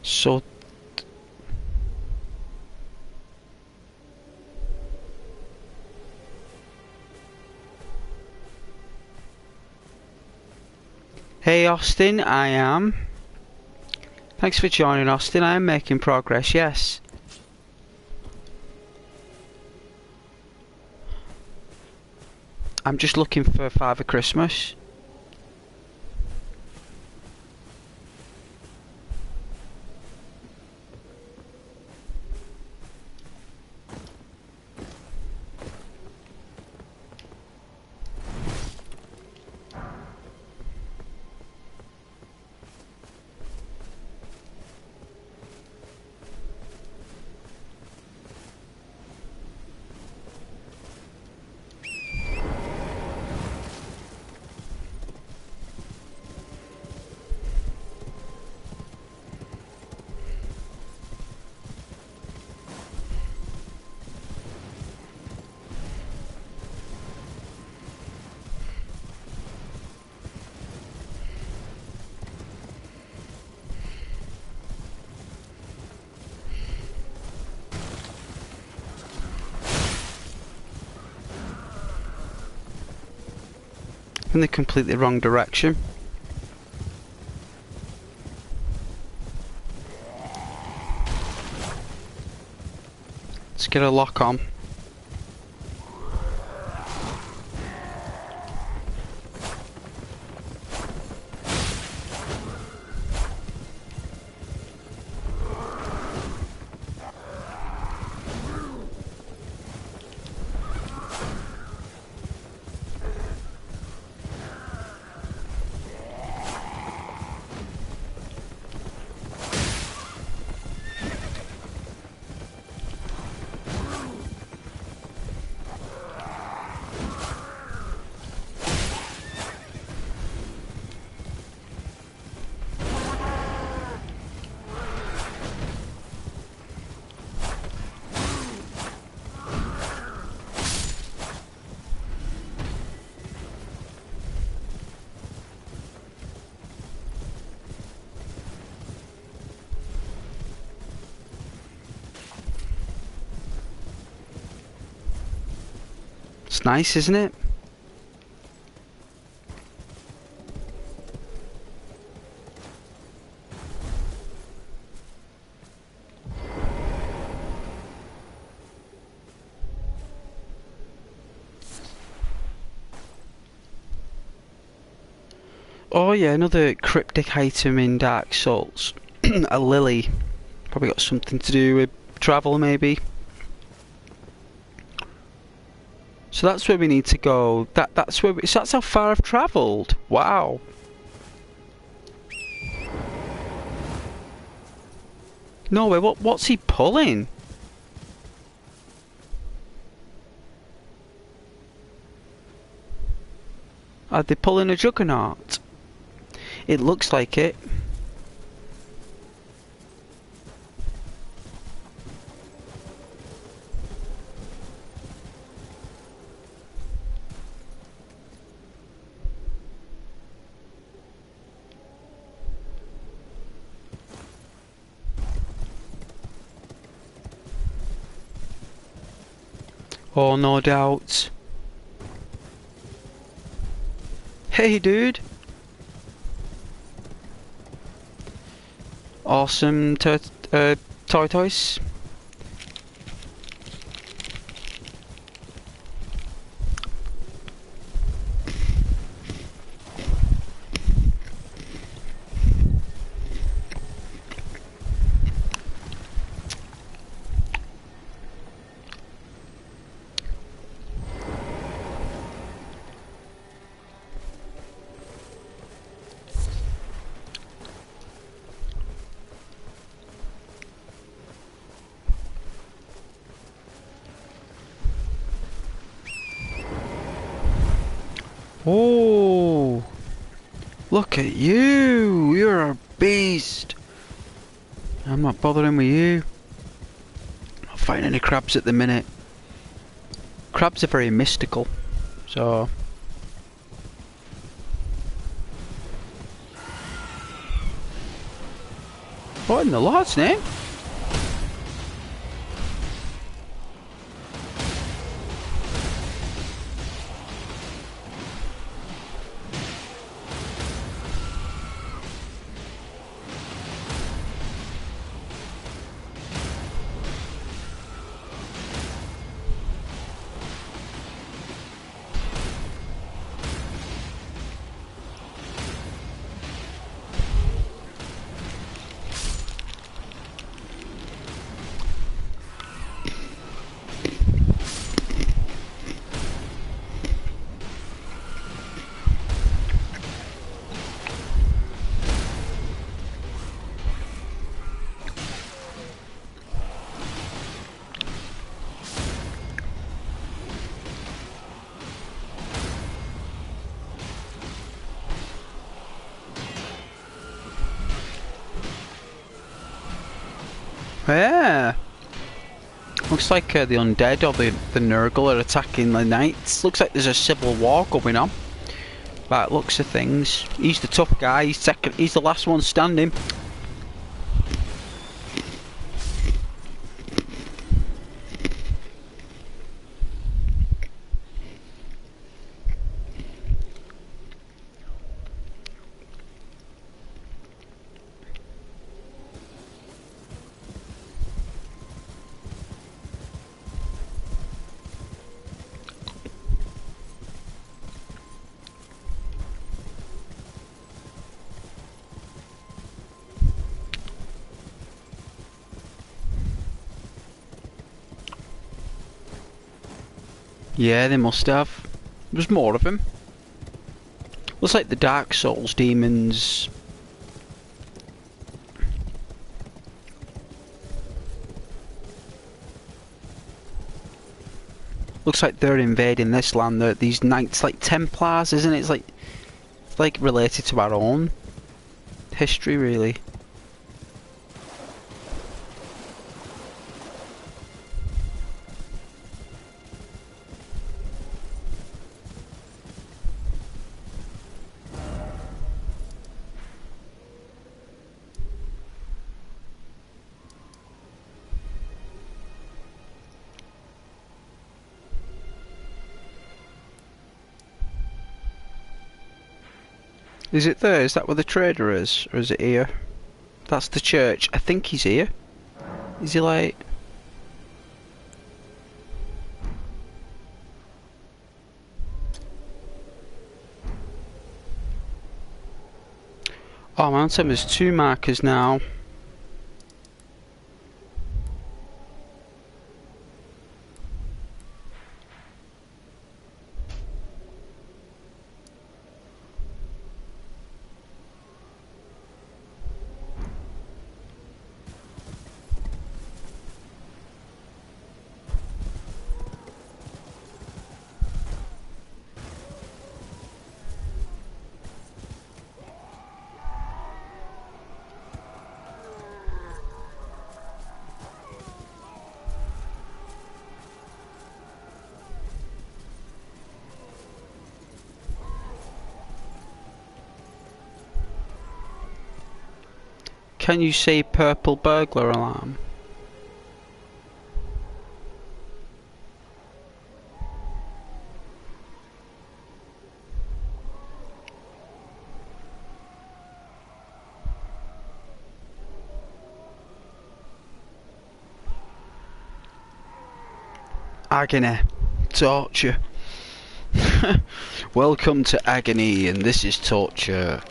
So Hey Austin, I am. Thanks for joining, Austin. I am making progress, yes. I'm just looking for Father Christmas. In the completely wrong direction. Let's get a lock on. It's nice, isn't it? Oh yeah, another cryptic item in Dark Souls. A lily. Probably got something to do with travel, maybe. So that's where we need to go. That's where so that's how far I've travelled. Wow. No way. What's he pulling? Are they pulling a juggernaut? It looks like it. Oh, no doubt. Hey, dude. Awesome tortoise. Oh, look at you! You're a beast! I'm not bothering with you. I'm not fighting any crabs at the minute. Crabs are very mystical, so... What in the Lord's name? Yeah. Looks like the undead or the Nurgle are attacking the knights. Looks like there's a civil war going on. Right, looks of things. He's the tough guy. He's the last one standing. Yeah, they must have. There's more of them. Looks like the Dark Souls demons. Looks like they're invading this land. These knights, like Templars, isn't it? It's like related to our own history, really. Is it there? Is that where the trader is? Or is it here? That's the church. I think he's here. Is he like... Oh, Mountain, there's 2 markers now. Can you say purple burglar alarm? Agony. Torture. Welcome to agony, and this is torture.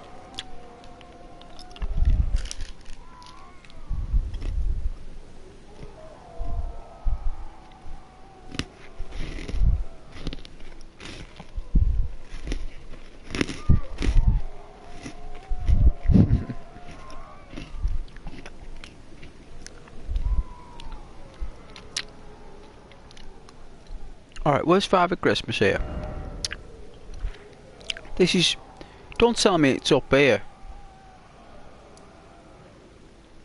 Alright, where's Father Christmas here? This is... Don't tell me it's up here.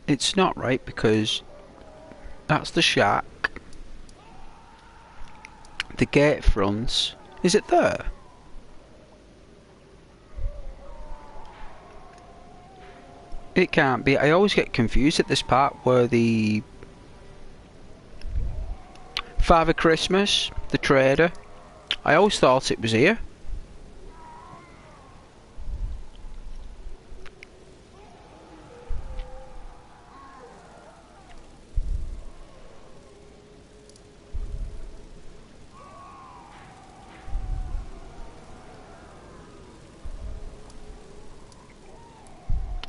It's not, right, because that's the shack. The gate fronts. Is it there? It can't be. I always get confused at this part where the... Father Christmas, the trader. I always thought it was here.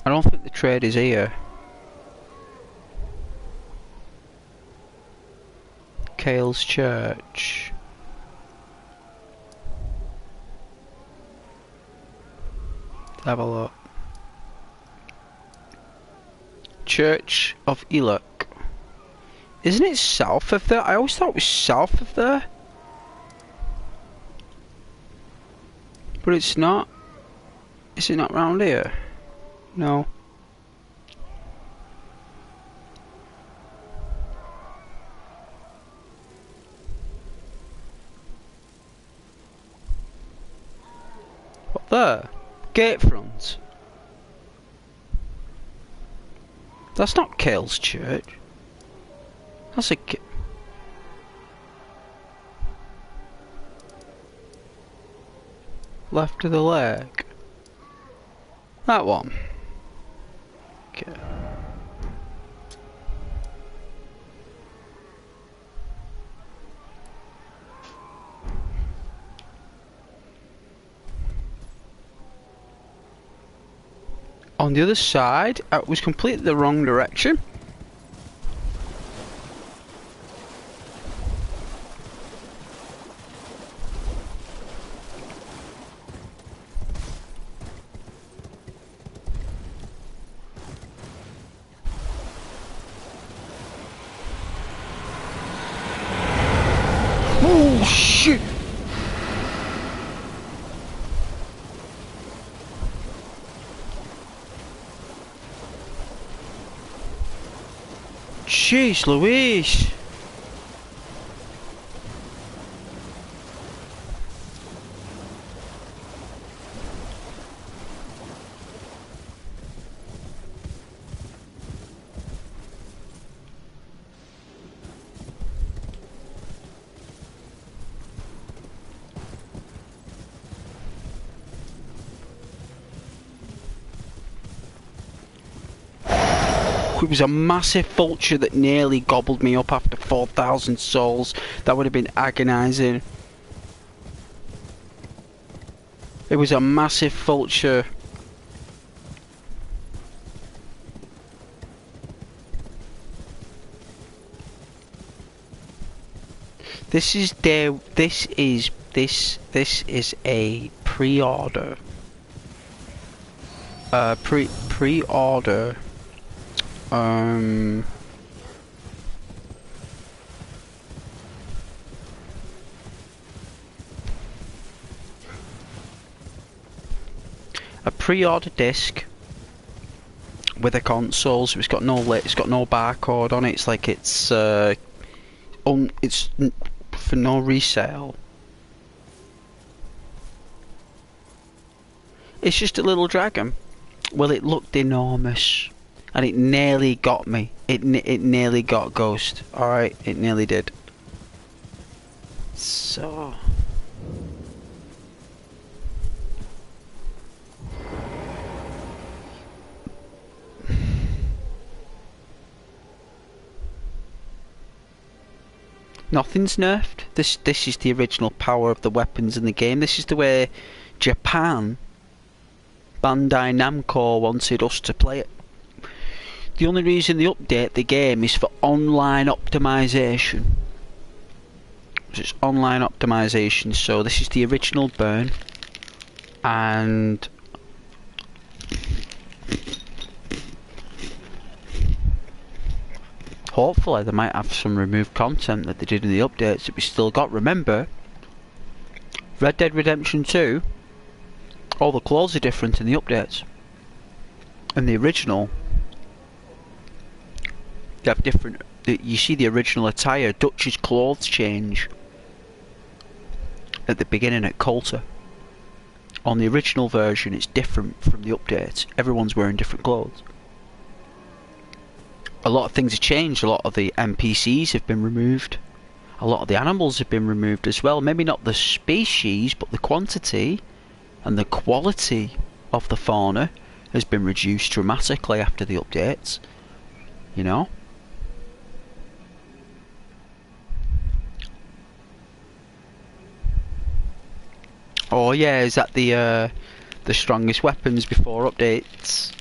I don't think the trade is here. Kale's Church. Let's have a look. Church of Eluk. Isn't it south of there? I always thought it was south of there. But it's not. Is it not round here? No. there? Gatefront. That's not Kale's church. That's a... Left of the lake. That one. Okay. On the other side, it was completely the wrong direction. Oh shit! Jeez Louise! It was a massive vulture that nearly gobbled me up after 4,000 souls. That would have been agonising. It was a massive vulture. This is a pre-order. Pre-order. A pre-order disc with a console, so it's got no barcode on it. It's like it's for no resale. It's just a little dragon. Well, it looked enormous. And it nearly got me. It nearly got Ghost. Alright, it nearly did. So... Nothing's nerfed. This is the original power of the weapons in the game. This is the way Japan, Bandai Namco, wanted us to play it. The only reason they update the game is for online optimization. It's online optimization, so this is the original burn. And hopefully they might have some removed content that they did in the updates that we still got. Remember, Red Dead Redemption 2, all the clothes are different in the updates. In the original, they have different. You see the original attire. Dutch's clothes change at the beginning at Coulter. On the original version, it's different from the updates. Everyone's wearing different clothes. A lot of things have changed. A lot of the NPCs have been removed. A lot of the animals have been removed as well. Maybe not the species, but the quantity and the quality of the fauna has been reduced dramatically after the updates. You know? Oh yeah, is that the strongest weapons before updates?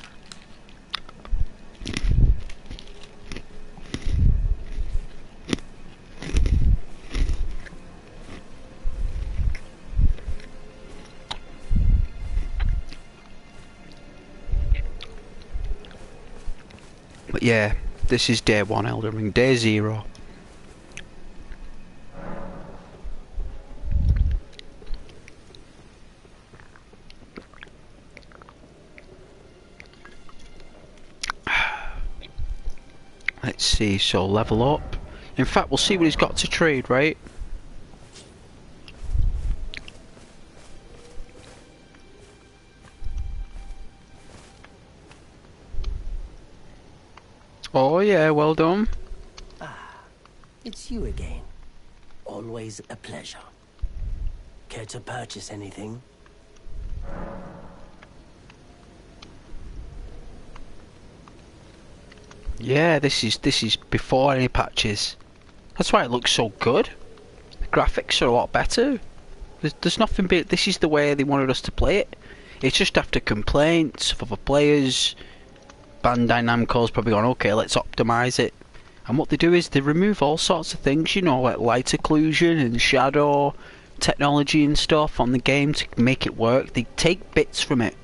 But yeah, this is day 1 Elden Ring, day 0. Let's see, so level up. In fact, we'll see what he's got to trade, right? Oh yeah, well done. It's you again. Always a pleasure. Care to purchase anything? Yeah, this is before any patches. That's why it looks so good. The graphics are a lot better. There's nothing but this is the way they wanted us to play it. It's just after complaints of other players, Bandai Namco's probably gone, okay, let's optimise it. And what they do is they remove all sorts of things, you know, like light occlusion and shadow technology and stuff on the game to make it work. They take bits from it.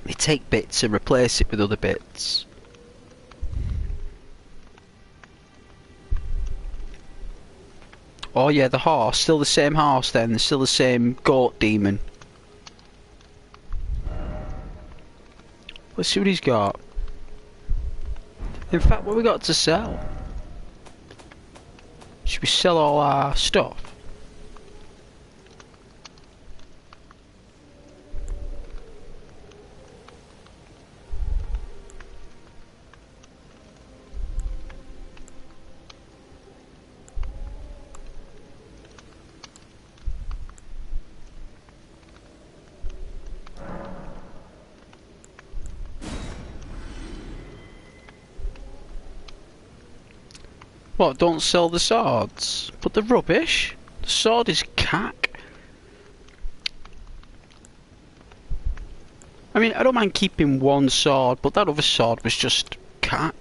They take bits and replace it with other bits. Oh yeah, the horse, still the same horse then, still the same goat demon. Let's see what he's got. In fact, what we got to sell? Should we sell all our stuff? What, don't sell the swords? But they're rubbish. The sword is cack. I mean, I don't mind keeping one sword, but that other sword was just cack.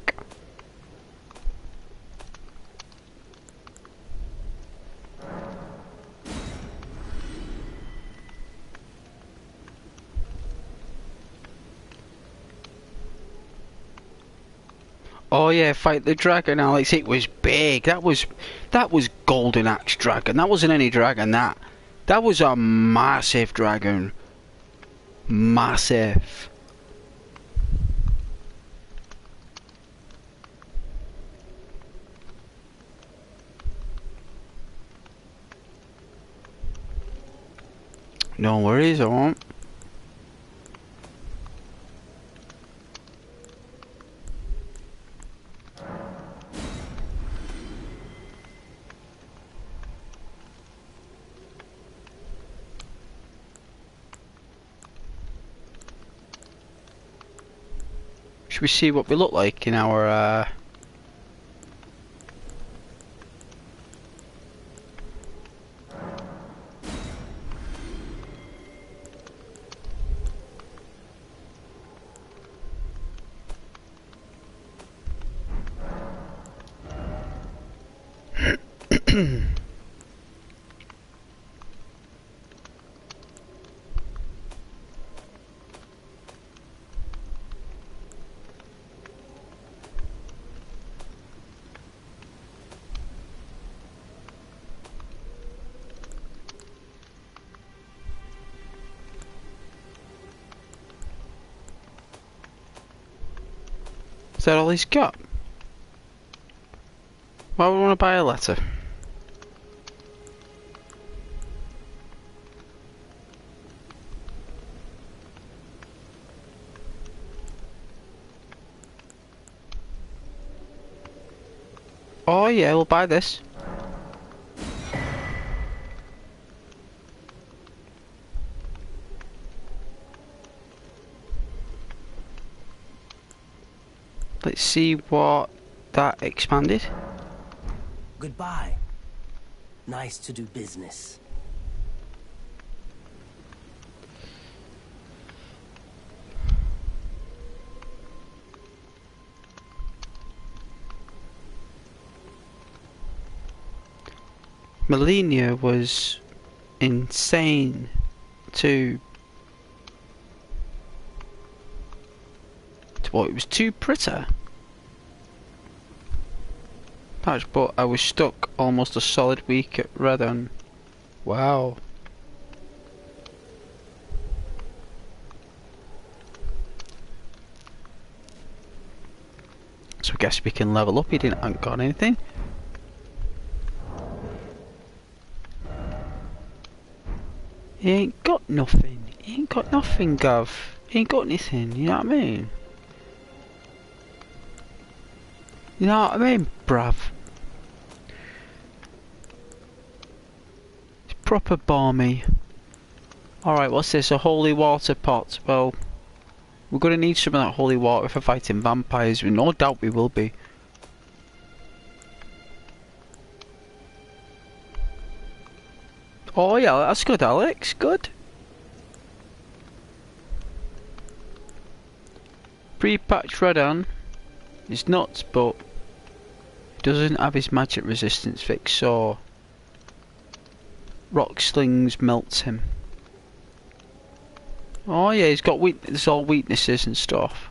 Oh yeah, fight the dragon, Alex. It was big. That was Golden Axe Dragon. That wasn't any dragon. That was a massive dragon. Massive. No worries, I won't. Should we see what we look like in our Is that all he's got? Why would we want to buy a letter? Oh yeah, we'll buy this. Let's see what that expanded. Goodbye. Nice to do business. Melania was insane to what, it was too pretty. But I was stuck almost a solid week at Redon. Wow. So I guess we can level up. He ain't got anything. He ain't got nothing. He ain't got nothing, Gov. He ain't got anything, you know what I mean? You know what I mean, bruv? It's proper balmy. Alright, what's this? A holy water pot. Well, we're going to need some of that holy water for fighting vampires. No doubt we will be. Oh yeah, that's good, Alex. Good. Pre-patched Radan is nuts, but doesn't have his magic resistance fixed, so rock slings melts him. Oh yeah, he's got there's all weaknesses and stuff.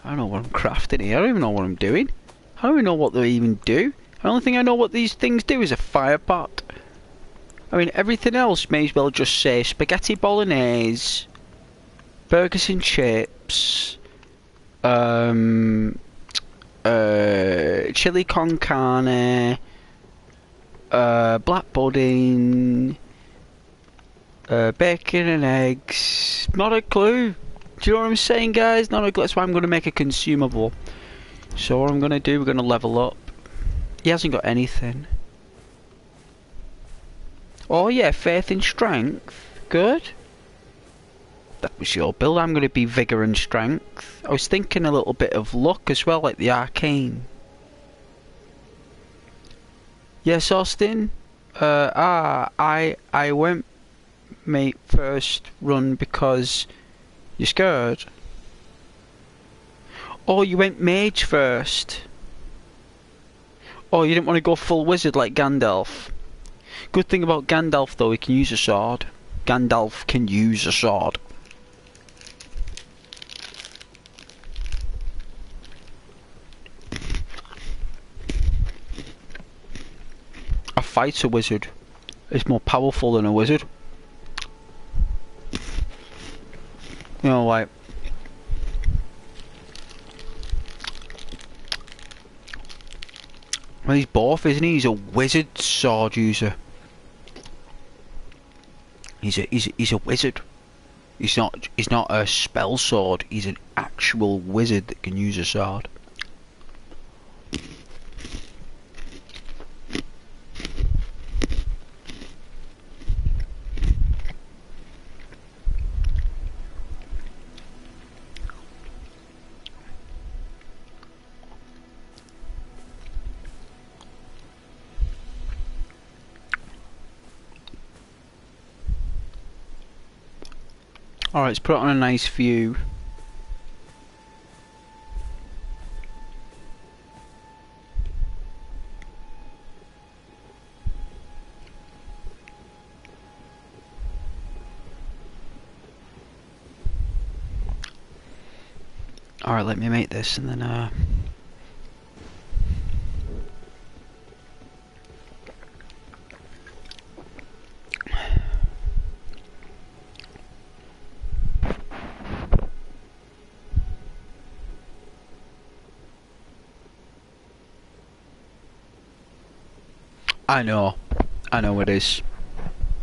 I don't know what I'm crafting here. I don't even know what I'm doing. I don't even know what they even do. The only thing I know what these things do is a fire pot. I mean, everything else may as well just say spaghetti bolognese, burgers and chips, chili con carne, black pudding, bacon and eggs. Not a clue. Do you know what I'm saying, guys? Not a clue. That's why I'm going to make a consumable. So what I'm going to do, we're going to level up. He hasn't got anything. Oh yeah, faith and strength. Good. That was your build. I'm going to be vigour and strength. I was thinking a little bit of luck as well, like the arcane. Yes, Austin. I went mate first run because you're scared. Oh, you went mage first. Oh, you didn't want to go full wizard like Gandalf. Good thing about Gandalf though, he can use a sword. Gandalf can use a sword. A fighter wizard is more powerful than a wizard. You know, like, well, he's both, isn't he? He's a wizard sword user. He's a wizard. He's not a spell sword. He's an actual wizard that can use a sword. Alright, let's put it on a nice view. Alright, let me make this and then I know it is.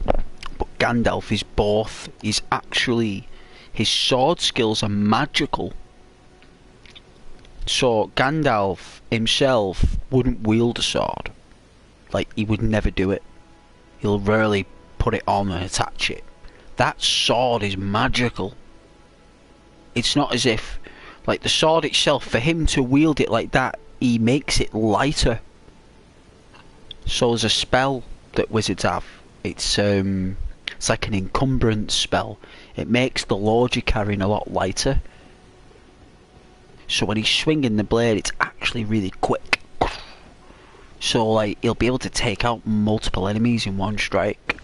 But Gandalf is both. He's actually, his sword skills are magical. So Gandalf himself wouldn't wield a sword. Like, he would never do it. He'll rarely put it on and attach it. That sword is magical. It's not as if, like, the sword itself, for him to wield it like that, he makes it lighter. So there's a spell that wizards have. It's like an encumbrance spell. It makes the load you're carrying a lot lighter. So when he's swinging the blade, it's actually really quick. So like, he'll be able to take out multiple enemies in one strike.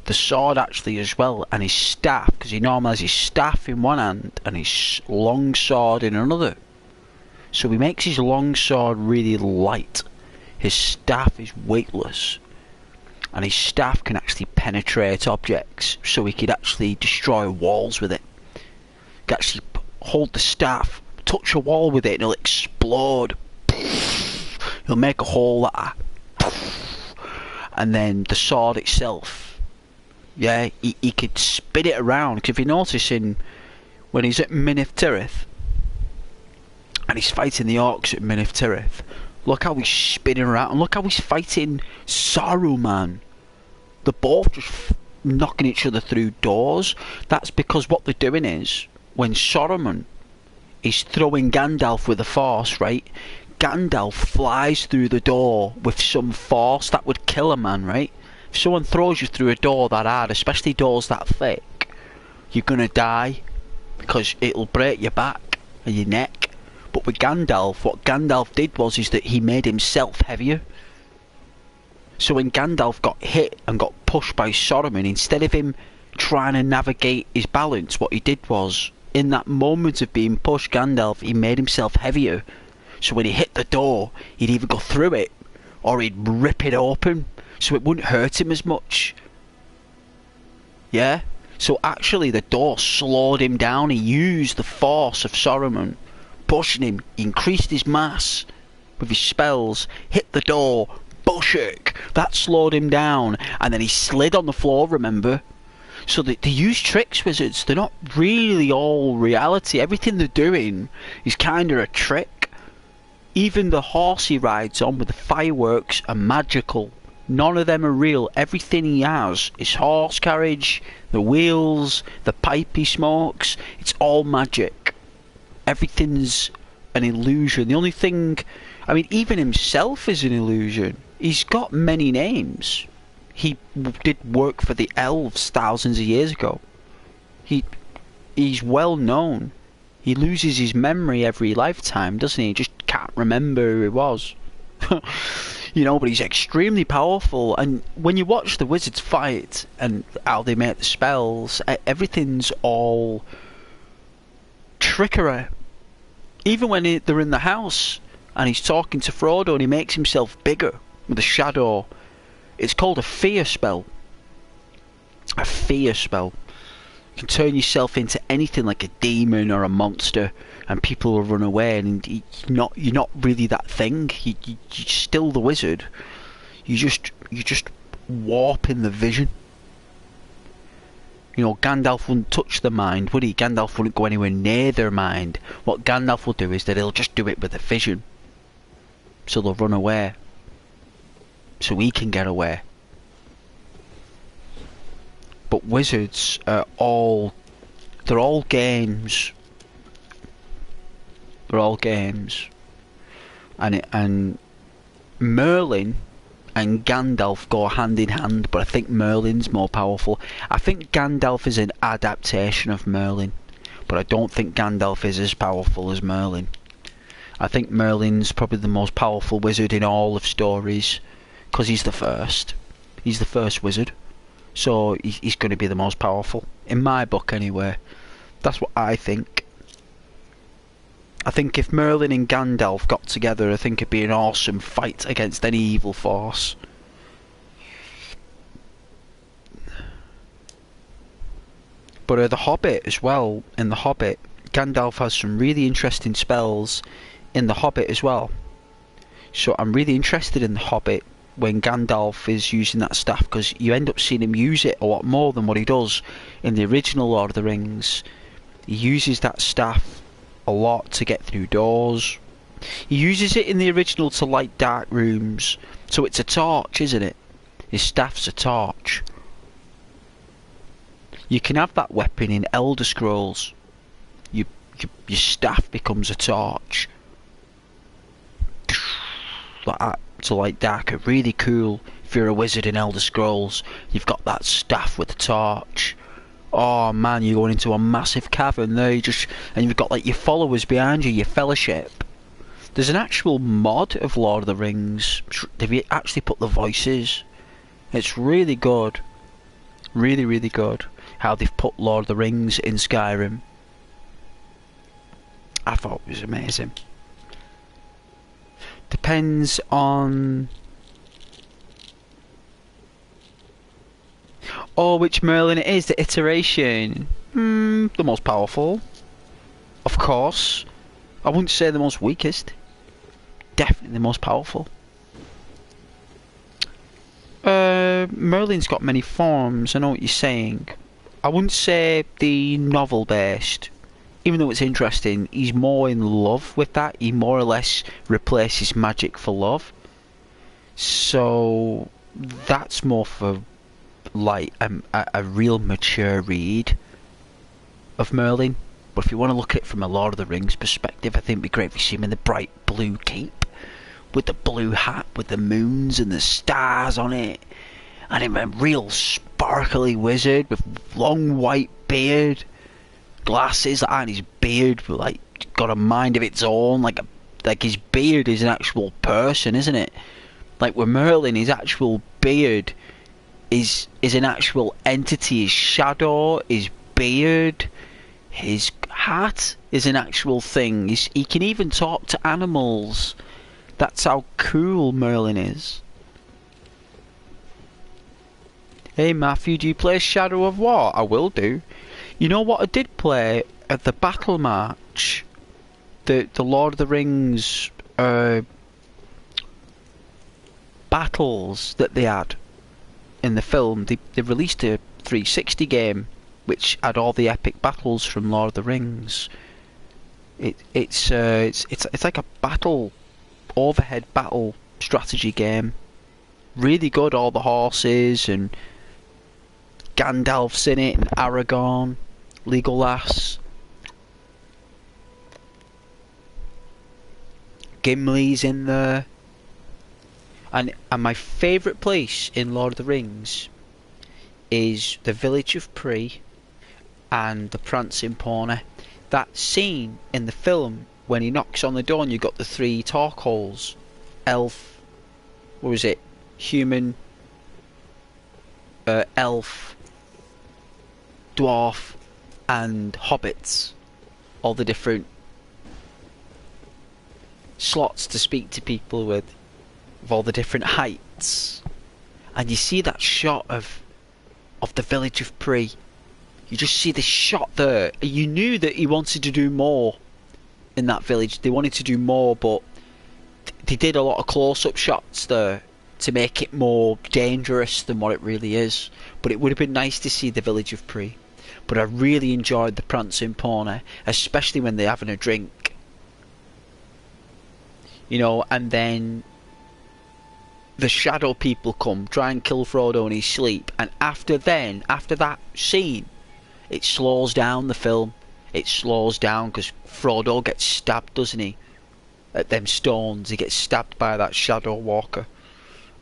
The sword actually as well, and his staff, because he normally has his staff in one hand and his long sword in another. So he makes his long sword really light. His staff is weightless, and his staff can actually penetrate objects, so he could actually destroy walls with it. He can actually hold the staff, touch a wall with it, and it'll explode. He'll make a hole like that. And then the sword itself, yeah, he could spin it around. Because if you notice when he's at Minas Tirith, and and he's fighting the orcs at Minas Tirith. Look how he's spinning around, and look how he's fighting Saruman. They're both just knocking each other through doors. That's because what they're doing is, when Saruman is throwing Gandalf with the Force, right? Gandalf flies through the door with some force that would kill a man, right? If someone throws you through a door that hard, especially doors that thick, you're gonna die because it'll break your back and your neck. But with Gandalf, what Gandalf did was is that he made himself heavier. So when Gandalf got hit and got pushed by Saruman, instead of him trying to navigate his balance, what he did was, in that moment of being pushed, Gandalf, he made himself heavier. So when he hit the door, he'd either go through it or he'd rip it open, so it wouldn't hurt him as much. Yeah? So actually the door slowed him down. He used the force of Saruman, pushing him. He increased his mass with his spells, hit the door, bushik. That slowed him down, and then he slid on the floor, remember? So they use tricks, wizards. They're not really all reality. Everything they're doing is kind of a trick. Even the horse he rides on with the fireworks are magical. None of them are real. Everything he has is horse carriage, the wheels, the pipe he smokes. It's all magic. Everything's an illusion. The only thing... I mean, even himself is an illusion. He's got many names. He did work for the elves thousands of years ago. He's well known. He loses his memory every lifetime, doesn't he? He just can't remember who he was. You know, but he's extremely powerful. And when you watch the wizards fight and how they make the spells, everything's all trickery. Even when they're in the house and he's talking to Frodo and he makes himself bigger with a shadow, it's called a fear spell. A fear spell. You can turn yourself into anything like a demon or a monster, and people will run away. And you're not really that thing. You're still the wizard. You just warp in the vision. You know, Gandalf wouldn't touch the mind, would he? Gandalf wouldn't go anywhere near their mind. What Gandalf will do is that he'll just do it with a vision. So they'll run away. So he can get away. But wizards are they're all games. They're all games. And Merlin and Gandalf go hand in hand, but I think Merlin's more powerful. I think Gandalf is an adaptation of Merlin, but I don't think Gandalf is as powerful as Merlin. I think Merlin's probably the most powerful wizard in all of stories, because he's the first. He's the first wizard. So he's going to be the most powerful. In my book, anyway. That's what I think. I think if Merlin and Gandalf got together, I think it'd be an awesome fight against any evil force. But The Hobbit as well. In The Hobbit, Gandalf has some really interesting spells in The Hobbit as well. So I'm really interested in The Hobbit when Gandalf is using that staff, because you end up seeing him use it a lot more than what he does in the original Lord of the Rings. He uses that staff a lot to get through doors. He uses it in the original to light dark rooms. So it's a torch, isn't it? His staff's a torch. You can have that weapon in Elder Scrolls. Your staff becomes a torch. Like that. To light darker, really cool. If you're a wizard in Elder Scrolls, you've got that staff with a torch. Oh man, you're going into a massive cavern there. And you've got like your followers behind you, your fellowship. There's an actual mod of Lord of the Rings. They've actually put the voices. It's really good, really good. How they've put Lord of the Rings in Skyrim. I thought it was amazing. Depends on... Oh, which Merlin it is, the iteration. The most powerful. Of course. I wouldn't say the most weakest. Definitely the most powerful. Merlin's got many forms, I know what you're saying. I wouldn't say the novel based even though it's interesting, he's more in love with that. He more or less replaces magic for love. So that's more for like a real mature read of Merlin. But if you want to look at it from a Lord of the Rings perspective, I think it'd be great if you see him in the bright blue cape with the blue hat with the moons and the stars on it, and him a real sparkly wizard with long white beard, glasses, and his beard like got a mind of its own, like his beard is an actual person, isn't it? Like with Merlin, his actual beard is an actual entity. His shadow, his beard, his hat is an actual thing. He can even talk to animals. That's how cool Merlin is. Hey Matthew, do you play Shadow of War? I will do. You know what I did play at the Battle March? The Lord of the Rings battles that they had in the film. They released a 360 game which had all the epic battles from Lord of the Rings. It's like a battle, overhead battle strategy game. Really good. All the horses and Gandalf's in it, and Aragorn, Legolas, Gimli's in there. And my favourite place in Lord of the Rings is the village of Bree and the prancing pony. That scene in the film when he knocks on the door and you've got the three talk holes. Elf, what was it? Human, elf, dwarf and hobbits. All the different slots to speak to people with all the different heights. And you see that shot of the village of Bree. You just see this shot there. You knew that he wanted to do more in that village. They wanted to do more, but they did a lot of close-up shots there to make it more dangerous than what it really is. But it would have been nice to see the village of Bree. But I really enjoyed the prancing pony, especially when they're having a drink. You know, and then the shadow people come, try and kill Frodo in his sleep, and after that scene, it slows down the film. It slows down because Frodo gets stabbed, doesn't he? At them stones, he gets stabbed by that shadow walker,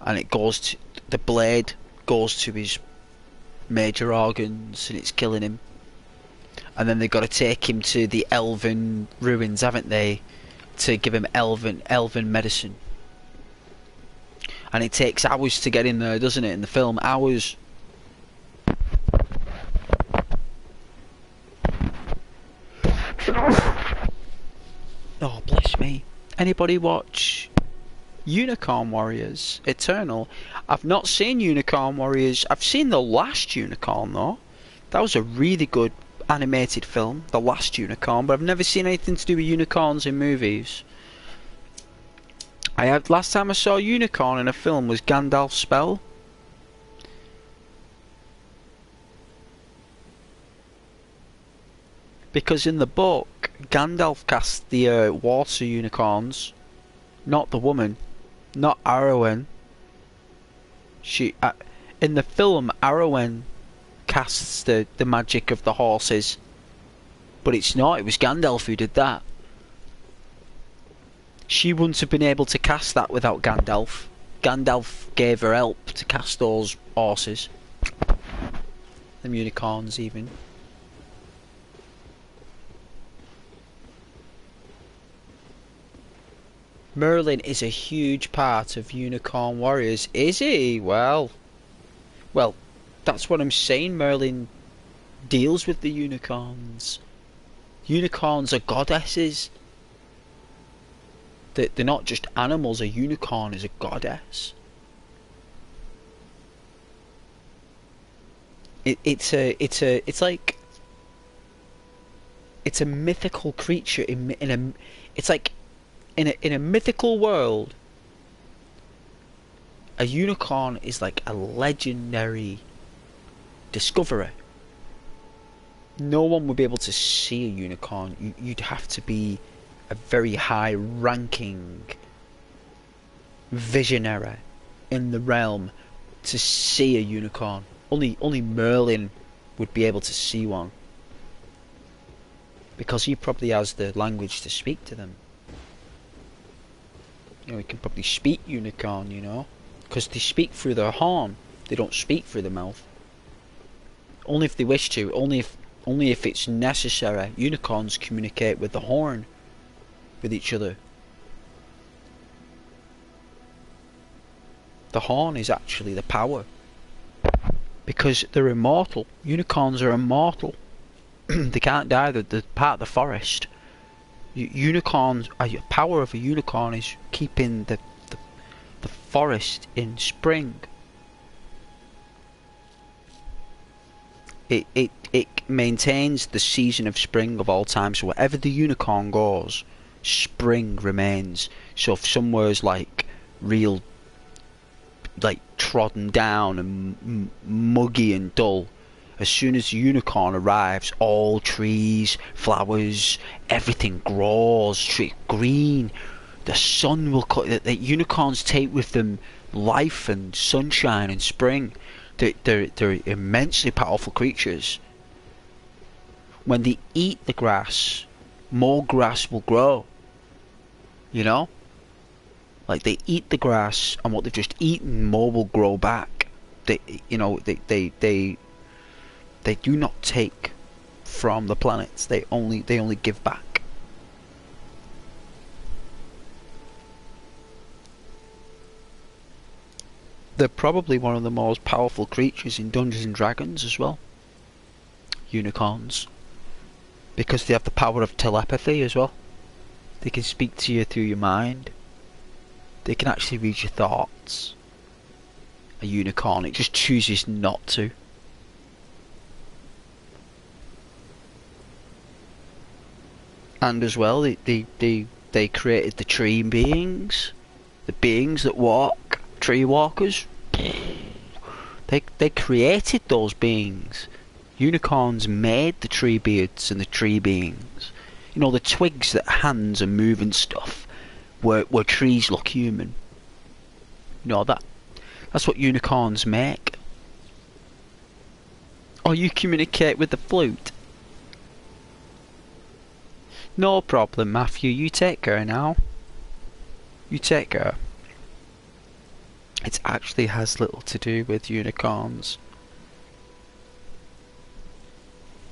and it goes to the blade goes to his major organs, and it's killing him. And then they've got to take him to the Elven ruins, haven't they, to give him Elven medicine. And it takes hours to get in there, doesn't it, in the film? Hours. Oh, bless me. Anybody watch Unicorn Warriors Eternal? I've not seen Unicorn Warriors. I've seen The Last Unicorn, though. That was a really good animated film, The Last Unicorn, but I've never seen anything to do with unicorns in movies. Last time I saw a unicorn in a film was Gandalf's Spell. Because in the book, Gandalf cast the water unicorns, not the woman, not Arwen. In the film, Arwen casts the magic of the horses, but it's not. It was Gandalf who did that. She wouldn't have been able to cast that without Gandalf. Gandalf gave her help to cast those horses. Them unicorns, even. Merlin is a huge part of Unicorn Warriors. Is he? Well, that's what I'm saying. Merlin deals with the unicorns. Unicorns are goddesses. They're not just animals. A unicorn is a goddess. It's a mythical creature it's like in a mythical world. A unicorn is like a legendary discovery. No one would be able to see a unicorn. You'd have to be a very high-ranking visionary in the realm to see a unicorn. Only Merlin would be able to see one, because he probably has the language to speak to them. You know, he can probably speak unicorn, you know, because they speak through their horn. They don't speak through the mouth. Only if they wish to. Only if it's necessary. Unicorns communicate with the horn, with each other. The horn is actually the power, because they're immortal. Unicorns are immortal. They can't die. They're part of the forest. Unicorns. The power of a unicorn is keeping the forest in spring. It maintains the season of spring of all time. So wherever the unicorn goes, spring remains. So if somewhere's like real, like trodden down and muggy and dull, as soon as the unicorn arrives, all trees, flowers, everything grows green. The sun will cut. The unicorns take with them life and sunshine and spring. They're immensely powerful creatures. When they eat the grass, more grass will grow. You know? Like, they eat the grass, and what they've just eaten, more will grow back. They do not take from the planets. They only give back. They're probably one of the most powerful creatures in Dungeons and Dragons as well. Unicorns. Because they have the power of telepathy as well. They can speak to you through your mind. They can actually read your thoughts. A unicorn, it just chooses not to. And as well, they created the tree beings. The beings that walk. Tree walkers. They created those beings. Unicorns made the tree beards and the tree beings. You know, the twigs that hands and move and stuff, where trees look human. You know, that's what unicorns make. Oh, you communicate with the flute? No problem, Matthew. You take her now. You take her. It actually has little to do with unicorns.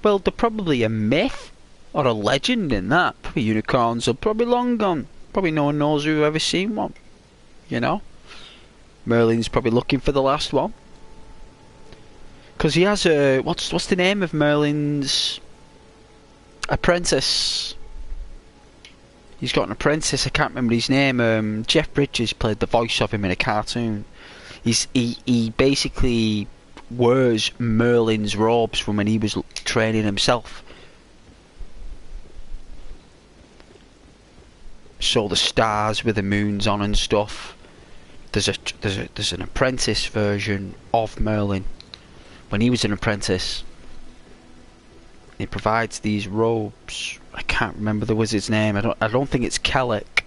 Well, they're probably a myth or a legend in that. Probably unicorns are probably long gone. Probably no one knows who's ever seen one. You know? Merlin's probably looking for the last one. Because he has a... What's the name of Merlin's apprentice? He's got an apprentice, I can't remember his name. Jeff Bridges played the voice of him in a cartoon. He basically wears Merlin's robes from when he was training himself. So the stars with the moons on and stuff. There's an apprentice version of Merlin when he was an apprentice. He provides these robes. I can't remember the wizard's name. I don't think it's Kellic.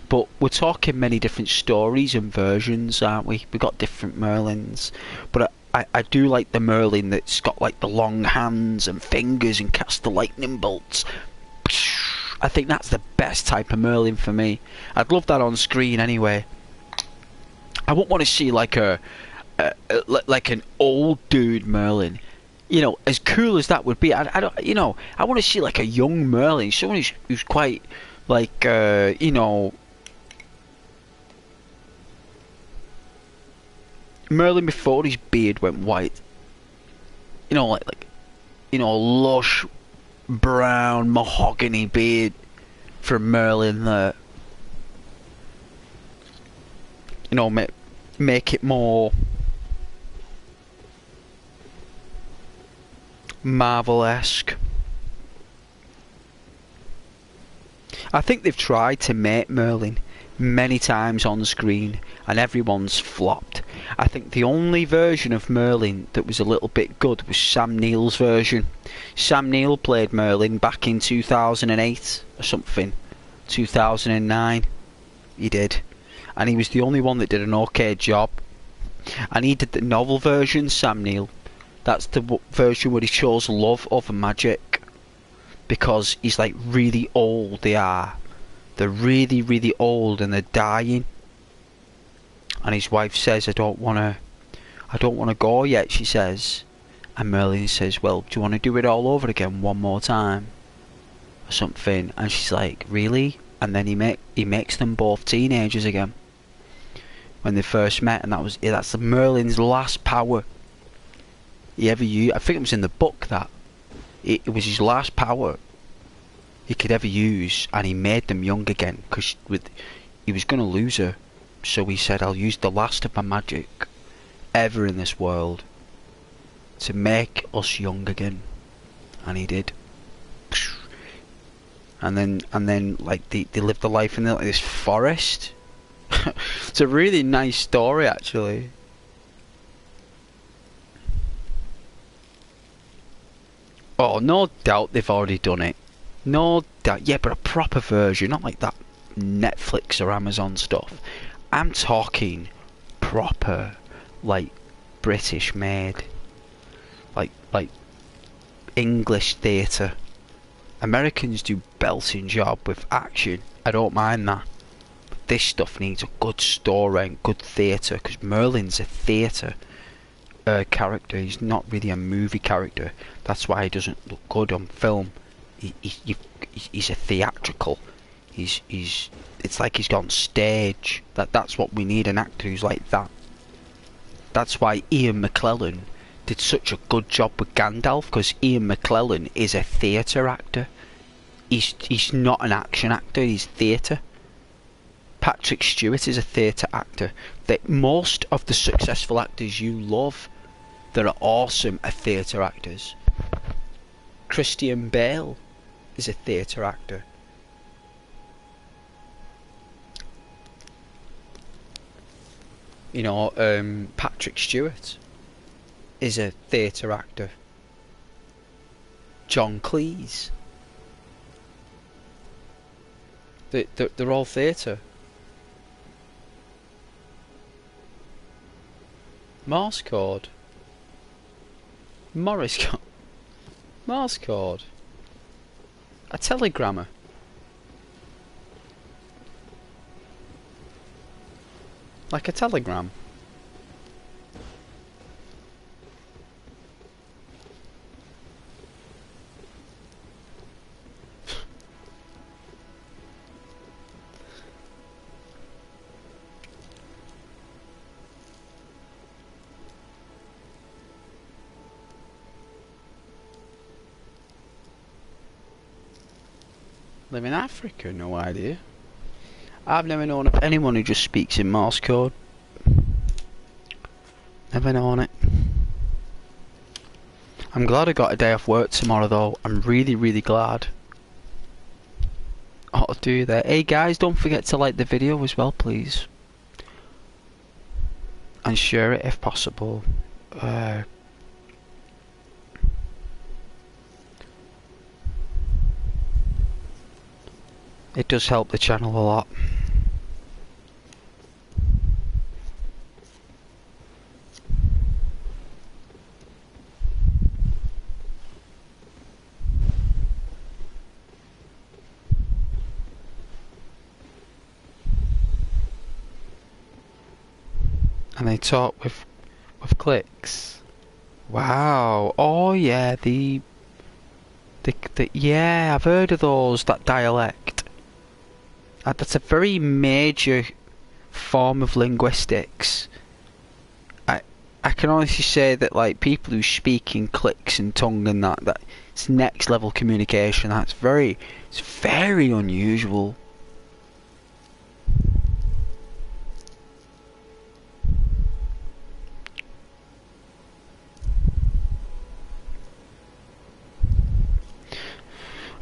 But we're talking many different stories and versions, aren't we? We've got different Merlins. But I do like the Merlin that's got like the long hands and fingers and casts the lightning bolts. I think that's the best type of Merlin for me. I'd love that on screen anyway. I wouldn't want to see like like an old dude Merlin. You know, as cool as that would be, I don't. You know, I want to see like a young Merlin, someone who's quite like you know, Merlin before his beard went white. You know, like you know, lush brown mahogany beard from Merlin there. You know, make it more Marvel-esque. I think they've tried to make Merlin many times on screen, and everyone's flopped. I think the only version of Merlin that was a little bit good was Sam Neill's version. Sam Neill played Merlin back in 2008 or something, 2009. He did, and he was the only one that did an okay job. And he did the novel version, Sam Neill. That's the version where he chose love over magic, because he's like really old. They're really, really old, and they're dying. And his wife says, I don't wanna go yet, she says. And Merlin says, well, do you want to do it all over again one more time? Or something. And she's like, really? And then he makes them both teenagers again. When they first met, and that's Merlin's last power he ever used. I think it was in the book that. It was his last power he could ever use, and he made them young again, because he was going to lose her. So he said, I'll use the last of my magic ever in this world to make us young again. And he did. And then like they lived a life in this forest. It's a really nice story, actually. Oh, no doubt they've already done it. No doubt. Yeah, but a proper version, not like that Netflix or Amazon stuff. I'm talking proper, like British made, like English theatre. Americans do belting job with action. I don't mind that. But this stuff needs a good story and good theatre, because Merlin's a theatre character. He's not really a movie character. That's why he doesn't look good on film. He's a theatrical. It's like he's gone stage. That's what we need, an actor who's like that. That's why Ian McKellen did such a good job with Gandalf, because Ian McKellen is a theatre actor. He's not an action actor, he's theatre. Patrick Stewart is a theatre actor. That most of the successful actors you love that are awesome are theatre actors. Christian Bale is a theatre actor. You know, Patrick Stewart is a theatre actor. John Cleese. They're all theatre. Morse code. Morris code. Morse code. A telegrammer. Like a telegram. Live in Africa? No idea. I've never known of anyone who just speaks in Morse code. Never known it. I'm glad I got a day off work tomorrow though. I'm really, really glad. I'll do that. Hey guys, don't forget to like the video as well, please. And share it if possible. It does help the channel a lot. And they talk with clicks. Wow. Oh yeah, yeah, I've heard of those, that dialect. That's a very major form of linguistics. I can honestly say that, like, people who speak in clicks and tongue and that it's next level communication. It's very unusual.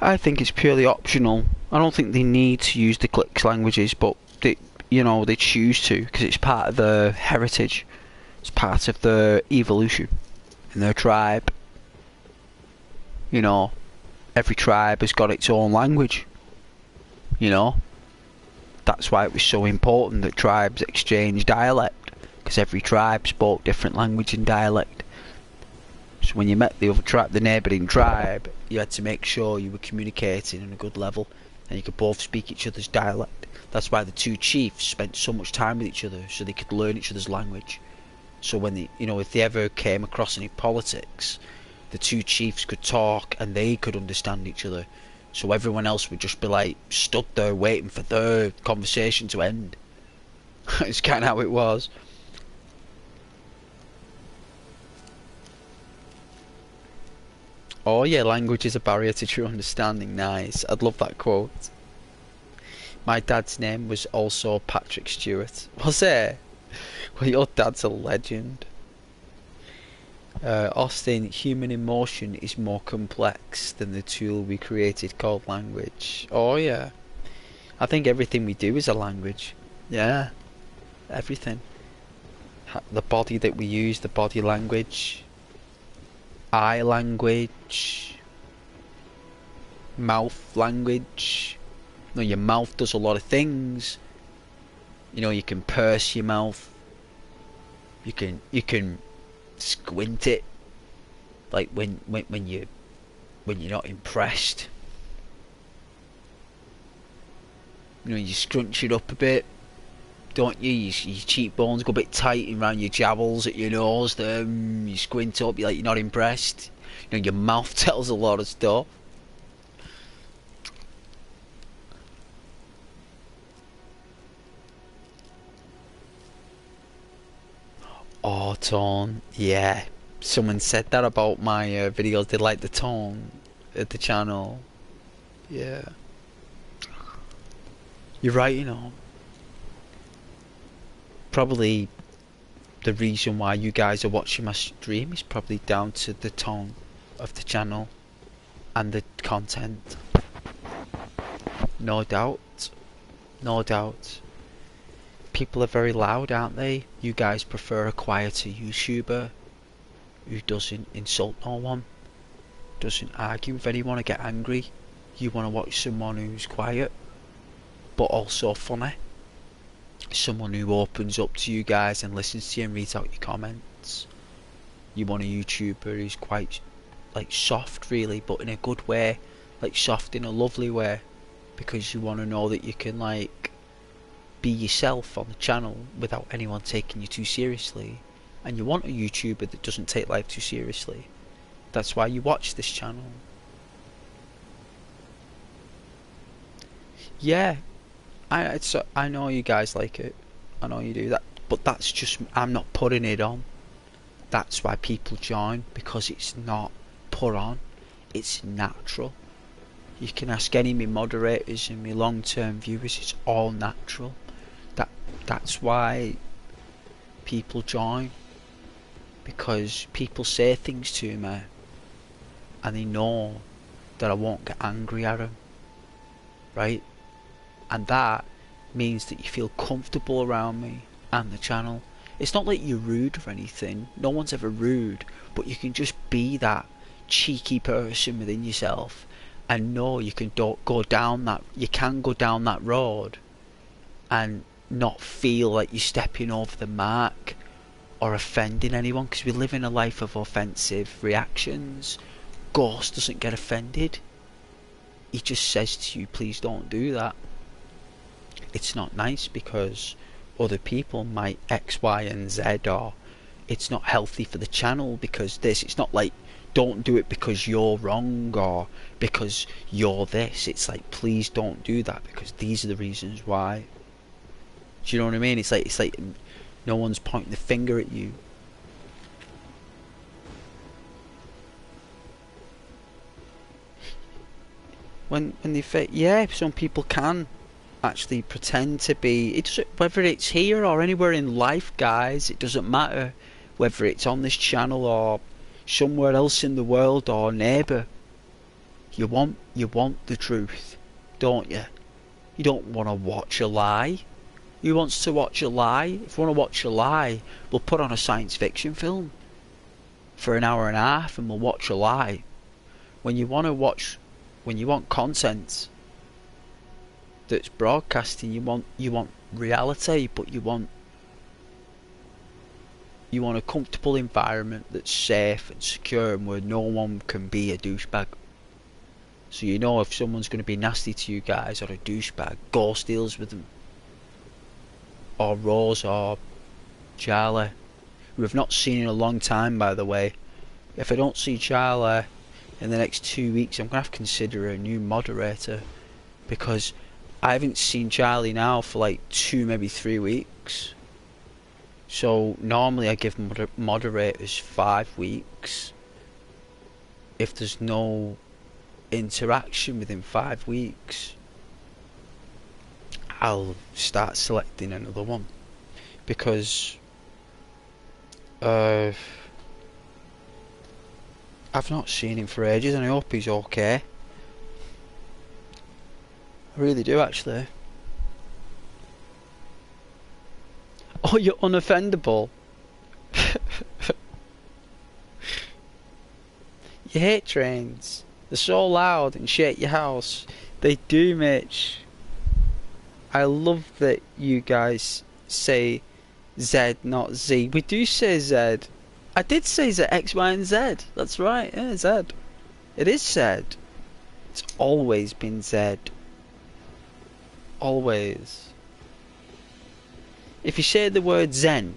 I think it's purely optional. I don't think they need to use the clicks languages, but you know, they choose to, because it's part of their heritage, it's part of their evolution in their tribe. You know, every tribe has got its own language. You know, that's why it was so important that tribes exchange dialect, because every tribe spoke different language and dialect. So when you met the other tribe, the neighbouring tribe, you had to make sure you were communicating on a good level and you could both speak each other's dialect. That's why the two chiefs spent so much time with each other, so they could learn each other's language. So when they, you know, if they ever came across any politics, the two chiefs could talk and they could understand each other. So everyone else would just be like stood there waiting for their conversation to end. It's kind of how it was. Oh yeah, language is a barrier to true understanding. Nice. I'd love that quote. My dad's name was also Patrick Stewart. Was it? Well, your dad's a legend. Austin, human emotion is more complex than the tool we created called language. Oh yeah. I think everything we do is a language. Yeah. Everything. The body that we use, the body language. Eye language, mouth language. You know, your mouth does a lot of things. You know, you can purse your mouth. You can squint it, like when you're not impressed. You know, you scrunch it up a bit, don't you? Your cheekbones go a bit tight around your jowls at your nose. You squint up, you're not impressed. You know, your mouth tells a lot of stuff. Oh, tone. Yeah. Someone said that about my videos. They like the tone at the channel. Yeah. You're right, you know. Probably the reason why you guys are watching my stream is probably down to the tone of the channel and the content. No doubt. No doubt. People are very loud, aren't they? You guys prefer a quieter YouTuber who doesn't insult no one, doesn't argue with anyone or get angry. You want to watch someone who's quiet but also funny. Someone who opens up to you guys and listens to you and reads out your comments. You want a YouTuber who's quite like soft, really, but in a good way, like soft in a lovely way, because you want to know that you can like be yourself on the channel without anyone taking you too seriously. And you want a YouTuber that doesn't take life too seriously. That's why you watch this channel. Yeah, I know you guys like it. I know you do that, but that's just, I'm not putting it on. That's why people join, because it's not put on. It's natural. You can ask any of my moderators and my long-term viewers. It's all natural. That's why people join, because people say things to me and they know that I won't get angry at them, right? And that means that you feel comfortable around me and the channel. It's not like you're rude or anything. No one's ever rude, but you can just be that cheeky person within yourself and know you can go down that. You can go down that road and not feel like you're stepping over the mark or offending anyone, because we live in a life of offensive reactions. Ghost doesn't get offended. He just says to you, please don't do that. It's not nice because other people might X, Y and Z, or it's not healthy for the channel because this. It's not like don't do it because you're wrong or because you're this. It's like, please don't do that because these are the reasons why. Do you know what I mean? It's like no one's pointing the finger at you. When they yeah, some people can actually pretend to be. It doesn't, whether it's here or anywhere in life, guys. It doesn't matter whether it's on this channel or somewhere else in the world or neighbour. You want the truth, don't you? You don't want to watch a lie. Who wants to watch a lie? If you want to watch a lie, we'll put on a science fiction film for an hour and a half and we'll watch a lie. When you want content that's broadcasting, you want reality, but you want a comfortable environment that's safe and secure and where no one can be a douchebag. So you know if someone's going to be nasty to you guys or a douchebag, Ghost deals with them. Or Rose or Charlie, who I've not seen in a long time, by the way. If I don't see Charlie in the next 2 weeks, I'm going to have to consider a new moderator, because I haven't seen Charlie now for like 2, maybe 3 weeks. So normally I give moderators 5 weeks. If there's no interaction within 5 weeks, I'll start selecting another one, because I've not seen him for ages and I hope he's okay. I really do, actually. Oh, you're unoffendable. You hate trains. They're so loud and shake your house. They do, Mitch. I love that you guys say Z, not Z. We do say Z. I did say Z, X, Y, and Z. That's right, yeah, Z. It is Z. It's always been Z. Always. If you say the word Zen,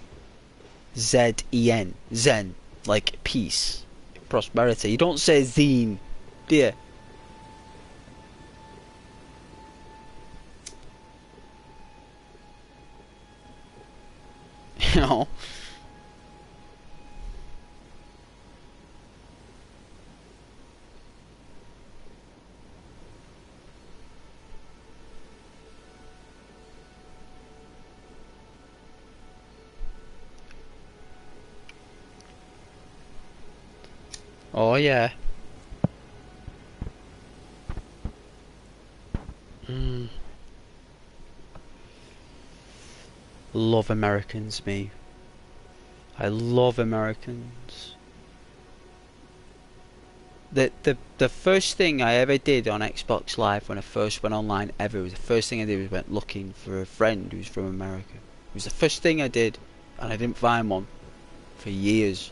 Z-E-N, Zen, like peace, prosperity, you don't say Zine, do you? You know? Oh yeah. Love Americans, me. I love Americans. The first thing I ever did on Xbox Live when I first went online ever, was the first thing I did was went looking for a friend who's from America. It was the first thing I did, and I didn't find one for years.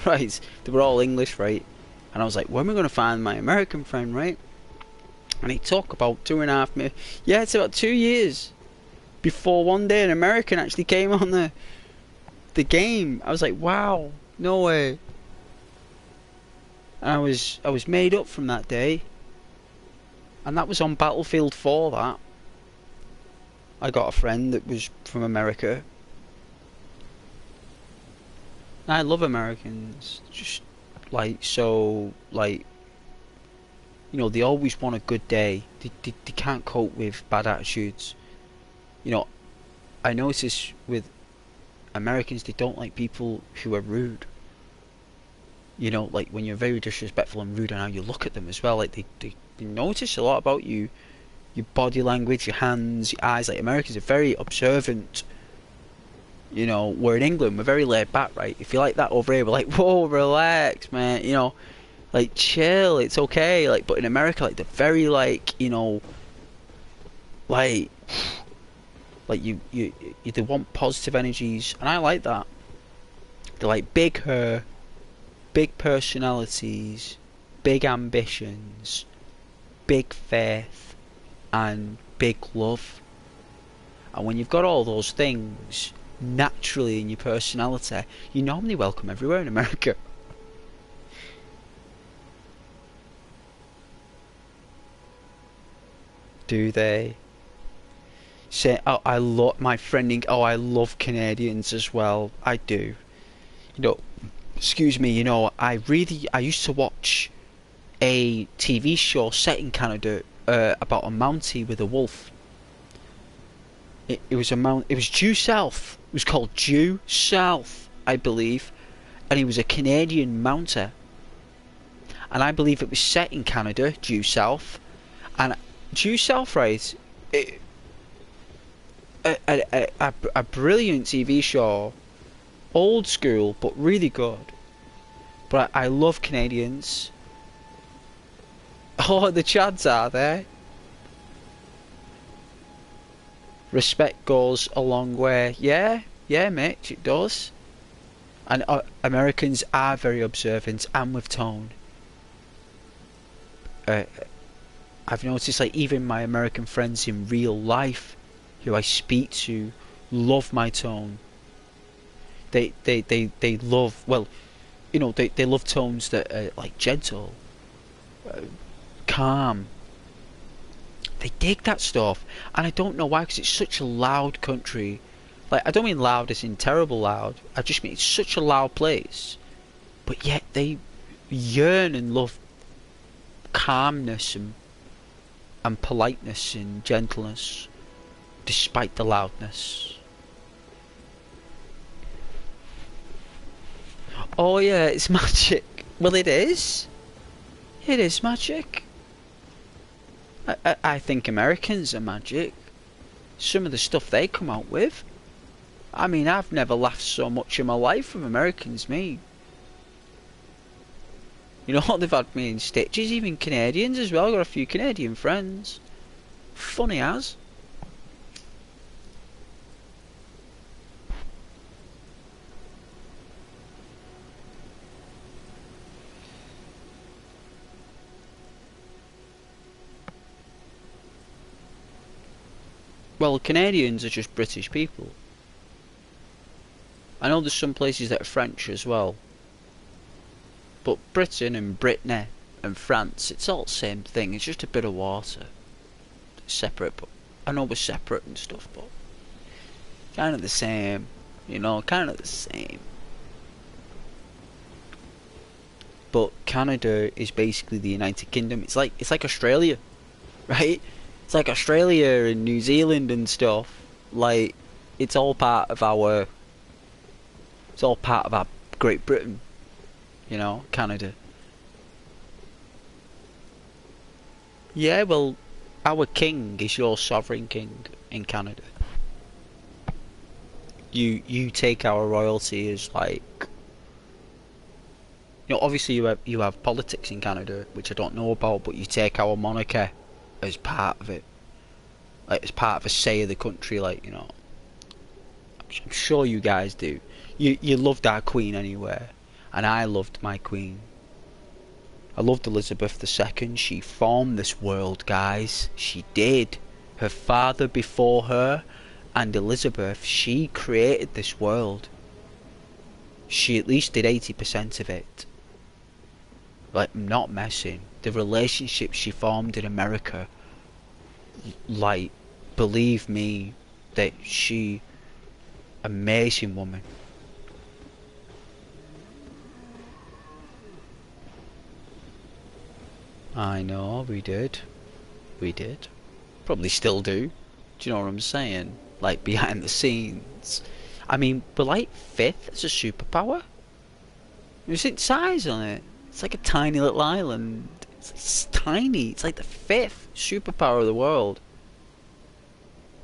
Right, they were all English, right? And I was like, when am I going to find my American friend, right? And it took about 2.5 minutes. Yeah, it's about 2 years before one day an American actually came on the game. I was like, wow, no way. And I was made up from that day. And that was on Battlefield 4, that. I got a friend that was from America. And I love Americans. Just like, so, like, you know, they always want a good day. They can't cope with bad attitudes. You know, I notice with Americans, they don't like people who are rude. You know, like when you're very disrespectful and rude and how you look at them as well. Like they notice a lot about you. Your body language, your hands, your eyes. Like Americans are very observant. You know, we're in England, we're very laid back, right? If you like that over here, we're like, whoa, relax, man. You know, like chill, it's okay. Like, but in America, like they're very like, you know, like they want positive energies, and I like that. They're like big hair, big personalities, big ambitions, big faith, and big love. And when you've got all those things naturally in your personality, you're normally welcome everywhere in America. Do they? Say, oh, I love my friending. Oh, I love Canadians as well. I do. You know, excuse me. You know, I used to watch a TV show set in Canada about a Mountie with a wolf. It was It was due south. It was called Due South, I believe, and he was a Canadian Mounter. And I believe it was set in Canada, due south, and due south, right? a brilliant TV show, old school but really good. But I love Canadians. Oh, the Chads are there. Respect goes a long way. Yeah, mate, it does. And Americans are very observant and with tone. I've noticed, like, even my American friends in real life who I speak to love my tone. They love, well, you know, they love tones that are like gentle, calm. They dig that stuff, and I don't know why, because it's such a loud country. Like, I don't mean loud as in terrible loud, I just mean it's such a loud place, but yet they yearn and love calmness and politeness and gentleness despite the loudness. Oh yeah, it's magic. Well, it is. It is magic. I think Americans are magic. Some of the stuff they come out with. I mean, I've never laughed so much in my life from Americans, me. You know, they've had me in stitches, even Canadians as well. I've got a few Canadian friends. Funny as. Well, Canadians are just British people. I know there's some places that are French as well. But Britain and Brittany and France, it's all the same thing. It's just a bit of water. It's separate, but I know we're separate and stuff, but kind of the same. You know, kind of the same. But Canada is basically the United Kingdom. It's like Australia, right? It's like Australia and New Zealand and stuff. Like, it's all part of our Great Britain, you know, Canada. Yeah, well, our king is your sovereign king in Canada. You take our royalty as, like, you know, obviously you have politics in Canada, which I don't know about, but you take our monarchy as part of it, like as part of a say of the country, like, you know. I'm sure you guys do. You loved our queen anyway, and I loved my queen. I loved Elizabeth II. She formed this world, guys. She did. Her father before her, and Elizabeth, she created this world. She at least did 80% of it. Like, I'm not messing. The relationships she formed in America, like, believe me, that she, amazing woman. I know, we did. Probably still do. Do you know what I'm saying? Like, behind the scenes. I mean, we're like 5th as a superpower. There's its size on it. It's like a tiny little island. It's tiny. It's like the 5th superpower of the world.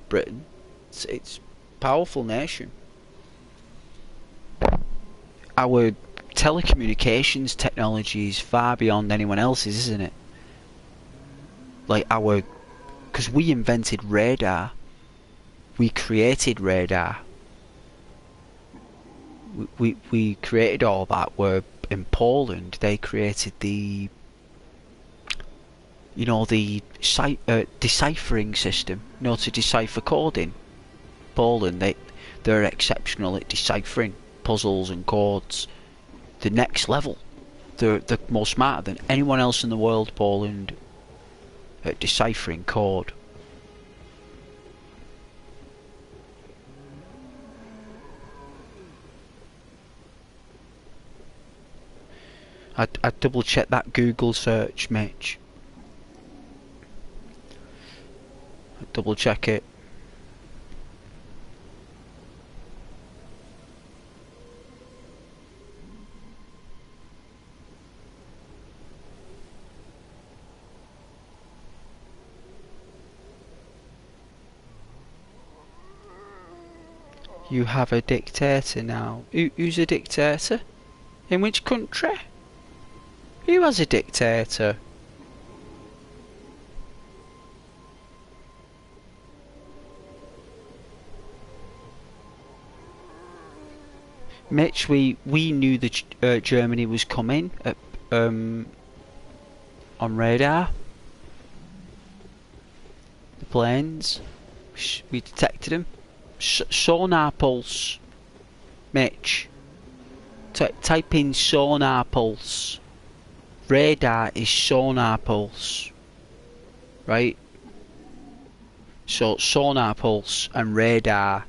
Britain. It's a powerful nation. Our telecommunications technology is far beyond anyone else's, isn't it? Like, because we invented radar. We created radar. We created all that. Where in Poland they created the, you know, the deciphering system, you know, to decipher coding. Poland, they're exceptional at deciphering puzzles and codes. The next level. They're more smarter than anyone else in the world, Poland, at deciphering code. I'd double check that Google search, Mitch. I'd double check it. You have a dictator now. Who's a dictator? In which country? Who has a dictator? Mitch, we knew that Germany was coming on radar. The planes, we detected them. Sonar pulse. Mitch, type in sonar pulse. Radar is sonar pulse, right? So sonar pulse and radar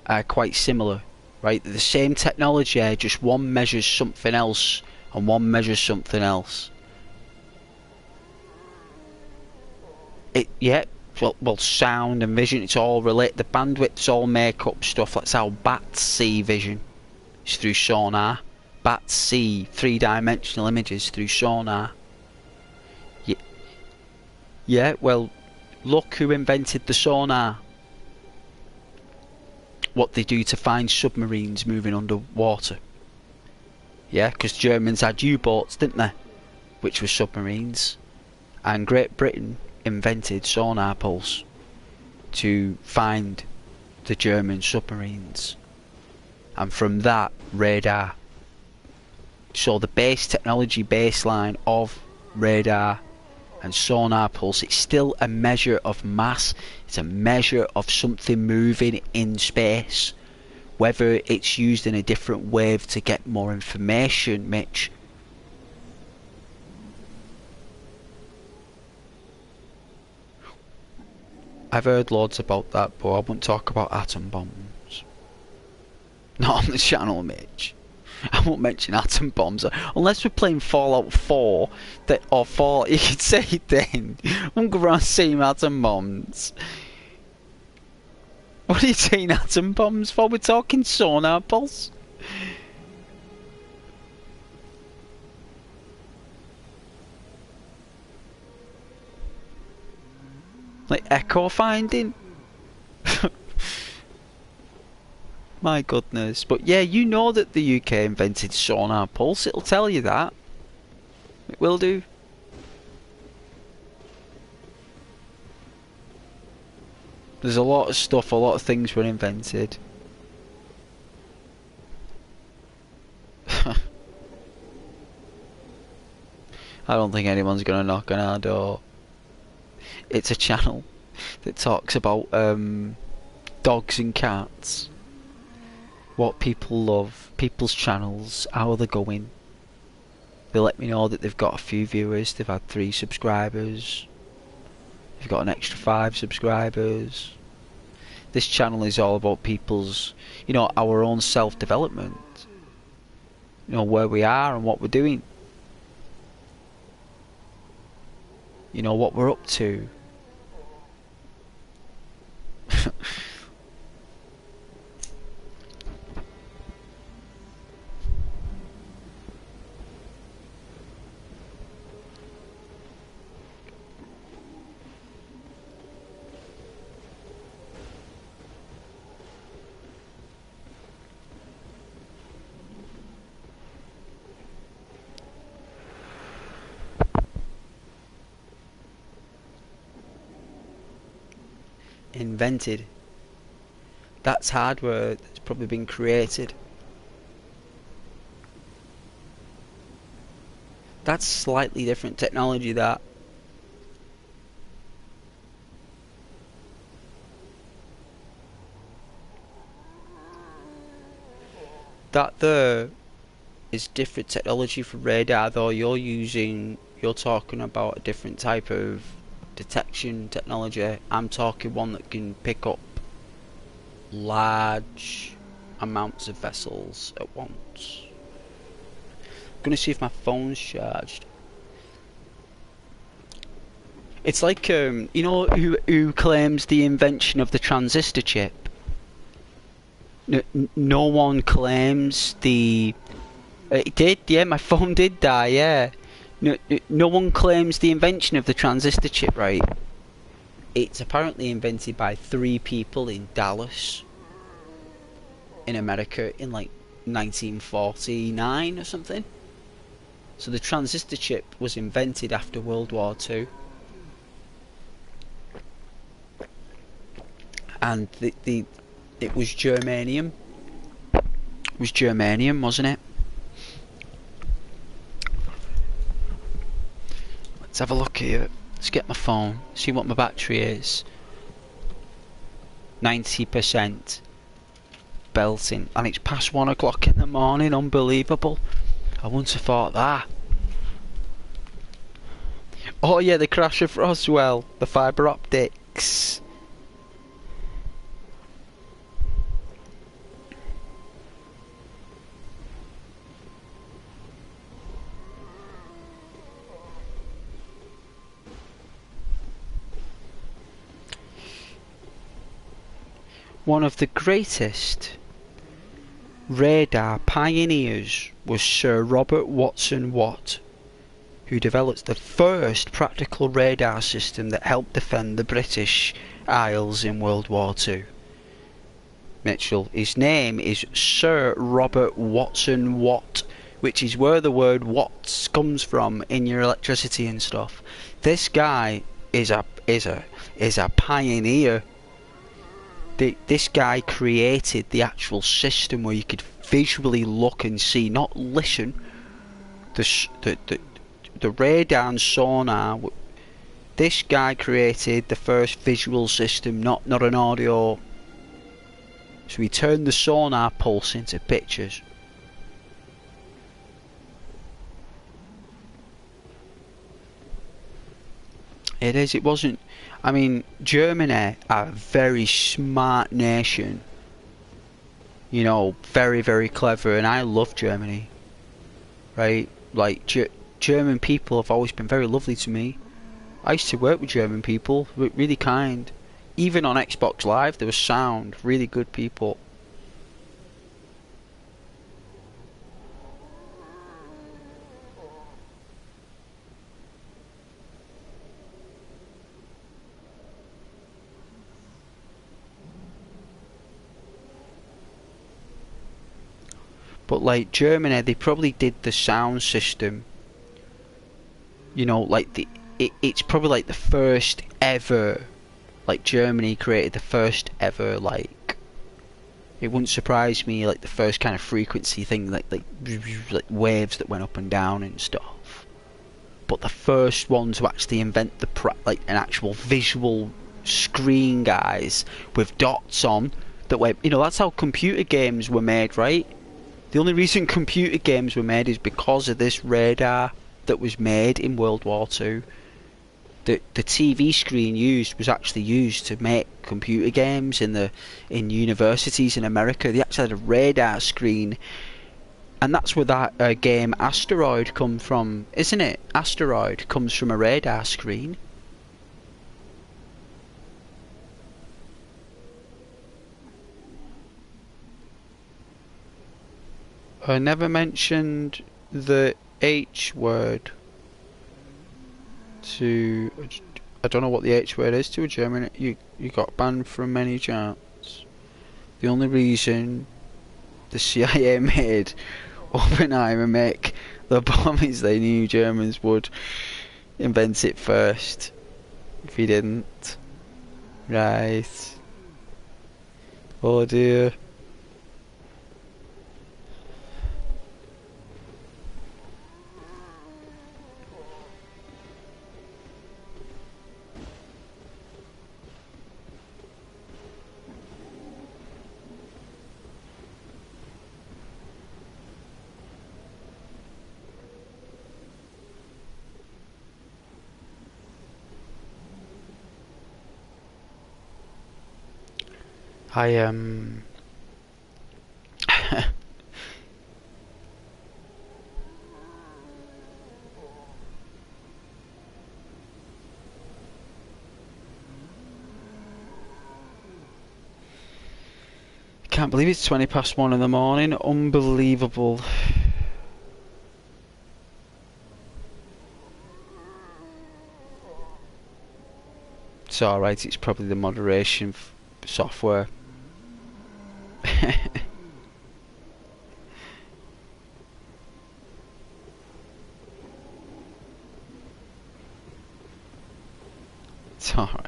are quite similar. Right, they're the same technology, just one measures something else and one measures something else. Yeah, well, sound and vision, it's all related. The bandwidth's all make-up stuff. That's how bats see vision. It's through sonar. Bats see three-dimensional images through sonar. Yeah, well, look who invented the sonar. What they do to find submarines moving underwater. Yeah, because Germans had U-boats, didn't they? Which were submarines. And Great Britain invented sonar pulse to find the German submarines. And from that, radar. So the base technology baseline of radar and sonar pulse, it's still a measure of mass. It's a measure of something moving in space. Whether it's used in a different wave to get more information, Mitch. I've heard loads about that, but I won't talk about atom bombs. Not on the channel, Mitch. I won't mention atom bombs unless we're playing Fallout 4. Or 4, you could say it then. I won't go around saying atom bombs. What are you saying atom bombs for? We're talking sonar pulse. Like echo finding. My goodness. But yeah, you know that the UK invented sonar pulse. It'll tell you that. It will do. There's a lot of stuff, a lot of things were invented. I don't think anyone's gonna knock on our door. It's a channel that talks about dogs and cats. What people love, people's channels, how they're going. They let me know that they've got a few viewers, they've had 3 subscribers, they've got an extra 5 subscribers. This channel is all about people's, you know, our own self-development. You know, where we are and what we're doing. You know, what we're up to. Invented. That's hardware that's probably been created. That's slightly different technology, that. That there is different technology for radar, though. You're talking about a different type of detection technology. I'm talking one that can pick up large amounts of vessels at once. I'm gonna see if my phone's charged. It's like you know who claims the invention of the transistor chip? No one claims the. It did, yeah. My phone did die, yeah. No one claims the invention of the transistor chip, right? It's apparently invented by 3 people in Dallas. in America in like 1949 or something. So the transistor chip was invented after World War II. And it was germanium. It was germanium, wasn't it? Let's have a look here. Let's get my phone, see what my battery is. 90%. Belting. And it's past 1 o'clock in the morning. Unbelievable. I wouldn't have thought that. Oh yeah, the crash of Roswell. The fibre optics. One of the greatest radar pioneers was Sir Robert Watson Watt, who developed the first practical radar system that helped defend the British Isles in World War II. Mitchell, his name is Sir Robert Watson Watt, which is where the word watts comes from in your electricity and stuff. This guy is a pioneer. This guy created the actual system where you could visually look and see, not listen. The radar and sonar. This guy created the first visual system, not an audio. So he turned the sonar pulse into pictures. It is. It wasn't. I mean, Germany are a very smart nation. You know, very, very clever, and I love Germany. Right? Like, German people have always been very lovely to me. I used to work with German people, really kind. Even on Xbox Live, there was sound, really good people. But like Germany, they probably did the sound system. You know, like it's probably like the first ever. Like Germany created the first ever, like, it wouldn't surprise me, like the first kind of frequency thing, like waves that went up and down and stuff. But the first one to actually invent like an actual visual screen, guys, with dots on that were, you know, that's how computer games were made, right? The only reason computer games were made is because of this radar that was made in World War II. The TV screen used was actually used to make computer games in universities in America. They actually had a radar screen, and that's where that game Asteroid come from, isn't it? Asteroid comes from a radar screen. I never mentioned the H word to. I don't know what the H word is to a German. You got banned from many charts. The only reason the CIA made Oppenheimer make the bomb is they knew Germans would invent it first. If he didn't. Right. Oh dear. I can't believe it's 20 past 1 in the morning. Unbelievable. It's alright, it's probably the moderation software. It's alright.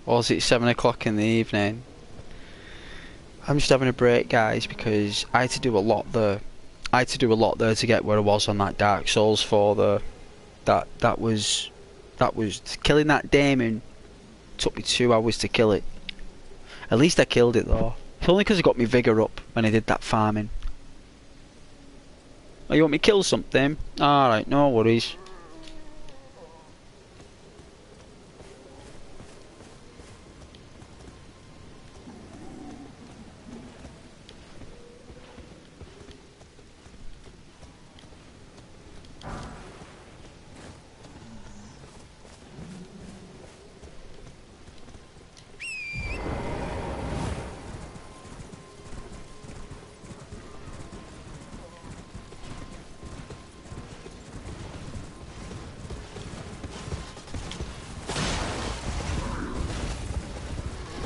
Or is it 7 o'clock in the evening? I'm just having a break, guys, because I had to do a lot there. I had to do a lot there to get where I was on that Dark Souls 4 there. That was killing that demon took me 2 hours to kill it. At least I killed it though. It's only because I got my vigour up when I did that farming. Oh, you want me to kill something? Alright, no worries.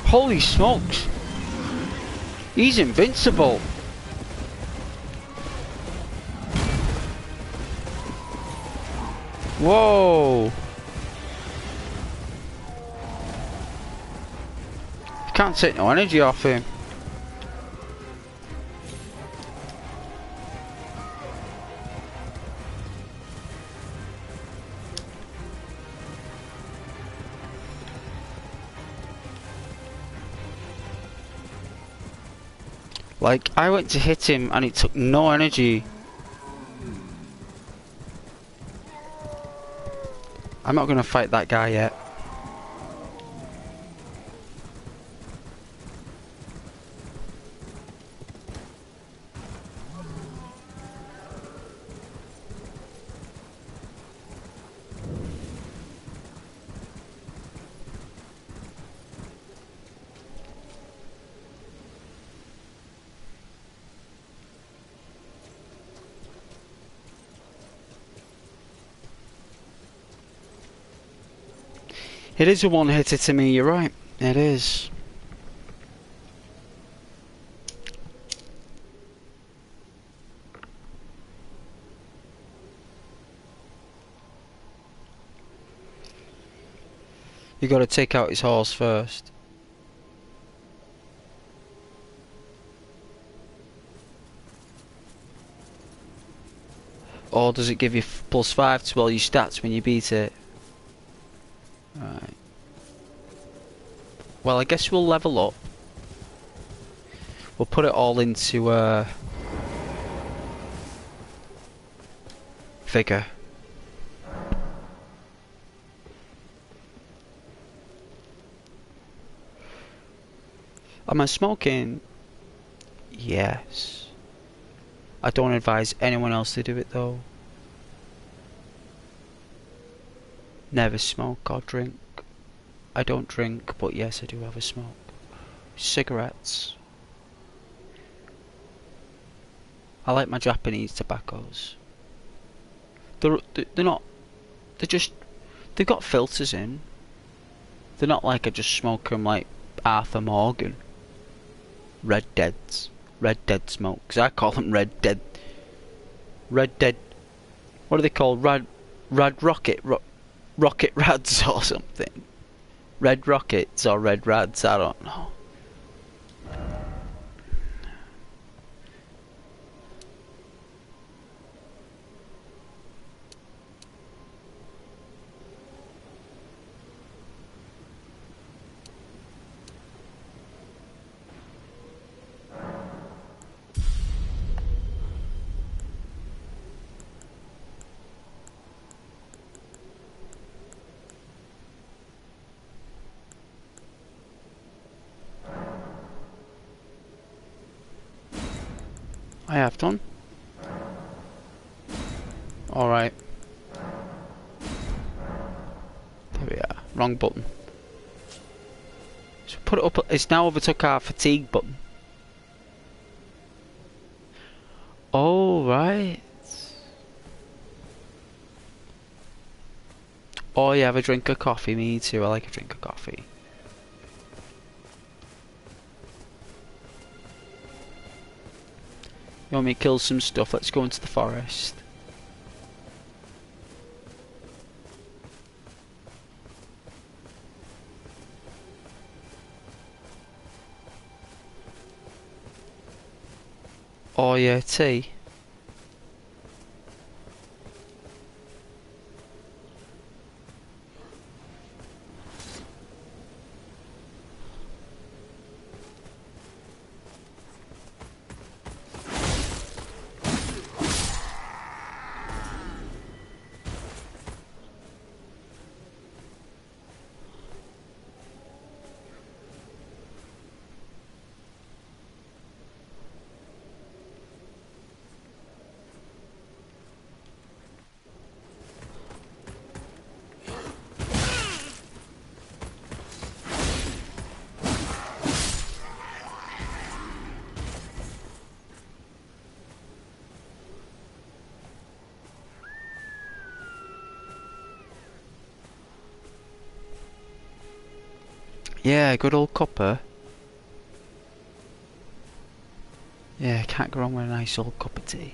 Holy smokes! He's invincible! Whoa! You can't take no energy off him. Like, I went to hit him and it took no energy. I'm not gonna fight that guy yet. It is a one-hitter to me, you're right. It is. You gotta take out his horse first. Or does it give you +5 to all your stats when you beat it? Right. Well, I guess we'll level up. We'll put it all into figure. Am I smoking? Yes. I don't advise anyone else to do it though. Never smoke or drink. I don't drink, but yes, I do have a smoke. Cigarettes. I like my Japanese tobaccos. They're not. They've got filters in. They're not like I just smoke them like Arthur Morgan. Red Deads. Red Dead smokes. I call them Red Dead. Red Dead. What are they called? Rad Rocket. Rocket Rads or something. Red Rockets or Red Rads. I don't know. I have done. Alright. There we are. Wrong button. So put it up. It's now overtook our fatigue button. Oh, right. Oh, you have a drink of coffee? Me too, I like a drink of coffee. You want me to kill some stuff? Let's go into the forest. Oh yeah, tea. Yeah, good old copper. Yeah, can't go wrong with a nice old cup of tea.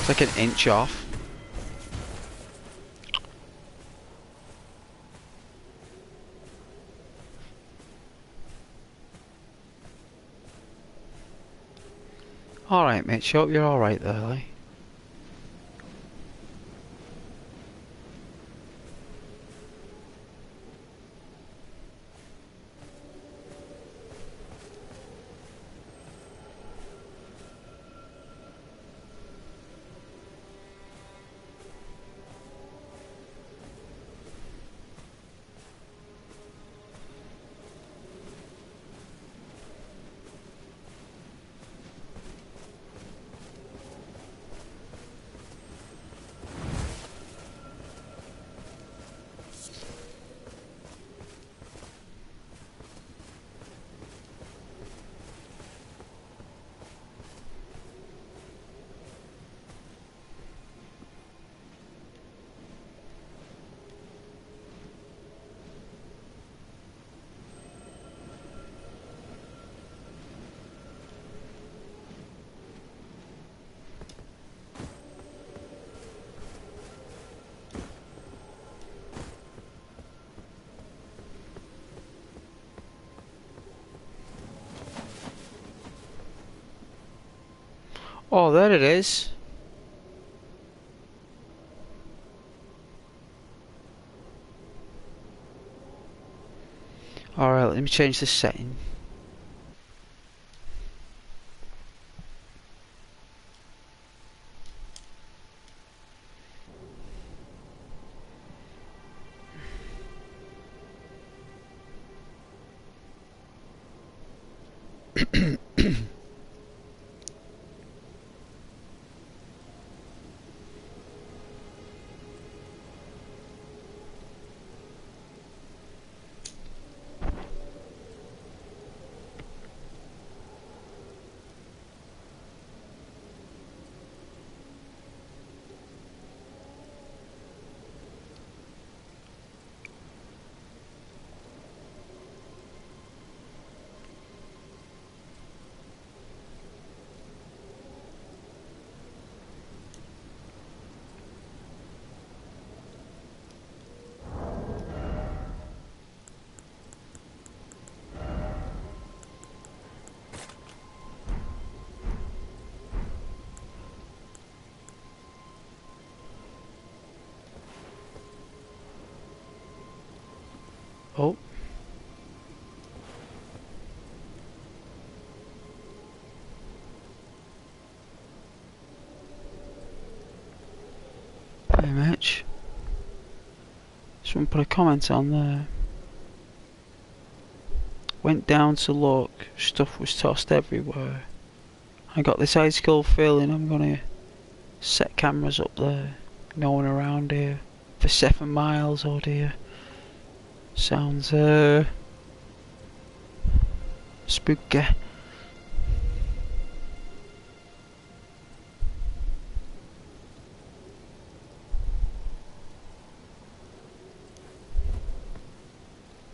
It's like an inch off. Alright, mate, hope you're alright there, like. Oh, there it is. Alright, let me change the setting. Oh. Someone put a comment on there. Went down to look, stuff was tossed everywhere. I got this ice cold feeling I'm gonna set cameras up there. No one around here for 7 miles, oh dear. Sounds spooky.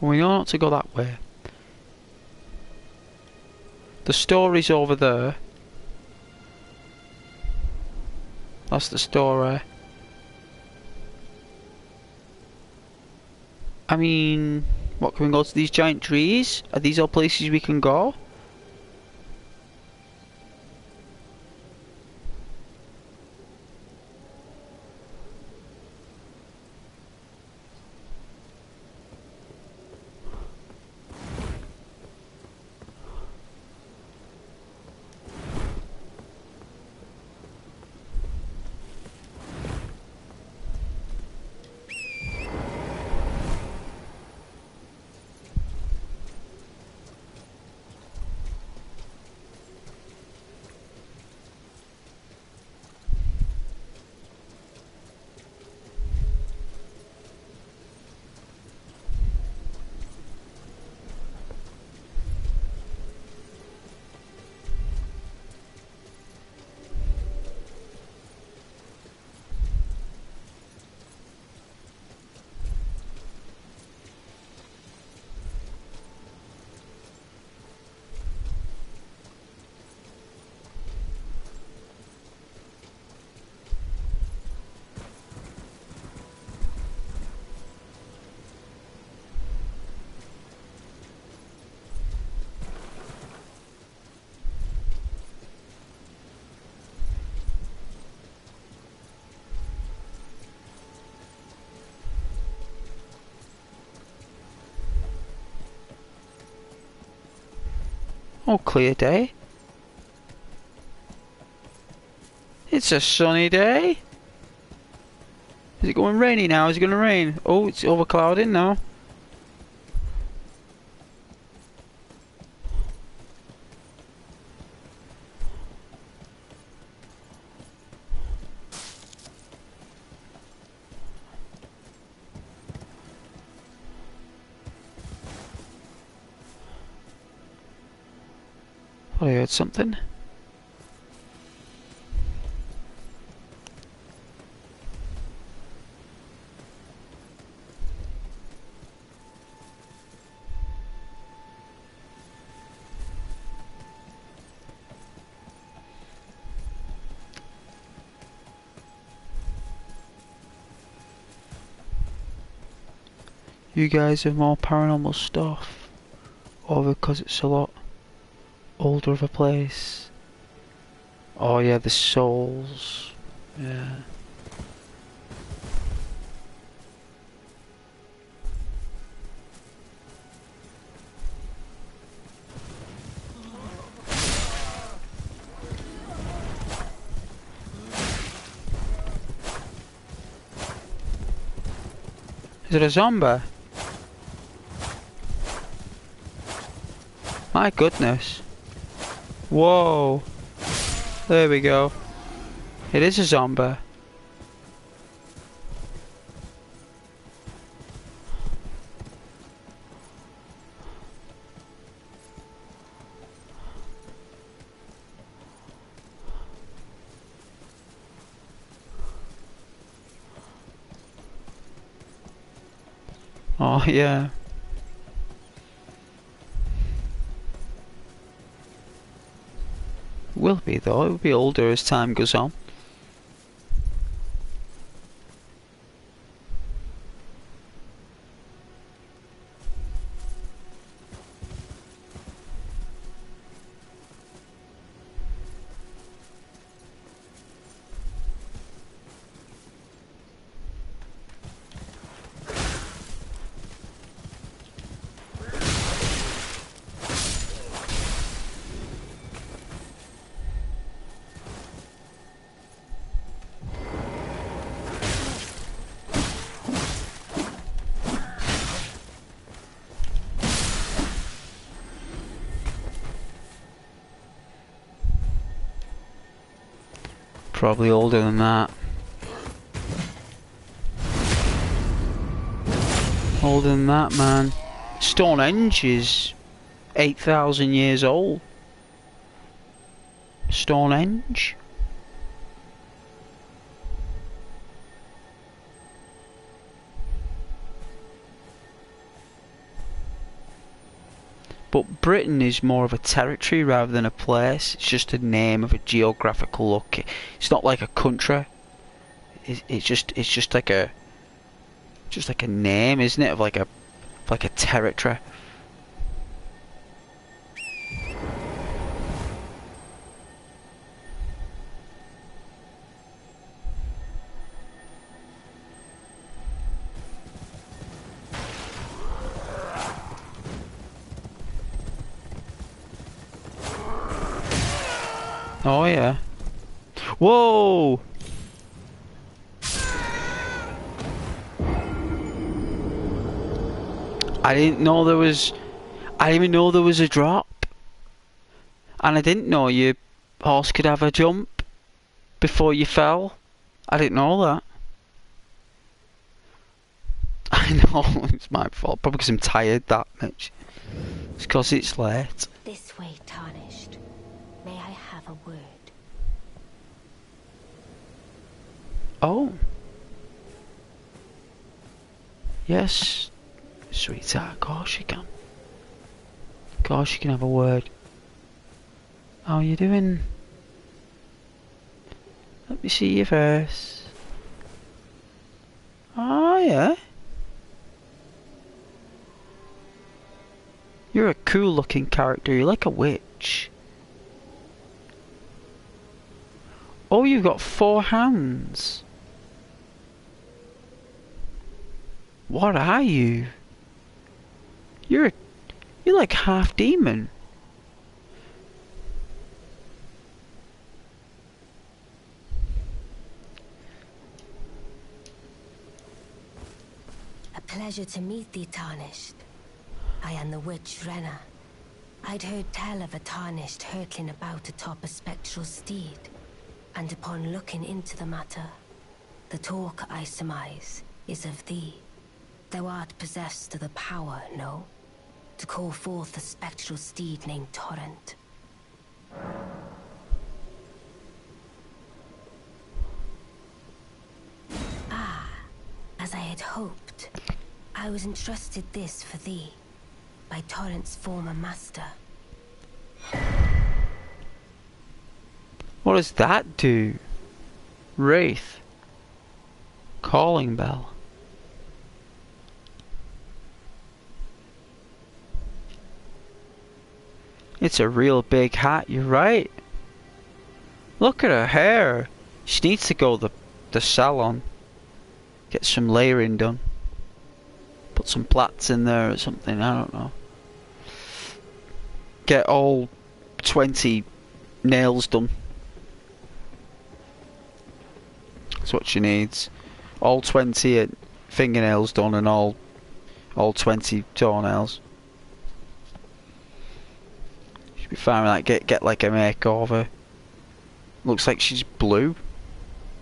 We know not to go that way. The story's over there. That's the story. I mean, what, can we go to these giant trees? Are these all places we can go? Oh, clear day. It's a sunny day. Is it going rainy now? Is it going to rain? Oh, it's overclouding now. Oh, I heard something. You guys have more paranormal stuff, or because it's a lot older of a place. Oh yeah, the souls. Yeah. Is it a zombie? My goodness. Whoa. There we go. It is a zombie. Oh yeah. Will be though, it will be older as time goes on. Probably older than that. Older than that, man. Stonehenge is 8,000 years old. Stonehenge. But Britain is more of a territory rather than a place. It's just a name of a geographical look. It's not like a country. It's just like a name, isn't it? Of like a territory. Oh yeah. Whoa! I didn't even know there was a drop. And I didn't know your horse could have a jump before you fell. I didn't know that. I know, it's my fault. Probably because I'm tired that much. It's because it's late. This way, Tarnished. May I have a word? Oh. Yes, sweetheart, of course you can. Of course you can have a word. How are you doing? Let me see your face. Oh yeah. You're a cool looking character, you're like a witch. Oh, you've got 4 hands. What are you? You're like half demon. A pleasure to meet thee, Tarnished. I am the witch Renna. I'd heard tell of a Tarnished hurtling about atop a spectral steed, and upon looking into the matter, the talk, I surmise, is of thee. Thou art possessed of the power, no? To call forth a spectral steed named Torrent. Ah, as I had hoped. I was entrusted this for thee, by Torrent's former master. What does that do? Wraith. Calling bell. It's a real big hat, you're right. Look at her hair. She needs to go to the salon. Get some layering done. Put some plaits in there or something, I don't know. Get all 20 nails done. That's what she needs. All 20 fingernails done and all 20 toenails. Be fine with that. Get like a makeover. Looks like she's blue,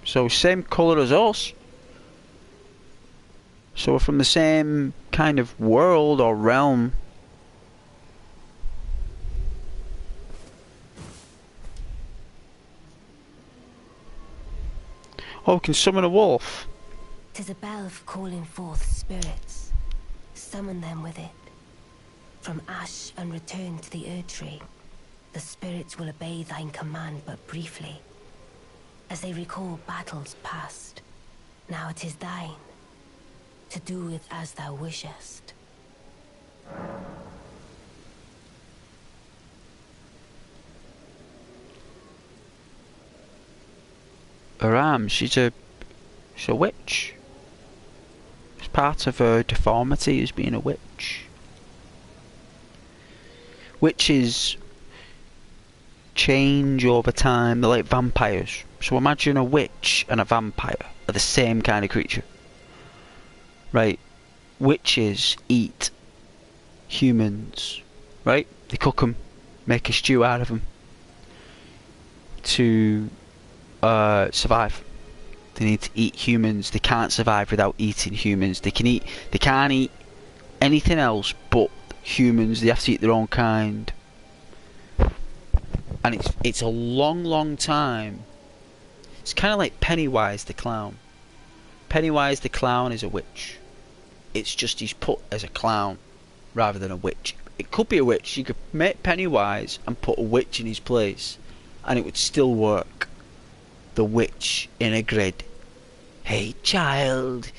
so same colour as us. So we're from the same kind of world or realm. Oh, we can summon a wolf. 'Tis a bell for calling forth spirits. Summon them with it. From ash and return to the Erdtree. The spirits will obey thine command but briefly, as they recall battles past. Now it is thine, to do with as thou wishest. Aram, she's a witch. It's part of her deformity as being a witch. Witches change over time, they're like vampires. So imagine a witch and a vampire are the same kind of creature. Right? Witches eat humans. Right? They cook them, make a stew out of them to survive. They need to eat humans. They can't survive without eating humans. They can't eat anything else but humans. They have to eat their own kind. And it's a long time. It's kind of like Pennywise the clown. Pennywise the clown is a witch. It's just he's put as a clown rather than a witch. It could be a witch. You could make Pennywise and put a witch in his place, and it would still work. The witch in a grid. Hey child,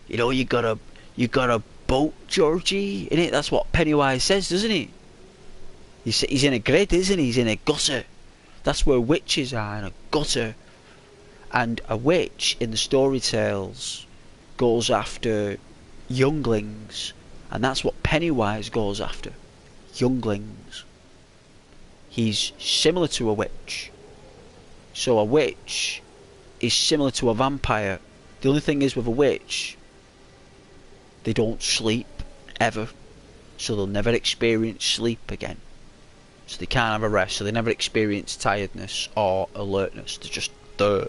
you know you got a boat, Georgie. Innit? That's what Pennywise says, doesn't he? He's in a grid, isn't he? He's in a gutter. That's where witches are, in a gutter. And a witch in the story tales goes after younglings, and that's what Pennywise goes after. Younglings. He's similar to a witch. So a witch is similar to a vampire. The only thing is with a witch, they don't sleep ever, so they'll never experience sleep again. So they can't have a rest, so they never experience tiredness or alertness. They're just there.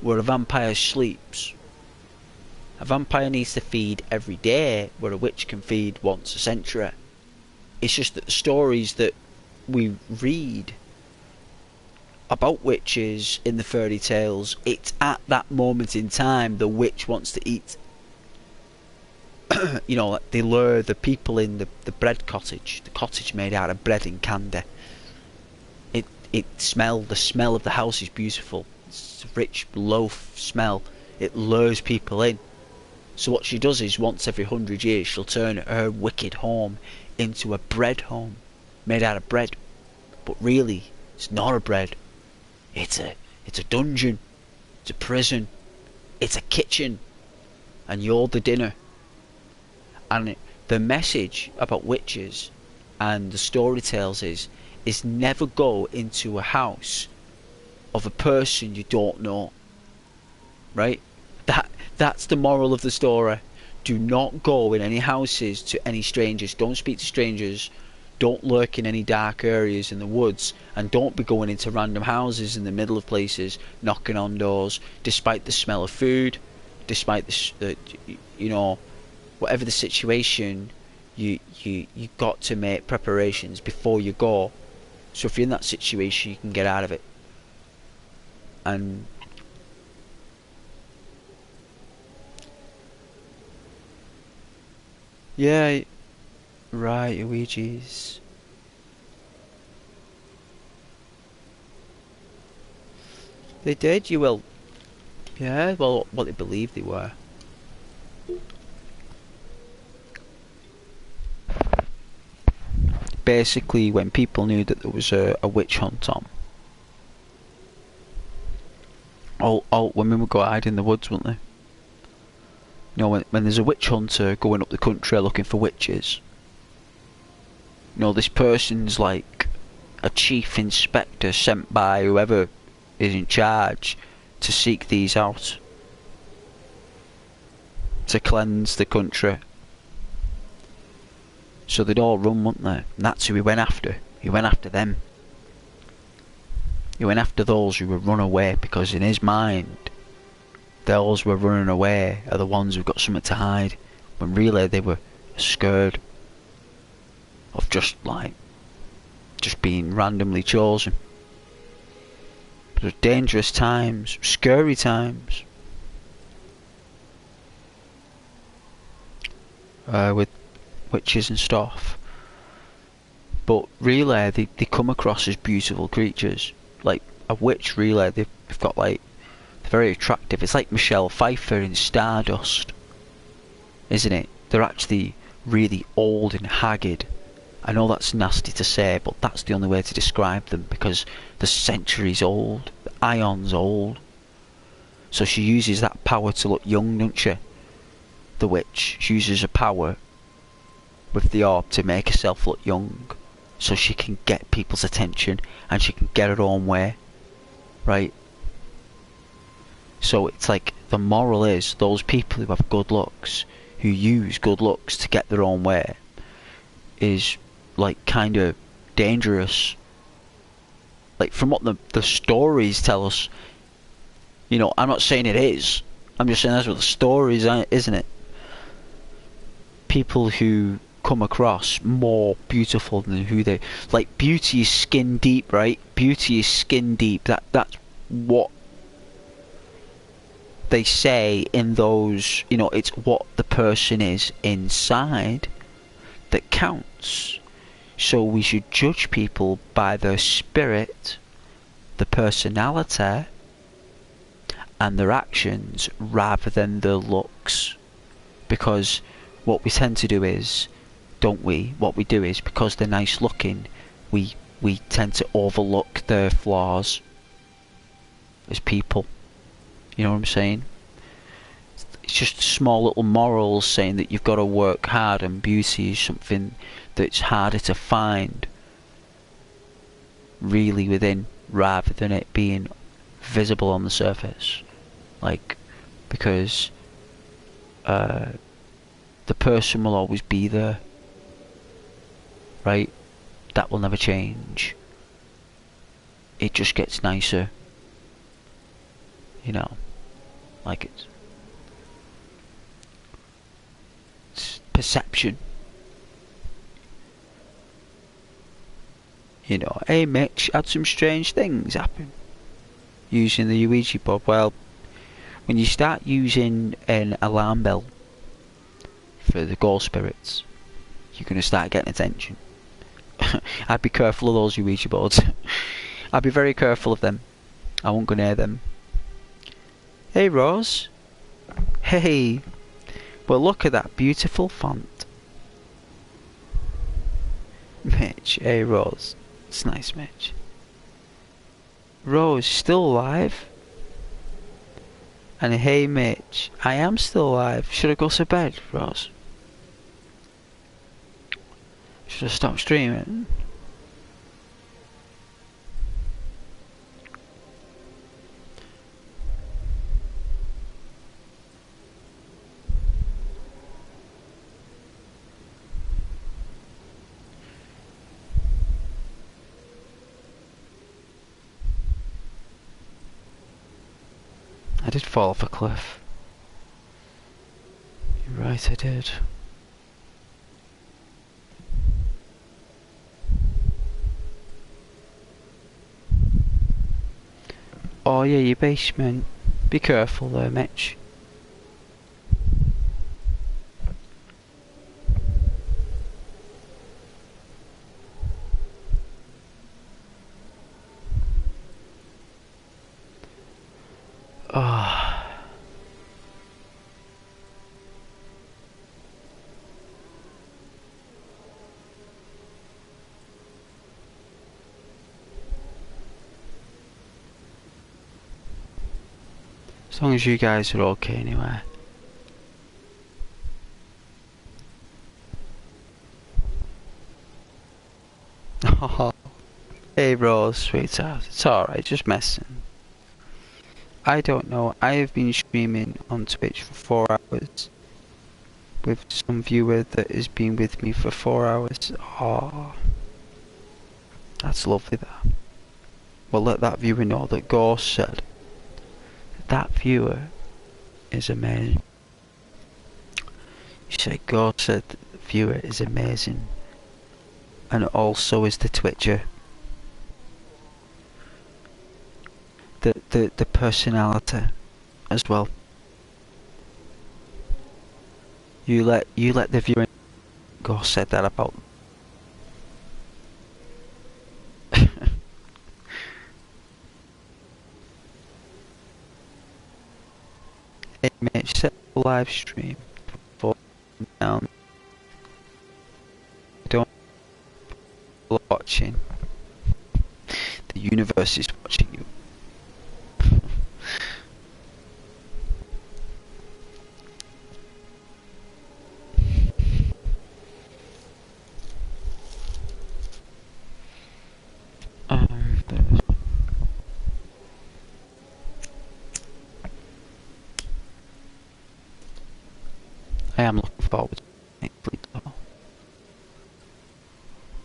Where a vampire sleeps. A vampire needs to feed every day, where a witch can feed once a century. It's just that the stories that we read about witches in the fairy tales, it's at that moment in time the witch wants to eat. You know, like they lure the people in the bread cottage, the cottage made out of bread and candy. The smell of the house is beautiful. It's a rich loaf smell. It lures people in. So what she does is once every 100 years she'll turn her wicked home into a bread home made out of bread. But really, it's not a bread. It's a dungeon. It's a prison. It's a kitchen. And you're the dinner. And the message about witches and the story tales is never go into a house of a person you don't know. Right? That's the moral of the story. Do not go in any houses to any strangers. Don't speak to strangers. Don't lurk in any dark areas in the woods, and don't be going into random houses in the middle of places, knocking on doors, despite the smell of food, despite the you know, whatever the situation, you got to make preparations before you go. So if you're in that situation, you can get out of it. And yeah, right, Ouija's. They did, you will. Yeah, well, what they believed they were. Basically, when people knew that there was a witch hunt on, all women would go hide in the woods, wouldn't they? You know, when there's a witch hunter going up the country looking for witches, you know, this person's like a chief inspector sent by whoever is in charge to seek these out, to cleanse the country. So they'd all run, wouldn't they? And that's who he went after. He went after them. He went after those who would run away, because in his mind, those who were running away are the ones who've got something to hide, when really they were scared of just being randomly chosen. It was dangerous times, scary times. With witches and stuff. But really, they come across as beautiful creatures. Like a witch, really, they've got they're very attractive. It's like Michelle Pfeiffer in Stardust, isn't it? They're actually really old and haggard. I know that's nasty to say, but that's the only way to describe them, because the centuries old, the ion's old. So she uses that power to look young, doesn't she? The witch. She uses her power with the orb to make herself look young, so she can get people's attention and she can get her own way, right? So it's like the moral is those people who have good looks, who use good looks to get their own way, is like kind of dangerous. like from what the stories tell us. You know, I'm not saying it is. I'm just saying that's what the stories are, isn't it? People who come across more beautiful than who they like. Beauty is skin deep, right? Beauty is skin deep. That's what they say in those. You know, it's what the person is inside that counts. So we should judge people by their spirit, the personality, and their actions rather than their looks. Because what we tend to do is, don't we? What we do is, because they're nice looking, we tend to overlook their flaws as people. You know what I'm saying? It's just small little morals saying that you've got to work hard, and beauty is something that's harder to find really within, rather than it being visible on the surface. Like, because the person will always be there, right? That will never change. It just gets nicer, you know, like it's perception. You know, hey Mitch, had some strange things happen using the Ouija board. Well, when you start using an alarm bell for the ghost spirits, you're going to start getting attention. I'd be careful of those Ouija boards. I'd be very careful of them. I won't go near them. Hey Rose. Hey. Well, look at that beautiful font. Mitch. Hey Rose. It's nice, Mitch. Rose, still alive? And hey Mitch, I am still alive. Should I go to bed, Rose? Should I stop streaming? I did fall off a cliff. You're right, I did. Oh yeah, your basement. Be careful there, Mitch. Ah. As long as you guys are okay anyway. Oh, hey Rose, sweetheart. It's alright, just messing. I don't know, I have been streaming on Twitch for 4 hours with some viewer that has been with me for 4 hours. Oh, that's lovely that. Well, let that viewer know that Ghost said that viewer is amazing. You said Ghost said the viewer is amazing. And also is the Twitcher. The personality as well. You let the viewer Ghost said that about Hey Mitch, set the live stream for down. Don't watching. The universe is watching you. I am looking forward to it.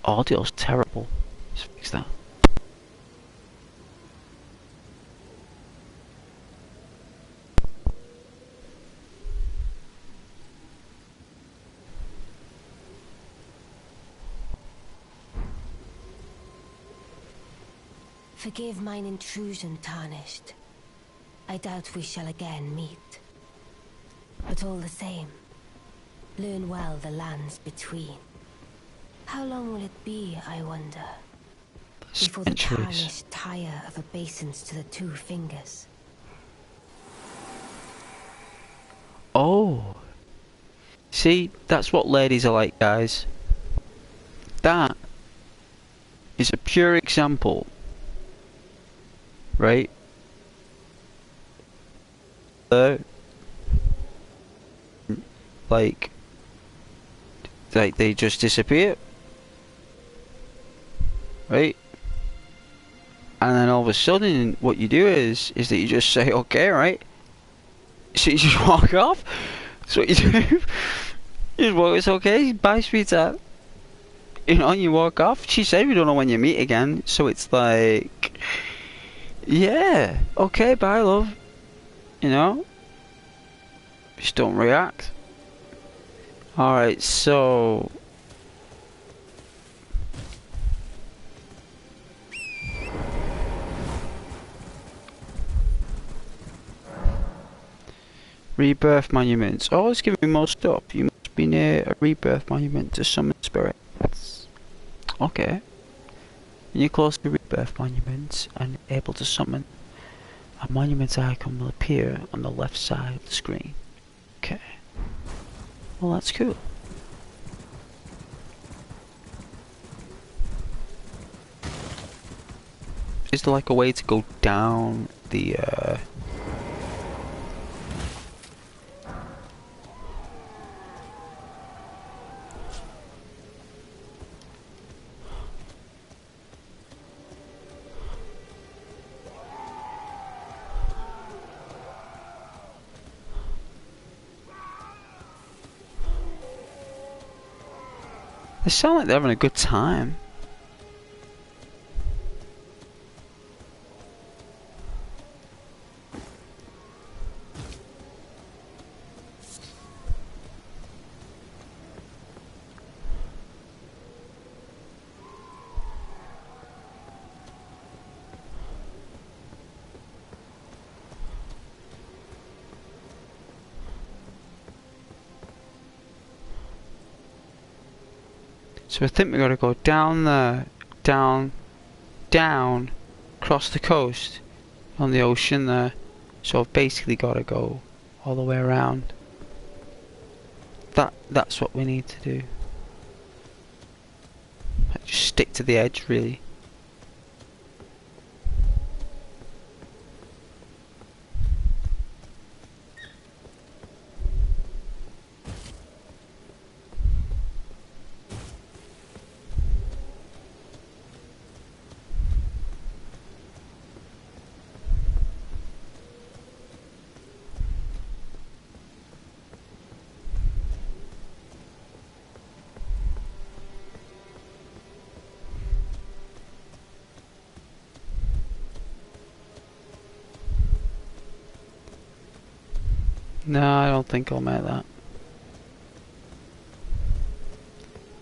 Audio's terrible. Let's fix that. Forgive mine intrusion, Tarnished. I doubt we shall again meet. But all the same, learn well the lands between. How long will it be, I wonder, before the Tarnished tire of obeisance to the two fingers? Oh. See, that's what ladies are like, guys. That is a pure example, right? Like they just disappear, right? And then all of a sudden, what you do is that you just say, okay, right? So you just walk off. That's what you do. You just walk, it's okay, bye sweetheart. You know, you walk off. She said we don't know when you meet again. So it's like, yeah, okay, bye love. You know? Just don't react. Alright, so... Rebirth monuments. Oh, it's giving me more stuff. You must be near a rebirth monument to summon spirits. Okay. When you're close to rebirth monuments and able to summon, a monument icon will appear on the left side of the screen. Okay. Well, that's cool. Is there like a way to go down the They sound like they're having a good time. So I think we gotta go down there, down, across the coast, on the ocean there. So I've basically gotta go all the way around. That's what we need to do. Just stick to the edge, really. No, I don't think I'll make that.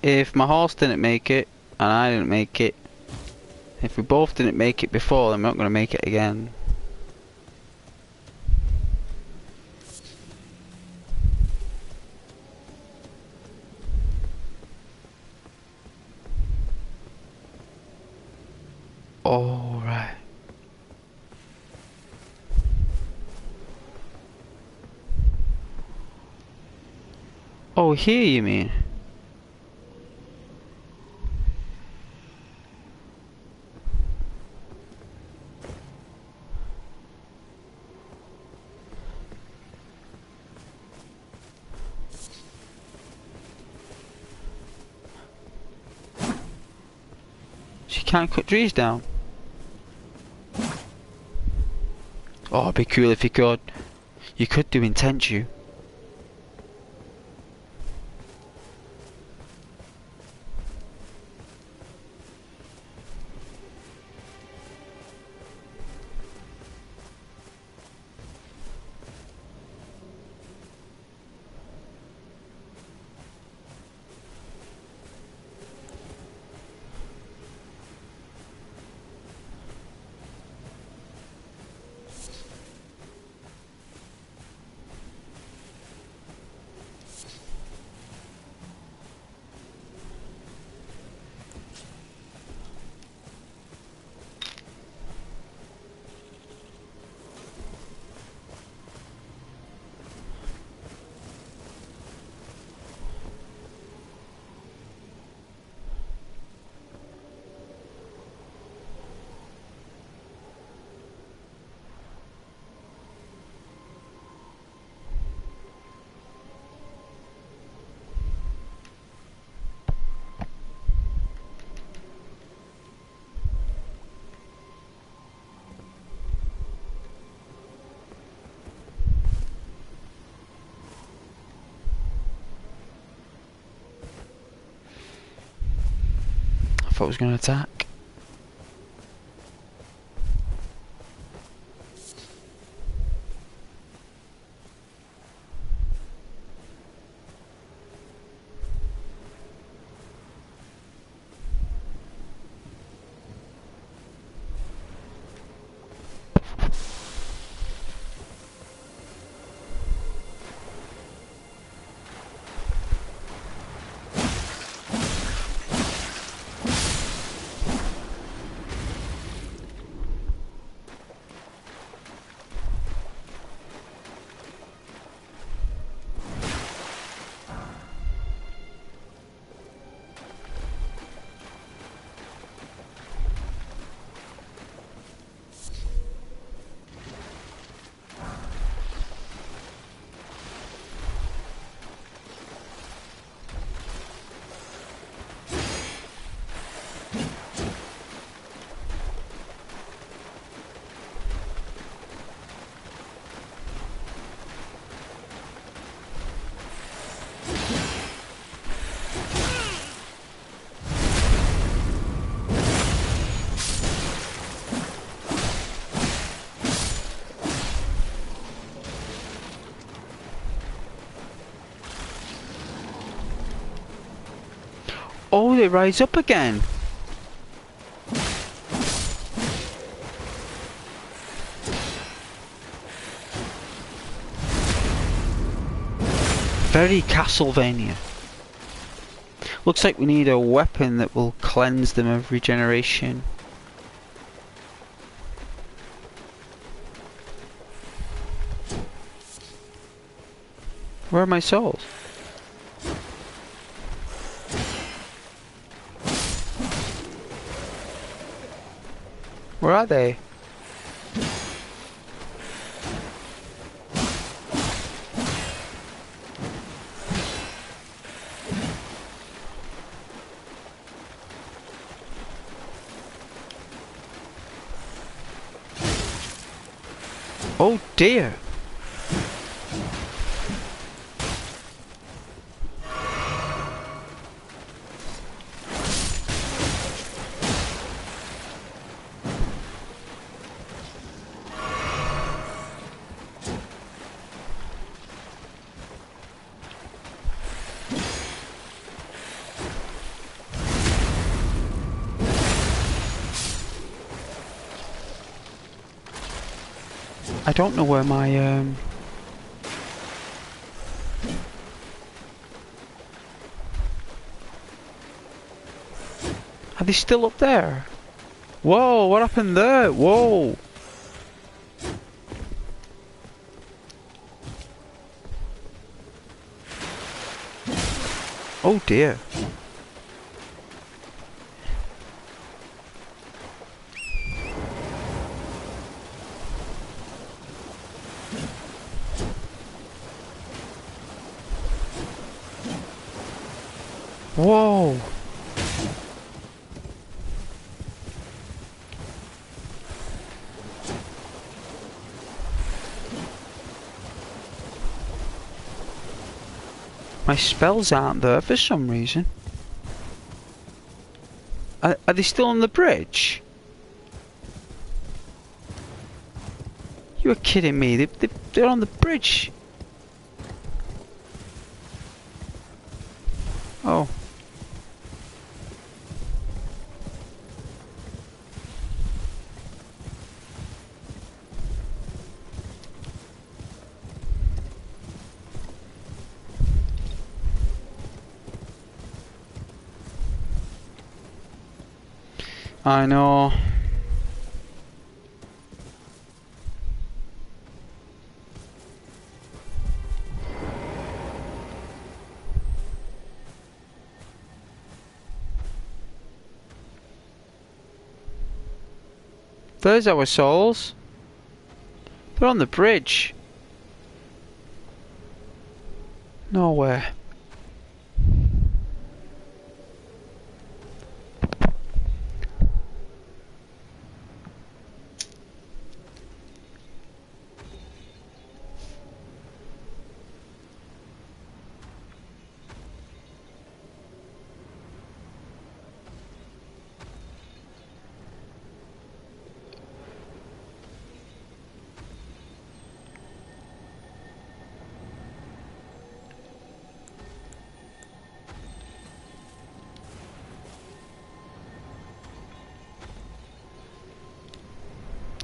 If my horse didn't make it, and I didn't make it, if we both didn't make it before, then we're not going to make it again. Oh, right. Oh, here you mean? She can't cut trees down. Oh, it'd be cool if you could. You could do intent you. thought it was going to attack. Oh, they rise up again. Very Castlevania. Looks like we need a weapon that will cleanse them of regeneration. Where are my souls? Where are they? Oh dear. I don't know where my Are they still up there? Whoa, what happened there? Whoa. Oh dear. Whoa. My spells aren't there for some reason. Are they still on the bridge? You were kidding me. They're on the bridge. Oh. I know. There's our souls. They're on the bridge. Nowhere.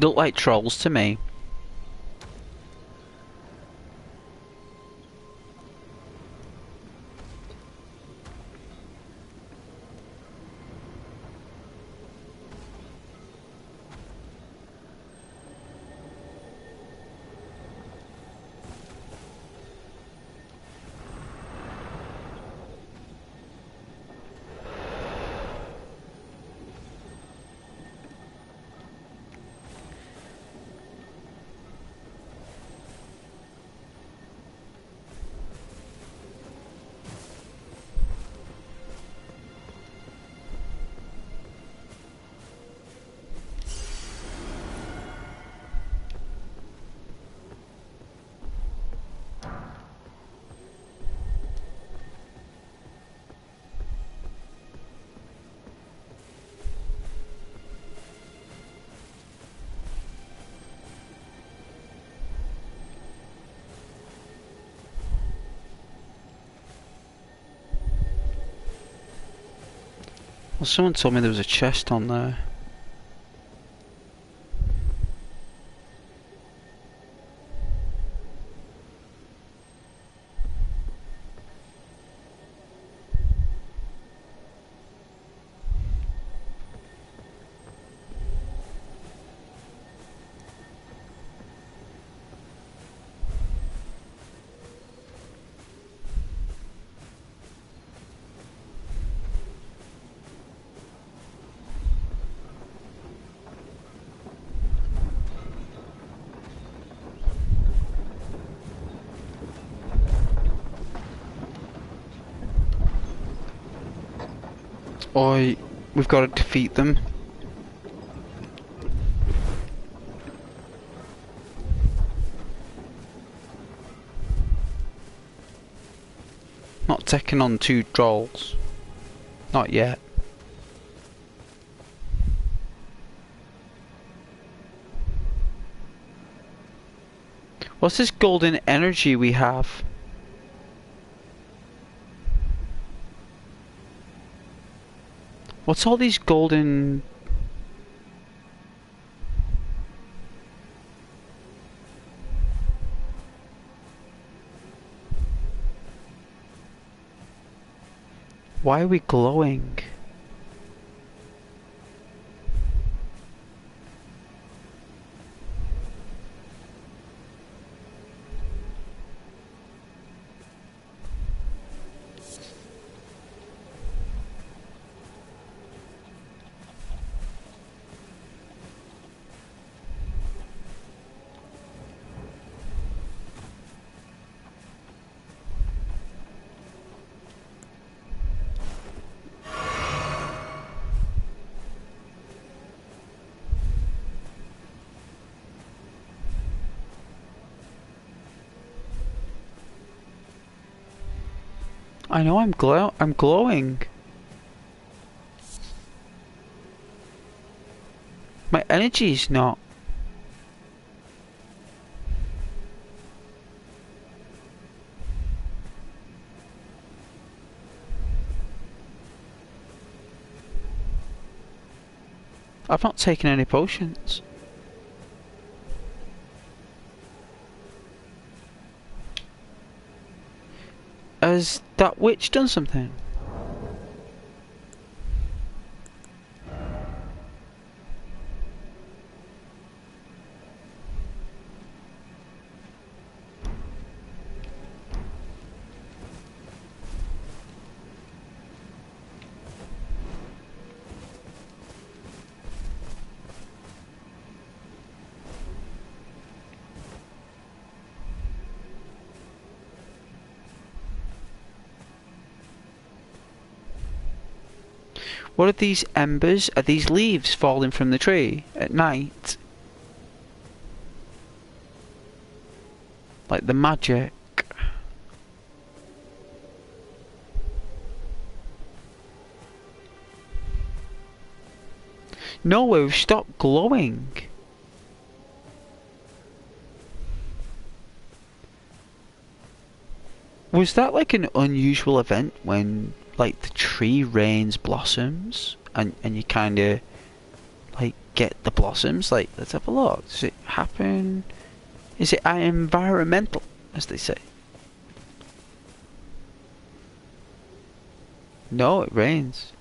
Look like trolls to me. Well, someone told me there was a chest on there. Oi, we've got to defeat them. Not taking on 2 trolls. Not yet. What's this golden energy we have? What's all these golden... Why are we glowing? I know I'm glowing. My energy's not. I've not taken any potions. Has that witch done something? What are these embers? Are these leaves falling from the tree at night? Like the magic. No, we've stopped glowing. Was that like an unusual event when like the tree rains blossoms and you kinda like get the blossoms. Like, let's have a look. Does it happen? Is it environmental, as they say? No, it rains.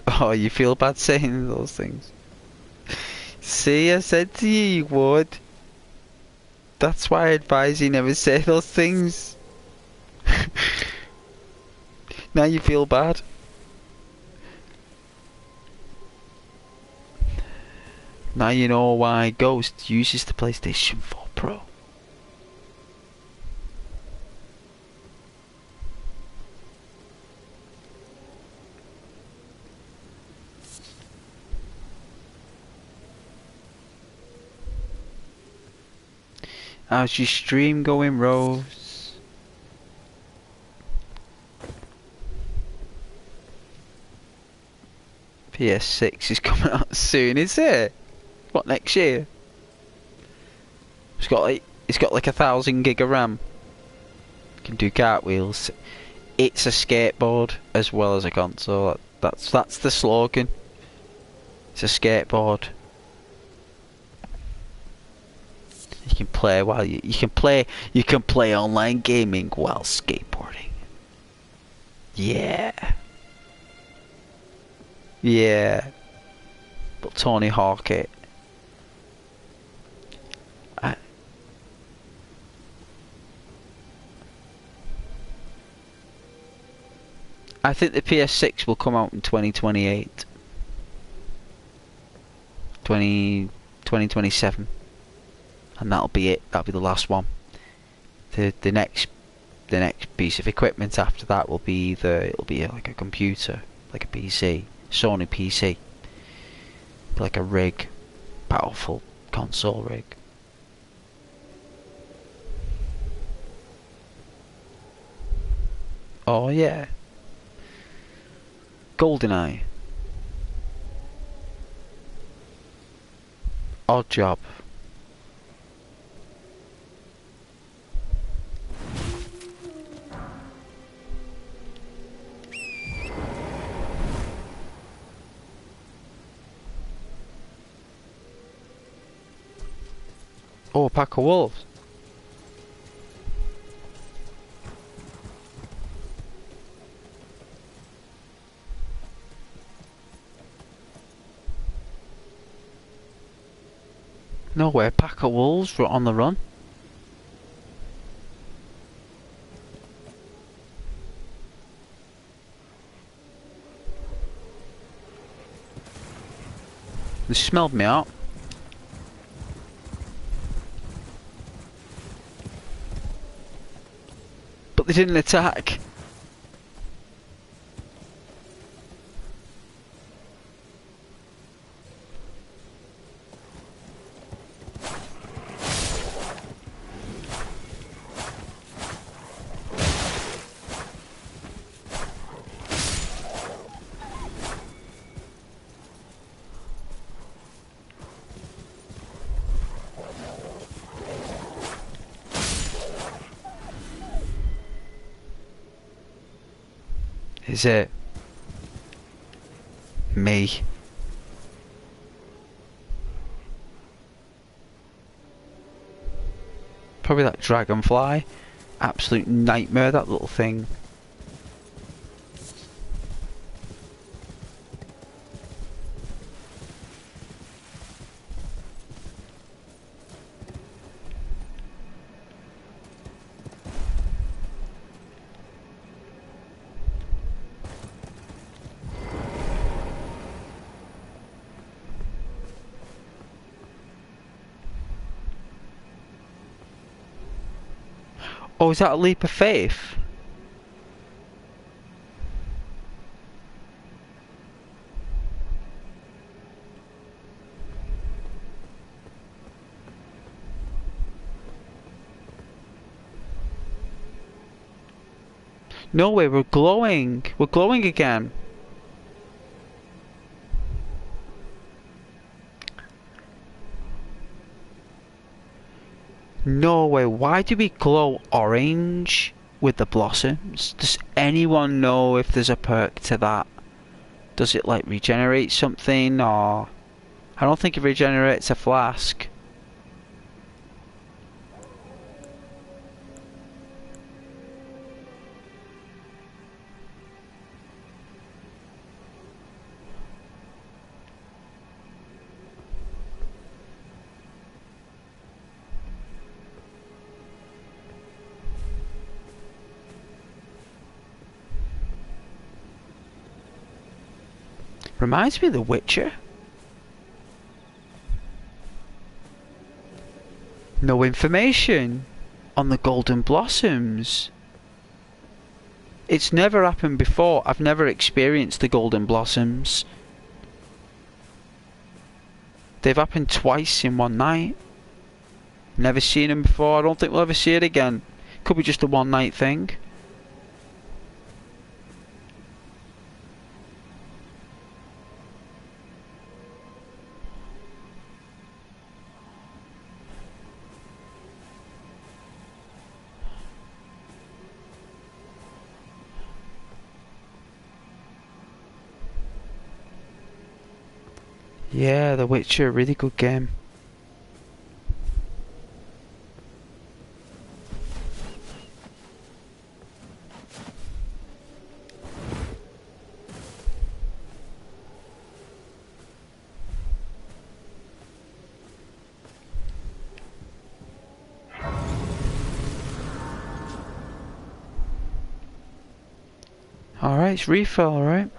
Oh, you feel bad saying those things. See, I said to you, you would. That's why I advise you never say those things. Now you feel bad. Now you know why Ghost uses the PlayStation 4 Pro. How's your stream going, Rose? PS6 is coming out soon, is it? What, next year? It's got like 1,000 gig of RAM. Can do cartwheels. It's a skateboard as well as a console. That's the slogan. It's a skateboard. You can play while you can play online gaming while skateboarding. Yeah. Yeah. But Tony Hawk it. I think the PS6 will come out in 2028. 2027. And that'll be it. That'll be the last one. The next piece of equipment after that will be it'll be like a computer, like a PC, Sony PC, like a rig, powerful console rig. Oh yeah. GoldenEye. Odd Job. Oh, a pack of wolves. No way, a pack of wolves were on the run. They smelled me out. But they didn't attack. Is it me? Probably that dragonfly. Absolute nightmare, that little thing. Oh, is that a leap of faith? No way, we're glowing. We're glowing again. No way, why do we glow orange with the blossoms? Does anyone know if there's a perk to that? Does it like regenerate something, or... I don't think it regenerates a flask. Reminds me of The Witcher. No information on the golden blossoms. It's never happened before. I've never experienced the golden blossoms. They've happened twice in one night. Never seen them before. I don't think we'll ever see it again. Could be just a one night thing. Yeah, The Witcher, really good game. Alright, it's refill, alright.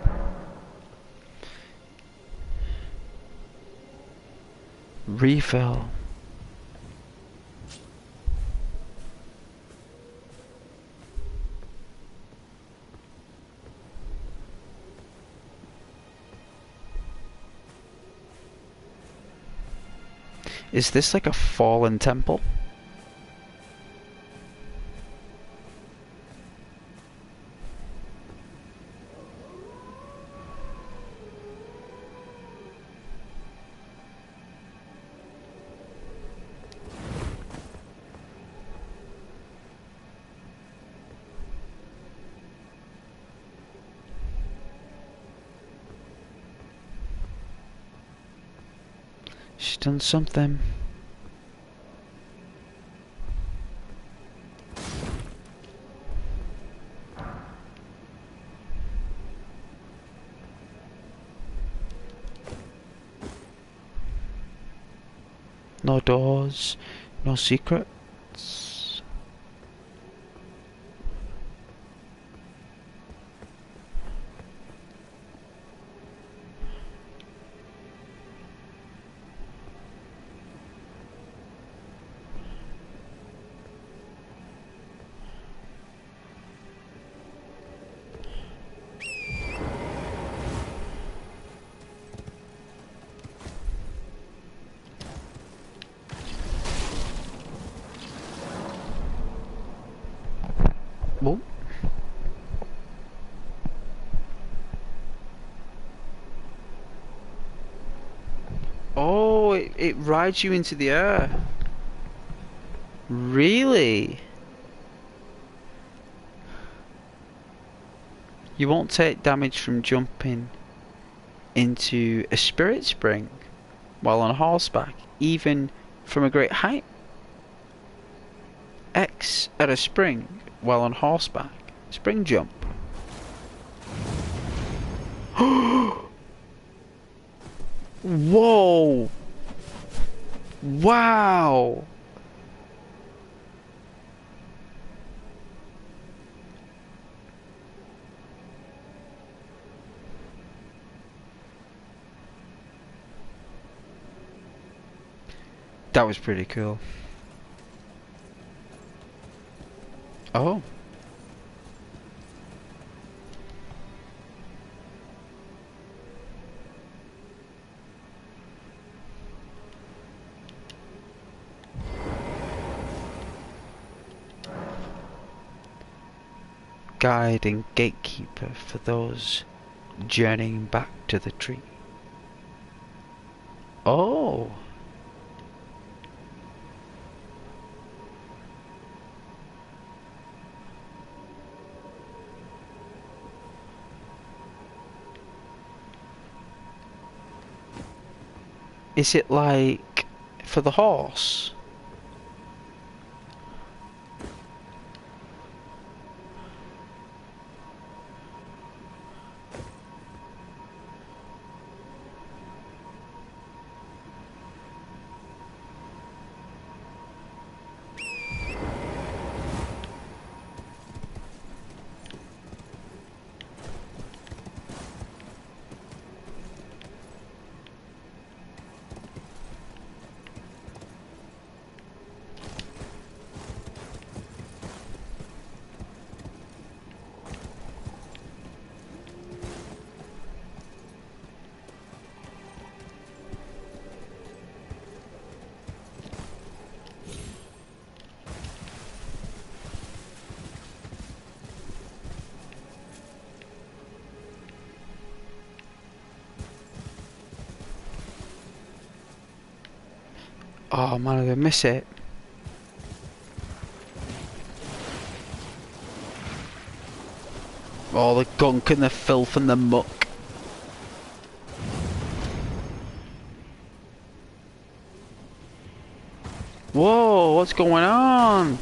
Refill. Is this like a fallen temple? She's done something. No doors, no secrets. Whoa. Oh, it rides you into the air. Really? You won't take damage from jumping into a spirit spring while on horseback, even from a great height. X at a spring while on horseback. Spring jump. Whoa! Wow! That was pretty cool. Oh. Guide and gatekeeper for those journeying back to the tree. Oh. Is it like for the horse? Oh man, I'm gonna miss it. All the gunk and the filth and the muck. Whoa, what's going on?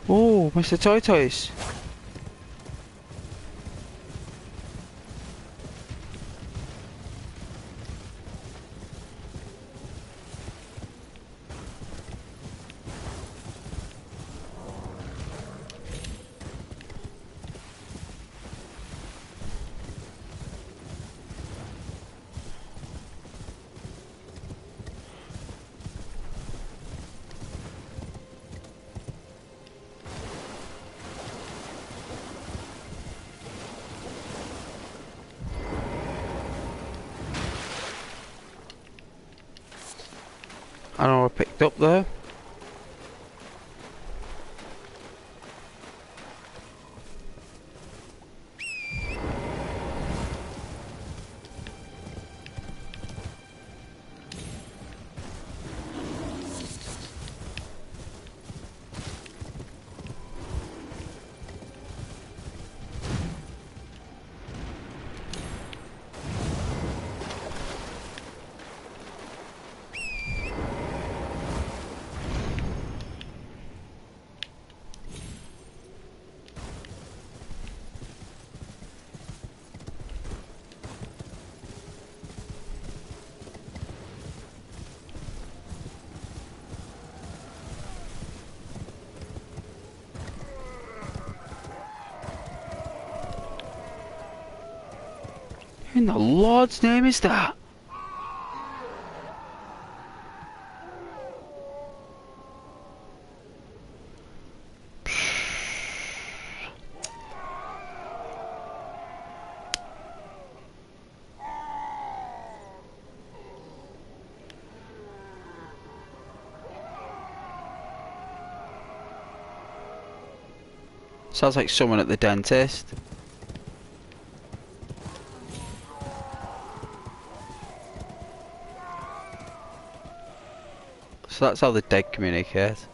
Oh, Mr. Toy Toys. I don't know what I picked up there. Who in the Lord's name is that? Sounds like someone at the dentist. So that's how the dead communicate.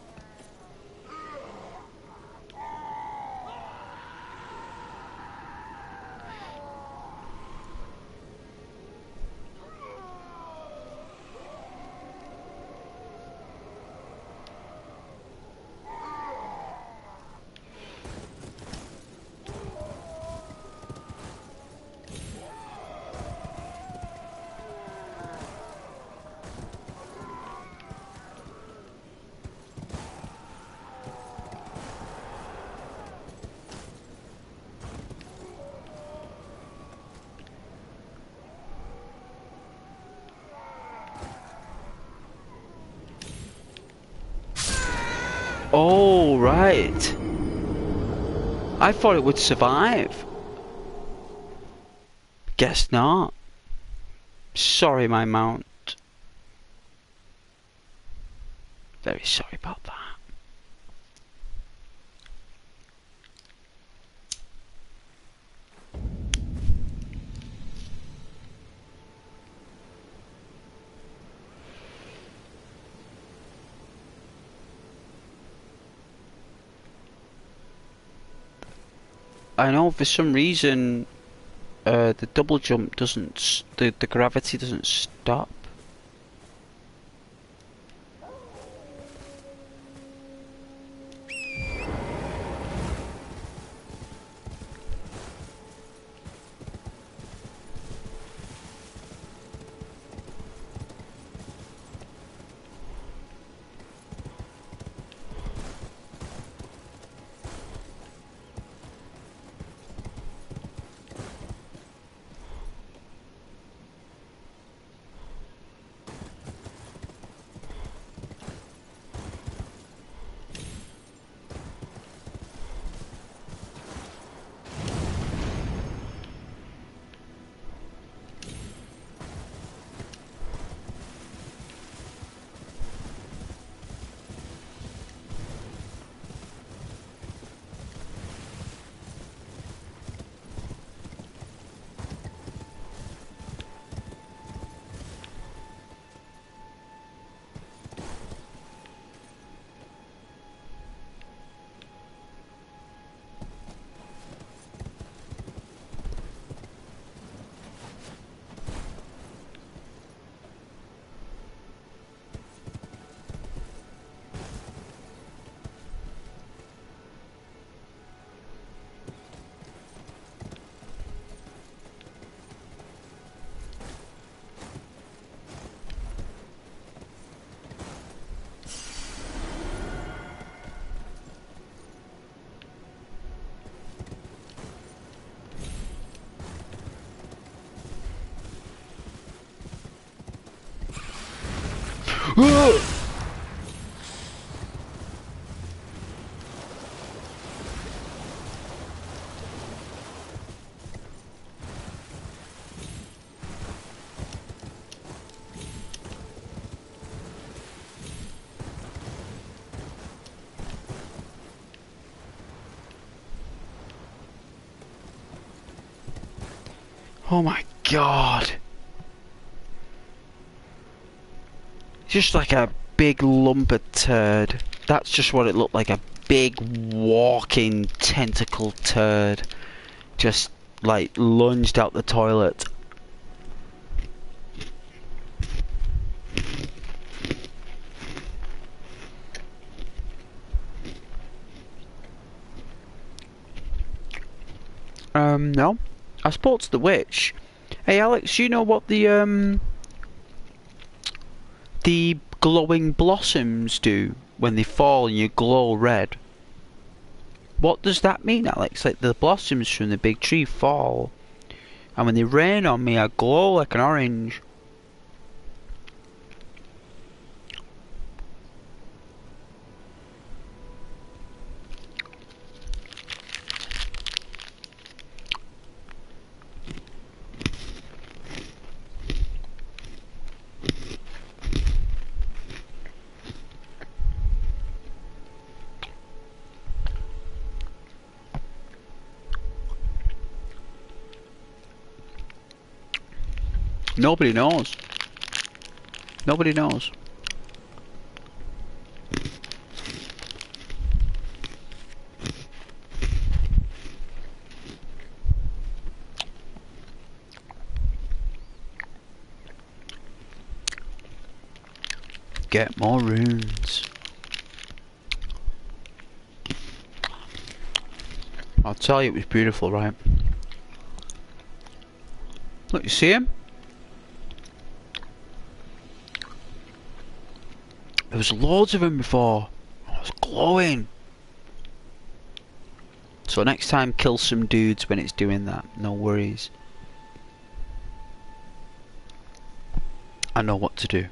Oh, right. I thought it would survive. Guess not. Sorry, my mount. Very sorry about that. I know for some reason the double jump doesn't, the gravity doesn't stop. Oh my god. Just like a big lump of turd. That's just what it looked like, a big walking tentacle turd. Just like lunged out the toilet. No. I spoke to the witch. Hey Alex, you know what the glowing blossoms do when they fall and you glow red? What does that mean, Alex? Like the blossoms from the big tree fall, and when they rain on me I glow like an orange. Nobody knows. Nobody knows. Get more runes. I'll tell you, it was beautiful, right? Look, you see him? There was loads of them before. I was glowing. So next time, kill some dudes when it's doing that. No worries. I know what to do.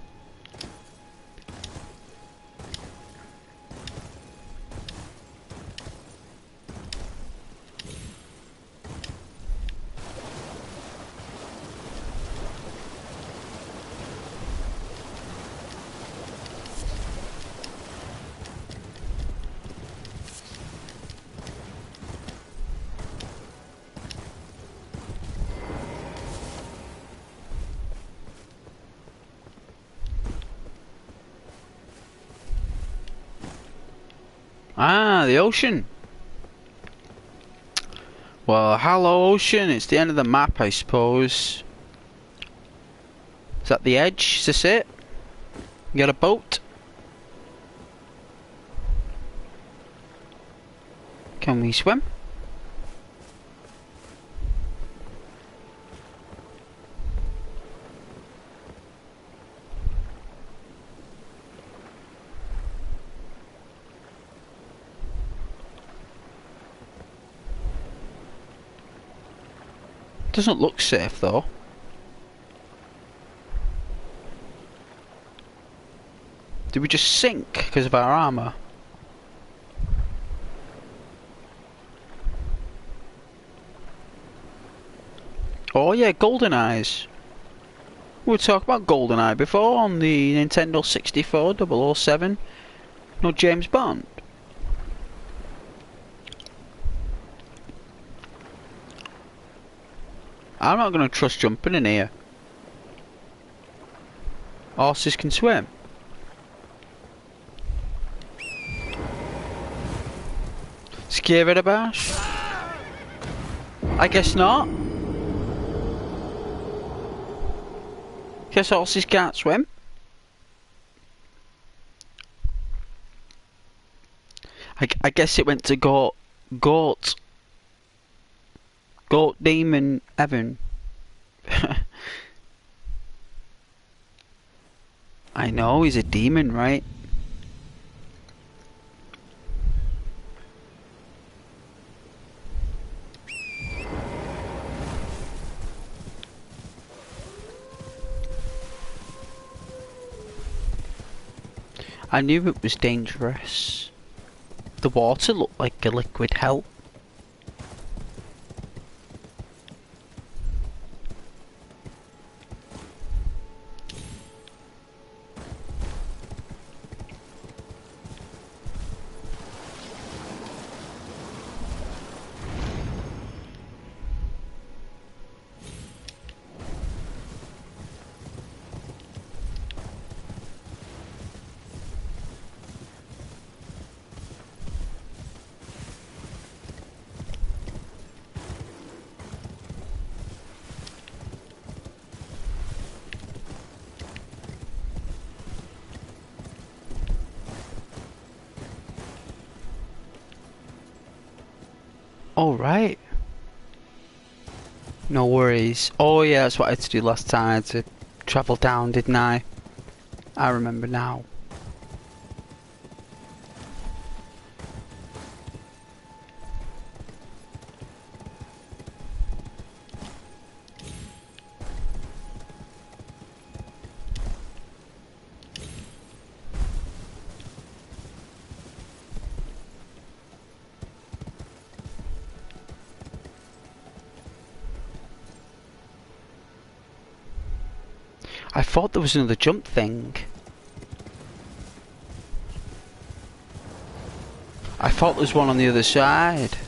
Ah, the ocean. Well, hello ocean. It's the end of the map, I suppose. Is that the edge? Is this it? You got a boat? Can we swim? Doesn't look safe though. Did we just sink because of our armor? Oh yeah, Golden Eyes. We were talking about GoldenEye before on the Nintendo 64 007. No, James Bond. I'm not going to trust jumping in here. Horses can swim. Give it a bash? I guess not. Guess horses can't swim. I guess it went to Goat Demon Evan. I know, he's a demon, right? I knew it was dangerous. The water looked like a liquid hell. Alright. No worries. Oh yeah, that's what I had to do last time. I had to travel down, didn't I? I remember now. I thought there was another jump thing. I thought there was one on the other side.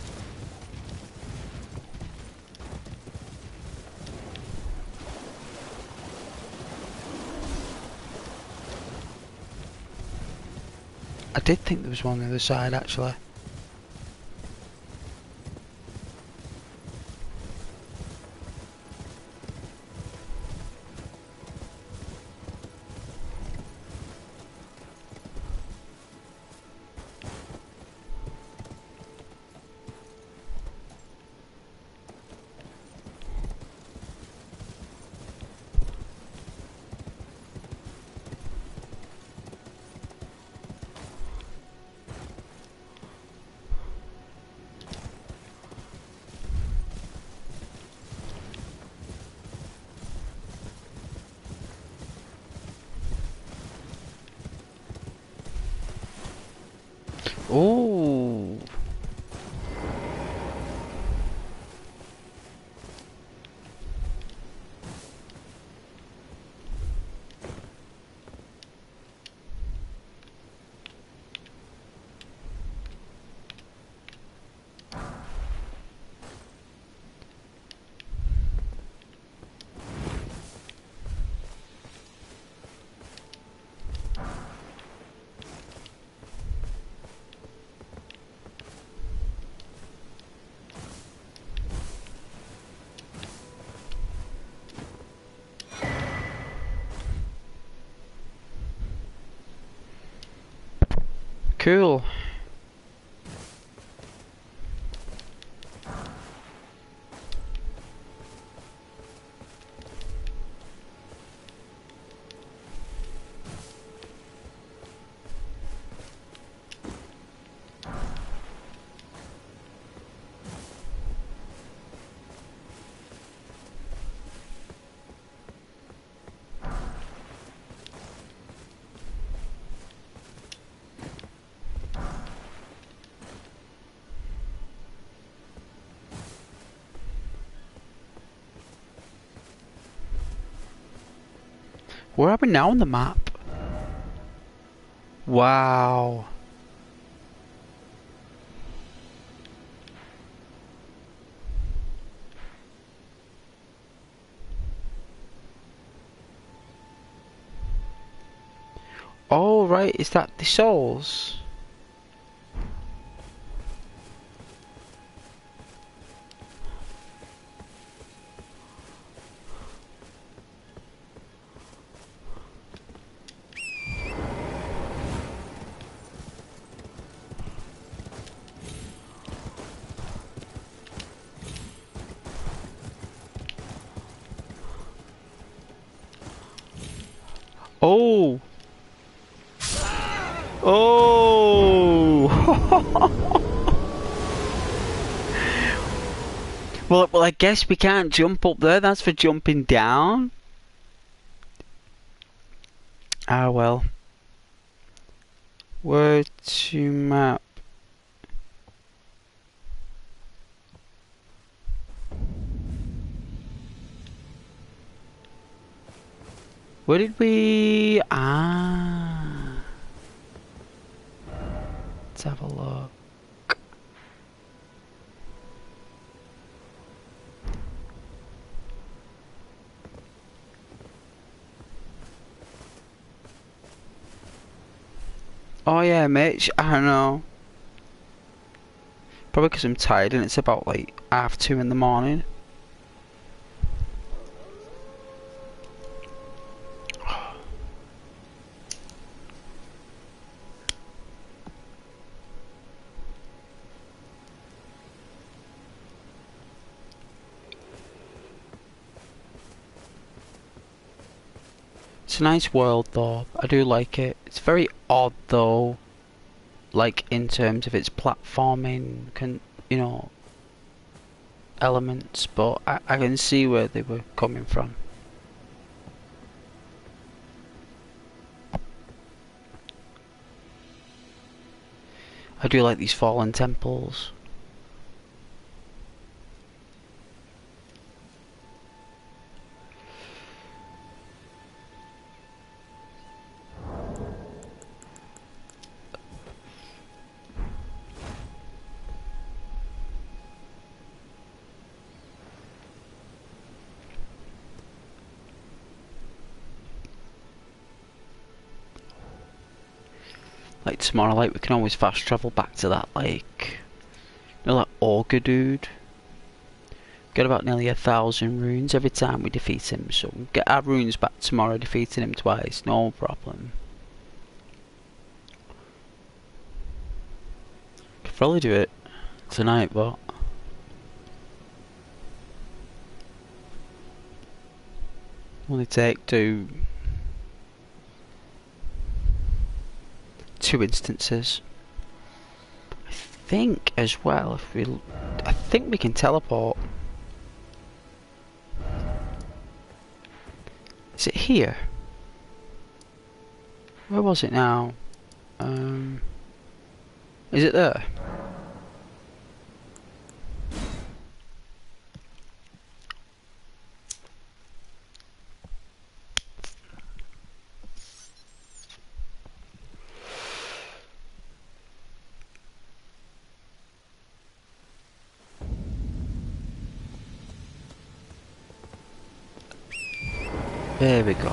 I did think there was one on the other side actually. Oh. Cool. Where are we now on the map? Wow. Oh right, is that the souls? Oh! Oh! Well, I guess we can't jump up there. That's for jumping down. Ah, well. Where to map? Where did we... Ah. Let's have a look. Oh yeah, Mitch, I don't know. Probably because I'm tired and it's about like 2:30 in the morning. It's a nice world though, I do like it. It's very odd though, like in terms of its platforming, you know, elements, but I can see where they were coming from. I do like these fallen temples. Like tomorrow, like we can always fast travel back to that, like, you know, that ogre dude. Get about nearly 1,000 runes every time we defeat him, so we'll get our runes back tomorrow, defeating him twice, no problem. Could probably do it tonight, but only take two instances. I think as well, I think we can teleport. Is it here? Where was it now? Is it there? There we go.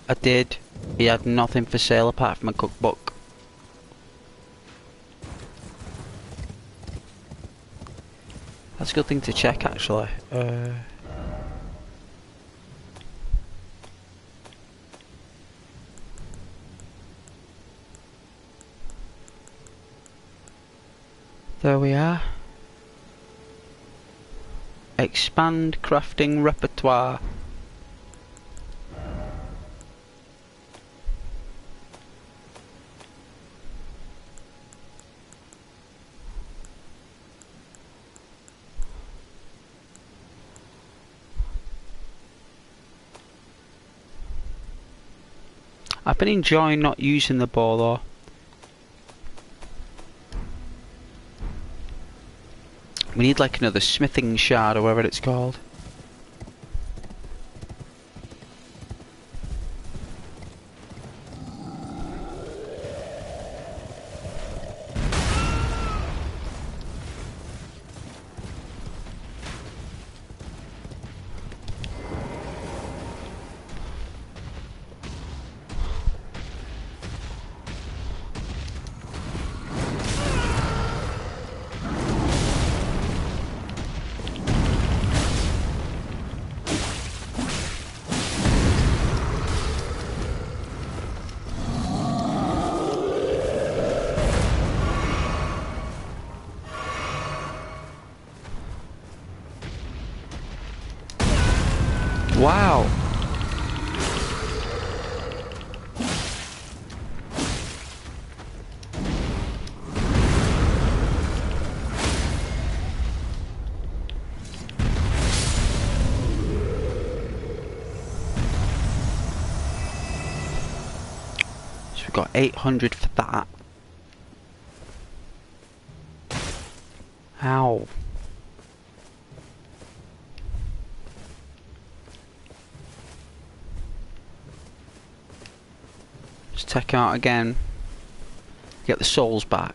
I did. He had nothing for sale apart from a cookbook. That's a good thing to check actually. There we are. Expand crafting repertoire. I've been enjoying not using the bow though. We need like another smithing shard or whatever it's called. Wow. So we've got 800 for that. Ow. Just check out again. Get the souls back.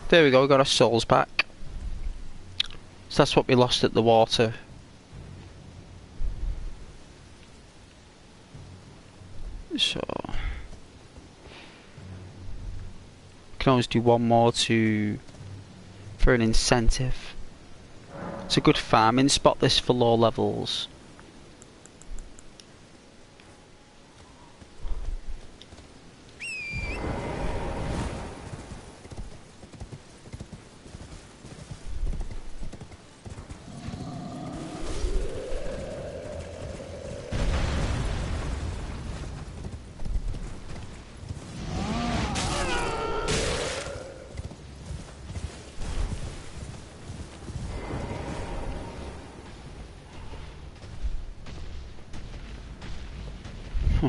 There we go, we got our souls back. So that's what we lost at the water. So can always do one more for an incentive. It's a good farming spot this for low levels.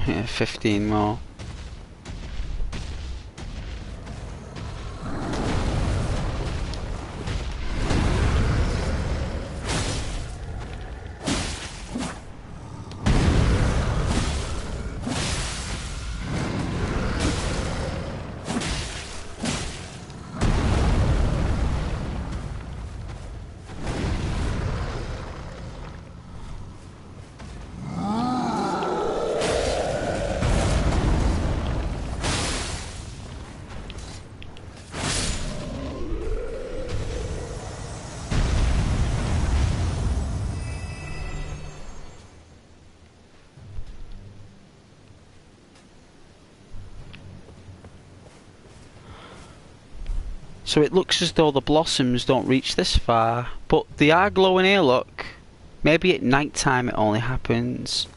Yeah, 15 more. So it looks as though the blossoms don't reach this far, but they are glowing here, look. Maybe at night time it only happens.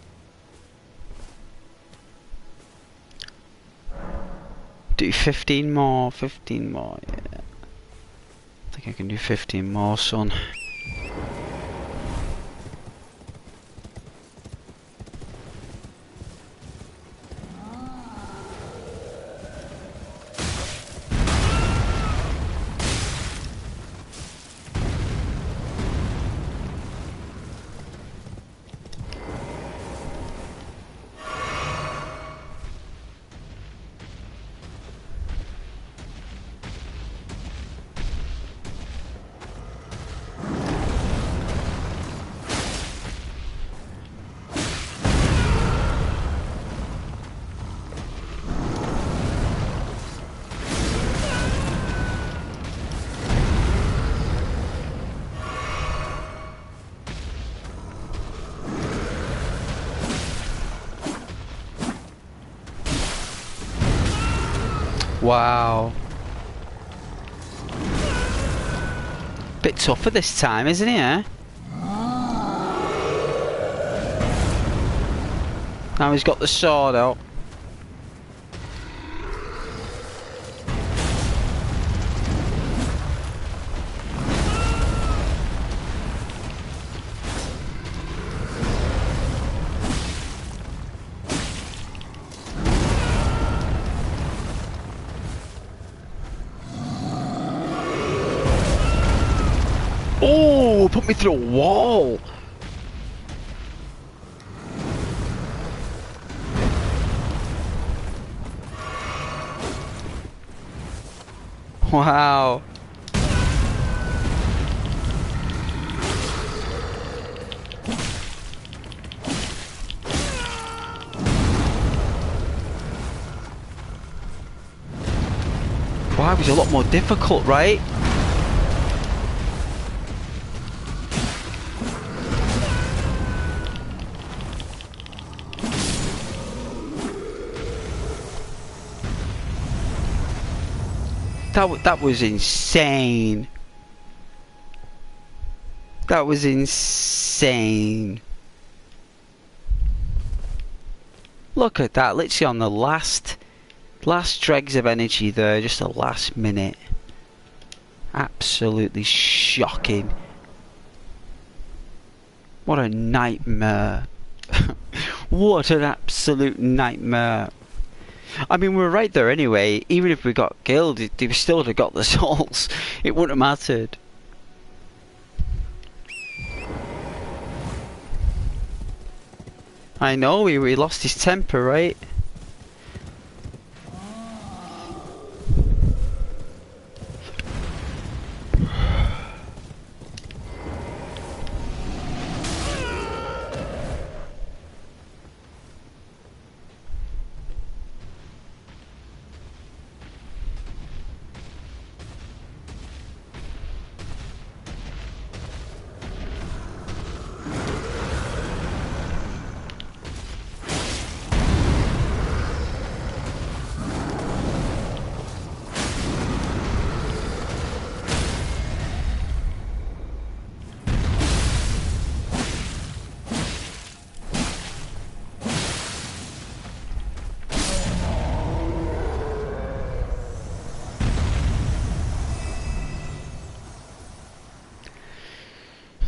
Do 15 more, 15 more, yeah. I think I can do 15 more, son. Wow. Bit tougher this time, isn't it? Eh? Now he's got the sword out. Oh, put me through a wall. Wow. Wow, it was a lot more difficult, right? That was insane. That was insane. Look at that, literally on the last dregs of energy there, just the last minute. Absolutely shocking. What a nightmare. What an absolute nightmare. I mean, we're right there anyway. Even if we got killed, they still would have got the souls. It wouldn't have mattered. I know, he lost his temper, right?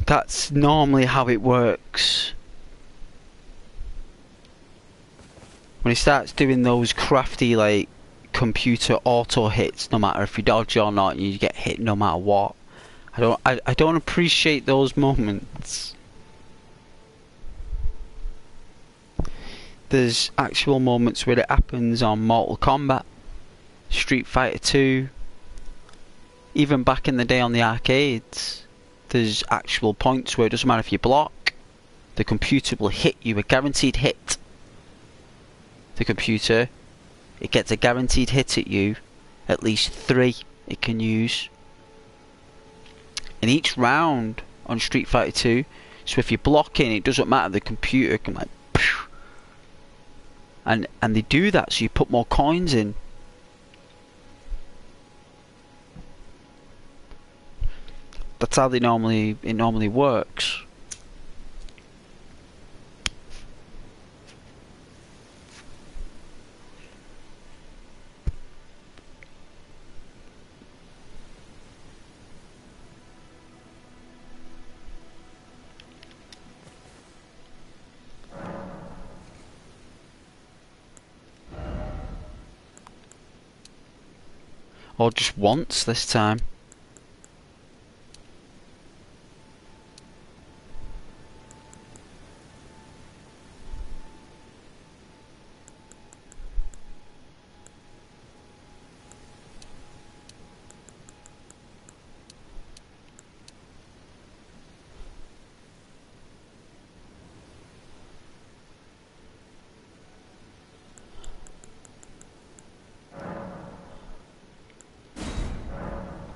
That's normally how it works. When he starts doing those crafty, like, computer auto hits, no matter if you dodge or not, you get hit no matter what. I don't appreciate those moments. There's actual moments where it happens on Mortal Kombat, Street Fighter 2, even back in the day on the arcades. There's actual points where it doesn't matter if you block, the computer will hit you, a guaranteed hit. The computer, it gets a guaranteed hit at you, at least 3 it can use. In each round on Street Fighter 2, so if you're blocking, it doesn't matter, the computer can like, and they do that so you put more coins in. That's how it normally works. Or just once this time.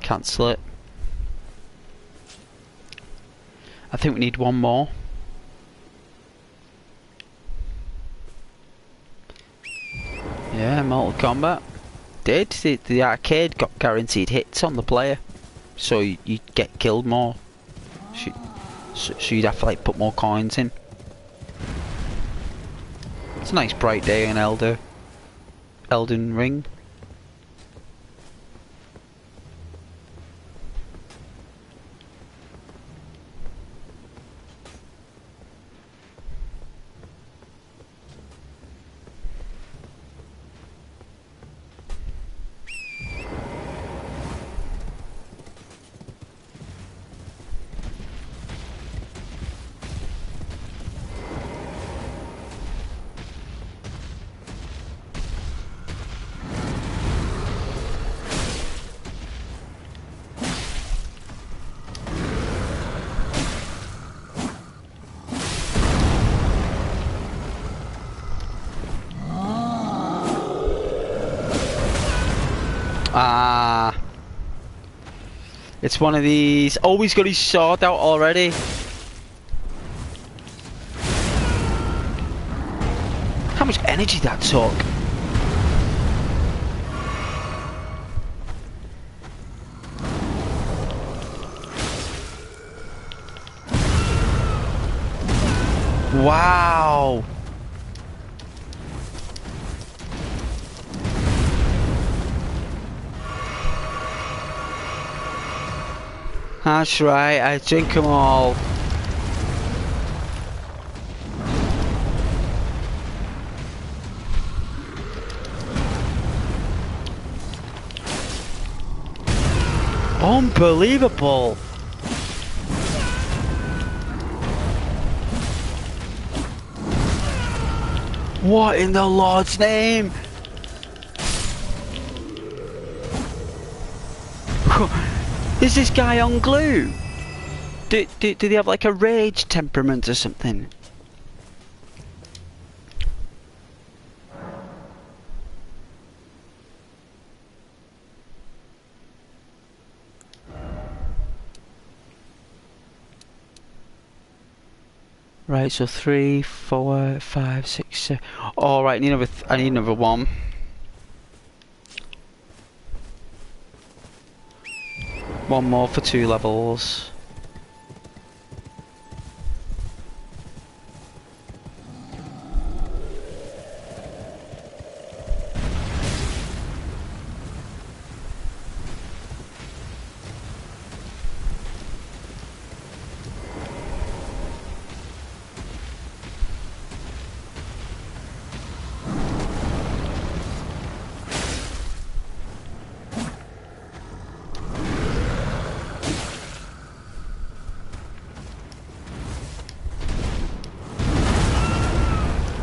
Cancel it. I think we need one more. Yeah, Mortal Kombat. The arcade got guaranteed hits on the player, so you'd get killed more. So you'd have to like put more coins in. It's a nice bright day in Elden Ring. Ah, it's one of these. Oh, he's got his sword out already. How much energy that took? Wow. That's right, I drink them all. Unbelievable. What in the Lord's name? Is this guy on glue? Do they have like a rage temperament or something? Right, so 3, 4, 5, 6, 7. All right, I need another one. One more for 2 levels.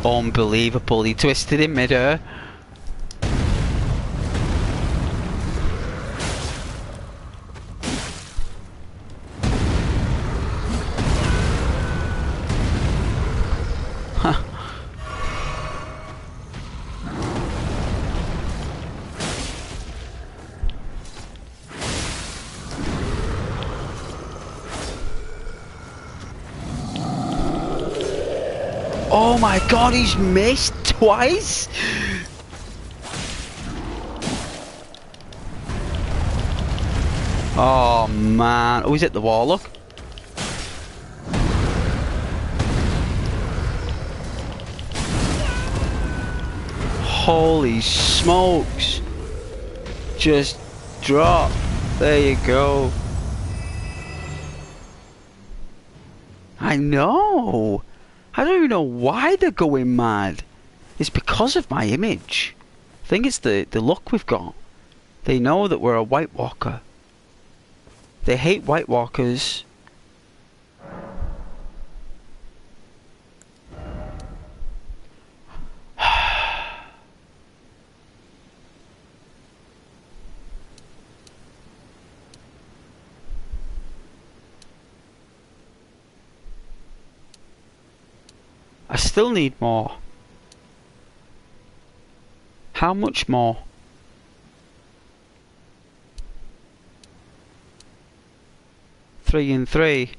Unbelievable, he twisted in mid-air. Huh. Oh my god, he's missed twice? Oh man. Oh, he's hit the wall, look. Holy smokes. Just drop. There you go. I know. I don't even know why they're going mad. It's because of my image. I think it's the look we've got. They know that we're a White Walker. They hate White Walkers. I still need more. How much more? 3 and 3.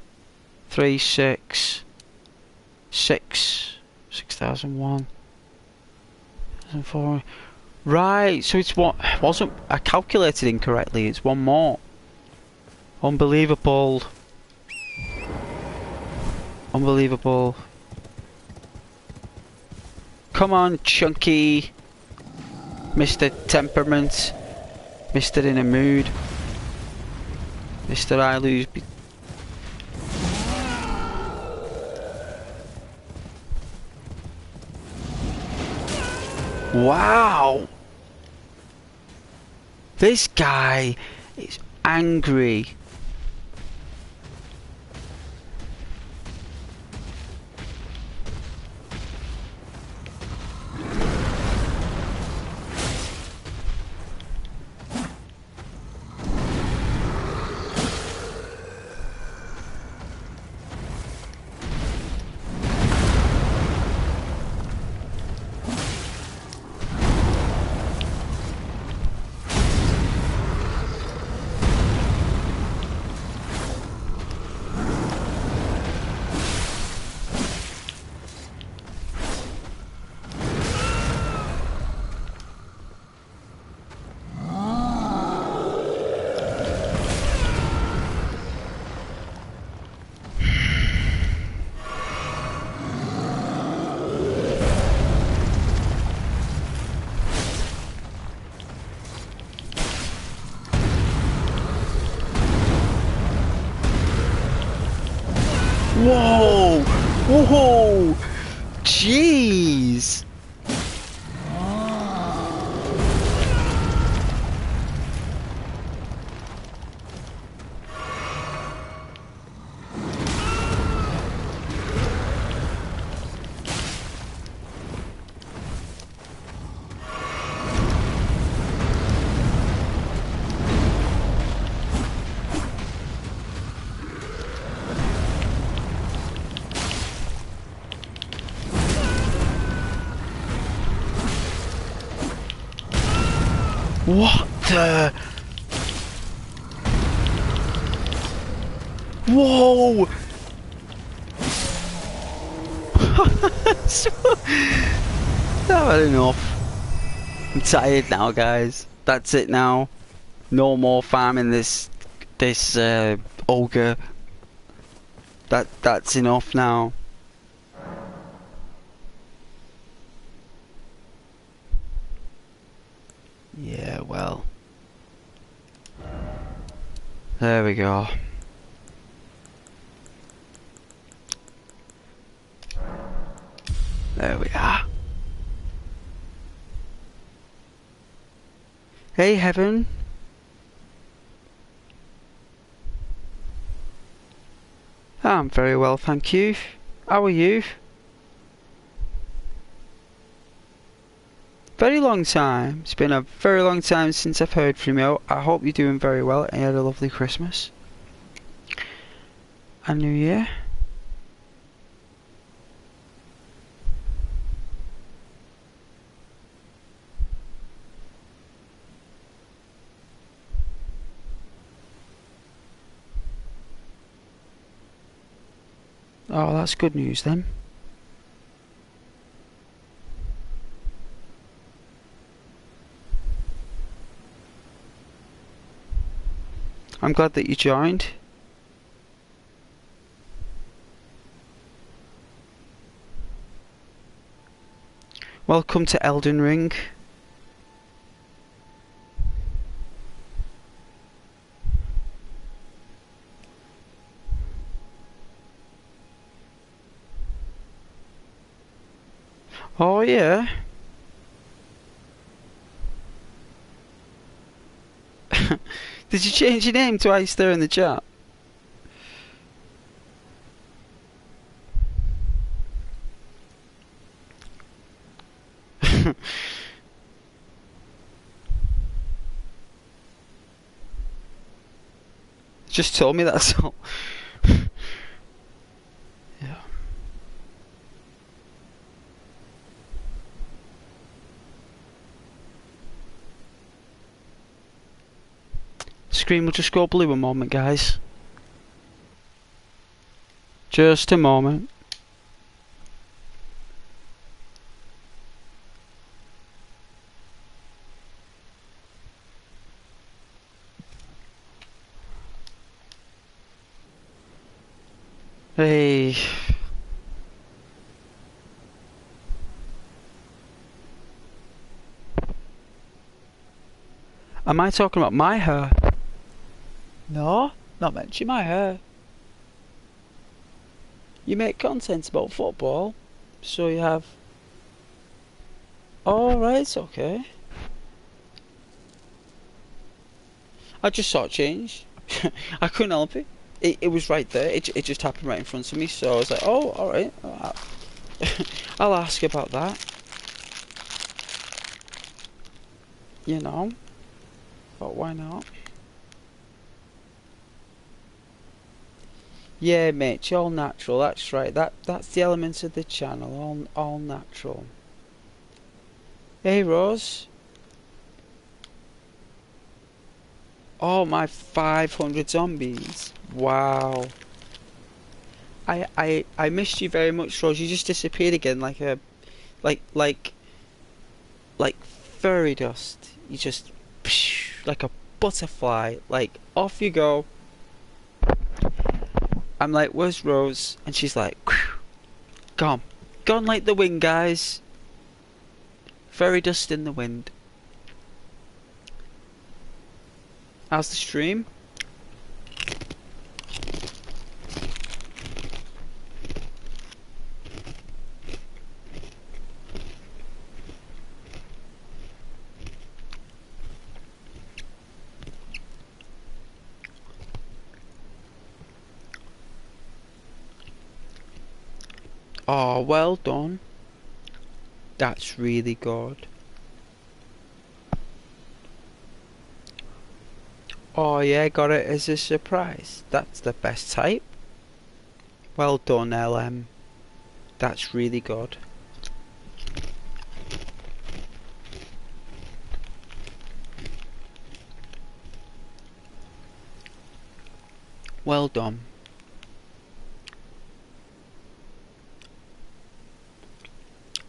3, 6. 6,001. 4. Right, so it's what wasn't I calculated incorrectly, it's one more. Unbelievable. Unbelievable. Come on, Chunky. Mr. Temperament. Mr. In a Mood. Mr. I Lose. Wow! This guy is angry. Whoa! Whoa! Jeez! What the? Whoa! I've had enough. I'm tired now, guys. That's it now. No more farming this ogre. That's enough now. Yeah, well. There we go. There we are. Hey, Heaven. I'm very well, thank you. How are you? Very long time. It's been a very long time since I've heard from you. I hope you're doing very well and you had a lovely Christmas and New Year. Oh, that's good news then. I'm glad that you joined. Welcome to Elden Ring. Oh yeah. Did you change your name twice there in the chat? Just told me that's all. Yeah. Screen will just go blue a moment, guys. Just a moment. Hey. Am I talking about my hair? No, not mention my hair. You make content about football, so you have... Oh, right, it's okay. I just saw it change. I couldn't help it. It was right there. It just happened right in front of me, so I was like, oh, alright. I'll ask about that. You know. But why not? Yeah, mate, all natural. That's right. That's the elements of the channel. All natural. Hey, Rose. Oh, my 500 zombies. Wow. I missed you very much, Rose. You just disappeared again like a like fairy dust. You just like a butterfly. Like off you go. I'm like, where's Rose? And she's like, gone. Gone like the wind, guys. Fairy dust in the wind. How's the stream? Oh, well done. That's really good. Oh yeah, got it as a surprise. That's the best type. Well done, LM. That's really good. Well done.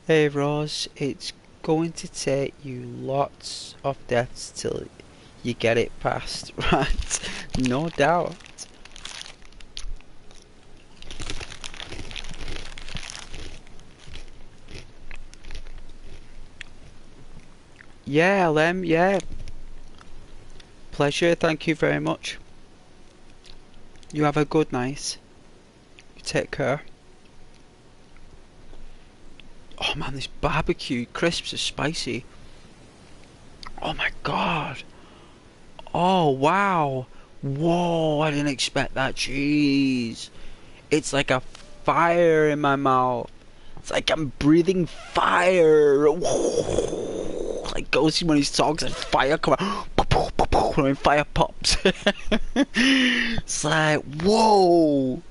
Hey Rose, it's going to take you lots of deaths till you get it past, right? No doubt. Yeah, LM, yeah. Pleasure, thank you very much. You have a good night. You take care. Oh man, this barbecue crisps are spicy. Oh my god. Oh wow. Whoa, I didn't expect that. Jeez. It's like a fire in my mouth. It's like I'm breathing fire. Whoa. Like Ghosty when he talks and fire come out. When fire pops. It's like, whoa.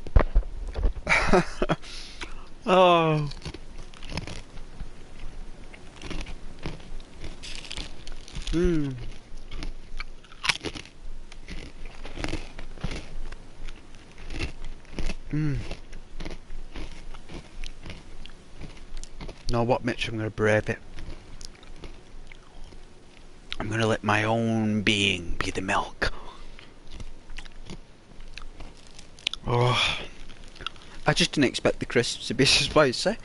Oh. Mmm. Mmm. Know what, Mitch? I'm gonna brave it. I'm gonna let my own being be the milk. Oh. I just didn't expect the crisps to be so spicy.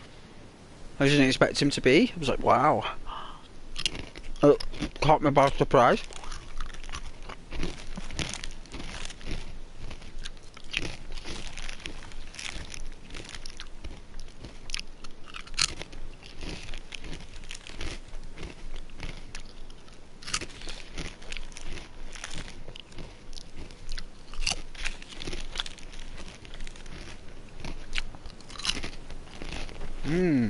I just didn't expect him to be. I was like, wow. Caught me by surprise. Hmm.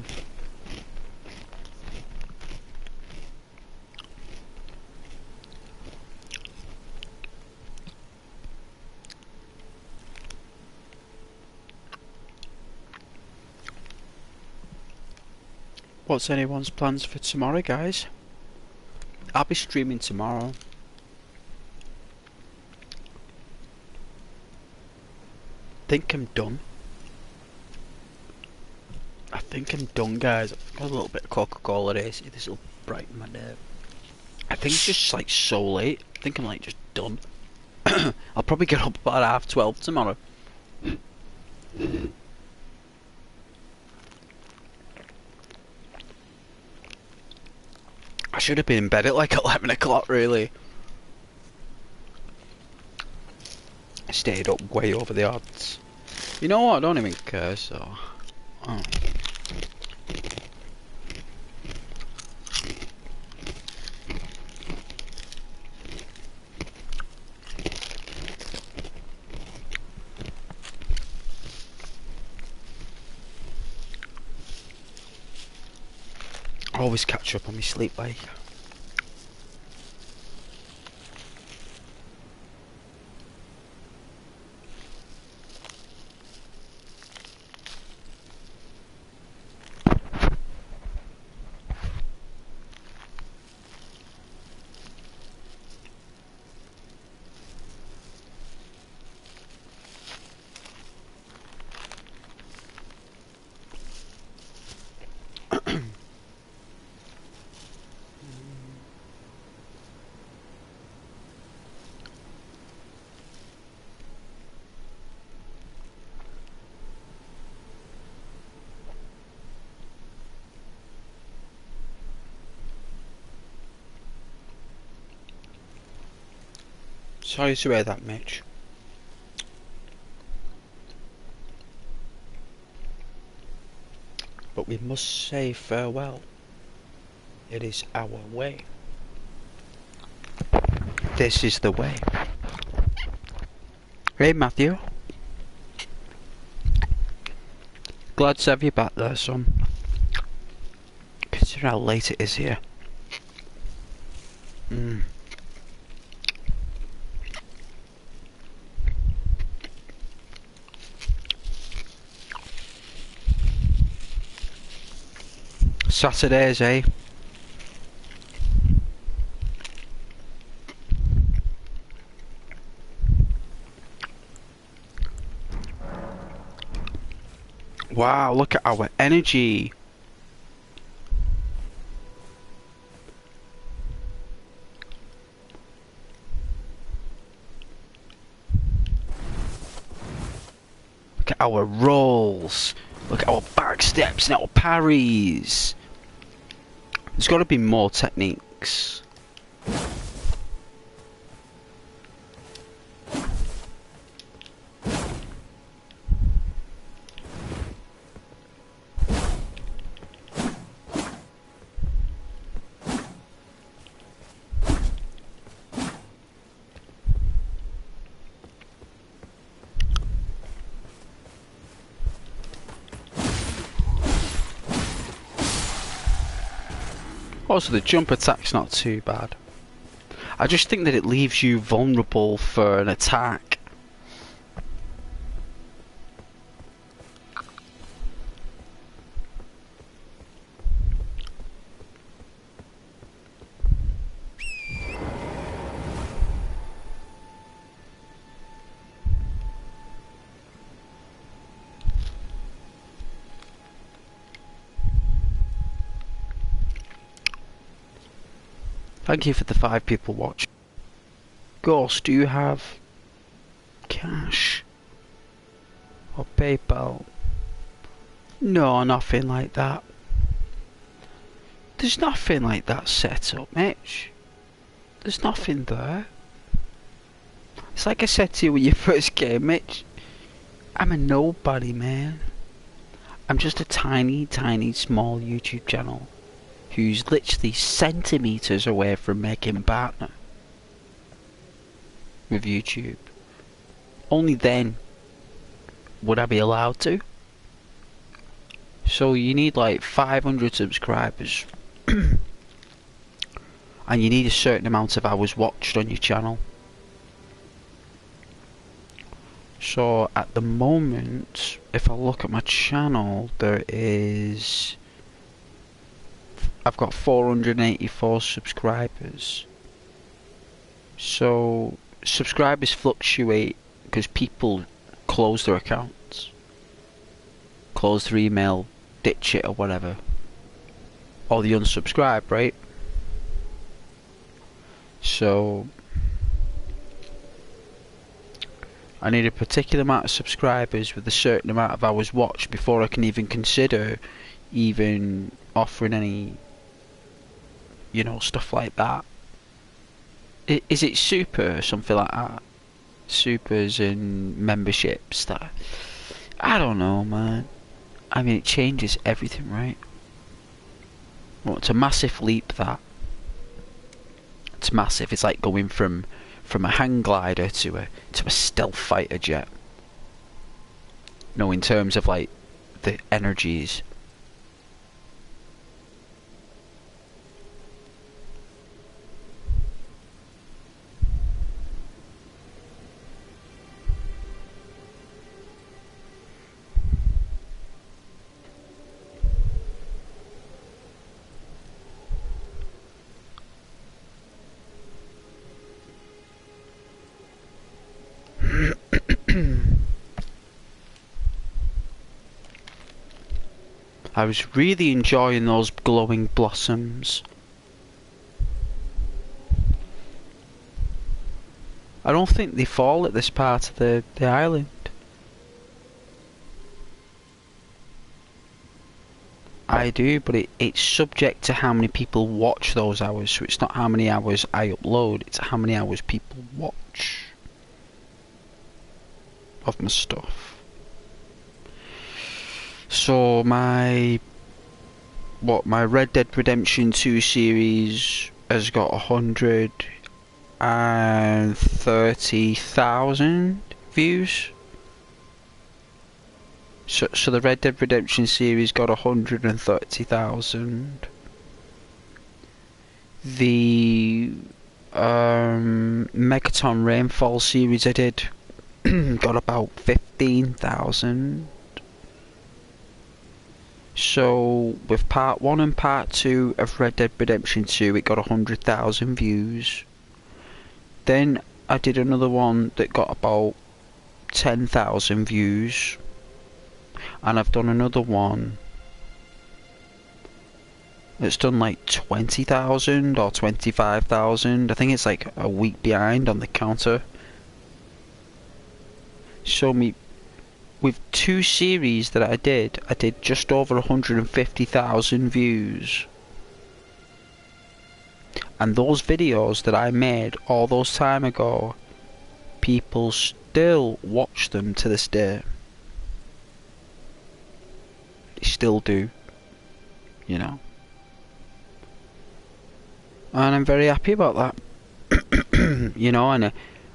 What's anyone's plans for tomorrow, guys? I'll be streaming tomorrow. Think I'm done. I think I'm done, guys. I've got a little bit of Coca-Cola here. See, this will brighten my day. I think it's just like so late. I think I'm like just done. I'll probably get up about 12:30 tomorrow. I should have been in bed at like 11 o'clock, really. I stayed up way over the odds. You know what? I don't even care, so... Oh. I always catch up on my sleep like. Sorry to hear that, Mitch. But we must say farewell. It is our way. This is the way. Hey, Matthew. Glad to have you back there, son. Consider how late it is here. Saturdays, eh? Wow, look at our energy. Look at our rolls. Look at our back steps and our parries. There's got to be more techniques. Also, the jump attack's not too bad. I just think that it leaves you vulnerable for an attack. Thank you for the 5 people watching. Ghost, do you have cash or PayPal? No, nothing like that. There's nothing like that set up, Mitch. There's nothing there. It's like I said to you when you first came, Mitch. I'm a nobody, man. I'm just a tiny, tiny, small YouTube channel who's literally centimeters away from making partner with YouTube. Only then would I be allowed to. So you need like 500 subscribers. And you need a certain amount of hours watched on your channel. So at the moment, if I look at my channel, I've got 484 subscribers. So subscribers fluctuate because people close their accounts, close their email, ditch it or whatever, or they unsubscribe, right? So I need a particular amount of subscribers with a certain amount of hours watched before I can even consider even offering any, you know, stuff like that. Is it super or something like that? Supers and memberships that... I don't know, man. I mean, it changes everything, right? Well, it's a massive leap, that. It's massive. It's like going from a hang glider to a stealth fighter jet. No, in terms of like the energies. I was really enjoying those glowing blossoms. I don't think they fall at this part of the island. I do, but it's subject to how many people watch those hours, so it's not how many hours I upload, it's how many hours people watch of my stuff. So my Red Dead Redemption 2 series has got 130,000 views. So the Red Dead Redemption series got 130,000. The Megaton Rainfall series I did got about 15,000. So with part 1 and part 2 of Red Dead Redemption 2, it got 100,000 views. Then I did another one that got about 10,000 views. And I've done another one that's done like 20,000 or 25,000. I think it's like a week behind on the counter. So with 2 series that I did just over 150,000 views. And those videos that I made all those time ago, people still watch them to this day. They still do, you know. And I'm very happy about that. You know, and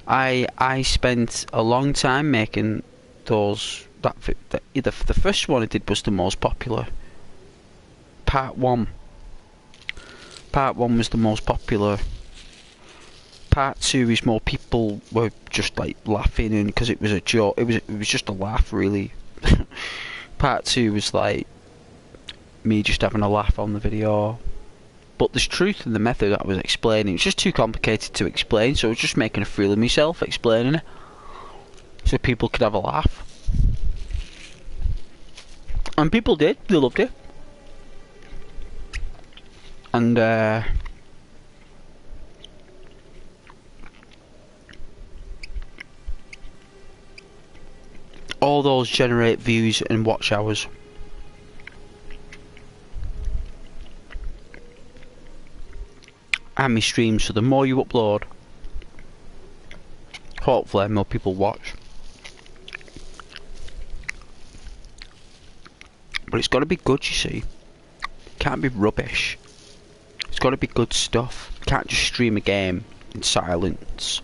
I spent a long time making those. The first one I did was the most popular. Part 1 was the most popular. Part 2 is more people were just like laughing, and because it was a joke, it was just a laugh, really. Part 2 was like me just having a laugh on the video. But there's truth in the method that I was explaining. It's just too complicated to explain, so I was just making a fool of myself explaining it, so people could have a laugh. And people did. They loved it. And all those generate views and watch hours. And my streams, so the more you upload, hopefully more people watch. But it's got to be good, you see. It can't be rubbish. It's got to be good stuff. You can't just stream a game in silence.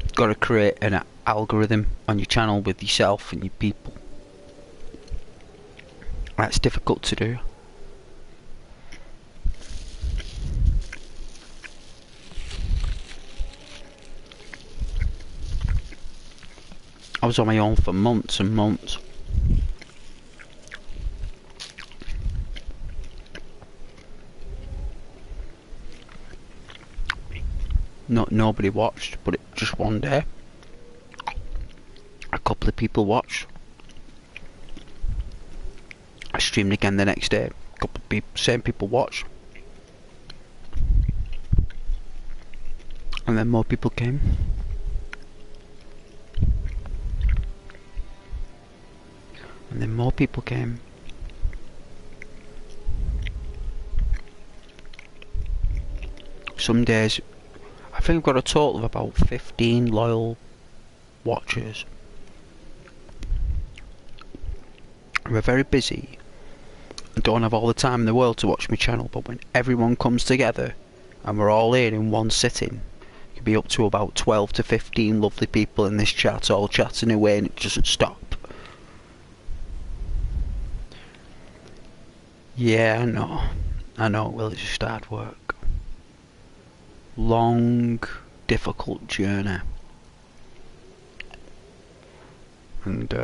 You've got to create an algorithm on your channel with yourself and your people. That's difficult to do. I was on my own for months and months. Nobody watched, but just one day, a couple of people watched. I streamed again the next day. A couple of people, same people watched, and then more people came. And then more people came. Some days, I think I've got a total of about 15 loyal watchers. We're very busy. I don't have all the time in the world to watch my channel, but when everyone comes together and we're all here in one sitting, it could be up to about 12 to 15 lovely people in this chat, all chatting away, and it doesn't stop. Yeah, I know, well, it's just hard work. Long, difficult journey. And,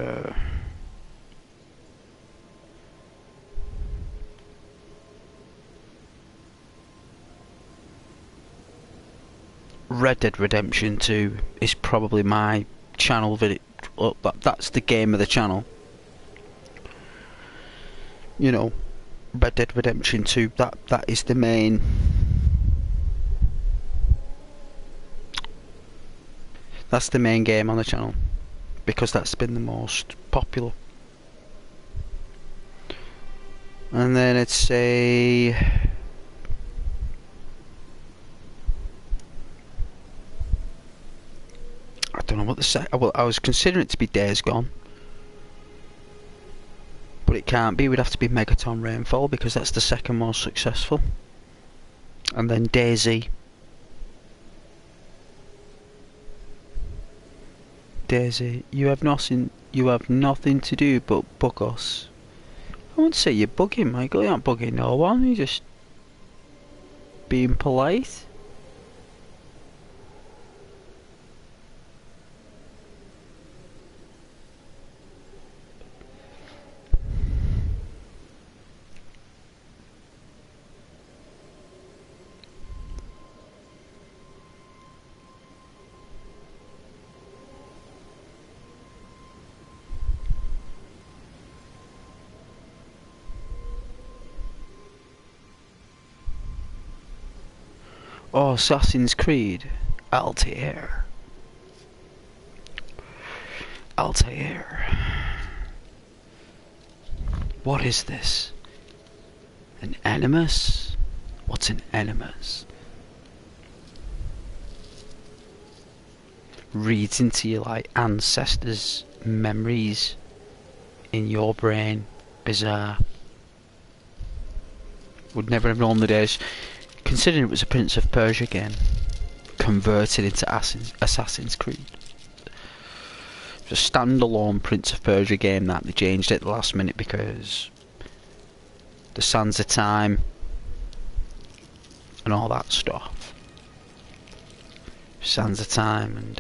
Red Dead Redemption 2 is probably my channel video. That's the game of the channel. You know, Red Dead Redemption 2, that is the main. That's the main game on the channel, because that's been the most popular. And then it's a... I don't know what the I was considering it to be Days Gone. But it can't be, we'd have to be Megaton Rainfall, because that's the second most successful. And then Daisy. Daisy, you have nothing to do but bug us. I wouldn't say you're bugging, Michael, you're not bugging no one, you're just being polite. Oh, Assassin's Creed. Altair. What is this? An animus? What's an animus? Reads into your like ancestors' memories in your brain. Bizarre. Would never have known the days. Considering it was a Prince of Persia game converted into Assassin's Creed. It was a standalone Prince of Persia game that they changed it at the last minute because the Sands of Time and all that stuff. Sands of Time and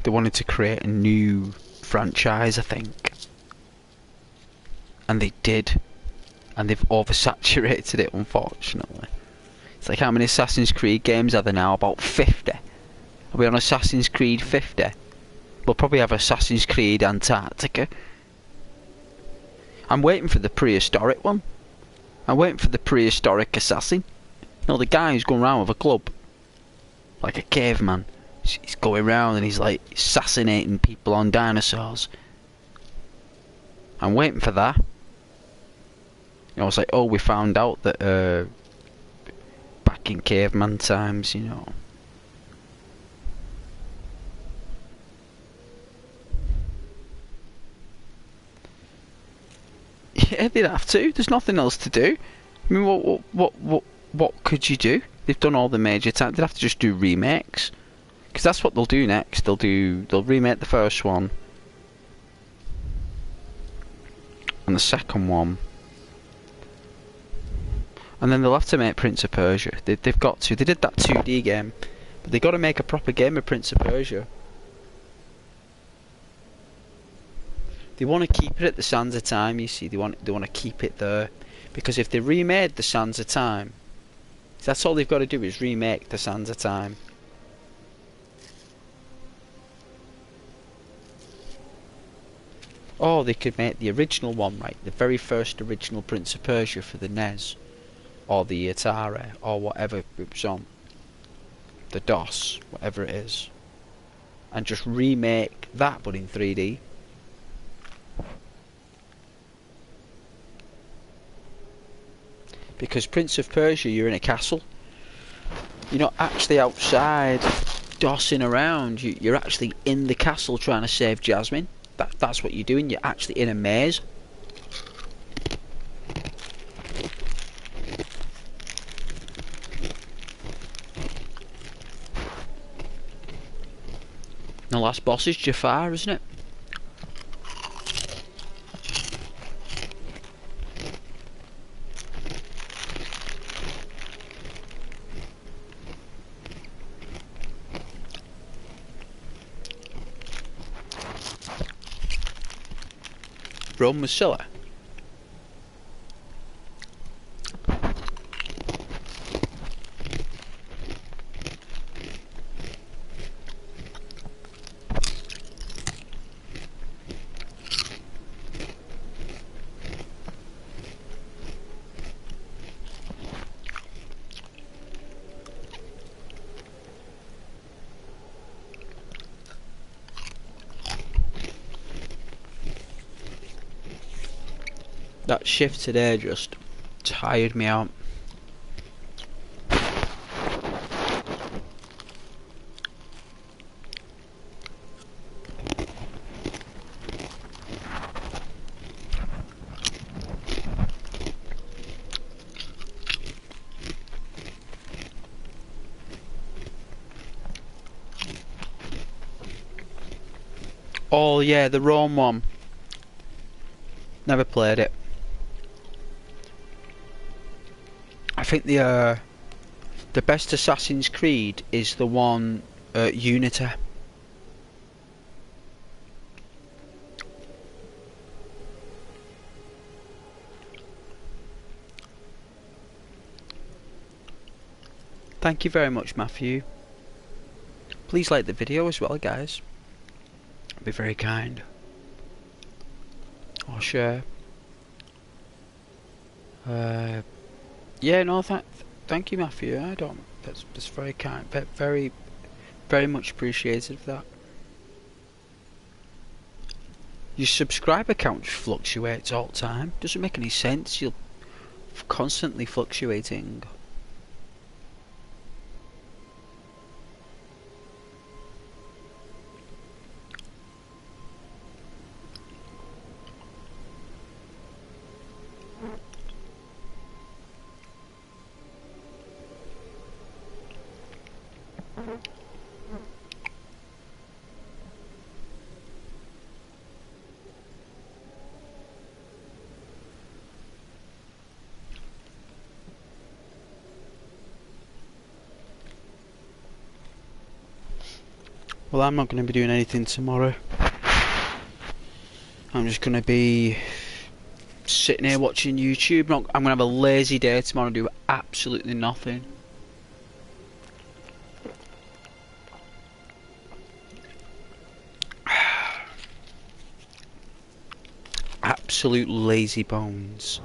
they wanted to create a new franchise, I think. And they did, and they've oversaturated it, unfortunately. It's like, how many Assassin's Creed games are there now? About 50. Are we on Assassin's Creed 50? We'll probably have Assassin's Creed Antarctica. I'm waiting for the prehistoric one. I'm waiting for the prehistoric assassin. No, the guy who's going around with a club, like a caveman. He's going around and he's like assassinating people on dinosaurs. I'm waiting for that. You know, it's like, oh, we found out that back in caveman times, you know. Yeah, they'd have to. There's nothing else to do. I mean, what could you do? They've done all the major time. They'd have to just do remakes. Because that's what they'll do next. They'll remake the first one and the second one, and then they'll have to make Prince of Persia. They've got to. They did that 2D game, but they've got to make a proper game of Prince of Persia. They want to keep it at the Sands of Time. You see, they want to keep it there, because if they remade the Sands of Time, that's all they've got to do is remake the Sands of Time. Or they could make the original one, right? The very first original Prince of Persia for the NES, or the Atari, or whatever it was on, the DOS, whatever it is, and just remake that, but in 3D. Because Prince of Persia, you're in a castle. You're not actually outside dossing around. You're actually in the castle trying to save Jasmine. That's what you're doing. You're actually in a maze. The last boss is Jafar, isn't it? Rome was Scylla. That shift today just tired me out. Oh yeah, the Rome one. Never played it. I think the best Assassin's Creed is the one Unity. Thank you very much, Matthew. Please like the video as well, guys. Be very kind. Or share. Yeah, no, thank you, Matthew. I don't. That's very kind. Very much appreciated for that. Your subscriber count fluctuates all the time. Doesn't make any sense. You're constantly fluctuating. Well, I'm not going to be doing anything tomorrow. I'm just going to be sitting here watching YouTube. I'm going to have a lazy day tomorrow and do absolutely nothing. Absolute lazy bones.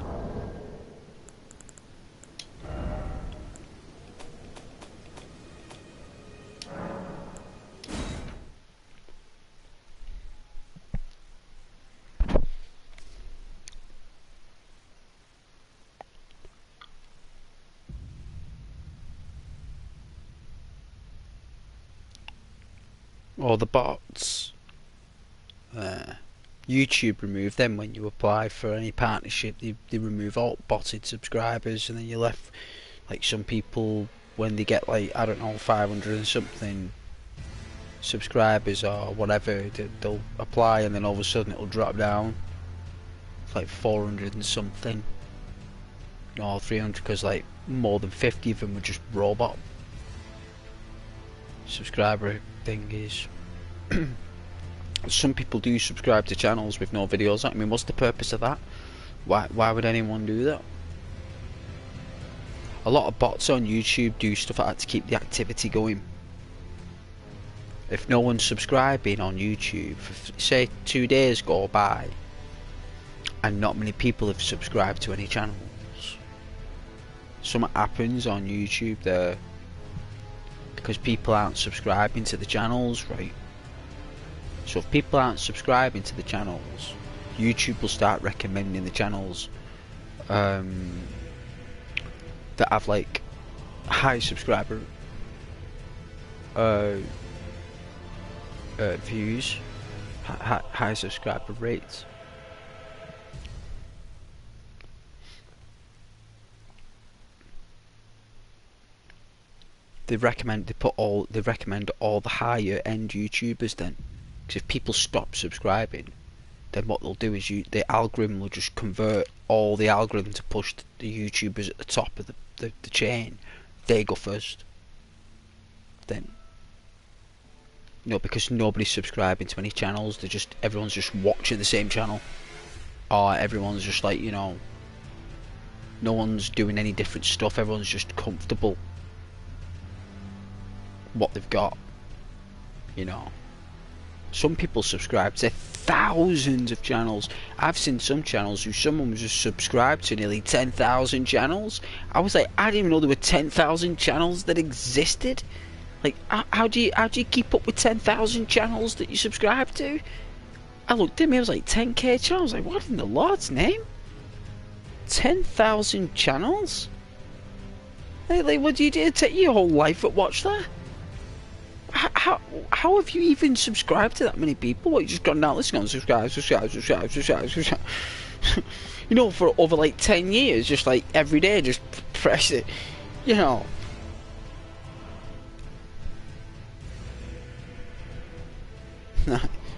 Or the bots. YouTube remove them when you apply for any partnership. They remove all botted subscribers, and then you're left like some people when they get like, I don't know, 500 and something subscribers or whatever, they'll apply and then all of a sudden it'll drop down. It's like 400 and something. No, 300, because like more than 50 of them were just robot subscriber thingies. Some people do subscribe to channels with no videos. I mean, what's the purpose of that? Why would anyone do that? A lot of bots on YouTube do stuff like that to keep the activity going. If no one's subscribing on YouTube, say 2 days go by and not many people have subscribed to any channels, something happens on YouTube there because people aren't subscribing to the channels, right? So if people aren't subscribing to the channels, YouTube will start recommending the channels that have like high subscriber views, high subscriber rates. They recommend all the higher end YouTubers then, because if people stop subscribing, then what they'll do is the algorithm will just convert all the algorithm to push the YouTubers at the top of the chain. They go first. Then, because nobody's subscribing to any channels, everyone's just watching the same channel, or everyone's just like, no one's doing any different stuff. Everyone's just comfortable what they've got. Some people subscribe to thousands of channels. I've seen some channels who someone was just subscribed to nearly 10,000 channels. I was like, I didn't even know there were 10,000 channels that existed. Like, how do you keep up with 10,000 channels that you subscribe to? I looked at me, I was like, 10k channels. I was like, what in the Lord's name? 10,000 channels? Like, what do you do? Take your whole life at watch that? How have you even subscribed to that many people? What, you just gone down, listen, on subscribe. For over like 10 years, just like every day, just press it,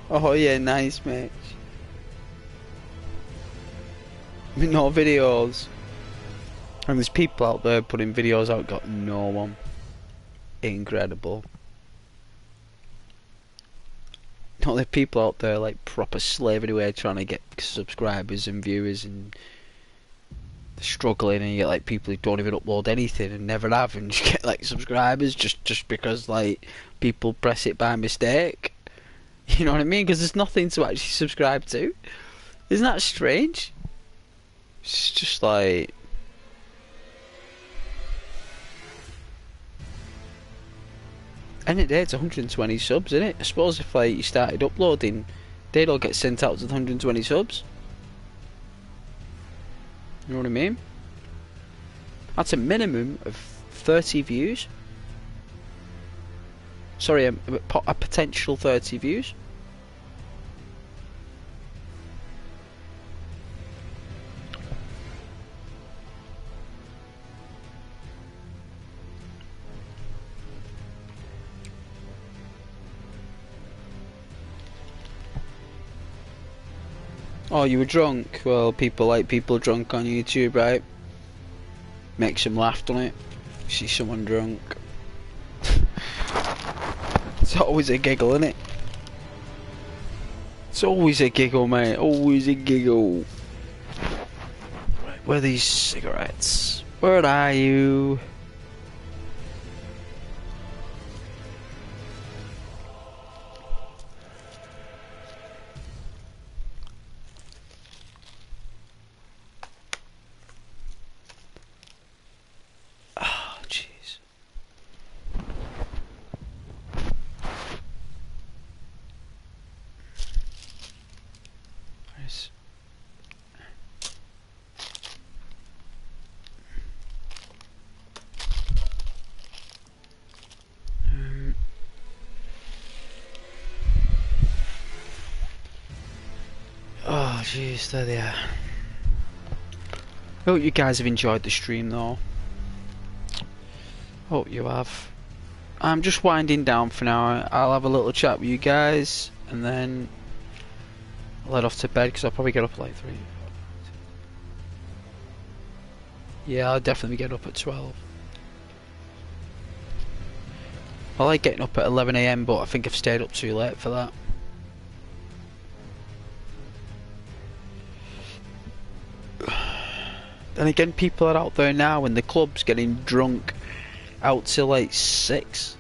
Oh yeah, nice, mate. No videos. And there's people out there putting videos out, got no one. Incredible. No, there are people out there like proper slaving away trying to get subscribers and viewers, and they're struggling, and you get like people who don't even upload anything and never have, and you get like subscribers just because like people press it by mistake. You know what I mean? Because there's nothing to actually subscribe to. Isn't that strange? It's just like... End of the day, it's 120 subs, isn't it? I suppose if like you started uploading, they'd all get sent out to the 120 subs. You know what I mean? That's a minimum of 30 views. Sorry, a potential 30 views. Oh, you were drunk? Well, people like people drunk on YouTube, right? Makes them laugh, doesn't it? See someone drunk. It's always a giggle, isn't it? It's always a giggle, mate. Always a giggle. Right, where are these cigarettes? Where are you? Oh jeez, there they are. I hope you guys have enjoyed the stream though. Hope you have. I'm just winding down for now. I'll have a little chat with you guys and then I'll head off to bed because I'll probably get up at like 3. Yeah, I'll definitely get up at 12. I like getting up at 11 AM, but I think I've stayed up too late for that. Then again, people are out there now in the clubs getting drunk out till like 6.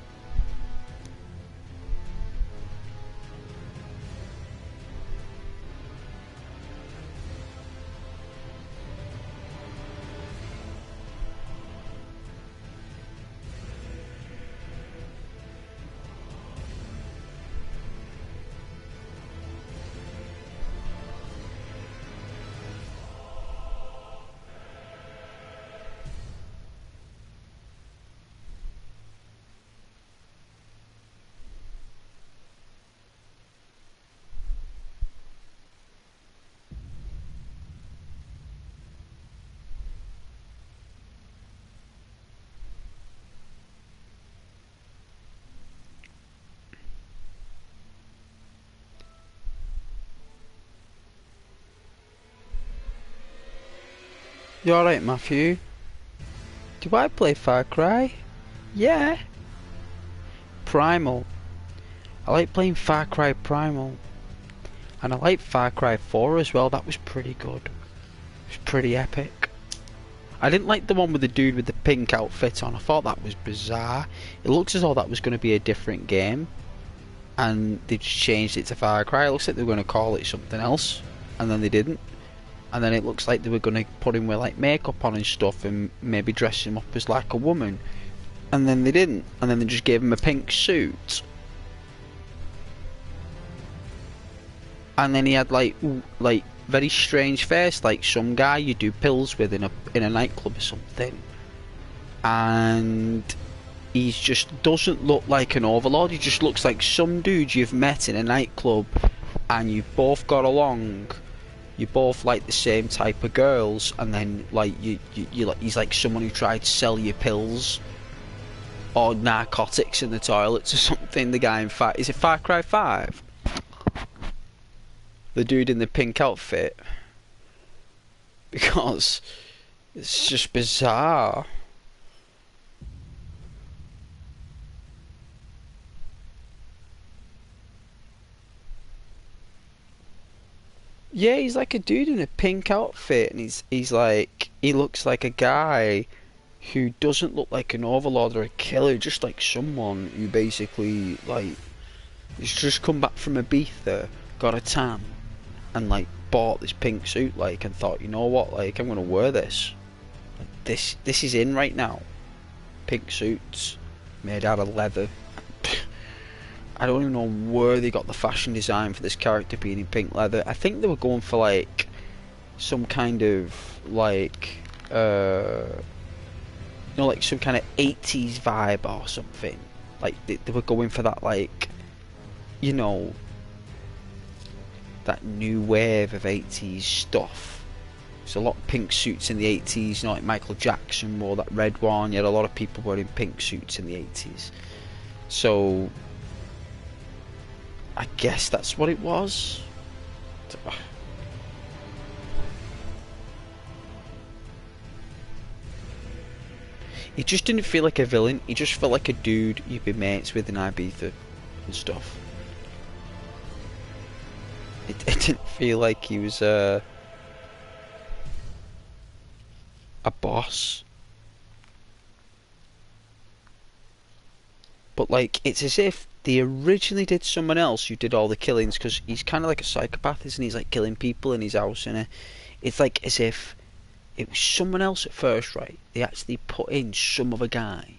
You alright, Matthew? Do I play Far Cry? Yeah. Primal. I like playing Far Cry Primal. And I like Far Cry 4 as well, that was pretty good. It was pretty epic. I didn't like the one with the dude with the pink outfit on, I thought that was bizarre. It looks as though that was going to be a different game. And they just changed it to Far Cry, it looks like they were going to call it something else. And then they didn't. And then it looks like they were going to put him with like makeup on and stuff and maybe dress him up as like a woman. And then they didn't. And then they just gave him a pink suit. And then he had like very strange face, like some guy you do pills with in a nightclub or something. And he just doesn't look like an overlord, he just looks like some dude you've met in a nightclub and you both got along. You both like the same type of girls, and then like you like, he's like someone who tried to sell you pills or narcotics in the toilets or something. The guy in is it Far Cry 5? The dude in the pink outfit, because it's just bizarre. Yeah, he's like a dude in a pink outfit, and he's like, he looks like a guy who doesn't look like an overlord or a killer, just like someone who basically like he's just come back from Ibiza, got a tan, and like bought this pink suit, like, and thought, you know what, like, I'm gonna wear this. Like, this is in right now. Pink suits made out of leather. I don't even know where they got the fashion design for this character being in pink leather. I think they were going for like some kind of like you know, like some kind of 80s vibe or something. Like they were going for that, like, you know, that new wave of 80s stuff. There's a lot of pink suits in the 80s, you know, like Michael Jackson wore that red one. You had a lot of people wearing pink suits in the 80s. So I guess that's what it was. He just didn't feel like a villain. He just felt like a dude you'd be mates with in Ibiza and stuff. It didn't feel like he was a boss. But like, it's as if they originally did someone else who did all the killings, because he's kind of like a psychopath, isn't he? He's like killing people in his house, and it's like as if it was someone else at first, right? They actually put in some other guy,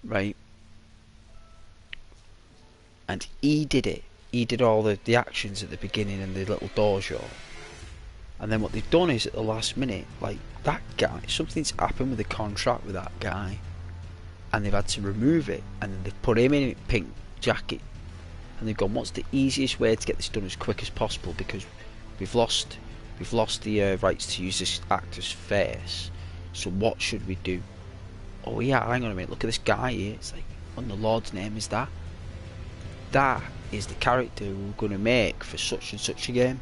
right? And he did it. He did all the actions at the beginning and the little dojo. And then what they've done is at the last minute, like, that guy, something's happened with the contract with that guy, and they've had to remove it, and then they've put him in a pink jacket, and they've gone, what's the easiest way to get this done as quick as possible, because we've lost the rights to use this actor's face, so what should we do? oh yeah, hang on a minute, look at this guy here. It's like, and the Lord's name is that. That is the character we're going to make for such and such a game.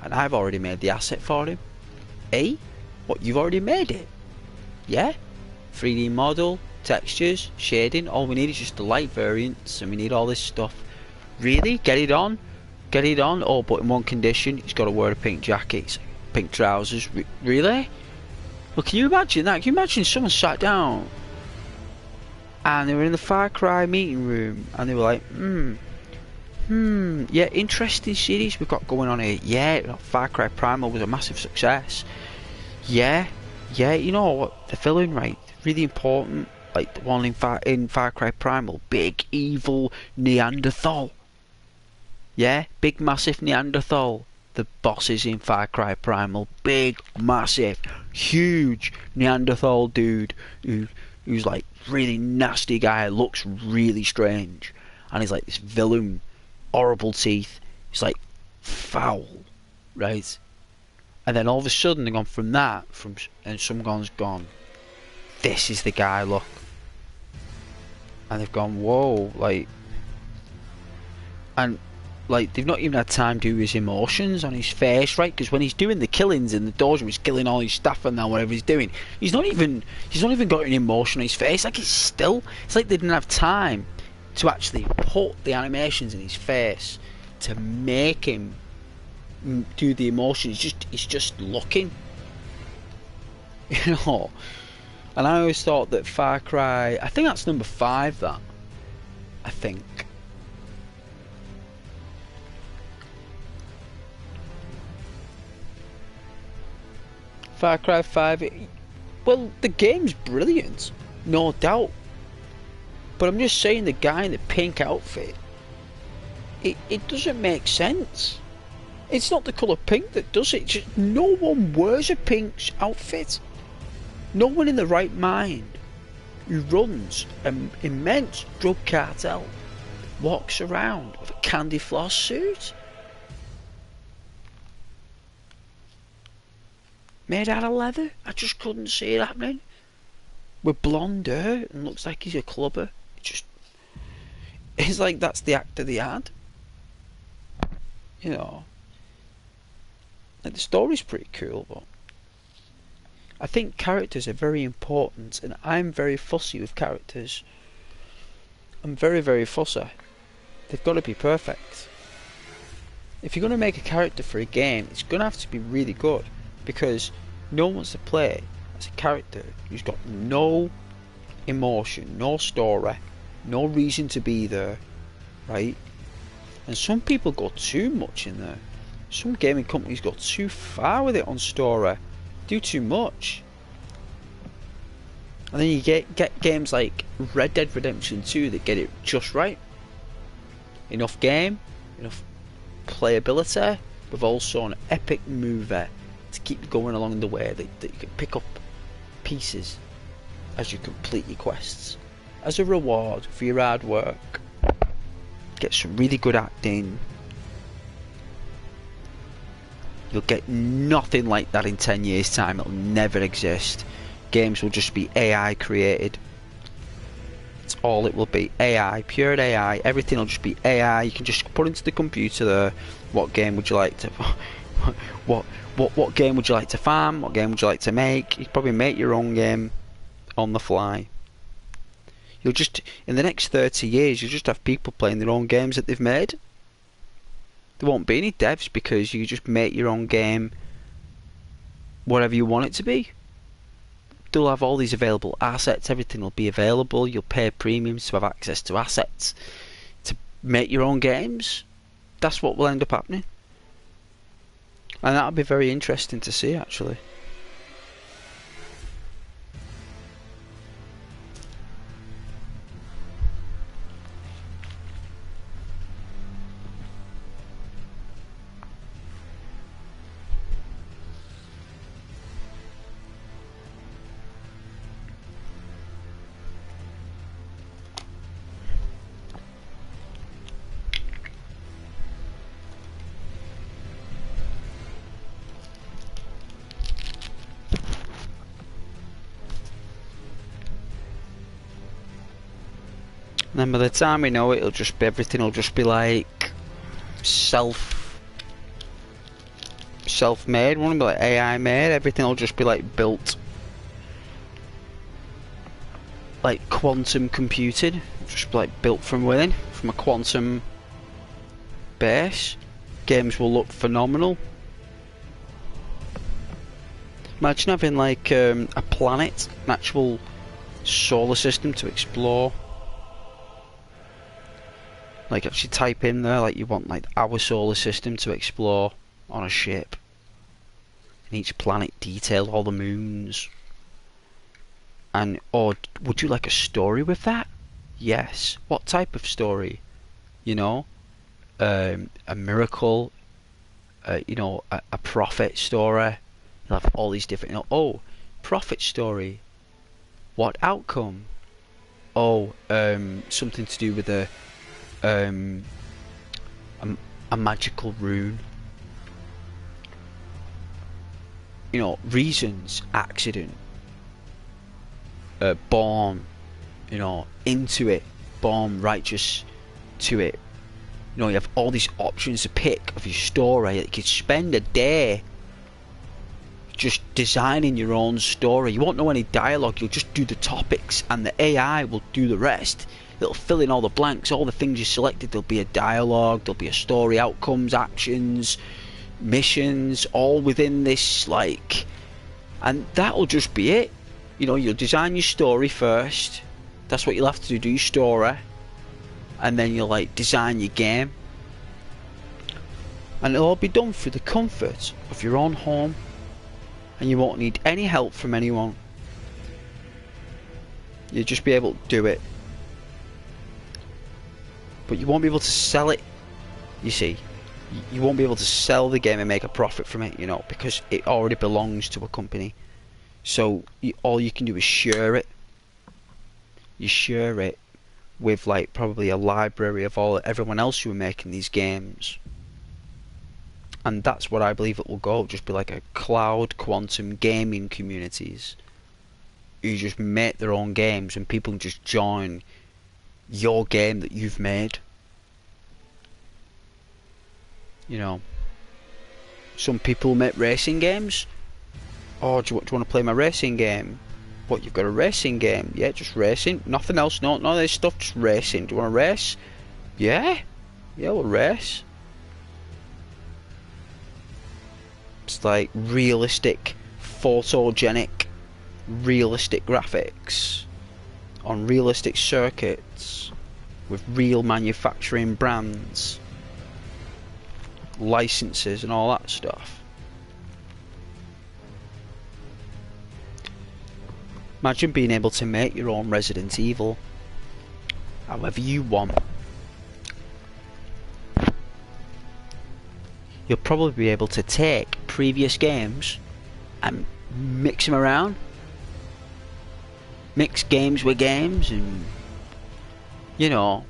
And I've already made the asset for him. Eh? What, you've already made it? Yeah? 3D model, textures, shading, all we need is just the light variants, and we need all this stuff. Really? Get it on? Get it on? Oh, but in one condition, he's got to wear a pink jacket, pink trousers. Really? Well, can you imagine that? Can you imagine someone sat down and they were in the Far Cry meeting room and they were like, yeah, interesting series we've got going on here. Yeah, Far Cry Primal was a massive success. Yeah, you know what, the villain, right, really important, like the one in Far Cry Primal, big, evil Neanderthal. Yeah, big, massive Neanderthal. The bosses in Far Cry Primal, big, massive, huge Neanderthal dude who's like really nasty guy, looks really strange, and he's like this villain, horrible teeth. He's like foul, right? And then all of a sudden they've gone from that, and someone's gone, this is the guy, look. And they've gone, whoa, like, and like they've not even had time to do his emotions on his face, right? Because when he's doing the killings in the dojo, he's killing all his staff and now whatever he's doing, he's not even got an emotion on his face. Like, it's like they didn't have time to actually put the animations in his face to make him do the emotion. He's just looking, you know. And I always thought that Far Cry, I think that's number 5, that I think. Far Cry 5, well, the game's brilliant, no doubt, but I'm just saying, the guy in the pink outfit, it doesn't make sense. It's not the colour pink that does it. Just no one wears a pink outfit. No one in the right mind who runs an immense drug cartel walks around with a candy floss suit made out of leather. I just couldn't see it happening. With blonde hair and looks like he's a clubber. It's like that's the actor they had. You know. Like, the story's pretty cool, but I think characters are very important, and I'm very fussy with characters. I'm very, very fussy. They've got to be perfect. If you're going to make a character for a game, it's going to have to be really good, because no one wants to play as a character who's got no emotion, no story, no reason to be there, right? And some people go too much in there. Some gaming companies go too far with it on story, do too much. And then you get games like Red Dead Redemption 2 that get it just right. Enough game, enough playability, with also an epic movie to keep you going along the way, that you can pick up pieces as you complete your quests as a reward for your hard work. Get some really good acting. You'll get nothing like that in 10 years time. It'll never exist. Games will just be AI created. It's all it will be. AI, pure AI. Everything will just be AI. You can just put into the computer there, what game would you like to what game would you like to farm, what game would you like to make. You probably make your own game on the fly. You'll just, in the next 30 years, you'll just have people playing their own games that they've made. There won't be any devs, because you just make your own game whatever you want it to be. They'll have all these available assets, everything will be available. You'll pay premiums to have access to assets to make your own games. That's what will end up happening. And that'll be very interesting to see, actually. And then by the time we know it, it'll just be, everything will just be like self-made, won't it be like AI made, everything will just be like built like quantum computed, just be like built from within, from a quantum base. Games will look phenomenal. Imagine having like a planet, an actual solar system to explore. Like actually type in there like you want like our solar system to explore on a ship. And each planet detailed, all the moons. And or would you like a story with that? Yes. What type of story? You know, a miracle. You know, a prophet story. You'll have all these different. You know, oh, prophet story. What outcome? Oh, something to do with a magical rune. You know, reasons, accident. Born, you know, into it, born righteous to it. You know, you have all these options to pick of your story. You could spend a day just designing your own story. You won't know any dialogue, you'll just do the topics and the AI will do the rest. It'll fill in all the blanks, all the things you selected. There'll be a dialogue, there'll be a story, outcomes, actions, missions, all within this, like, and that'll just be it. You know, you'll design your story first. That's what you'll have to do your story. And then you'll like design your game. And it'll all be done through the comfort of your own home. And you won't need any help from anyone. You'll just be able to do it. But you won't be able to sell it. You see, you won't be able to sell the game and make a profit from it, you know, because it already belongs to a company. So all you can do is share it. You share it with like probably a library of everyone else who are making these games. And that's what I believe it will go. Just be like a cloud quantum gaming communities. You just make their own games and people can just join your game that you've made. You know, some people make racing games. Oh, do you want to play my racing game? What, you've got a racing game? Yeah, just racing. Nothing else, no, none of this stuff, just racing. Do you want to race? Yeah? Yeah, we'll race. It's like realistic, photogenic, realistic graphics on realistic circuits with real manufacturing brands, licenses and all that stuff. Imagine being able to make your own Resident Evil however you want. You'll probably be able to take previous games and mix them around. Mix games with games and, you know,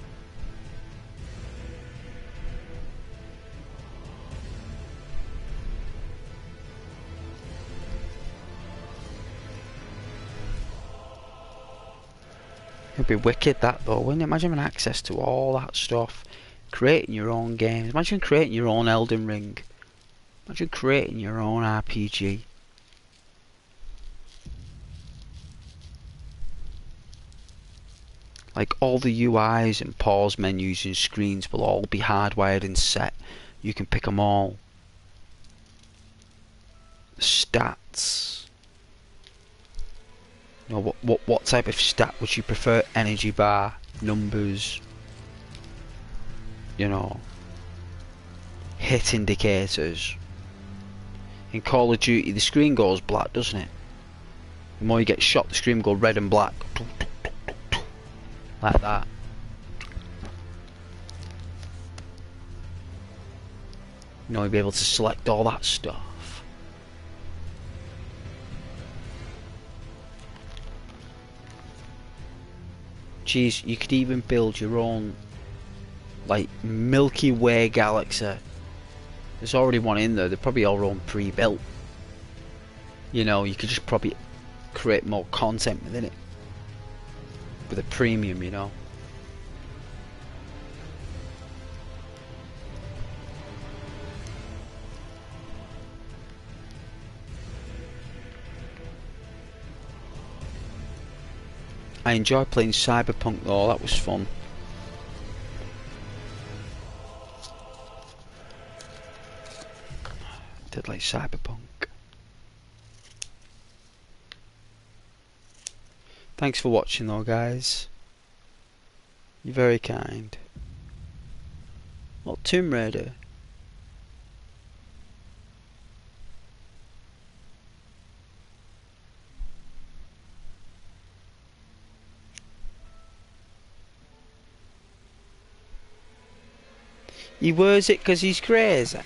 it'd be wicked that though, wouldn't it? Imagine having access to all that stuff. Creating your own games. Imagine creating your own Elden Ring. Imagine creating your own RPG. Like all the UIs and pause menus and screens will all be hardwired and set. You can pick them all. Stats. You know, what type of stat would you prefer? Energy bar, numbers, you know, hit indicators. In Call of Duty the screen goes black, doesn't it? The more you get shot the screen will go red and black. Like that. You know, you'll be able to select all that stuff. Geez, you could even build your own like Milky Way galaxy. There's already one in there, they're probably all own pre-built. You know, you could just probably create more content within it with a premium, you know. I enjoyed playing Cyberpunk though, that was fun. Did like Cyberpunk. Thanks for watching though, guys. You're very kind. What, Tomb Raider? He wears it because he's crazy.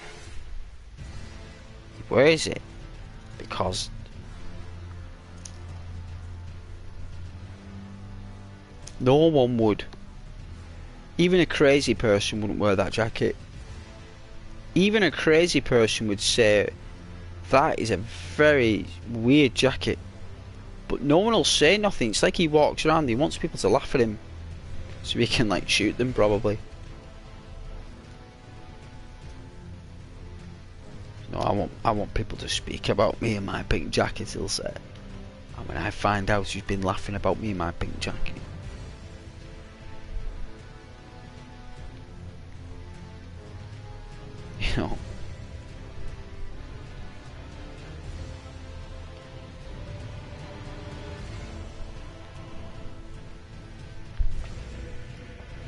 He wears it because no one would. Even a crazy person wouldn't wear that jacket. Even a crazy person would say that is a very weird jacket. But no one will say nothing. It's like he walks around, he wants people to laugh at him so he can like shoot them probably. No, I want people to speak about me and my pink jacket, he'll say. And when I find out who's been laughing about me and my pink jacket. You know.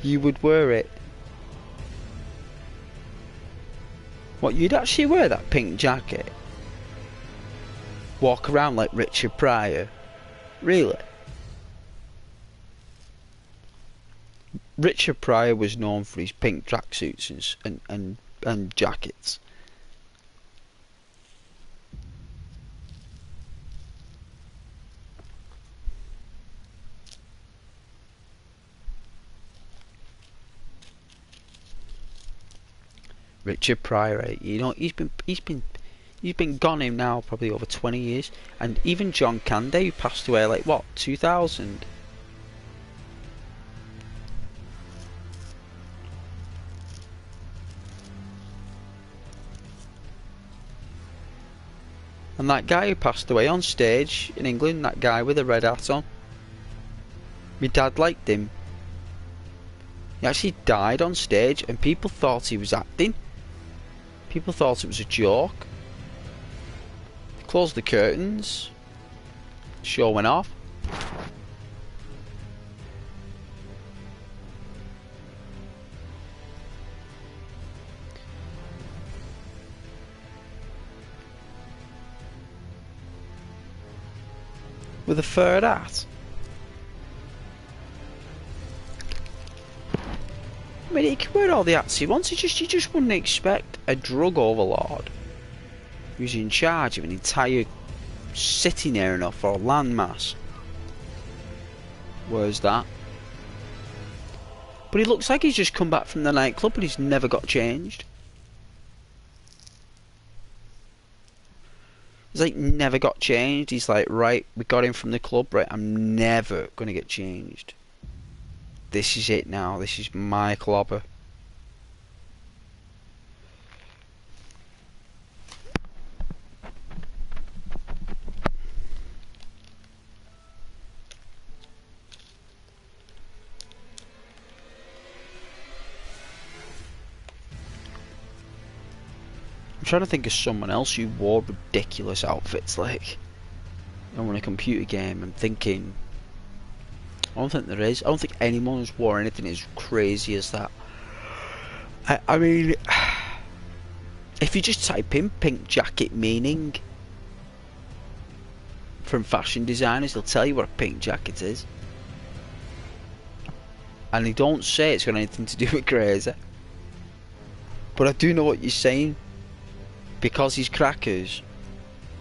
You would wear it. What, you'd actually wear that pink jacket? Walk around like Richard Pryor? Really? Richard Pryor was known for his pink tracksuits and jackets. Richard Pryor, you know, he's been gone him now probably over 20 years, and even John Candy, who passed away like what, 2000. And that guy who passed away on stage in England, that guy with the red hat on, my dad liked him. He actually died on stage and people thought he was acting. People thought it was a joke. They closed the curtains. Show went off. With a fur hat. I mean, he could wear all the hats he wants. You just wouldn't expect a drug overlord who's in charge of an entire city near enough, or landmass. Where's that? But he looks like he's just come back from the nightclub and he's never got changed. He's like never got changed. He's like, right, we got him from the club, right, I'm never gonna get changed. This is it now, this is my clobber. I'm trying to think of someone else who wore ridiculous outfits like on a computer game. I'm thinking, I don't think there is. I don't think anyone who's wore anything as crazy as that. I mean, if you just type in pink jacket meaning from fashion designers, they'll tell you what a pink jacket is. And they don't say it's got anything to do with crazy. But I do know what you're saying. Because he's crackers,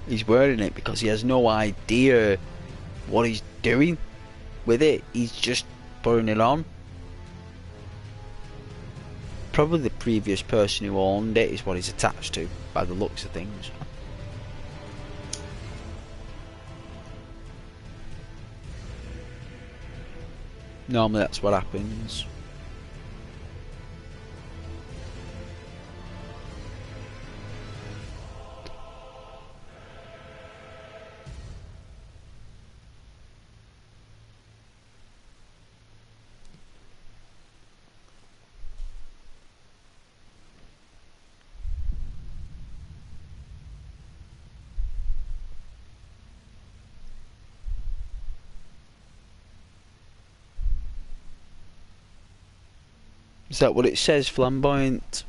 he's wearing it because he has no idea what he's doing with it. He's just putting it on. Probably the previous person who owned it is what he's attached to, by the looks of things. Normally that's what happens. Is that what it says? Flamboyant.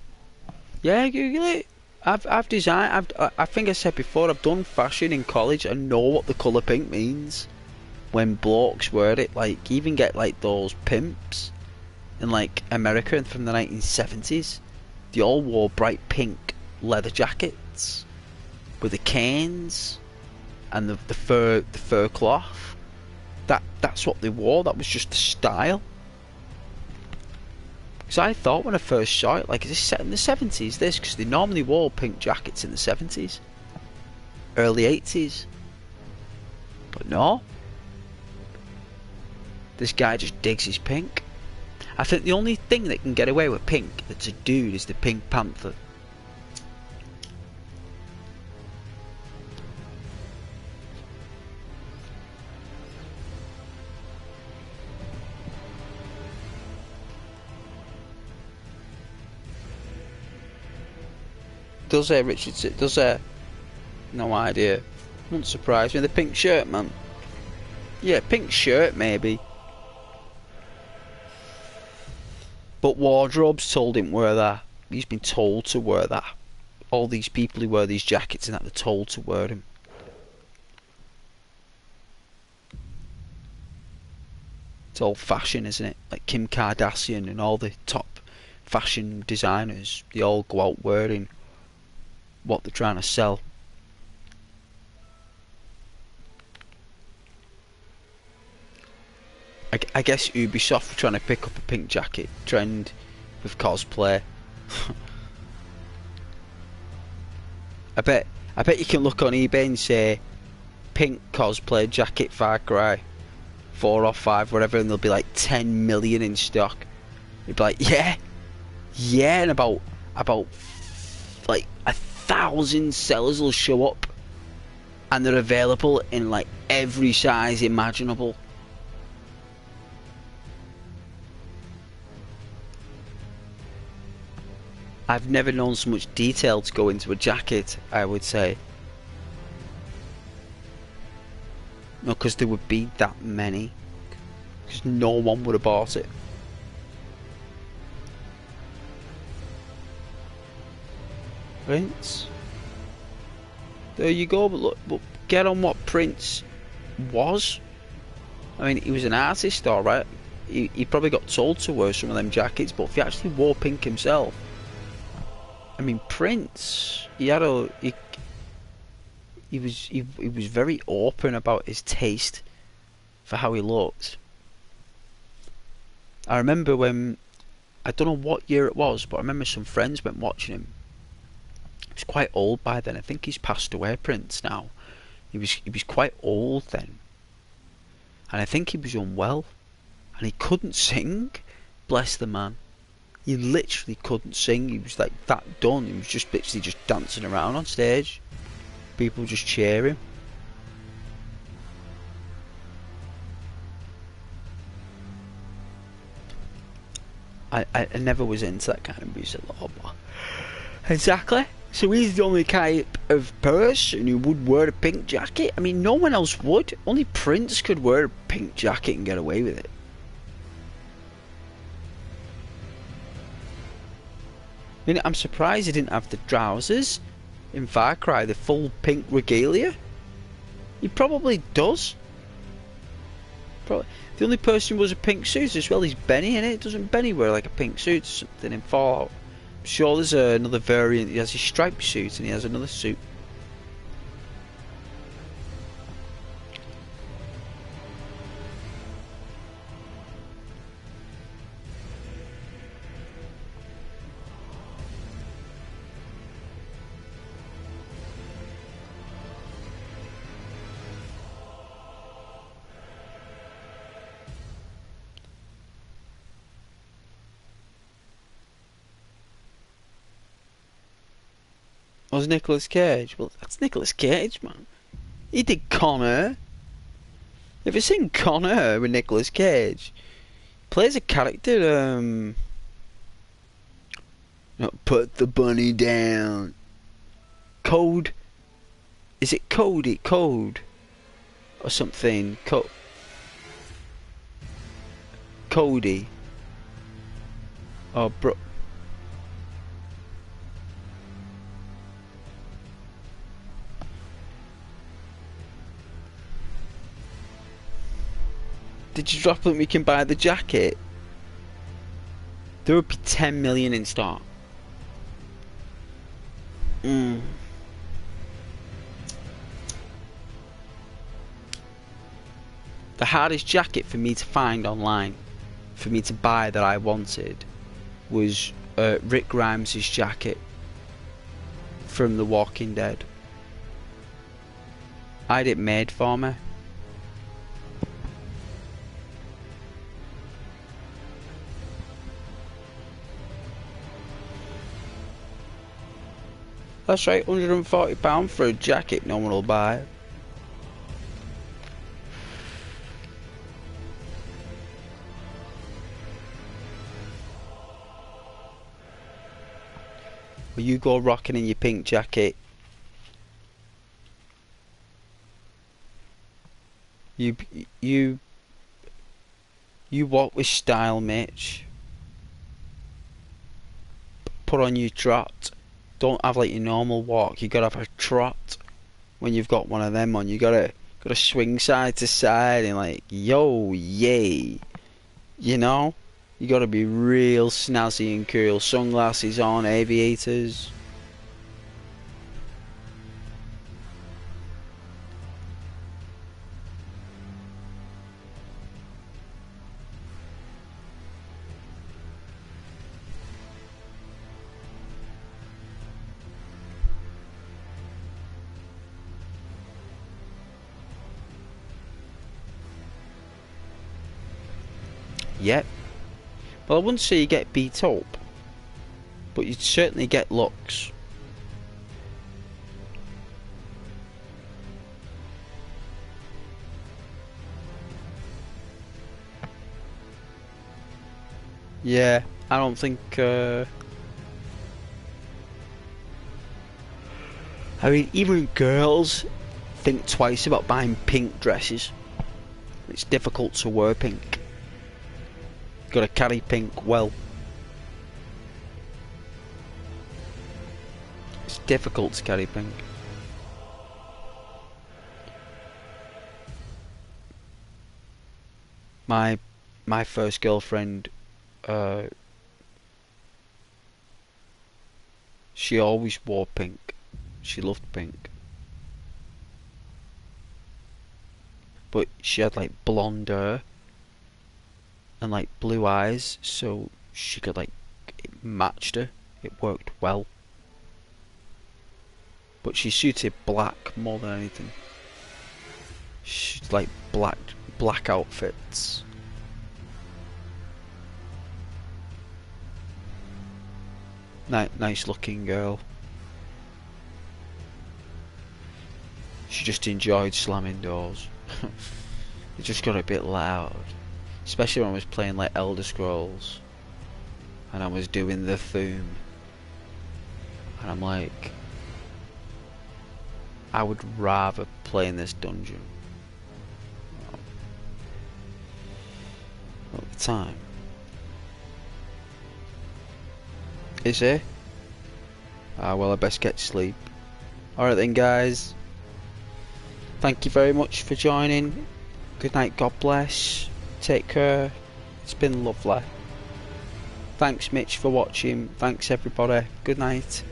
Yeah, Google it. I've designed. I think I said before. I've done fashion in college. I know what the colour pink means. When blokes wear it, like, you even get like those pimps in like America from the 1970s. They all wore bright pink leather jackets with the canes and the fur cloth. That's what they wore. That was just the style. Because I thought when I first saw it, like, is this set in the 70s? This, because they normally wore pink jackets in the 70s, early 80s. But no. This guy just digs his pink. I think the only thing that can get away with pink that's a dude is the Pink Panther. Does Richard? Does no idea. Wouldn't surprise me. The pink shirt, man. Yeah, pink shirt maybe. But wardrobe's told him wear that. He's been told to wear that. All these people who wear these jackets and that, they're told to wear them. It's all fashion, isn't it? Like Kim Kardashian and all the top fashion designers, they all go out wearing what they're trying to sell. I guess Ubisoft were trying to pick up a pink jacket trend with cosplay. I bet you can look on eBay and say pink cosplay jacket Far Cry 4 or 5, whatever, and there'll be like 10 million in stock. You'd be like, yeah, and about like 1,000 sellers will show up, and they're available in like every size imaginable. I've never known so much detail to go into a jacket, I would say. No, because there would be that many. Because no one would have bought it. Prince. There you go, but look, but get on what Prince was. I mean, he was an artist, alright. He probably got told to wear some of them jackets, but if he actually wore pink himself, I mean, Prince, he was very open about his taste for how he looked. I remember when, I don't know what year it was, but I remember some friends went watching him. He was quite old by then. I think he's passed away, Prince, now. He was quite old then, and I think he was unwell, and he couldn't sing. Bless the man. He literally couldn't sing. He was like that done. He was just literally just dancing around on stage. People just cheer him. I never was into that kind of music. Exactly. So he's the only type of person who would wear a pink jacket. I mean, no one else would. Only Prince could wear a pink jacket and get away with it. I mean, I'm surprised he didn't have the trousers in Far Cry, the full pink regalia. He probably does. Probably. The only person who wears a pink suit as well is Benny, innit? Doesn't Benny wear like a pink suit or something in Fallout? I'm sure there's another variant. He has his striped suit and he has another suit. Was Nicolas Cage? Well, that's Nicolas Cage, man. He did Con Air. Have you seen Con Air with Nicolas Cage? Plays a character, put the bunny down. Code. Is it Cody? Code? Or something? Cody. Oh, bro. Did you drop that we can buy the jacket? There would be 10 million in stock. The hardest jacket for me to find online, for me to buy that I wanted, was Rick Grimes' jacket from The Walking Dead. I had it made for me. That's right, £140 for a jacket no one will buy. Well, you go rocking in your pink jacket. You walk with style, Mitch. Put on your trot. Don't have like your normal walk. You gotta have a trot when you've got one of them on. You gotta swing side to side and like yo yay. You know? You gotta be real snazzy and cool. Sunglasses on, aviators. Yep. Well, I wouldn't say you get beat up, but you'd certainly get looks. Yeah, I don't think. I mean, even girls think twice about buying pink dresses. It's difficult to wear pink. Got to carry pink well. It's difficult to carry pink. My first girlfriend, she always wore pink. She loved pink. But she had like blonde hair and like blue eyes, so she could like, it matched her, it worked well. But she suited black more than anything. She's like black outfits. Nice looking girl. She just enjoyed slamming doors. It just got a bit loud. Especially when I was playing like Elder Scrolls and I was doing the theme, and I'm like, I would rather play in this dungeon at the time. Is it? Ah, well, I best get to sleep. Alright then, guys, thank you very much for joining. Good night, God bless. Take care. It's been lovely. Thanks Mitch for watching. Thanks everybody. Good night.